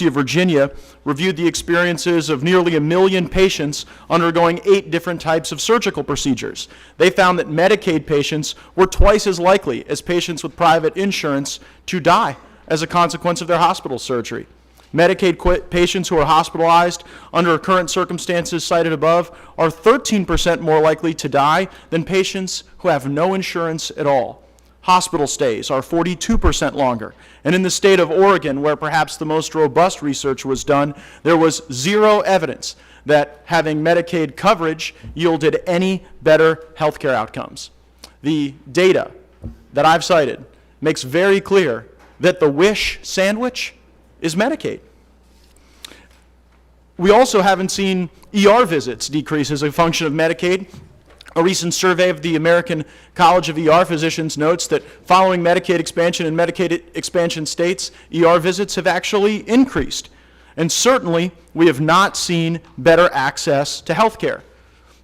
of Virginia reviewed the experiences of nearly 1 million patients undergoing 8 different types of surgical procedures. They found that Medicaid patients were twice as likely as patients with private insurance to die as a consequence of their hospital surgery. Medicaid patients who are hospitalized under current circumstances cited above are 13% more likely to die than patients who have no insurance at all. Hospital stays are 42% longer. And in the state of Oregon, where perhaps the most robust research was done, there was 0 evidence that having Medicaid coverage yielded any better healthcare outcomes. The data that I've cited makes very clear that the wish sandwich is Medicaid. We also haven't seen ER visits decrease as a function of Medicaid. A recent survey of the American College of ER Physicians notes that following Medicaid expansion in Medicaid expansion states, ER visits have actually increased. And certainly, we have not seen better access to health care.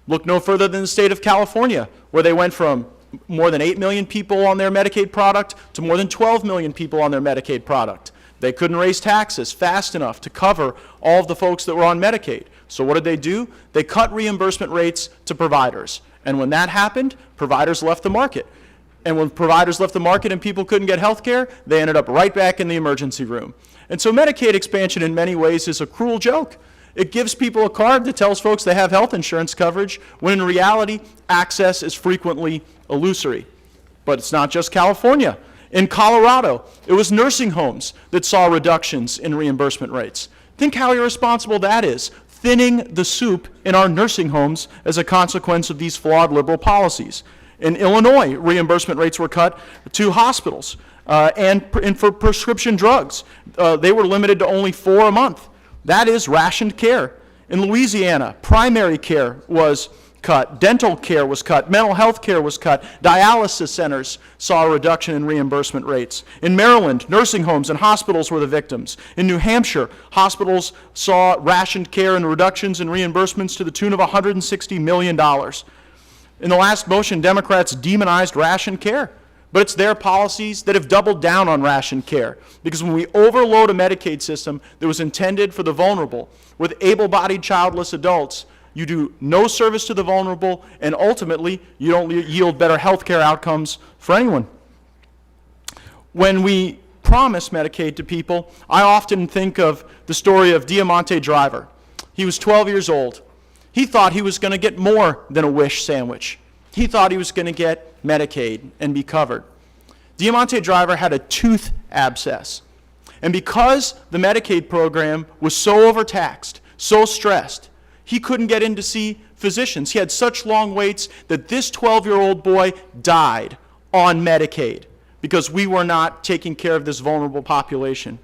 Look no further than the state of California, where they went from more than 8 million people on their Medicaid product to more than 12 million people on their Medicaid product. They couldn't raise taxes fast enough to cover all of the folks that were on Medicaid. So what did they do? They cut reimbursement rates to providers. And when that happened, providers left the market. And when providers left the market and people couldn't get health care, they ended up right back in the emergency room. And so Medicaid expansion in many ways is a cruel joke. It gives people a card that tells folks they have health insurance coverage, when in reality, access is frequently illusory. But it's not just California. In Colorado, it was nursing homes that saw reductions in reimbursement rates. Think how irresponsible that is, thinning the soup in our nursing homes as a consequence of these flawed liberal policies. In Illinois, reimbursement rates were cut to hospitals and for prescription drugs. They were limited to only 4 a month. That is rationed care. In Louisiana, primary care was cut, dental care was cut, mental health care was cut, dialysis centers saw a reduction in reimbursement rates. In Maryland, nursing homes and hospitals were the victims. In New Hampshire, hospitals saw rationed care and reductions in reimbursements to the tune of $160 million. In the last motion, Democrats demonized rationed care, but it's their policies that have doubled down on rationed care, because when we overload a Medicaid system that was intended for the vulnerable with able-bodied childless adults, you do no service to the vulnerable, and ultimately, you don't yield better health care outcomes for anyone. When we promise Medicaid to people, I often think of the story of Diamante Driver. He was 12 years old. He thought he was going to get more than a wish sandwich. He thought he was going to get Medicaid and be covered. Diamante Driver had a tooth abscess. And because the Medicaid program was so overtaxed, so stressed, he couldn't get in to see physicians. He had such long waits that this 12-year-old boy died on Medicaid because we were not taking care of this vulnerable population.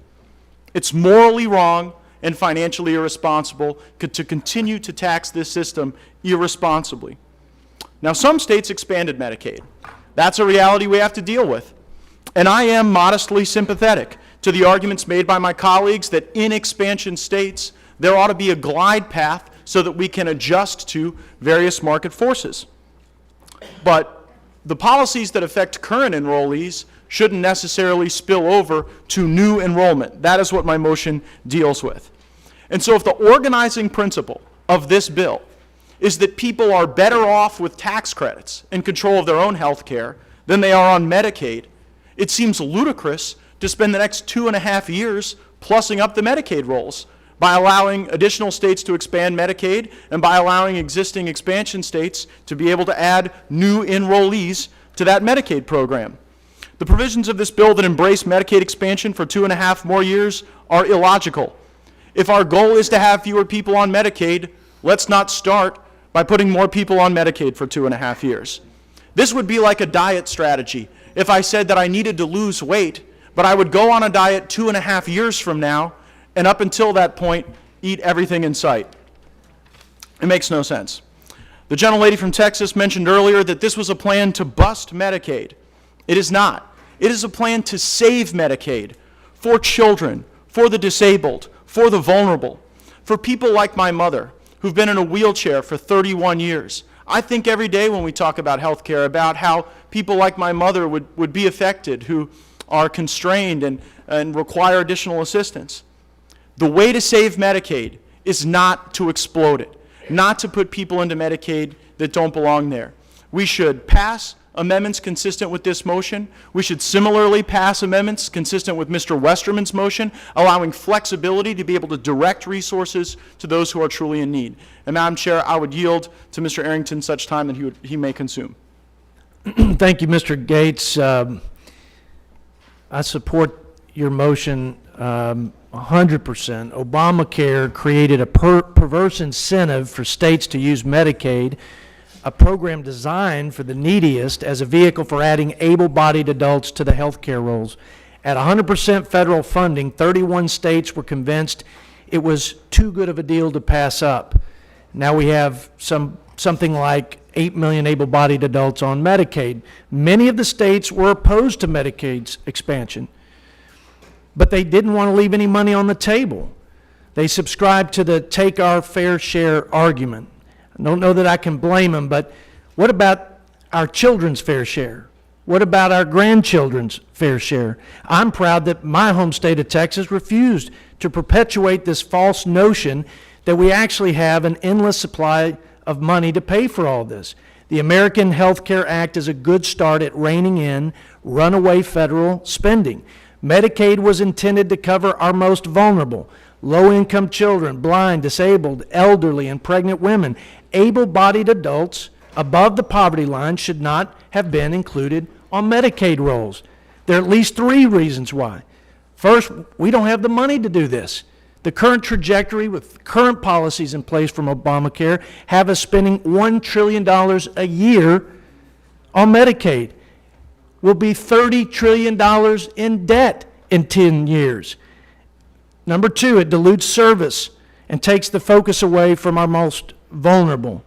It's morally wrong and financially irresponsible to continue to tax this system irresponsibly. Now, some states expanded Medicaid. That's a reality we have to deal with. And I am modestly sympathetic to the arguments made by my colleagues that in expansion states, there ought to be a glide path so that we can adjust to various market forces. But the policies that affect current enrollees shouldn't necessarily spill over to new enrollment. That is what my motion deals with. And so if the organizing principle of this bill is that people are better off with tax credits and control of their own health care than they are on Medicaid, it seems ludicrous to spend the next 2.5 years plussing up the Medicaid rolls by allowing additional states to expand Medicaid and by allowing existing expansion states to be able to add new enrollees to that Medicaid program. The provisions of this bill that embrace Medicaid expansion for 2.5 more years are illogical. If our goal is to have fewer people on Medicaid, Let's not start by putting more people on Medicaid for 2.5 years. This would be like a diet strategy. If I said that I needed to lose weight, but I would go on a diet 2.5 years from now, and up until that point, eat everything in sight. It makes no sense. The gentlelady from Texas mentioned earlier that this was a plan to bust Medicaid. It is not. It is a plan to save Medicaid for children, for the disabled, for the vulnerable, for people like my mother, who've been in a wheelchair for 31 years. I think every day when we talk about health care about how people like my mother would be affected, who are constrained and require additional assistance. The way to save Medicaid is not to explode it, not to put people into Medicaid that don't belong there. We should pass amendments consistent with this motion. We should similarly pass amendments consistent with Mr. Westerman's motion, allowing flexibility to be able to direct resources to those who are truly in need. And Madam Chair, I would yield to Mr. Arrington such time that he may consume. Thank you, Mr. Gates. I support your motion 100%. Obamacare created a perverse incentive for states to use Medicaid, a program designed for the neediest, as a vehicle for adding able-bodied adults to the health care rolls. At 100% federal funding, 31 states were convinced it was too good of a deal to pass up. Now we have something like 8 million able-bodied adults on Medicaid. Many of the states were opposed to Medicaid's expansion, but they didn't want to leave any money on the table. They subscribed to the take our fair share argument. I don't know that I can blame them, but what about our children's fair share? What about our grandchildren's fair share? I'm proud that my home state of Texas refused to perpetuate this false notion that we actually have an endless supply of money to pay for all this. The American Health Care Act is a good start at reining in runaway federal spending. Medicaid was intended to cover our most vulnerable, low-income children, blind, disabled, elderly, and pregnant women. Able-bodied adults above the poverty line should not have been included on Medicaid rolls. There are at least 3 reasons why. First, we don't have the money to do this. The current trajectory with current policies in place from Obamacare have us spending $1 trillion a year on Medicaid. We'll be $30 trillion in debt in 10 years. Number 2, it dilutes service and takes the focus away from our most vulnerable.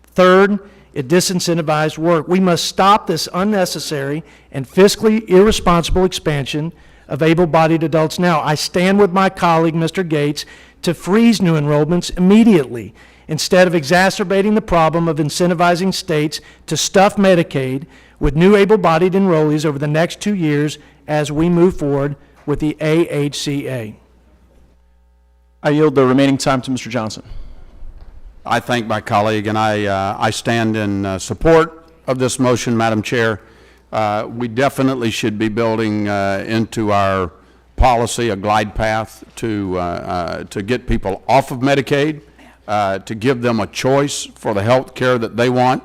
Third, it disincentivizes work. We must stop this unnecessary and fiscally irresponsible expansion of able-bodied adults now. I stand with my colleague, Mr. Gates, to freeze new enrollments immediately instead of exacerbating the problem of incentivizing states to stuff Medicaid with new able-bodied enrollees over the next 2 years as we move forward with the AHCA. I yield the remaining time to Mr. Johnson. I thank my colleague, and I stand in support of this motion, Madam Chair. We definitely should be building into our policy a glide path to get people off of Medicaid, to give them a choice for the health care that they want.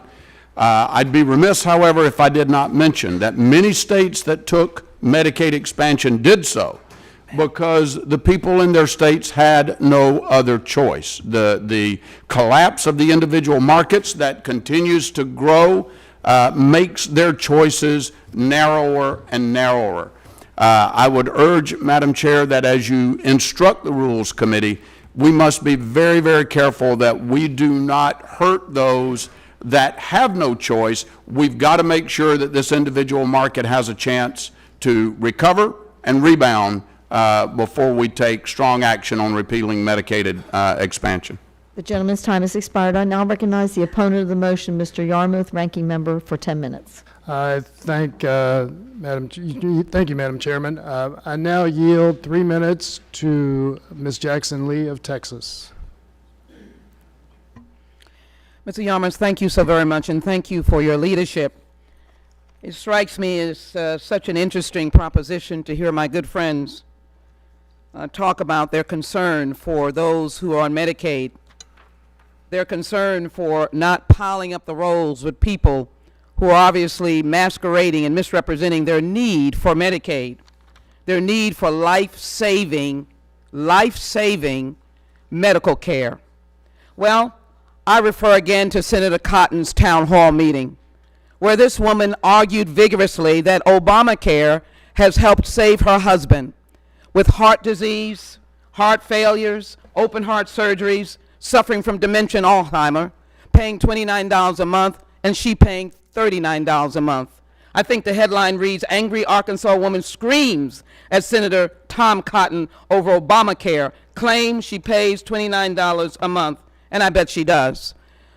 I'd be remiss, however, if I did not mention that many states that took Medicaid expansion did so because the people in their states had no other choice. The collapse of the individual markets that continues to grow makes their choices narrower and narrower. I would urge, Madam Chair, that as you instruct the Rules Committee, we must be very, very careful that we do not hurt those that have no choice. We've got to make sure that this individual market has a chance to recover and rebound before we take strong action on repealing Medicaid expansion. The gentleman's time has expired. I now recognize the opponent of the motion, Mr. Yarmouth, ranking member, for 10 minutes. Thank you, Madam Chairman. I now yield 3 minutes to Ms. Jackson Lee of Texas. Mr. Yarmouth, thank you so very much, and thank you for your leadership. It strikes me as such an interesting proposition to hear my good friends talk about their concern for those who are on Medicaid, their concern for not piling up the rolls with people who are obviously masquerading and misrepresenting their need for Medicaid, their need for life-saving medical care. Well, I refer again to Senator Cotton's town hall meeting, where this woman argued vigorously that Obamacare has helped save her husband with heart disease, heart failures, open heart surgeries, suffering from dementia and Alzheimer, paying $29 a month, and she paying $39 a month. I think the headline reads, "Angry Arkansas Woman Screams at Senator Tom Cotton Over Obamacare, Claims She Pays $29 a Month," and I bet she does.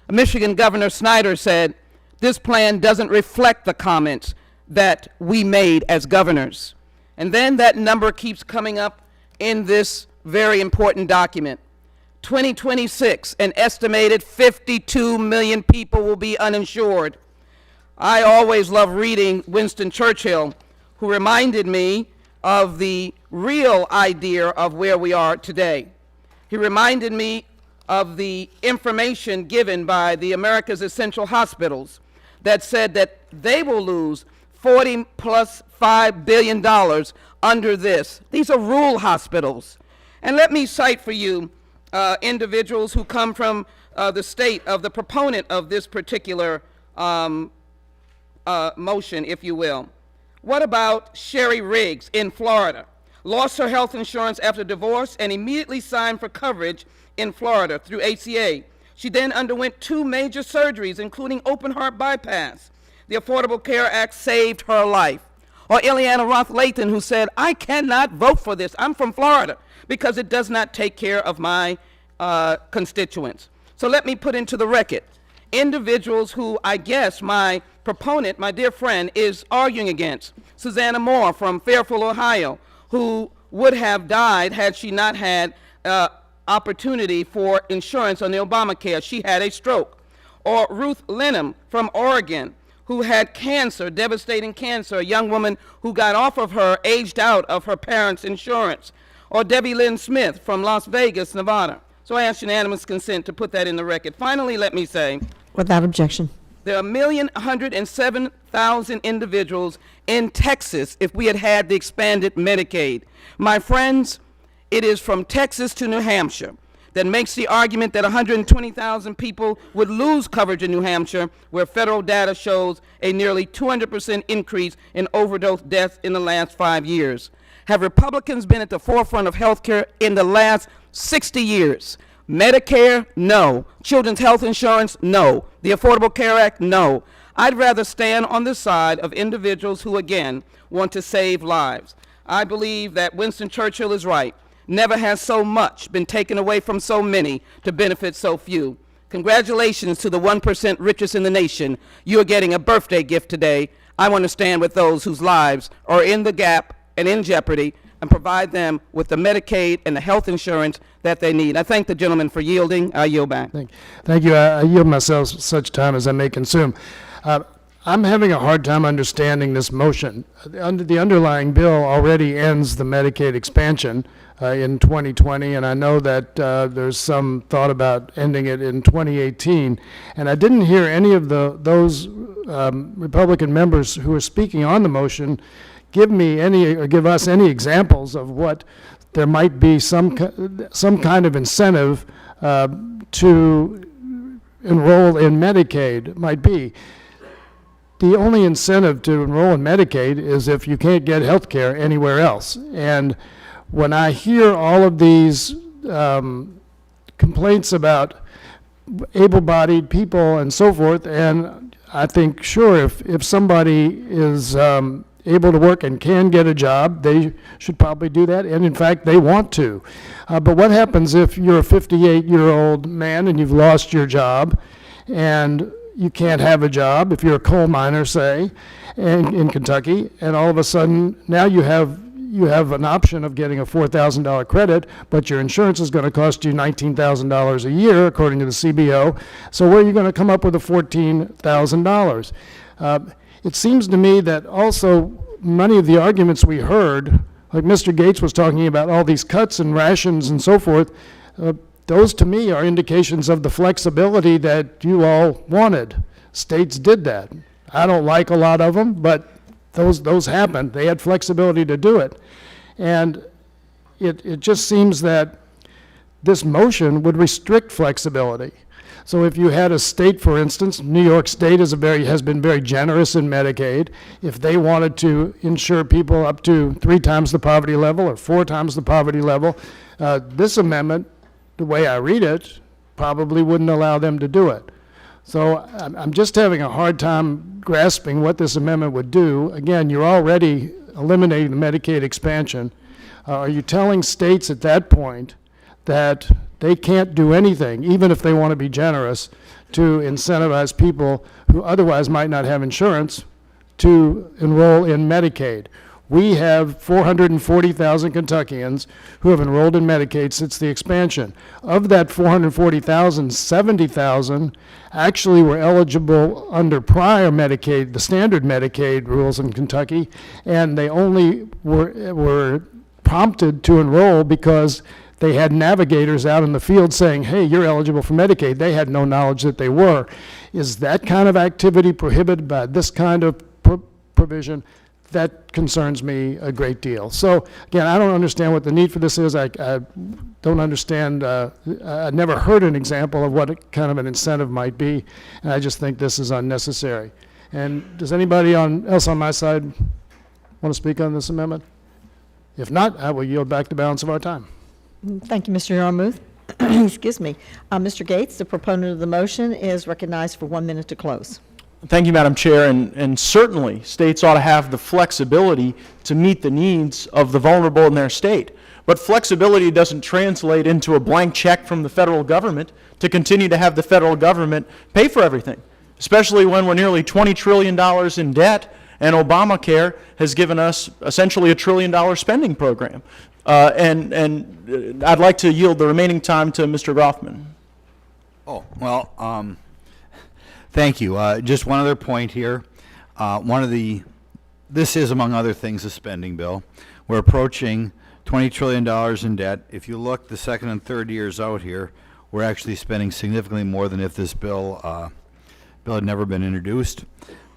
Michigan Governor Snyder said, "This plan doesn't reflect the comments that we made as governors." And then that number keeps coming up in this very important document. 2026, an estimated 52 million people will be uninsured. I always love reading Winston Churchill, who reminded me of the real idea of where we are today. He reminded me of the information given by the America's Essential Hospitals that said that they will lose $40 plus $5 billion under this. These are rural hospitals. And let me cite for you individuals who come from the state of the proponent of this particular motion, if you will. What about Sherry Riggs in Florida? Lost her health insurance after divorce and immediately signed for coverage in Florida through AHCA. She then underwent 2 major surgeries, including open heart bypass. The Affordable Care Act saved her life. Or Ileana Roth-Lathan, who said, "I cannot vote for this. I'm from Florida because it does not take care of my constituents." So let me put into the record individuals who I guess my proponent, my dear friend, is arguing against. Susanna Moore from Fairfield, Ohio, who would have died had she not had opportunity for insurance on the Obamacare. She had a stroke. Or Ruth Lenham from Oregon, who had cancer, devastating cancer, a young woman who got off of her, aged out of her parents' insurance. Or Debbie Lynn Smith from Las Vegas, Nevada. So I ask unanimous consent to put that in the record. Finally, let me say, Without objection. there are 1,107,000 individuals in Texas if we had had the expanded Medicaid. My friends, it is from Texas to New Hampshire that makes the argument that 120,000 people would lose coverage in New Hampshire, where federal data shows a nearly 200% increase in overdose deaths in the last 5 years. Have Republicans been at the forefront of health care in the last 60 years? Medicare, no. Children's health insurance, no. The Affordable Care Act, no. I'd rather stand on the side of individuals who, again, want to save lives. I believe that Winston Churchill is right. Never has so much been taken away from so many to benefit so few. Congratulations to the 1% richest in the nation. You are getting a birthday gift today. I want to stand with those whose lives are in the gap and in jeopardy and provide them with the Medicaid and the health insurance that they need. I thank the gentleman for yielding. I yield back. Thank you. I yield myself such time as I may consume. I'm having a hard time understanding this motion. The underlying bill already ends the Medicaid expansion in 2020, and I know that there's some thought about ending it in 2018. And I didn't hear any of those Republican members who are speaking on the motion give us any examples of what there might be some kind of incentive to enroll in Medicaid might be. The only incentive to enroll in Medicaid is if you can't get health care anywhere else. And when I hear all of these complaints about able-bodied people and so forth, and I think, sure, if somebody is able to work and can get a job, they should probably do that, and in fact, they want to. But what happens if you're a 58-year-old man and you've lost your job, and you can't have a job, if you're a coal miner, say, in Kentucky, and all of a sudden, now you have an option of getting a $4,000 credit, but your insurance is going to cost you $19,000 a year, according to the CBO. So where are you going to come up with the $14,000? It seems to me that also many of the arguments we heard, like Mr. Gates was talking about all these cuts and rations and so forth, those to me are indications of the flexibility that you all wanted. States did that. I don't like a lot of them, but those happened. They had flexibility to do it. And it just seems that this motion would restrict flexibility. So if you had a state, for instance, New York State has been very generous in Medicaid. If they wanted to insure people up to 3 times the poverty level or 4 times the poverty level, this amendment, the way I read it, probably wouldn't allow them to do it. So I'm just having a hard time grasping what this amendment would do. Again, you're already eliminating the Medicaid expansion. Are you telling states at that point that they can't do anything, even if they want to be generous, to incentivize people who otherwise might not have insurance to enroll in Medicaid? We have 440,000 Kentuckians who have enrolled in Medicaid since the expansion. Of that 440,000, 70,000 actually were eligible under prior Medicaid, the standard Medicaid rules in Kentucky, and they only were prompted to enroll because they had navigators out in the field saying, hey, you're eligible for Medicaid. They had no knowledge that they were. Is that kind of activity prohibited by this kind of provision? That concerns me a great deal. So again, I don't understand what the need for this is. I don't understand, I never heard an example of what kind of an incentive might be, and I just think this is unnecessary. And does anybody else on my side want to speak on this amendment? If not, I will yield back the balance of our time. Thank you, Mr. Yarmouth. Excuse me. Mr. Gates, the proponent of the motion, is recognized for 1 minute to close. Thank you, Madam Chair, and certainly states ought to have the flexibility to meet the needs of the vulnerable in their state. But flexibility doesn't translate into a blank check from the federal government to continue to have the federal government pay for everything, especially when we're nearly $20 trillion in debt and Obamacare has given us essentially $1 trillion spending program. And I'd like to yield the remaining time to Mr. Groffman. Oh, well, thank you. Just one other point here. This is, among other things, a spending bill. We're approaching $20 trillion in debt. If you look the second and third years out here, we're actually spending significantly more than if this bill had never been introduced.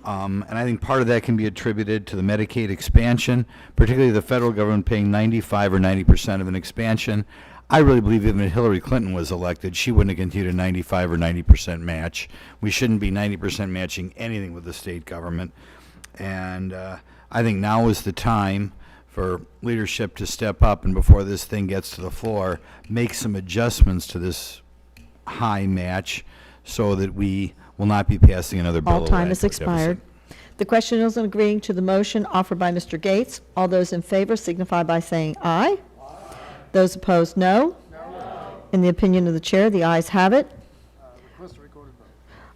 And I think part of that can be attributed to the Medicaid expansion, particularly the federal government paying 95 or 90% of an expansion. I really believe even if Hillary Clinton was elected, she wouldn't have continued a 95 or 90% match. We shouldn't be 90% matching anything with the state government. And I think now is the time for leadership to step up and before this thing gets to the floor, make some adjustments to this high match so that we will not be passing another bill. All time has expired. The question is on agreeing to the motion offered by Mr. Gates. All those in favor signify by saying aye. Those opposed, no. In the opinion of the chair, the ayes have it.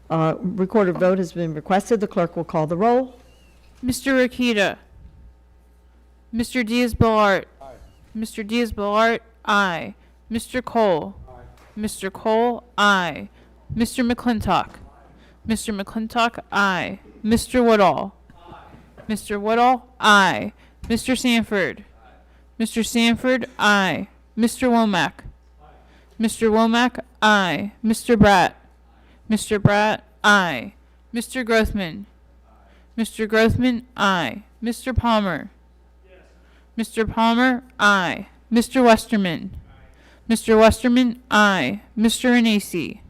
Recorded vote has been requested. The clerk will call the roll. Mr. Rakita. Mr. Diaz-Balart. Mr. Diaz-Balart, aye. Mr. Cole. Mr. Cole, aye. Mr. McClintock. Mr. McClintock, aye. Mr. Woodall. Mr. Woodall, aye. Mr. Sanford. Mr. Sanford, aye. Mr. Womack. Mr. Womack, aye. Mr. Bratt. Mr. Bratt, aye. Mr. Grothman. Mr. Grothman, aye. Mr. Palmer. Mr. Palmer, aye. Mr. Westerman. Mr. Westerman, aye. Mr. Anasi.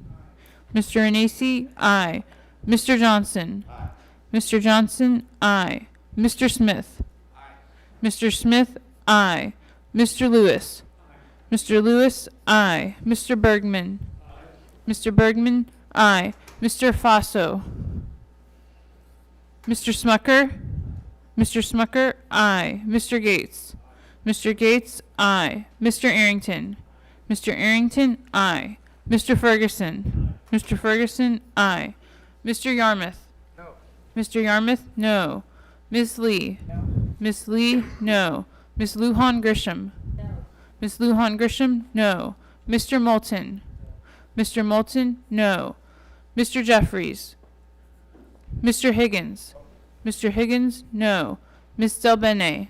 Mr. Anasi, aye. Mr. Johnson. Mr. Johnson, aye. Mr. Smith. Mr. Smith, aye. Mr. Lewis. Mr. Lewis, aye. Mr. Bergman. Mr. Bergman, aye. Mr. Faso. Mr. Smucker. Mr. Smucker, aye. Mr. Gates. Mr. Gates, aye. Mr. Arrington. Mr. Arrington, aye. Mr. Ferguson. Mr. Ferguson, aye. Mr. Yarmouth. No. Mr. Yarmouth, no. Ms. Lee. No. Ms. Lee, no. Ms. Lujan Grisham. No. Ms. Lujan Grisham, no. Mr. Moulton. Mr. Moulton, no. Mr. Jeffries. Mr. Higgins. Mr. Higgins, no. Ms. Delbene.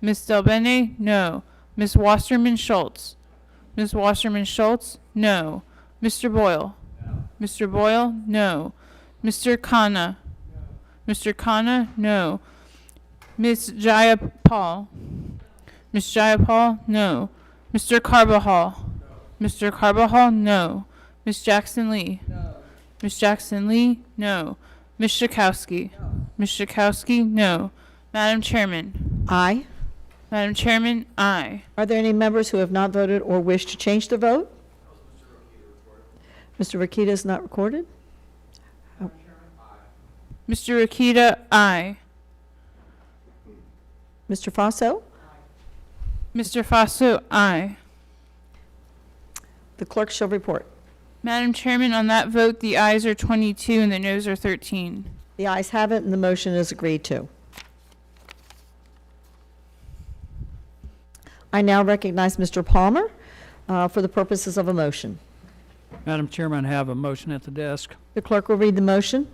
Ms. Delbene, no. Ms. Wasserman Schultz. Ms. Wasserman Schultz, no. Mr. Boyle. No. Mr. Boyle, no. Mr. Khanna. No. Mr. Khanna, no. Ms. Jayapal. Ms. Jayapal, no. Mr. Carbajal. No. Mr. Carbajal, no. Ms. Jackson Lee? No. Ms. Jackson Lee? No. Ms. Schakowsky? No. Ms. Schakowsky? No. Madam Chairman? Aye. Madam Chairman, aye. Are there any members who have not voted or wish to change their vote? Mr. Rakita is not recorded? Mr. Rakita, aye. Mr. Faso? Mr. Faso, aye. The clerk shall report. Madam Chairman, on that vote, the ayes are 22 and the noes are 13. The ayes have it, and the motion is agreed to. I now recognize Mr. Palmer for the purposes of a motion. Madam Chairman, I have a motion at the desk. The clerk will read the motion.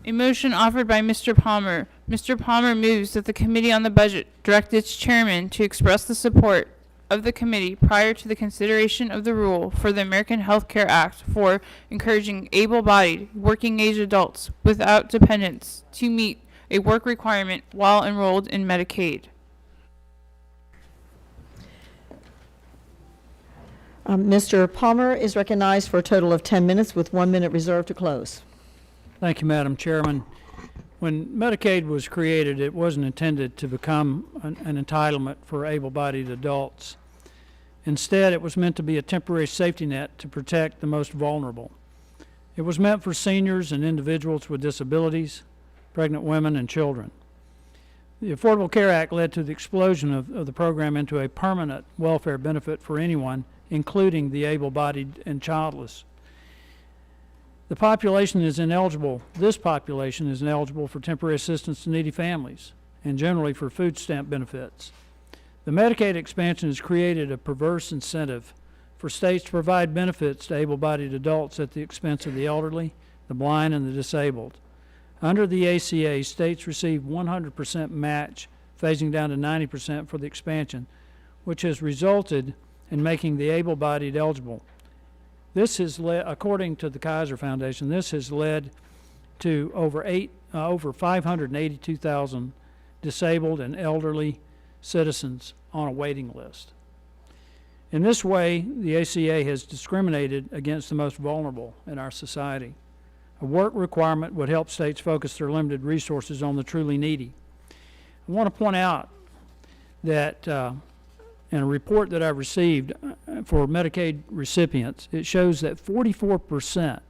A motion offered by Mr. Palmer. Mr. Palmer moves that the Committee on the Budget direct its chairman to express the support of the committee prior to the consideration of the rule for the American Health Care Act for encouraging able-bodied, working-age adults without dependents to meet a work requirement while enrolled in Medicaid. Mr. Palmer is recognized for a total of 10 minutes with 1 minute reserved to close. Thank you, Madam Chairman. When Medicaid was created, it wasn't intended to become an entitlement for able-bodied adults. Instead, it was meant to be a temporary safety net to protect the most vulnerable. It was meant for seniors and individuals with disabilities, pregnant women, and children. The Affordable Care Act led to the explosion of the program into a permanent welfare benefit for anyone, including the able-bodied and childless. The population is ineligible, this population is ineligible for temporary assistance to needy families and generally for food stamp benefits. The Medicaid expansion has created a perverse incentive for states to provide benefits to able-bodied adults at the expense of the elderly, the blind, and the disabled. Under the AHCA, states receive 100% match, phasing down to 90% for the expansion, which has resulted in making the able-bodied eligible. This has led, according to the Kaiser Foundation, this has led to over 582,000 disabled and elderly citizens on a waiting list. In this way, the AHCA has discriminated against the most vulnerable in our society. A work requirement would help states focus their limited resources on the truly needy. I want to point out that in a report that I received for Medicaid recipients, it shows that 44%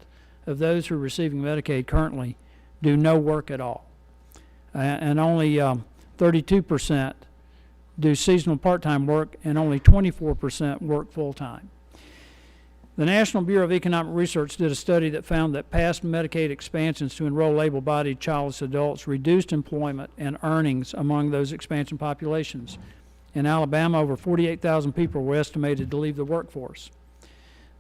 of those who are receiving Medicaid currently do no work at all. And only 32% do seasonal part-time work, and only 24% work full-time. The National Bureau of Economic Research did a study that found that past Medicaid expansions to enroll able-bodied childless adults reduced employment and earnings among those expansion populations. In Alabama, over 48,000 people were estimated to leave the workforce.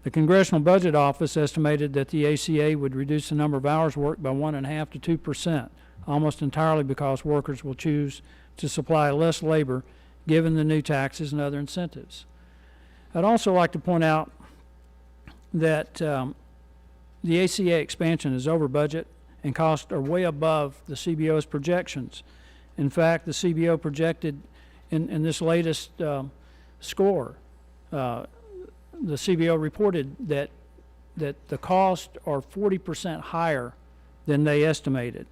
The Congressional Budget Office estimated that the AHCA would reduce the number of hours worked by 1.5 to 2%, almost entirely because workers will choose to supply less labor given the new taxes and other incentives. I'd also like to point out that the AHCA expansion is over budget and costs are way above the CBO's projections. In fact, the CBO projected in this latest score, the CBO reported that the costs are 40% higher than they estimated.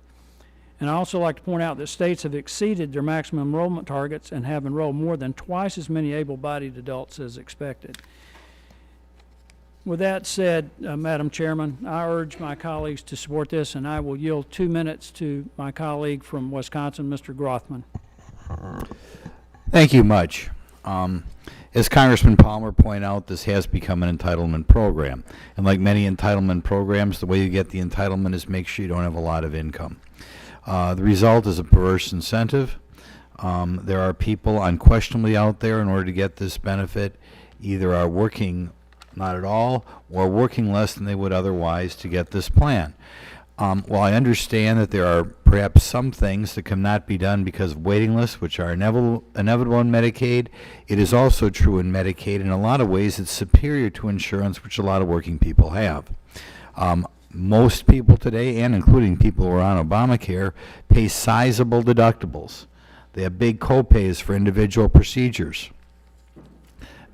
And I also like to point out that states have exceeded their maximum enrollment targets and have enrolled more than twice as many able-bodied adults as expected. With that said, Madam Chairman, I urge my colleagues to support this, and I will yield 2 minutes to my colleague from Wisconsin, Mr. Grothman. Thank you much. As Congressman Palmer pointed out, this has become an entitlement program. And like many entitlement programs, the way you get the entitlement is make sure you don't have a lot of income. The result is a perverse incentive. There are people unquestionably out there in order to get this benefit, either are working not at all or working less than they would otherwise to get this plan. While I understand that there are perhaps some things that cannot be done because of waiting lists, which are inevitable in Medicaid, it is also true in Medicaid. In a lot of ways, it's superior to insurance, which a lot of working people have. Most people today, and including people who are on Obamacare, pay sizable deductibles. They have big co-pays for individual procedures.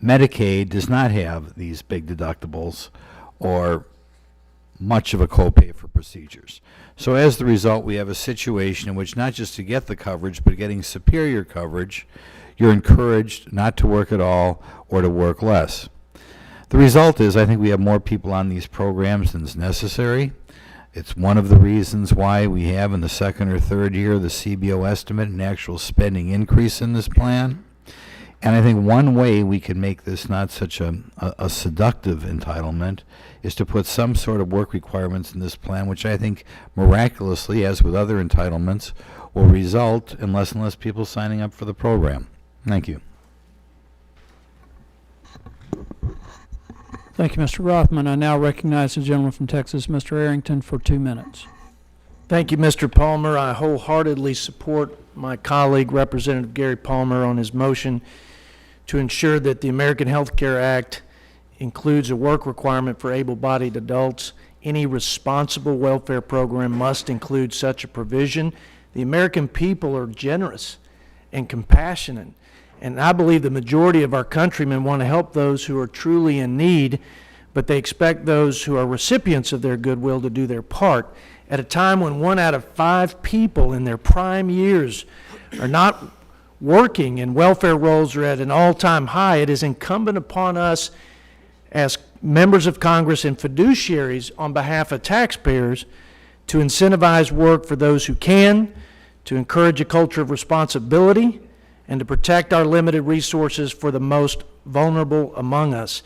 Medicaid does not have these big deductibles or much of a copay for procedures. So as the result, we have a situation in which not just to get the coverage, but getting superior coverage, you're encouraged not to work at all or to work less. The result is I think we have more people on these programs than is necessary. It's one of the reasons why we have in the second or third year the CBO estimate and actual spending increase in this plan. And I think one way we can make this not such a seductive entitlement is to put some sort of work requirements in this plan, which I think miraculously, as with other entitlements, will result in less and less people signing up for the program. Thank you. Thank you, Mr. Rothman. I now recognize the gentleman from Texas, Mr. Arrington, for 2 minutes. Thank you, Mr. Palmer. I wholeheartedly support my colleague, Representative Gary Palmer, on his motion to ensure that the American Health Care Act includes a work requirement for able-bodied adults. Any responsible welfare program must include such a provision. The American people are generous and compassionate, and I believe the majority of our countrymen want to help those who are truly in need, but they expect those who are recipients of their goodwill to do their part. At a time when 1 out of 5 people in their prime years are not working and welfare rolls are at an all-time high, it is incumbent upon us as members of Congress and fiduciaries on behalf of taxpayers to incentivize work for those who can, to encourage a culture of responsibility, and to protect our limited resources for the most vulnerable among us.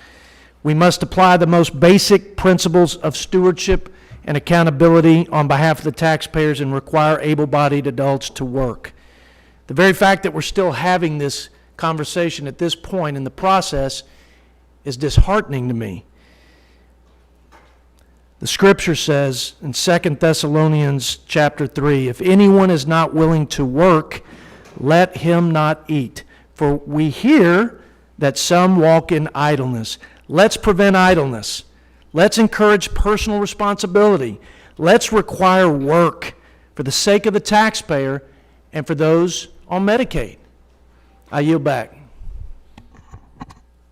We must apply the most basic principles of stewardship and accountability on behalf of the taxpayers and require able-bodied adults to work. The very fact that we're still having this conversation at this point in the process is disheartening to me. The scripture says in 2 Thessalonians chapter 3, if anyone is not willing to work, let him not eat. For we hear that some walk in idleness. Let's prevent idleness. Let's encourage personal responsibility. Let's require work for the sake of the taxpayer and for those on Medicaid. I yield back.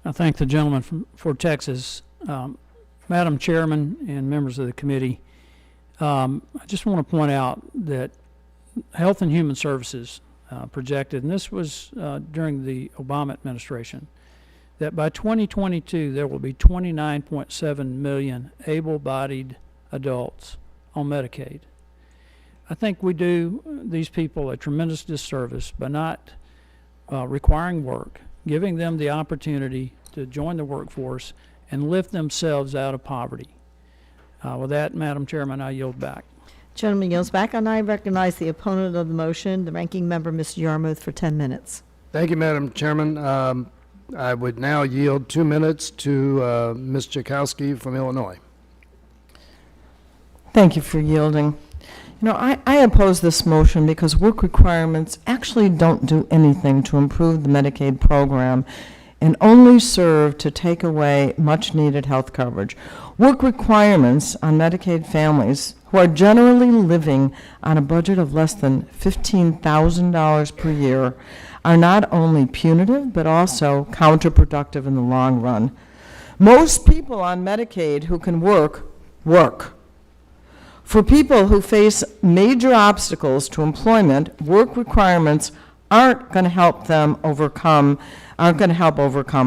I thank the gentleman for Texas. Madam Chairman and members of the committee, I just want to point out that Health and Human Services projected, and this was during the Obama administration, that by 2022 there will be 29.7 million able-bodied adults on Medicaid. I think we do these people a tremendous disservice by not requiring work, giving them the opportunity to join the workforce and lift themselves out of poverty. With that, Madam Chairman, I yield back. Gentleman yields back, and I recognize the opponent of the motion, the ranking member, Mr. Yarmouth, for 10 minutes. Thank you, Madam Chairman. I would now yield 2 minutes to Ms. Jakowski from Illinois. Thank you for yielding. You know, I oppose this motion because work requirements actually don't do anything to improve the Medicaid program and only serve to take away much-needed health coverage. Work requirements on Medicaid families who are generally living on a budget of less than $15,000 per year are not only punitive, but also counterproductive in the long run. Most people on Medicaid who can work, work. For people who face major obstacles to employment, work requirements aren't going to help overcome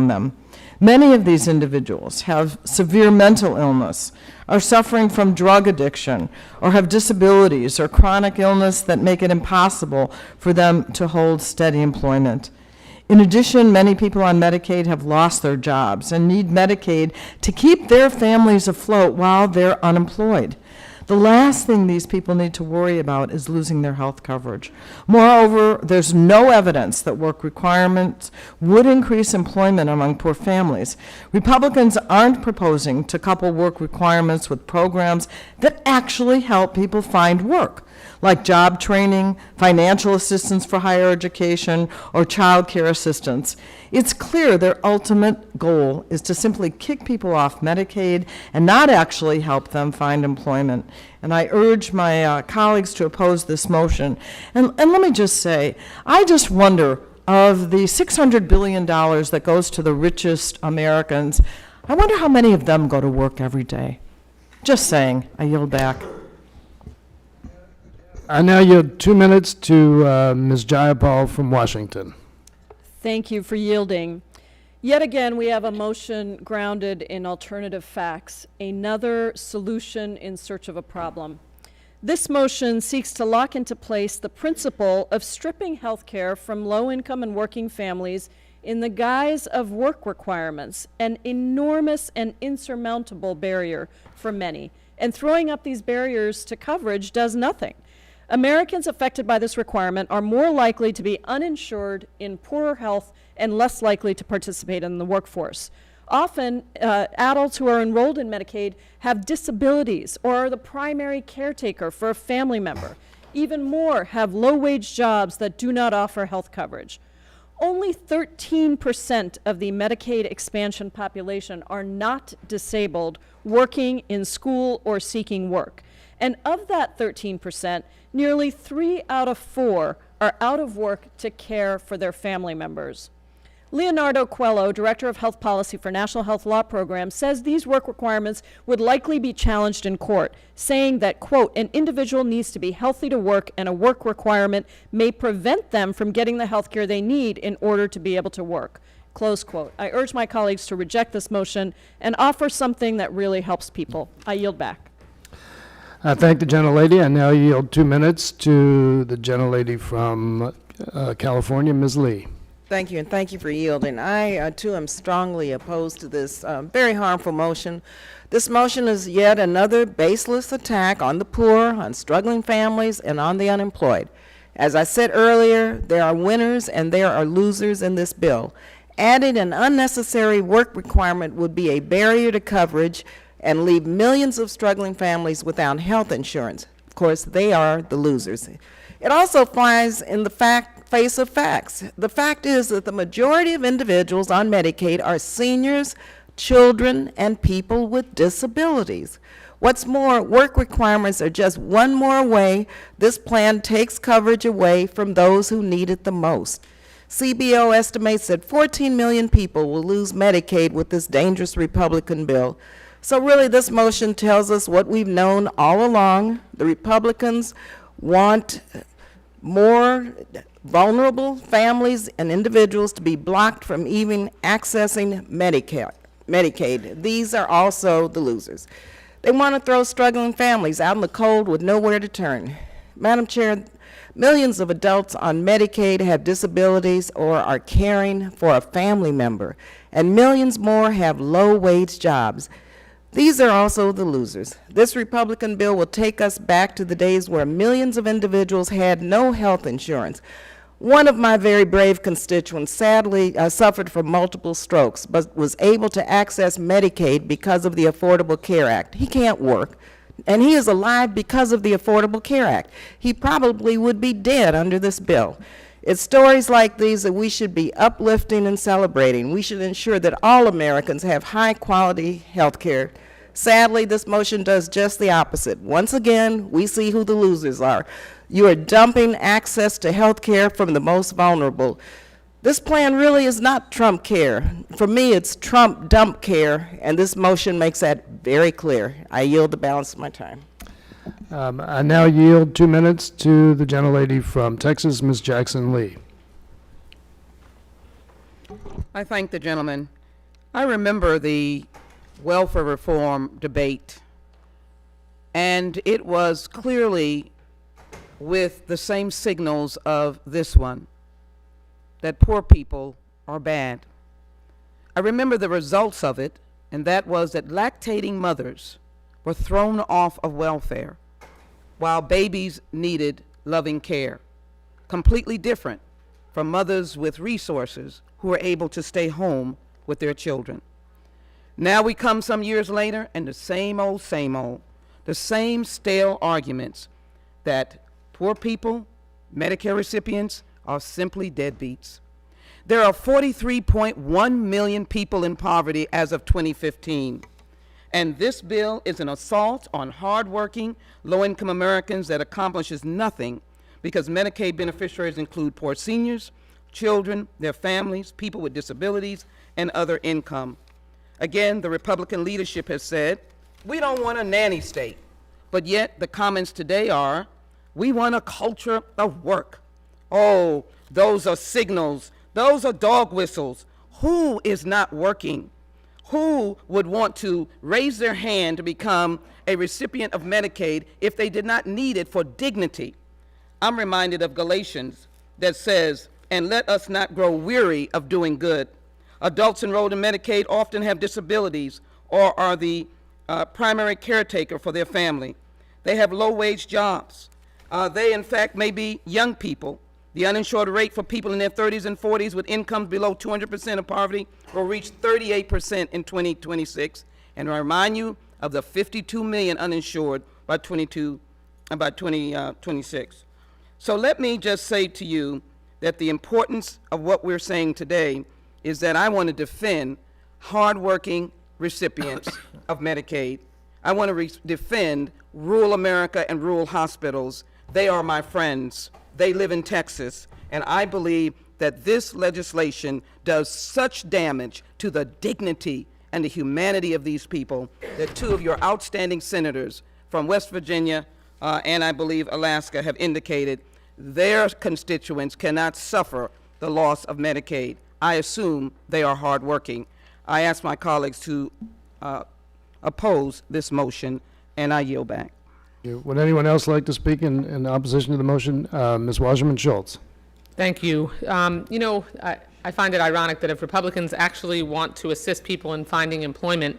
them. Many of these individuals have severe mental illness, are suffering from drug addiction, or have disabilities or chronic illness that make it impossible for them to hold steady employment. In addition, many people on Medicaid have lost their jobs and need Medicaid to keep their families afloat while they're unemployed. The last thing these people need to worry about is losing their health coverage. Moreover, there's no evidence that work requirements would increase employment among poor families. Republicans aren't proposing to couple work requirements with programs that actually help people find work, like job training, financial assistance for higher education, or child care assistance. It's clear their ultimate goal is to simply kick people off Medicaid and not actually help them find employment. And I urge my colleagues to oppose this motion. And let me just say, I just wonder, of the $600 billion that goes to the richest Americans, I wonder how many of them go to work every day. Just saying. I yield back. I now yield 2 minutes to Ms. Jayapal from Washington. Thank you for yielding. Yet again, we have a motion grounded in alternative facts, another solution in search of a problem. This motion seeks to lock into place the principle of stripping health care from low-income and working families in the guise of work requirements, an enormous and insurmountable barrier for many. And throwing up these barriers to coverage does nothing. Americans affected by this requirement are more likely to be uninsured, in poorer health, and less likely to participate in the workforce. Often, adults who are enrolled in Medicaid have disabilities or are the primary caretaker for a family member. Even more, have low-wage jobs that do not offer health coverage. Only 13% of the Medicaid expansion population are not disabled, working in school or seeking work. And of that 13%, nearly 3 out of 4 are out of work to care for their family members. Leonardo Coelho, Director of Health Policy for National Health Law Program, says these work requirements would likely be challenged in court, saying that, quote, an individual needs to be healthy to work and a work requirement may prevent them from getting the health care they need in order to be able to work, close quote. I urge my colleagues to reject this motion and offer something that really helps people. I yield back. I thank the gentlelady. I now yield 2 minutes to the gentlelady from California, Ms. Lee. Thank you, and thank you for yielding. I, too, am strongly opposed to this very harmful motion. This motion is yet another baseless attack on the poor, on struggling families, and on the unemployed. As I said earlier, there are winners and there are losers in this bill. Adding an unnecessary work requirement would be a barrier to coverage and leave millions of struggling families without health insurance. Of course, they are the losers. It also flies in the face of facts. The fact is that the majority of individuals on Medicaid are seniors, children, and people with disabilities. What's more, work requirements are just one more way this plan takes coverage away from those who need it the most. CBO estimates that 14 million people will lose Medicaid with this dangerous Republican bill. So really, this motion tells us what we've known all along. The Republicans want more vulnerable families and individuals to be blocked from even accessing Medicaid. These are also the losers. They want to throw struggling families out in the cold with nowhere to turn. Madam Chair, millions of adults on Medicaid have disabilities or are caring for a family member, and millions more have low-wage jobs. These are also the losers. This Republican bill will take us back to the days where millions of individuals had no health insurance. One of my very brave constituents sadly suffered from multiple strokes, but was able to access Medicaid because of the Affordable Care Act. He can't work, and he is alive because of the Affordable Care Act. He probably would be dead under this bill. It's stories like these that we should be uplifting and celebrating. We should ensure that all Americans have high-quality health care. Sadly, this motion does just the opposite. Once again, we see who the losers are. You are dumping access to health care from the most vulnerable. This plan really is not Trump care. For me, it's Trump dump care, and this motion makes that very clear. I yield the balance of my time. I now yield 2 minutes to the gentlelady from Texas, Ms. Jackson Lee. I thank the gentleman. I remember the welfare reform debate, and it was clearly with the same signals of this one, that poor people are bad. I remember the results of it, and that was that lactating mothers were thrown off of welfare while babies needed loving care. Completely different from mothers with resources who are able to stay home with their children. Now we come some years later, and the same old, the same stale arguments that poor people, Medicare recipients, are simply deadbeats. There are 43.1 million people in poverty as of 2015. And this bill is an assault on hardworking, low-income Americans that accomplishes nothing, because Medicaid beneficiaries include poor seniors, children, their families, people with disabilities, and other income. Again, the Republican leadership has said We don't want a nanny state. But yet the comments today are, we want a culture of work. Oh, those are signals. Those are dog whistles. Who is not working? Who would want to raise their hand to become a recipient of Medicaid if they did not need it for dignity? I'm reminded of Galatians that says, and let us not grow weary of doing good. Adults enrolled in Medicaid often have disabilities or are the primary caretaker for their family. They have low-wage jobs. They, in fact, may be young people. The uninsured rate for people in their 30s and 40s with incomes below 200% of poverty will reach 38% in 2026. And I remind you of the 52 million uninsured by 2026. So let me just say to you that the importance of what we're saying today is that I want to defend hardworking recipients of Medicaid. I want to defend rural America and rural hospitals. They are my friends. They live in Texas. And I believe that this legislation does such damage to the dignity and the humanity of these people that two of your outstanding senators from West Virginia and I believe Alaska have indicated their constituents cannot suffer the loss of Medicaid. I assume they are hardworking. I ask my colleagues to oppose this motion, and I yield back. Would anyone else like to speak in opposition to the motion? Ms. Wasserman Schultz. Thank you. You know, I find it ironic that if Republicans actually want to assist people in finding employment,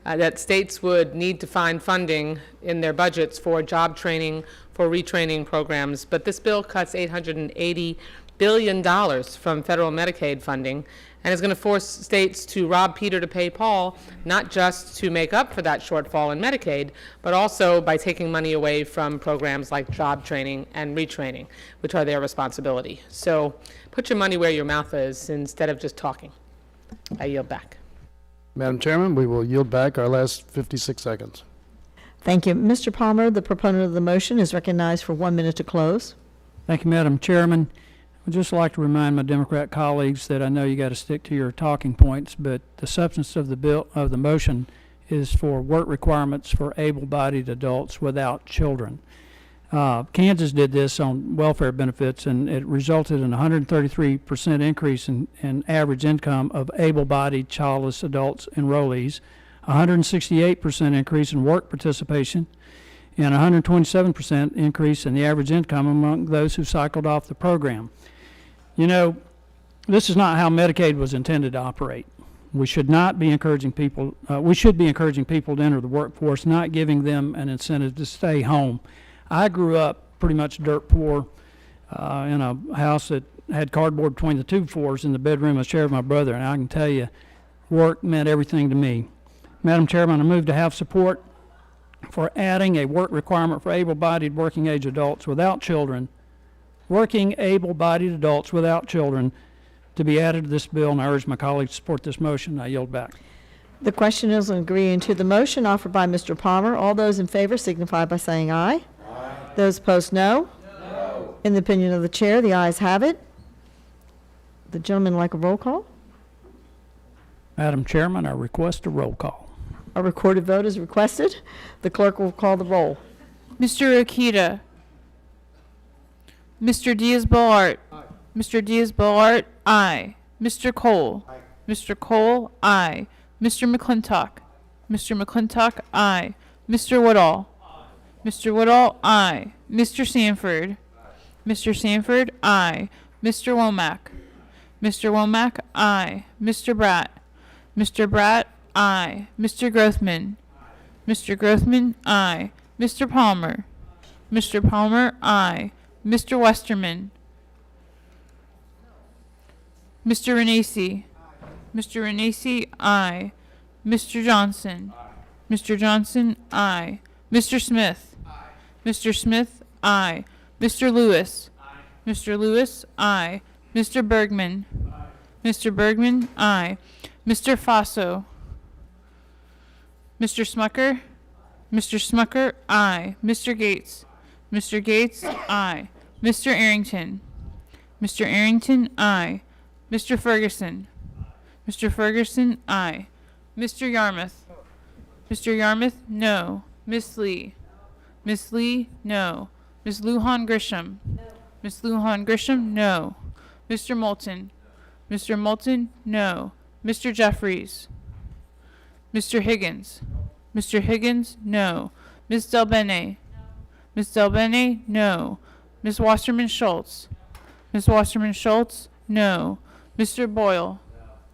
that states would need to find funding in their budgets for job training, for retraining programs. But this bill cuts $880 billion from federal Medicaid funding and is going to force states to rob Peter to pay Paul, not just to make up for that shortfall in Medicaid, but also by taking money away from programs like job training and retraining, which are their responsibility. So put your money where your mouth is instead of just talking. I yield back. Madam Chairman, we will yield back our last 56 seconds. Thank you. Mr. Palmer, the proponent of the motion, is recognized for 1 minute to close. Thank you, Madam Chairman. I'd just like to remind my Democrat colleagues that I know you got to stick to your talking points, but the substance of the motion is for work requirements for able-bodied adults without children. Kansas did this on welfare benefits, and it resulted in a 133% increase in average income of able-bodied childless adults enrollees, a 168% increase in work participation, and a 127% increase in the average income among those who cycled off the program. You know, this is not how Medicaid was intended to operate. We should not be encouraging people, we should be encouraging people to enter the workforce, not giving them an incentive to stay home. I grew up pretty much dirt poor in a house that had cardboard between the two floors in the bedroom I shared with my brother, and I can tell you, work meant everything to me. Madam Chairman, I move to have support for adding a work requirement for able-bodied working-age adults without children, working able-bodied adults without children, to be added to this bill, and I urge my colleagues to support this motion. I yield back. The question is agreeing to the motion offered by Mr. Palmer. All those in favor signify by saying aye. Aye. Those opposed, no. No. In the opinion of the chair, the ayes have it. The gentleman like a roll call? Madam Chairman, I request a roll call. A recorded vote is requested. The clerk will call the roll. Mr. Akita. Mr. Diaz-Balart. Mr. Diaz-Balart, aye. Mr. Cole. Aye. Mr. Cole, aye. Mr. McClintock. Mr. McClintock, aye. Mr. Woodall. Aye. Mr. Woodall, aye. Mr. Sanford. Aye. Mr. Sanford, aye. Mr. Womack. Mr. Womack, aye. Mr. Bratt. Mr. Bratt, aye. Mr. Grothman. Aye. Mr. Grothman, aye. Mr. Palmer. Mr. Palmer, aye. Mr. Westerman. Mr. Renacci. Mr. Renacci, aye. Mr. Johnson. Mr. Johnson, aye. Mr. Smith. Mr. Smith, aye. Mr. Lewis. Mr. Lewis, aye. Mr. Bergman. Mr. Bergman, aye. Mr. Faso. Mr. Smucker. Mr. Smucker, aye. Mr. Gates. Mr. Gates, aye. Mr. Arrington. Mr. Arrington, aye. Mr. Ferguson. Mr. Ferguson, aye. Mr. Yarmouth. Mr. Yarmouth, no. Miss Lee? Miss Lee, no. Ms. Lujan Grisham? Ms. Lujan Grisham, no. Mr. Moulton? Mr. Moulton, no. Mr. Jeffries? Mr. Higgins? Mr. Higgins, no. Ms. Del Bene? Ms. Del Bene, no. Ms. Wasserman Schultz? Ms. Wasserman Schultz, no. Mr. Boyle?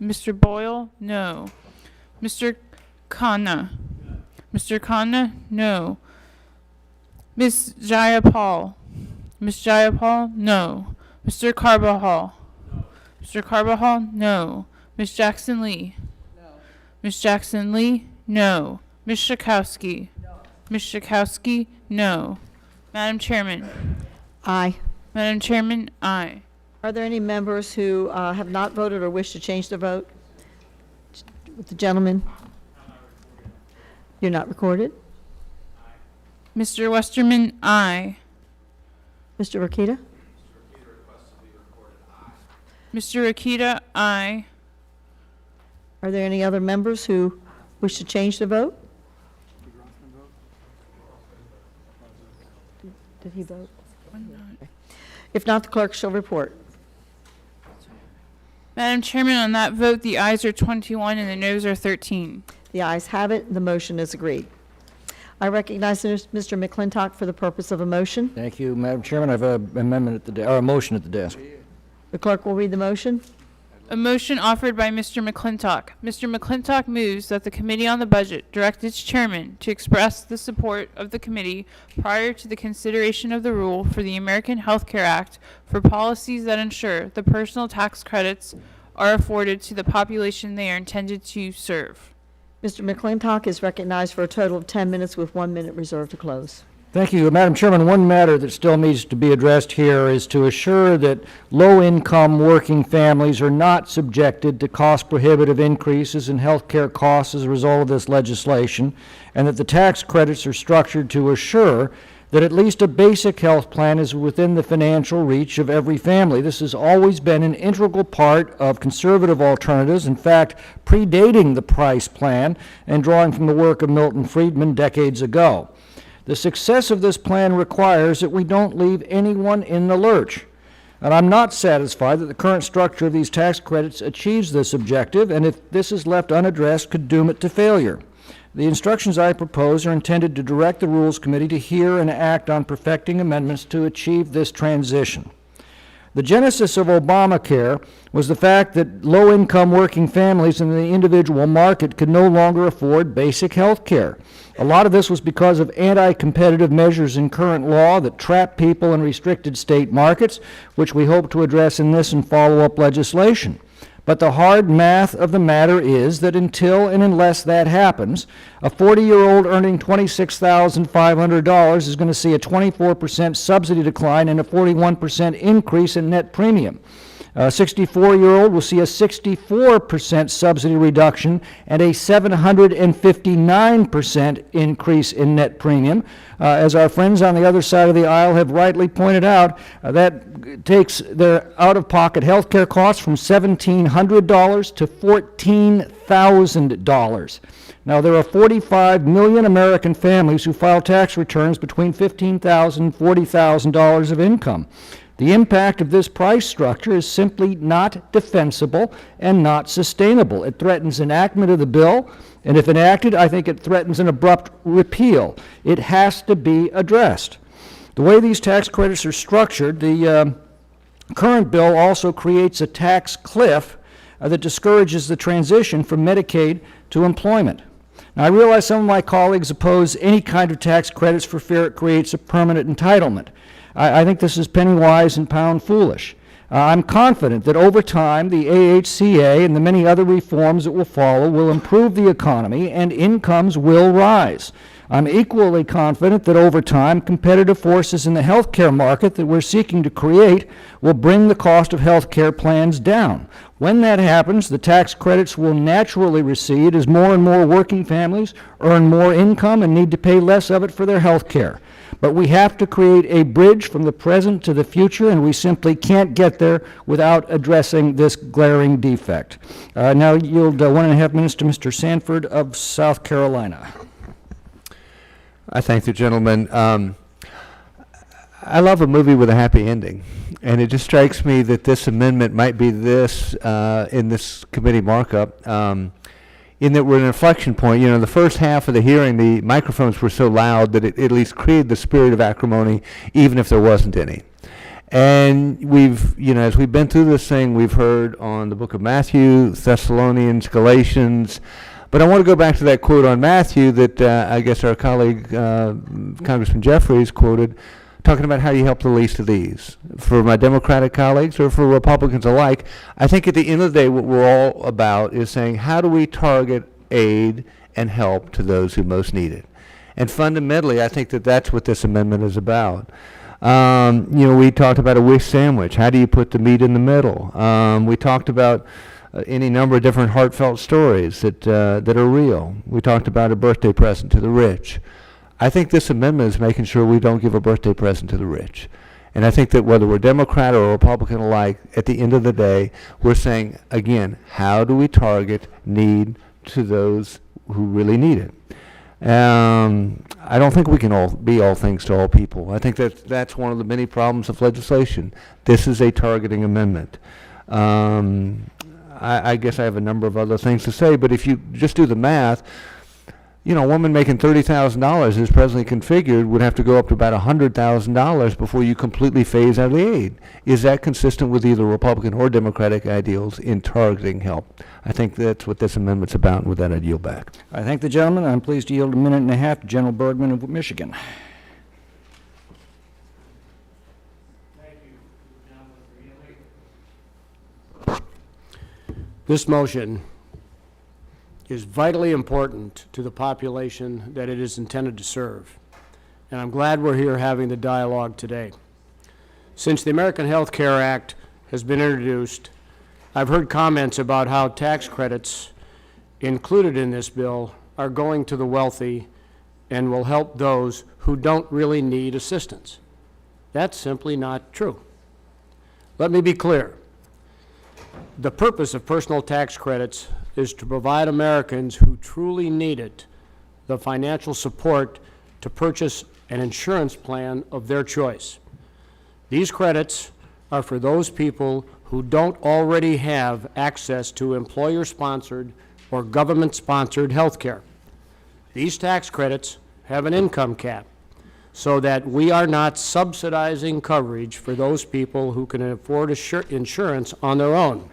Mr. Boyle, no. Mr. Khanna? Mr. Khanna, no. Ms. Jayapal? Ms. Jayapal, no. Mr. Carbajal? Mr. Carbajal, no. Ms. Jackson Lee? Ms. Jackson Lee, no. Ms. Schakowsky? Ms. Schakowsky, no. Madam Chairman? Aye. Madam Chairman, aye. Are there any members who have not voted or wish to change their vote? With the gentleman? You're not recorded? Mr. Westerman, aye. Mr. Rokita? Mr. Akita, aye. Are there any other members who wish to change their vote? Did he vote? If not, the clerk shall report. Madam Chairman, on that vote, the ayes are 21 and the noes are 13. The ayes have it. The motion is agreed. I recognize Mr. McClintock for the purpose of a motion. Thank you, Madam Chairman. I have an amendment at the, or a motion at the desk. The clerk will read the motion. A motion offered by Mr. McClintock. Mr. McClintock moves that the Committee on the Budget direct its chairman to express the support of the committee prior to the consideration of the rule for the American Health Care Act for policies that ensure the personal tax credits are afforded to the population they are intended to serve. Mr. McClintock is recognized for a total of 10 minutes with 1 minute reserved to close. Thank you, Madam Chairman. One matter that still needs to be addressed here is to assure that low-income working families are not subjected to cost-prohibitive increases in health care costs as a result of this legislation, and that the tax credits are structured to assure that at least a basic health plan is within the financial reach of every family. This has always been an integral part of conservative alternatives, in fact, predating the Price plan and drawing from the work of Milton Friedman decades ago. The success of this plan requires that we don't leave anyone in the lurch. And I'm not satisfied that the current structure of these tax credits achieves this objective, and if this is left unaddressed, could doom it to failure. The instructions I propose are intended to direct the Rules Committee to hear and act on perfecting amendments to achieve this transition. The genesis of Obamacare was the fact that low-income working families in the individual market could no longer afford basic health care. A lot of this was because of anti-competitive measures in current law that trap people in restricted state markets, which we hope to address in this and follow-up legislation. But the hard math of the matter is that until and unless that happens, a 40-year-old earning $26,500 is going to see a 24% subsidy decline and a 41% increase in net premium. A 64-year-old will see a 64% subsidy reduction and a 759% increase in net premium. As our friends on the other side of the aisle have rightly pointed out, that takes their out-of-pocket health care costs from $1,700 to $14,000. Now, there are 45 million American families who file tax returns between $15,000 and $40,000 of income. The impact of this price structure is simply not defensible and not sustainable. It threatens enactment of the bill, and if enacted, I think it threatens an abrupt repeal. It has to be addressed. The way these tax credits are structured, the current bill also creates a tax cliff that discourages the transition from Medicaid to employment. Now, I realize some of my colleagues oppose any kind of tax credits for fear it creates a permanent entitlement. I think this is penny wise and pound foolish. I'm confident that over time, the AHCA and the many other reforms that will follow will improve the economy and incomes will rise. I'm equally confident that over time, competitive forces in the health care market that we're seeking to create will bring the cost of health care plans down. When that happens, the tax credits will naturally recede as more and more working families earn more income and need to pay less of it for their health care. But we have to create a bridge from the present to the future, and we simply can't get there without addressing this glaring defect. Now yield 1.5 minutes to Mr. Sanford of South Carolina. I thank the gentleman. I love a movie with a happy ending, and it just strikes me that this amendment might be this in this committee markup, in that we're at an inflection point. You know, the first half of the hearing, the microphones were so loud that it at least created the spirit of acrimony, even if there wasn't any. And we've, you know, as we've been through this thing, we've heard on the book of Matthew, Thessalonians, Galatians. But I want to go back to that quote on Matthew that I guess our colleague, Congressman Jeffries, quoted, talking about how you help the least of these. For my Democratic colleagues or for Republicans alike, I think at the end of the day what we're all about is saying, how do we target aid and help to those who most need it? And fundamentally, I think that that's what this amendment is about. You know, we talked about a wish sandwich. How do you put the meat in the middle? We talked about any number of different heartfelt stories that are real. We talked about a birthday present to the rich. I think this amendment is making sure we don't give a birthday present to the rich. And I think that whether we're Democrat or Republican alike, at the end of the day, we're saying, again, how do we target need to those who really need it? I don't think we can all be all things to all people. I think that's one of the many problems of legislation. This is a targeting amendment. I guess I have a number of other things to say, but if you just do the math, you know, a woman making $30,000 as presently configured would have to go up to about $100,000 before you completely phase out the aid. Is that consistent with either Republican or Democratic ideals in targeting help? I think that's what this amendment's about, and with that I'd yield back. I thank the gentleman. I'm pleased to yield 1.5 minutes to General Bergman of Michigan. This motion is vitally important to the population that it is intended to serve. And I'm glad we're here having the dialogue today. Since the American Health Care Act has been introduced, I've heard comments about how tax credits included in this bill are going to the wealthy and will help those who don't really need assistance. That's simply not true. Let me be clear. The purpose of personal tax credits is to provide Americans who truly need it the financial support to purchase an insurance plan of their choice. These credits are for those people who don't already have access to employer-sponsored or government-sponsored health care. These tax credits have an income cap so that we are not subsidizing coverage for those people who can afford insurance on their own.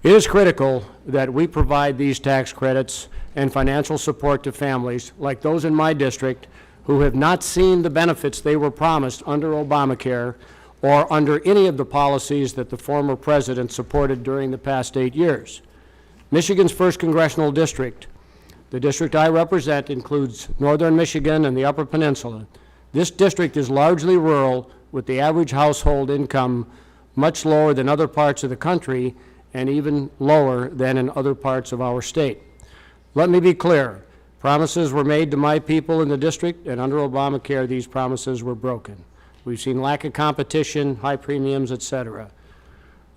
It is critical that we provide these tax credits and financial support to families like those in my district who have not seen the benefits they were promised under Obamacare or under any of the policies that the former president supported during the past 8 years. Michigan's 1st Congressional District, the district I represent, includes northern Michigan and the Upper Peninsula. This district is largely rural, with the average household income much lower than other parts of the country and even lower than in other parts of our state. Let me be clear. Promises were made to my people in the district, and under Obamacare, these promises were broken. We've seen lack of competition, high premiums, etc.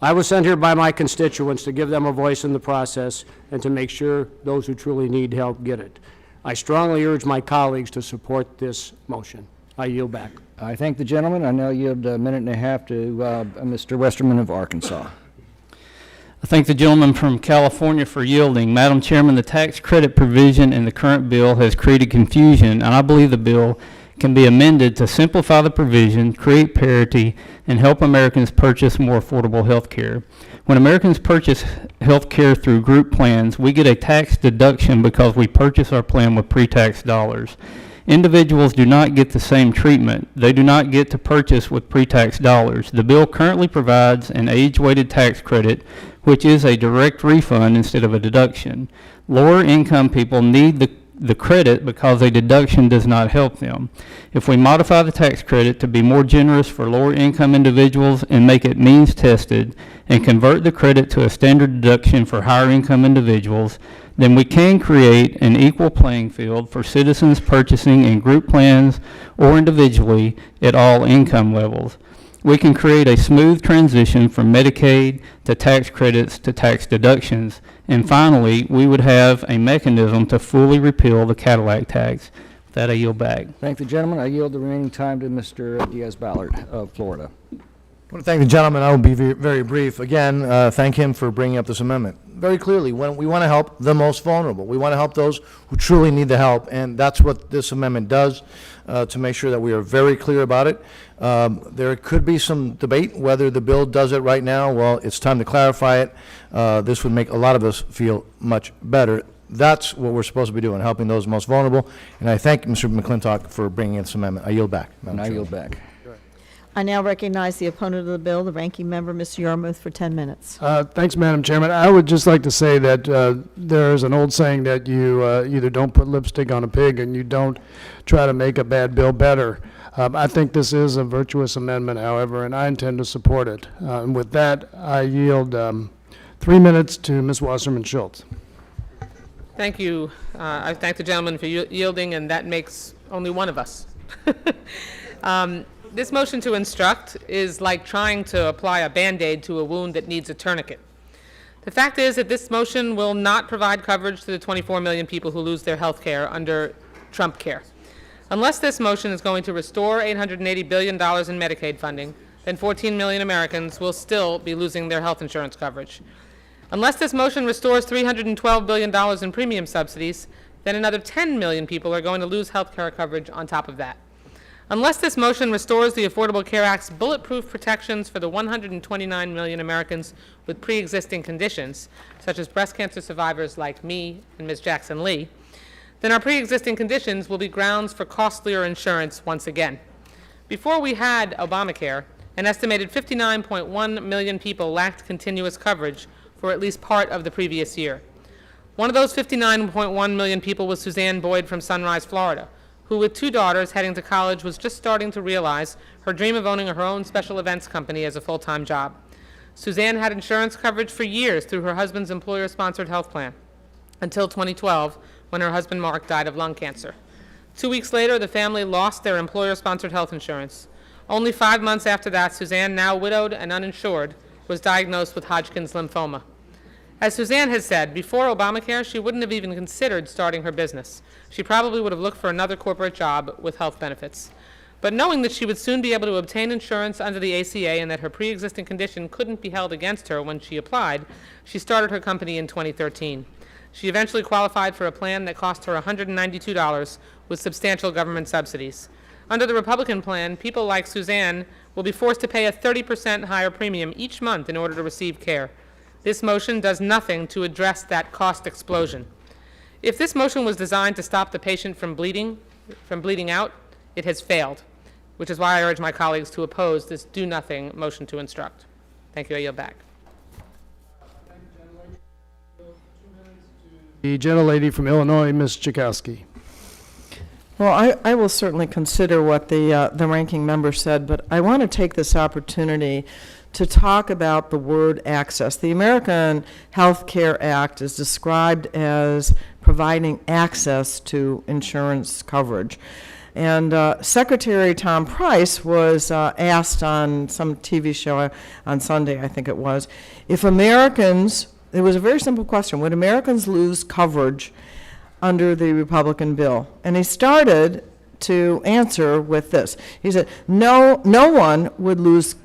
I was sent here by my constituents to give them a voice in the process and to make sure those who truly need help get it. I strongly urge my colleagues to support this motion. I yield back. I thank the gentleman. I now yield 1.5 minutes to Mr. Westerman of Arkansas. I thank the gentleman from California for yielding. Madam Chairman, the tax credit provision in the current bill has created confusion, and I believe the bill can be amended to simplify the provision, create parity, and help Americans purchase more affordable health care. When Americans purchase health care through group plans, we get a tax deduction because we purchase our plan with pre-tax dollars. Individuals do not get the same treatment. They do not get to purchase with pre-tax dollars. The bill currently provides an age-weighted tax credit, which is a direct refund instead of a deduction. Lower income people need the credit because a deduction does not help them. If we modify the tax credit to be more generous for lower income individuals and make it means tested, and convert the credit to a standard deduction for higher income individuals, then we can create an equal playing field for citizens purchasing in group plans or individually at all income levels. We can create a smooth transition from Medicaid to tax credits to tax deductions. And finally, we would have a mechanism to fully repeal the Cadillac tax. With that, I yield back. Thank the gentleman. I yield the remaining time to Mr. Diaz-Ballard of Florida. I want to thank the gentleman. I will be very brief. Again, thank him for bringing up this amendment. Very clearly, when we want to help the most vulnerable. We want to help those who truly need the help, and that's what this amendment does, to make sure that we are very clear about it. There could be some debate whether the bill does it right now. Well, it's time to clarify it. This would make a lot of us feel much better. That's what we're supposed to be doing, helping those most vulnerable. And I thank Mr. McClintock for bringing in this amendment. I yield back. And I yield back. I now recognize the opponent of the bill, the ranking member, Mr. Yarmouth, for 10 minutes. Thanks, Madam Chairman. I would just like to say that there's an old saying that you either don't put lipstick on a pig and you don't try to make a bad bill better. I think this is a virtuous amendment, however, and I intend to support it. And with that, I yield 3 minutes to Ms. Wasserman Schultz. Thank you. I thank the gentleman for yielding, and that makes only one of us. This motion to instruct is like trying to apply a Band-Aid to a wound that needs a tourniquet. The fact is that this motion will not provide coverage to the 24 million people who lose their health care under Trump Care. Unless this motion is going to restore $880 billion in Medicaid funding, then 14 million Americans will still be losing their health insurance coverage. Unless this motion restores $312 billion in premium subsidies, then another 10 million people are going to lose health care coverage on top of that. Unless this motion restores the Affordable Care Act's bulletproof protections for the 129 million Americans with pre-existing conditions, such as breast cancer survivors like me and Ms. Jackson Lee, then our pre-existing conditions will be grounds for costlier insurance once again. Before we had Obamacare, an estimated 59.1 million people lacked continuous coverage for at least part of the previous year. One of those 59.1 million people was Suzanne Boyd from Sunrise, Florida, who with 2 daughters heading to college was just starting to realize her dream of owning her own special events company as a full-time job. Suzanne had insurance coverage for years through her husband's employer-sponsored health plan, until 2012, when her husband Mark died of lung cancer. 2 weeks later, the family lost their employer-sponsored health insurance. Only 5 months after that, Suzanne, now widowed and uninsured, was diagnosed with Hodgkin's lymphoma. As Suzanne has said, before Obamacare, she wouldn't have even considered starting her business. She probably would have looked for another corporate job with health benefits. But knowing that she would soon be able to obtain insurance under the ACA and that her pre-existing condition couldn't be held against her when she applied, she started her company in 2013. She eventually qualified for a plan that cost her $192 with substantial government subsidies. Under the Republican plan, people like Suzanne will be forced to pay a 30% higher premium each month in order to receive care. This motion does nothing to address that cost explosion. If this motion was designed to stop the patient from bleeding out, it has failed, which is why I urge my colleagues to oppose this do-nothing motion to instruct. Thank you. I yield back. The gentlelady from Illinois, Ms. Chakowski. Well, I will certainly consider what the ranking member said, but I want to take this opportunity to talk about the word access. The American Health Care Act is described as providing access to insurance coverage. And Secretary Tom Price was asked on some TV show on Sunday, I think it was, if Americans, it was a very simple question, would Americans lose coverage under the Republican bill? And he started to answer with this. He said, no one would lose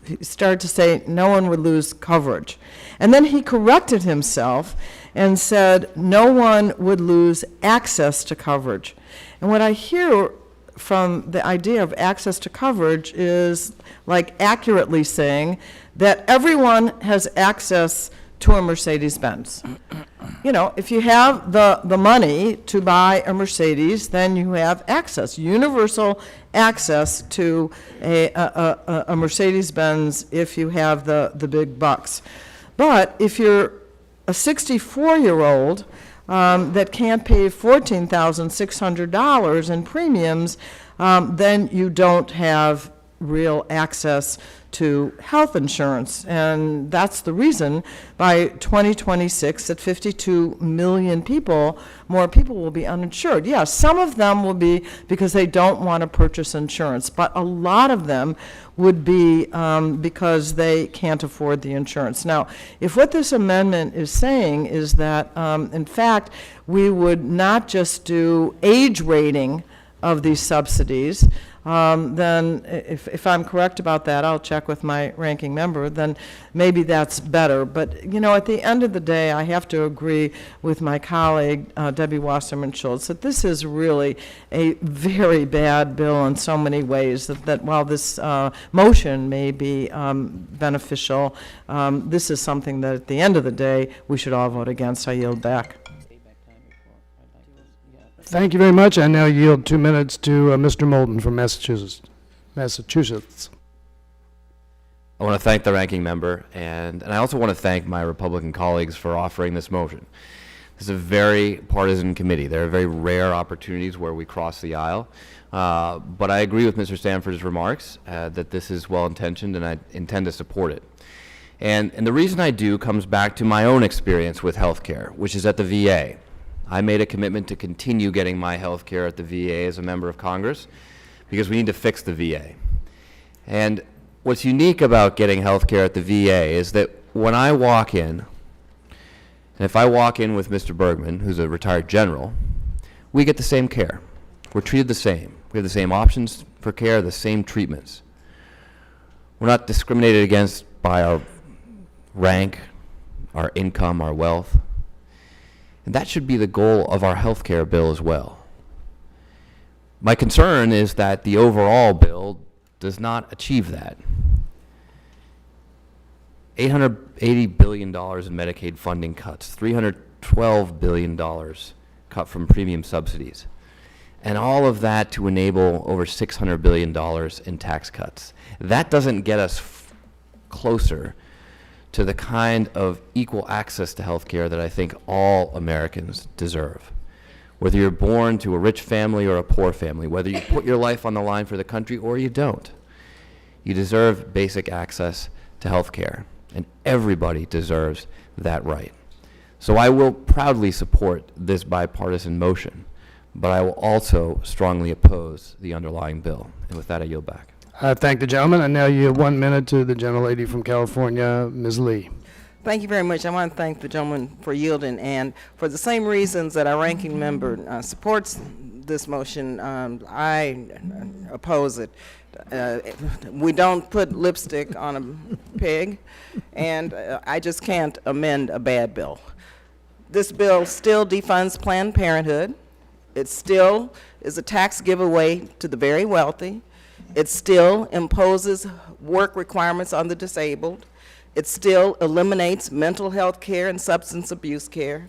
he started to say no one would lose coverage. And then he corrected himself and said no one would lose access to coverage. And what I hear from the idea of access to coverage is like accurately saying that everyone has access to a Mercedes-Benz. You know, if you have the money to buy a Mercedes, then you have access, universal access to a Mercedes-Benz if you have the big bucks. But if you're a 64-year-old that can't pay $14,600 in premiums, then you don't have real access to health insurance. And that's the reason by 2026 that 52 million people, more people will be uninsured. Yes, some of them will be because they don't want to purchase insurance, but a lot of them would be because they can't afford the insurance. Now, if what this amendment is saying is that, in fact, we would not just do age rating of these subsidies, then if I'm correct about that, I'll check with my ranking member, then maybe that's better. But, you know, at the end of the day, I have to agree with my colleague, Debbie Wasserman Schultz, that this is really a very bad bill in so many ways, that while this motion may be beneficial, this is something that at the end of the day, we should all vote against. I yield back. Thank you very much. I now yield 2 minutes to Mr. Molden from Massachusetts. I want to thank the ranking member, and I also want to thank my Republican colleagues for offering this motion. This is a very partisan committee. There are very rare opportunities where we cross the aisle, but I agree with Mr. Stanford's remarks that this is well-intentioned, and I intend to support it. And the reason I do comes back to my own experience with health care, which is at the VA. I made a commitment to continue getting my health care at the VA as a member of Congress because we need to fix the VA. And what's unique about getting health care at the VA is that when I walk in, and if I walk in with Mr. Bergman, who's a retired general, we get the same care. We're treated the same. We have the same options for care, the same treatments. We're not discriminated against by our rank, our income, our wealth. And that should be the goal of our health care bill as well. My concern is that the overall bill does not achieve that. $880 billion in Medicaid funding cuts, $312 billion cut from premium subsidies, and all of that to enable over $600 billion in tax cuts. That doesn't get us closer to the kind of equal access to health care that I think all Americans deserve. Whether you're born to a rich family or a poor family, whether you put your life on the line for the country or you don't, you deserve basic access to health care, and everybody deserves that right. So I will proudly support this bipartisan motion, but I will also strongly oppose the underlying bill. And with that, I yield back. I thank the gentleman. I now yield 1 minute to the gentlelady from California, Ms. Lee. Thank you very much. I want to thank the gentleman for yielding, and for the same reasons that our ranking member supports this motion, I oppose it. We don't put lipstick on a pig, and I just can't amend a bad bill. This bill still defunds Planned Parenthood. It still is a tax giveaway to the very wealthy. It still imposes work requirements on the disabled. It still eliminates mental health care and substance abuse care.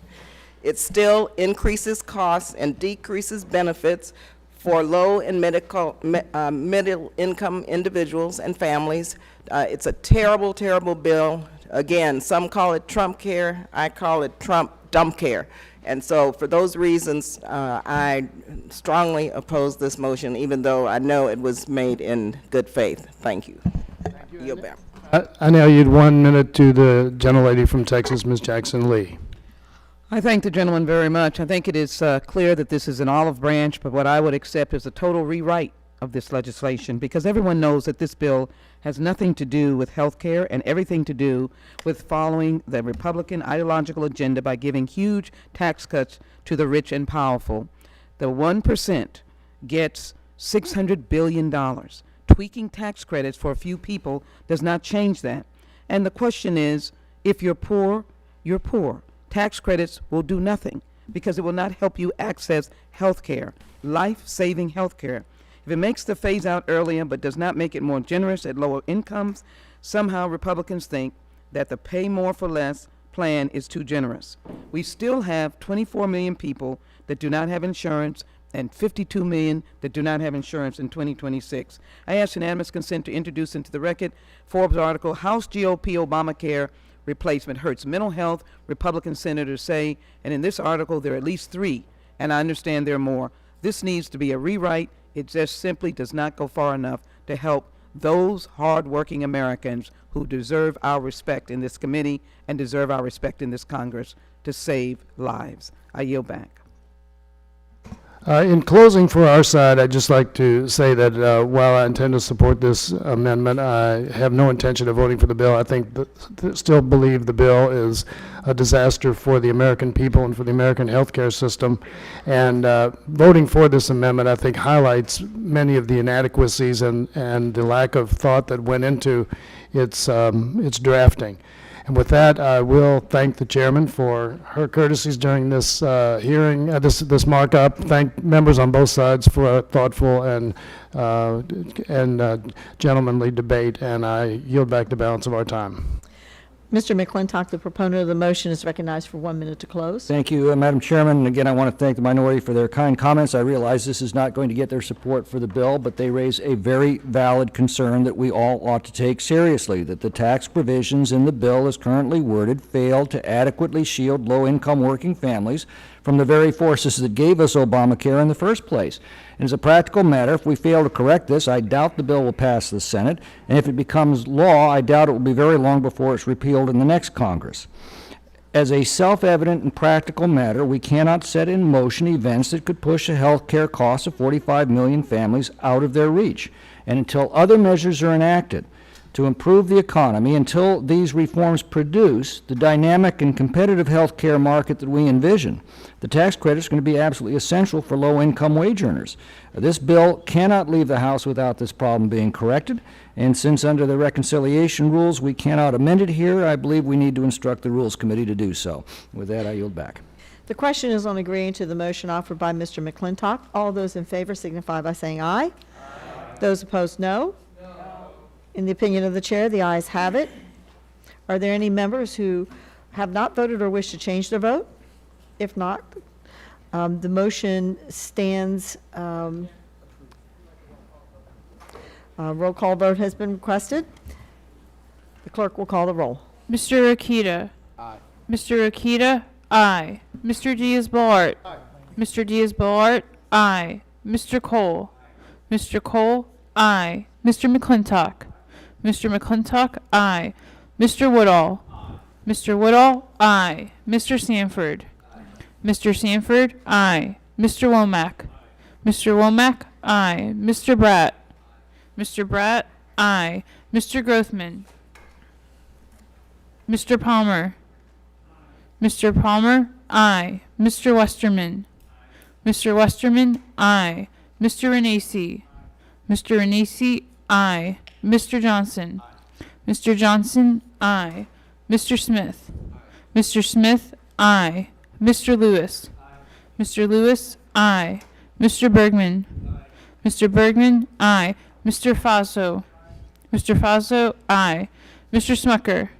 It still increases costs and decreases benefits for low and middle income individuals and families. It's a terrible, terrible bill. Again, some call it Trump care. I call it Trump dump care. And so for those reasons, I strongly oppose this motion, even though I know it was made in good faith. Thank you. Yield back. I now yield 1 minute to the gentlelady from Texas, Ms. Jackson Lee. I thank the gentleman very much. I think it is clear that this is an olive branch, but what I would accept is a total rewrite of this legislation, because everyone knows that this bill has nothing to do with health care and everything to do with following the Republican ideological agenda by giving huge tax cuts to the rich and powerful. The 1% gets $600 billion. Tweaking tax credits for a few people does not change that. And the question is, if you're poor, you're poor. Tax credits will do nothing because it will not help you access health care, life-saving health care. If it makes the phase out earlier but does not make it more generous at lower incomes, somehow Republicans think that the pay more for less plan is too generous. We still have 24 million people that do not have insurance and 52 million that do not have insurance in 2026. I ask unanimous consent to introduce into the record Forbes article, House GOP Obamacare replacement hurts mental health, Republican senators say, and in this article there are at least 3, and I understand there are more. This needs to be a rewrite. It just simply does not go far enough to help those hardworking Americans who deserve our respect in this committee and deserve our respect in this Congress to save lives. I yield back. In closing, for our side, I'd just like to say that while I intend to support this amendment, I have no intention of voting for the bill. I think still believe the bill is a disaster for the American people and for the American healthcare system. And voting for this amendment, I think, highlights many of the inadequacies and the lack of thought that went into its drafting. And with that, I will thank the chairman for her courtesies during this hearing, this markup. Thank members on both sides for a thoughtful and gentlemanly debate, and I yield back the balance of our time. Mr. McClintock, the proponent of the motion, is recognized for 1 minute to close. Thank you, Madam Chairman. And again, I want to thank the minority for their kind comments. I realize this is not going to get their support for the bill, but they raise a very valid concern that we all ought to take seriously, that the tax provisions in the bill as currently worded fail to adequately shield low-income working families from the very forces that gave us Obamacare in the first place. And as a practical matter, if we fail to correct this, I doubt the bill will pass the Senate, and if it becomes law, I doubt it will be very long before it's repealed in the next Congress. As a self-evident and practical matter, we cannot set in motion events that could push the health care costs of 45 million families out of their reach. And until other measures are enacted to improve the economy, until these reforms produce the dynamic and competitive health care market that we envision, the tax credit is going to be absolutely essential for low-income wage earners. This bill cannot leave the House without this problem being corrected, and since under the reconciliation rules we cannot amend it here, I believe we need to instruct the Rules Committee to do so. With that, I yield back. The question is on agreeing to the motion offered by Mr. McClintock. All those in favor signify by saying aye. Those opposed, no. In the opinion of the chair, the ayes have it. Are there any members who have not voted or wish to change their vote? If not, the motion stands. Roll call vote has been requested. The clerk will call the roll. Mr. Akita. Aye. Mr. Akita. Aye. Mr. Diaz-Balart. Aye. Mr. Diaz-Balart. Aye. Mr. Cole. Aye. Mr. Cole. Aye. Mr. McClintock. Mr. McClintock. Aye. Mr. Woodall. Aye. Mr. Woodall. Aye. Mr. Sanford. Aye. Mr. Sanford. Aye. Mr. Womack. Aye. Mr. Womack. Aye. Mr. Bratt. Mr. Bratt. Aye. Mr. Grothman. Mr. Palmer. Mr. Palmer. Aye. Mr. Westerman. Mr. Westerman. Aye. Mr. Renacci. Mr. Renacci. Aye. Mr. Johnson. Mr. Johnson. Aye. Mr. Smith. Mr. Smith. Aye. Mr. Lewis. Mr. Lewis. Aye. Mr. Bergman. Mr. Bergman. Aye. Mr. Faso. Mr. Faso. Aye. Mr. Smucker.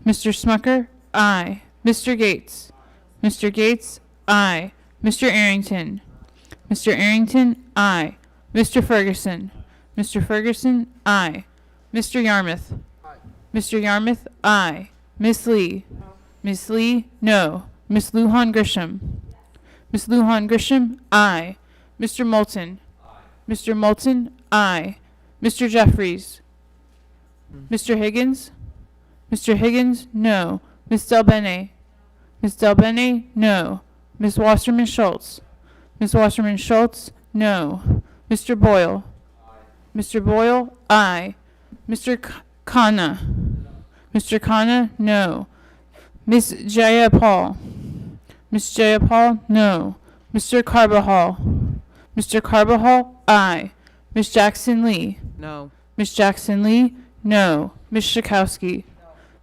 Mr. Smucker. Aye. Mr. Gates. Mr. Gates. Aye. Mr. Arrington. Mr. Arrington. Aye. Mr. Ferguson. Mr. Ferguson. Aye. Mr. Yarmouth. Mr. Yarmouth. Aye. Miss Lee. Miss Lee. No. Miss Lujan Grisham. Miss Lujan Grisham. Aye. Mr. Moulton. Mr. Moulton. Aye. Mr. Jeffries. Mr. Higgins. Mr. Higgins. No. Miss Del Bene. Miss Del Bene. No. Miss Wasserman Schultz. Miss Wasserman Schultz. No. Mr. Boyle. Mr. Boyle. Aye. Mr. Khanna. Mr. Khanna. No. Miss Jayapal. Miss Jayapal. No. Mr. Carbajal. Mr. Carbajal. Aye. Miss Jackson Lee. No. Miss Jackson Lee. No. Miss Schakowsky.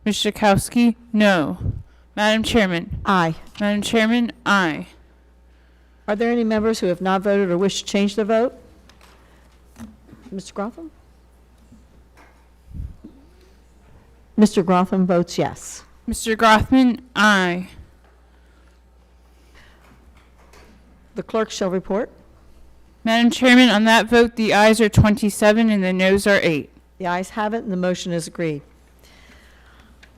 Miss Schakowsky. No. Madam Chairman. Aye. Madam Chairman. Aye. Are there any members who have not voted or wish to change their vote? Mr. Grotham? Mr. Grotham votes yes. Mr. Grothman. Aye. The clerk shall report. Madam Chairman, on that vote, the ayes are 27 and the noes are 8. The ayes have it and the motion is agreed.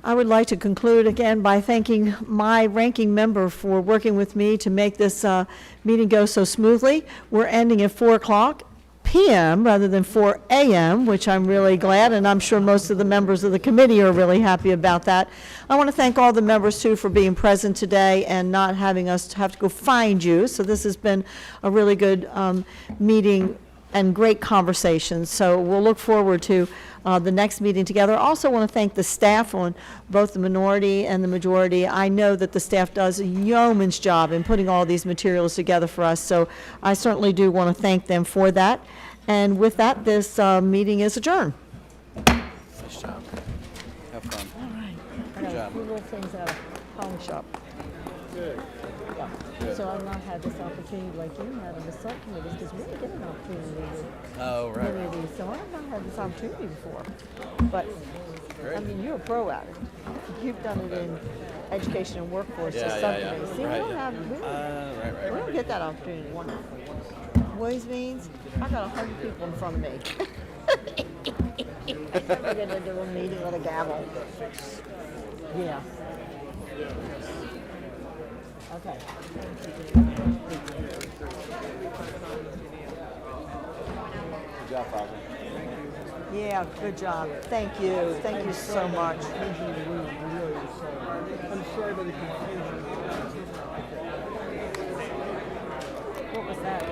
I would like to conclude again by thanking my ranking member for working with me to make this meeting go so smoothly. We're ending at 4 o'clock. p.m. rather than 4 a.m., which I'm really glad, and I'm sure most of the members of the committee are really happy about that. I want to thank all the members, too, for being present today and not having us have to go find you. So this has been a really good meeting and great conversation. So we'll look forward to the next meeting together. I also want to thank the staff on both the minority and the majority. I know that the staff does a yeoman's job in putting all these materials together for us, so I certainly do want to thank them for that. And with that, this meeting is adjourned. Nice job. Have fun. All right. I got a few little things out of pawn shop. Good. Yeah. So I've not had this opportunity like you had on the subcommittees, because we didn't get an opportunity with many of these. So I've not had this opportunity before. But, I mean, you're a pro at it. You've done it in education and workforce, just subcommittees. See, we don't have, we don't get that opportunity. Ways means, I got 100 people in front of me. We're going to do a meeting with a gavel. Yeah. Okay. Good job, Father. Yeah, good job. Thank you. Thank you so much. I'm sorry about the confusion. What was that?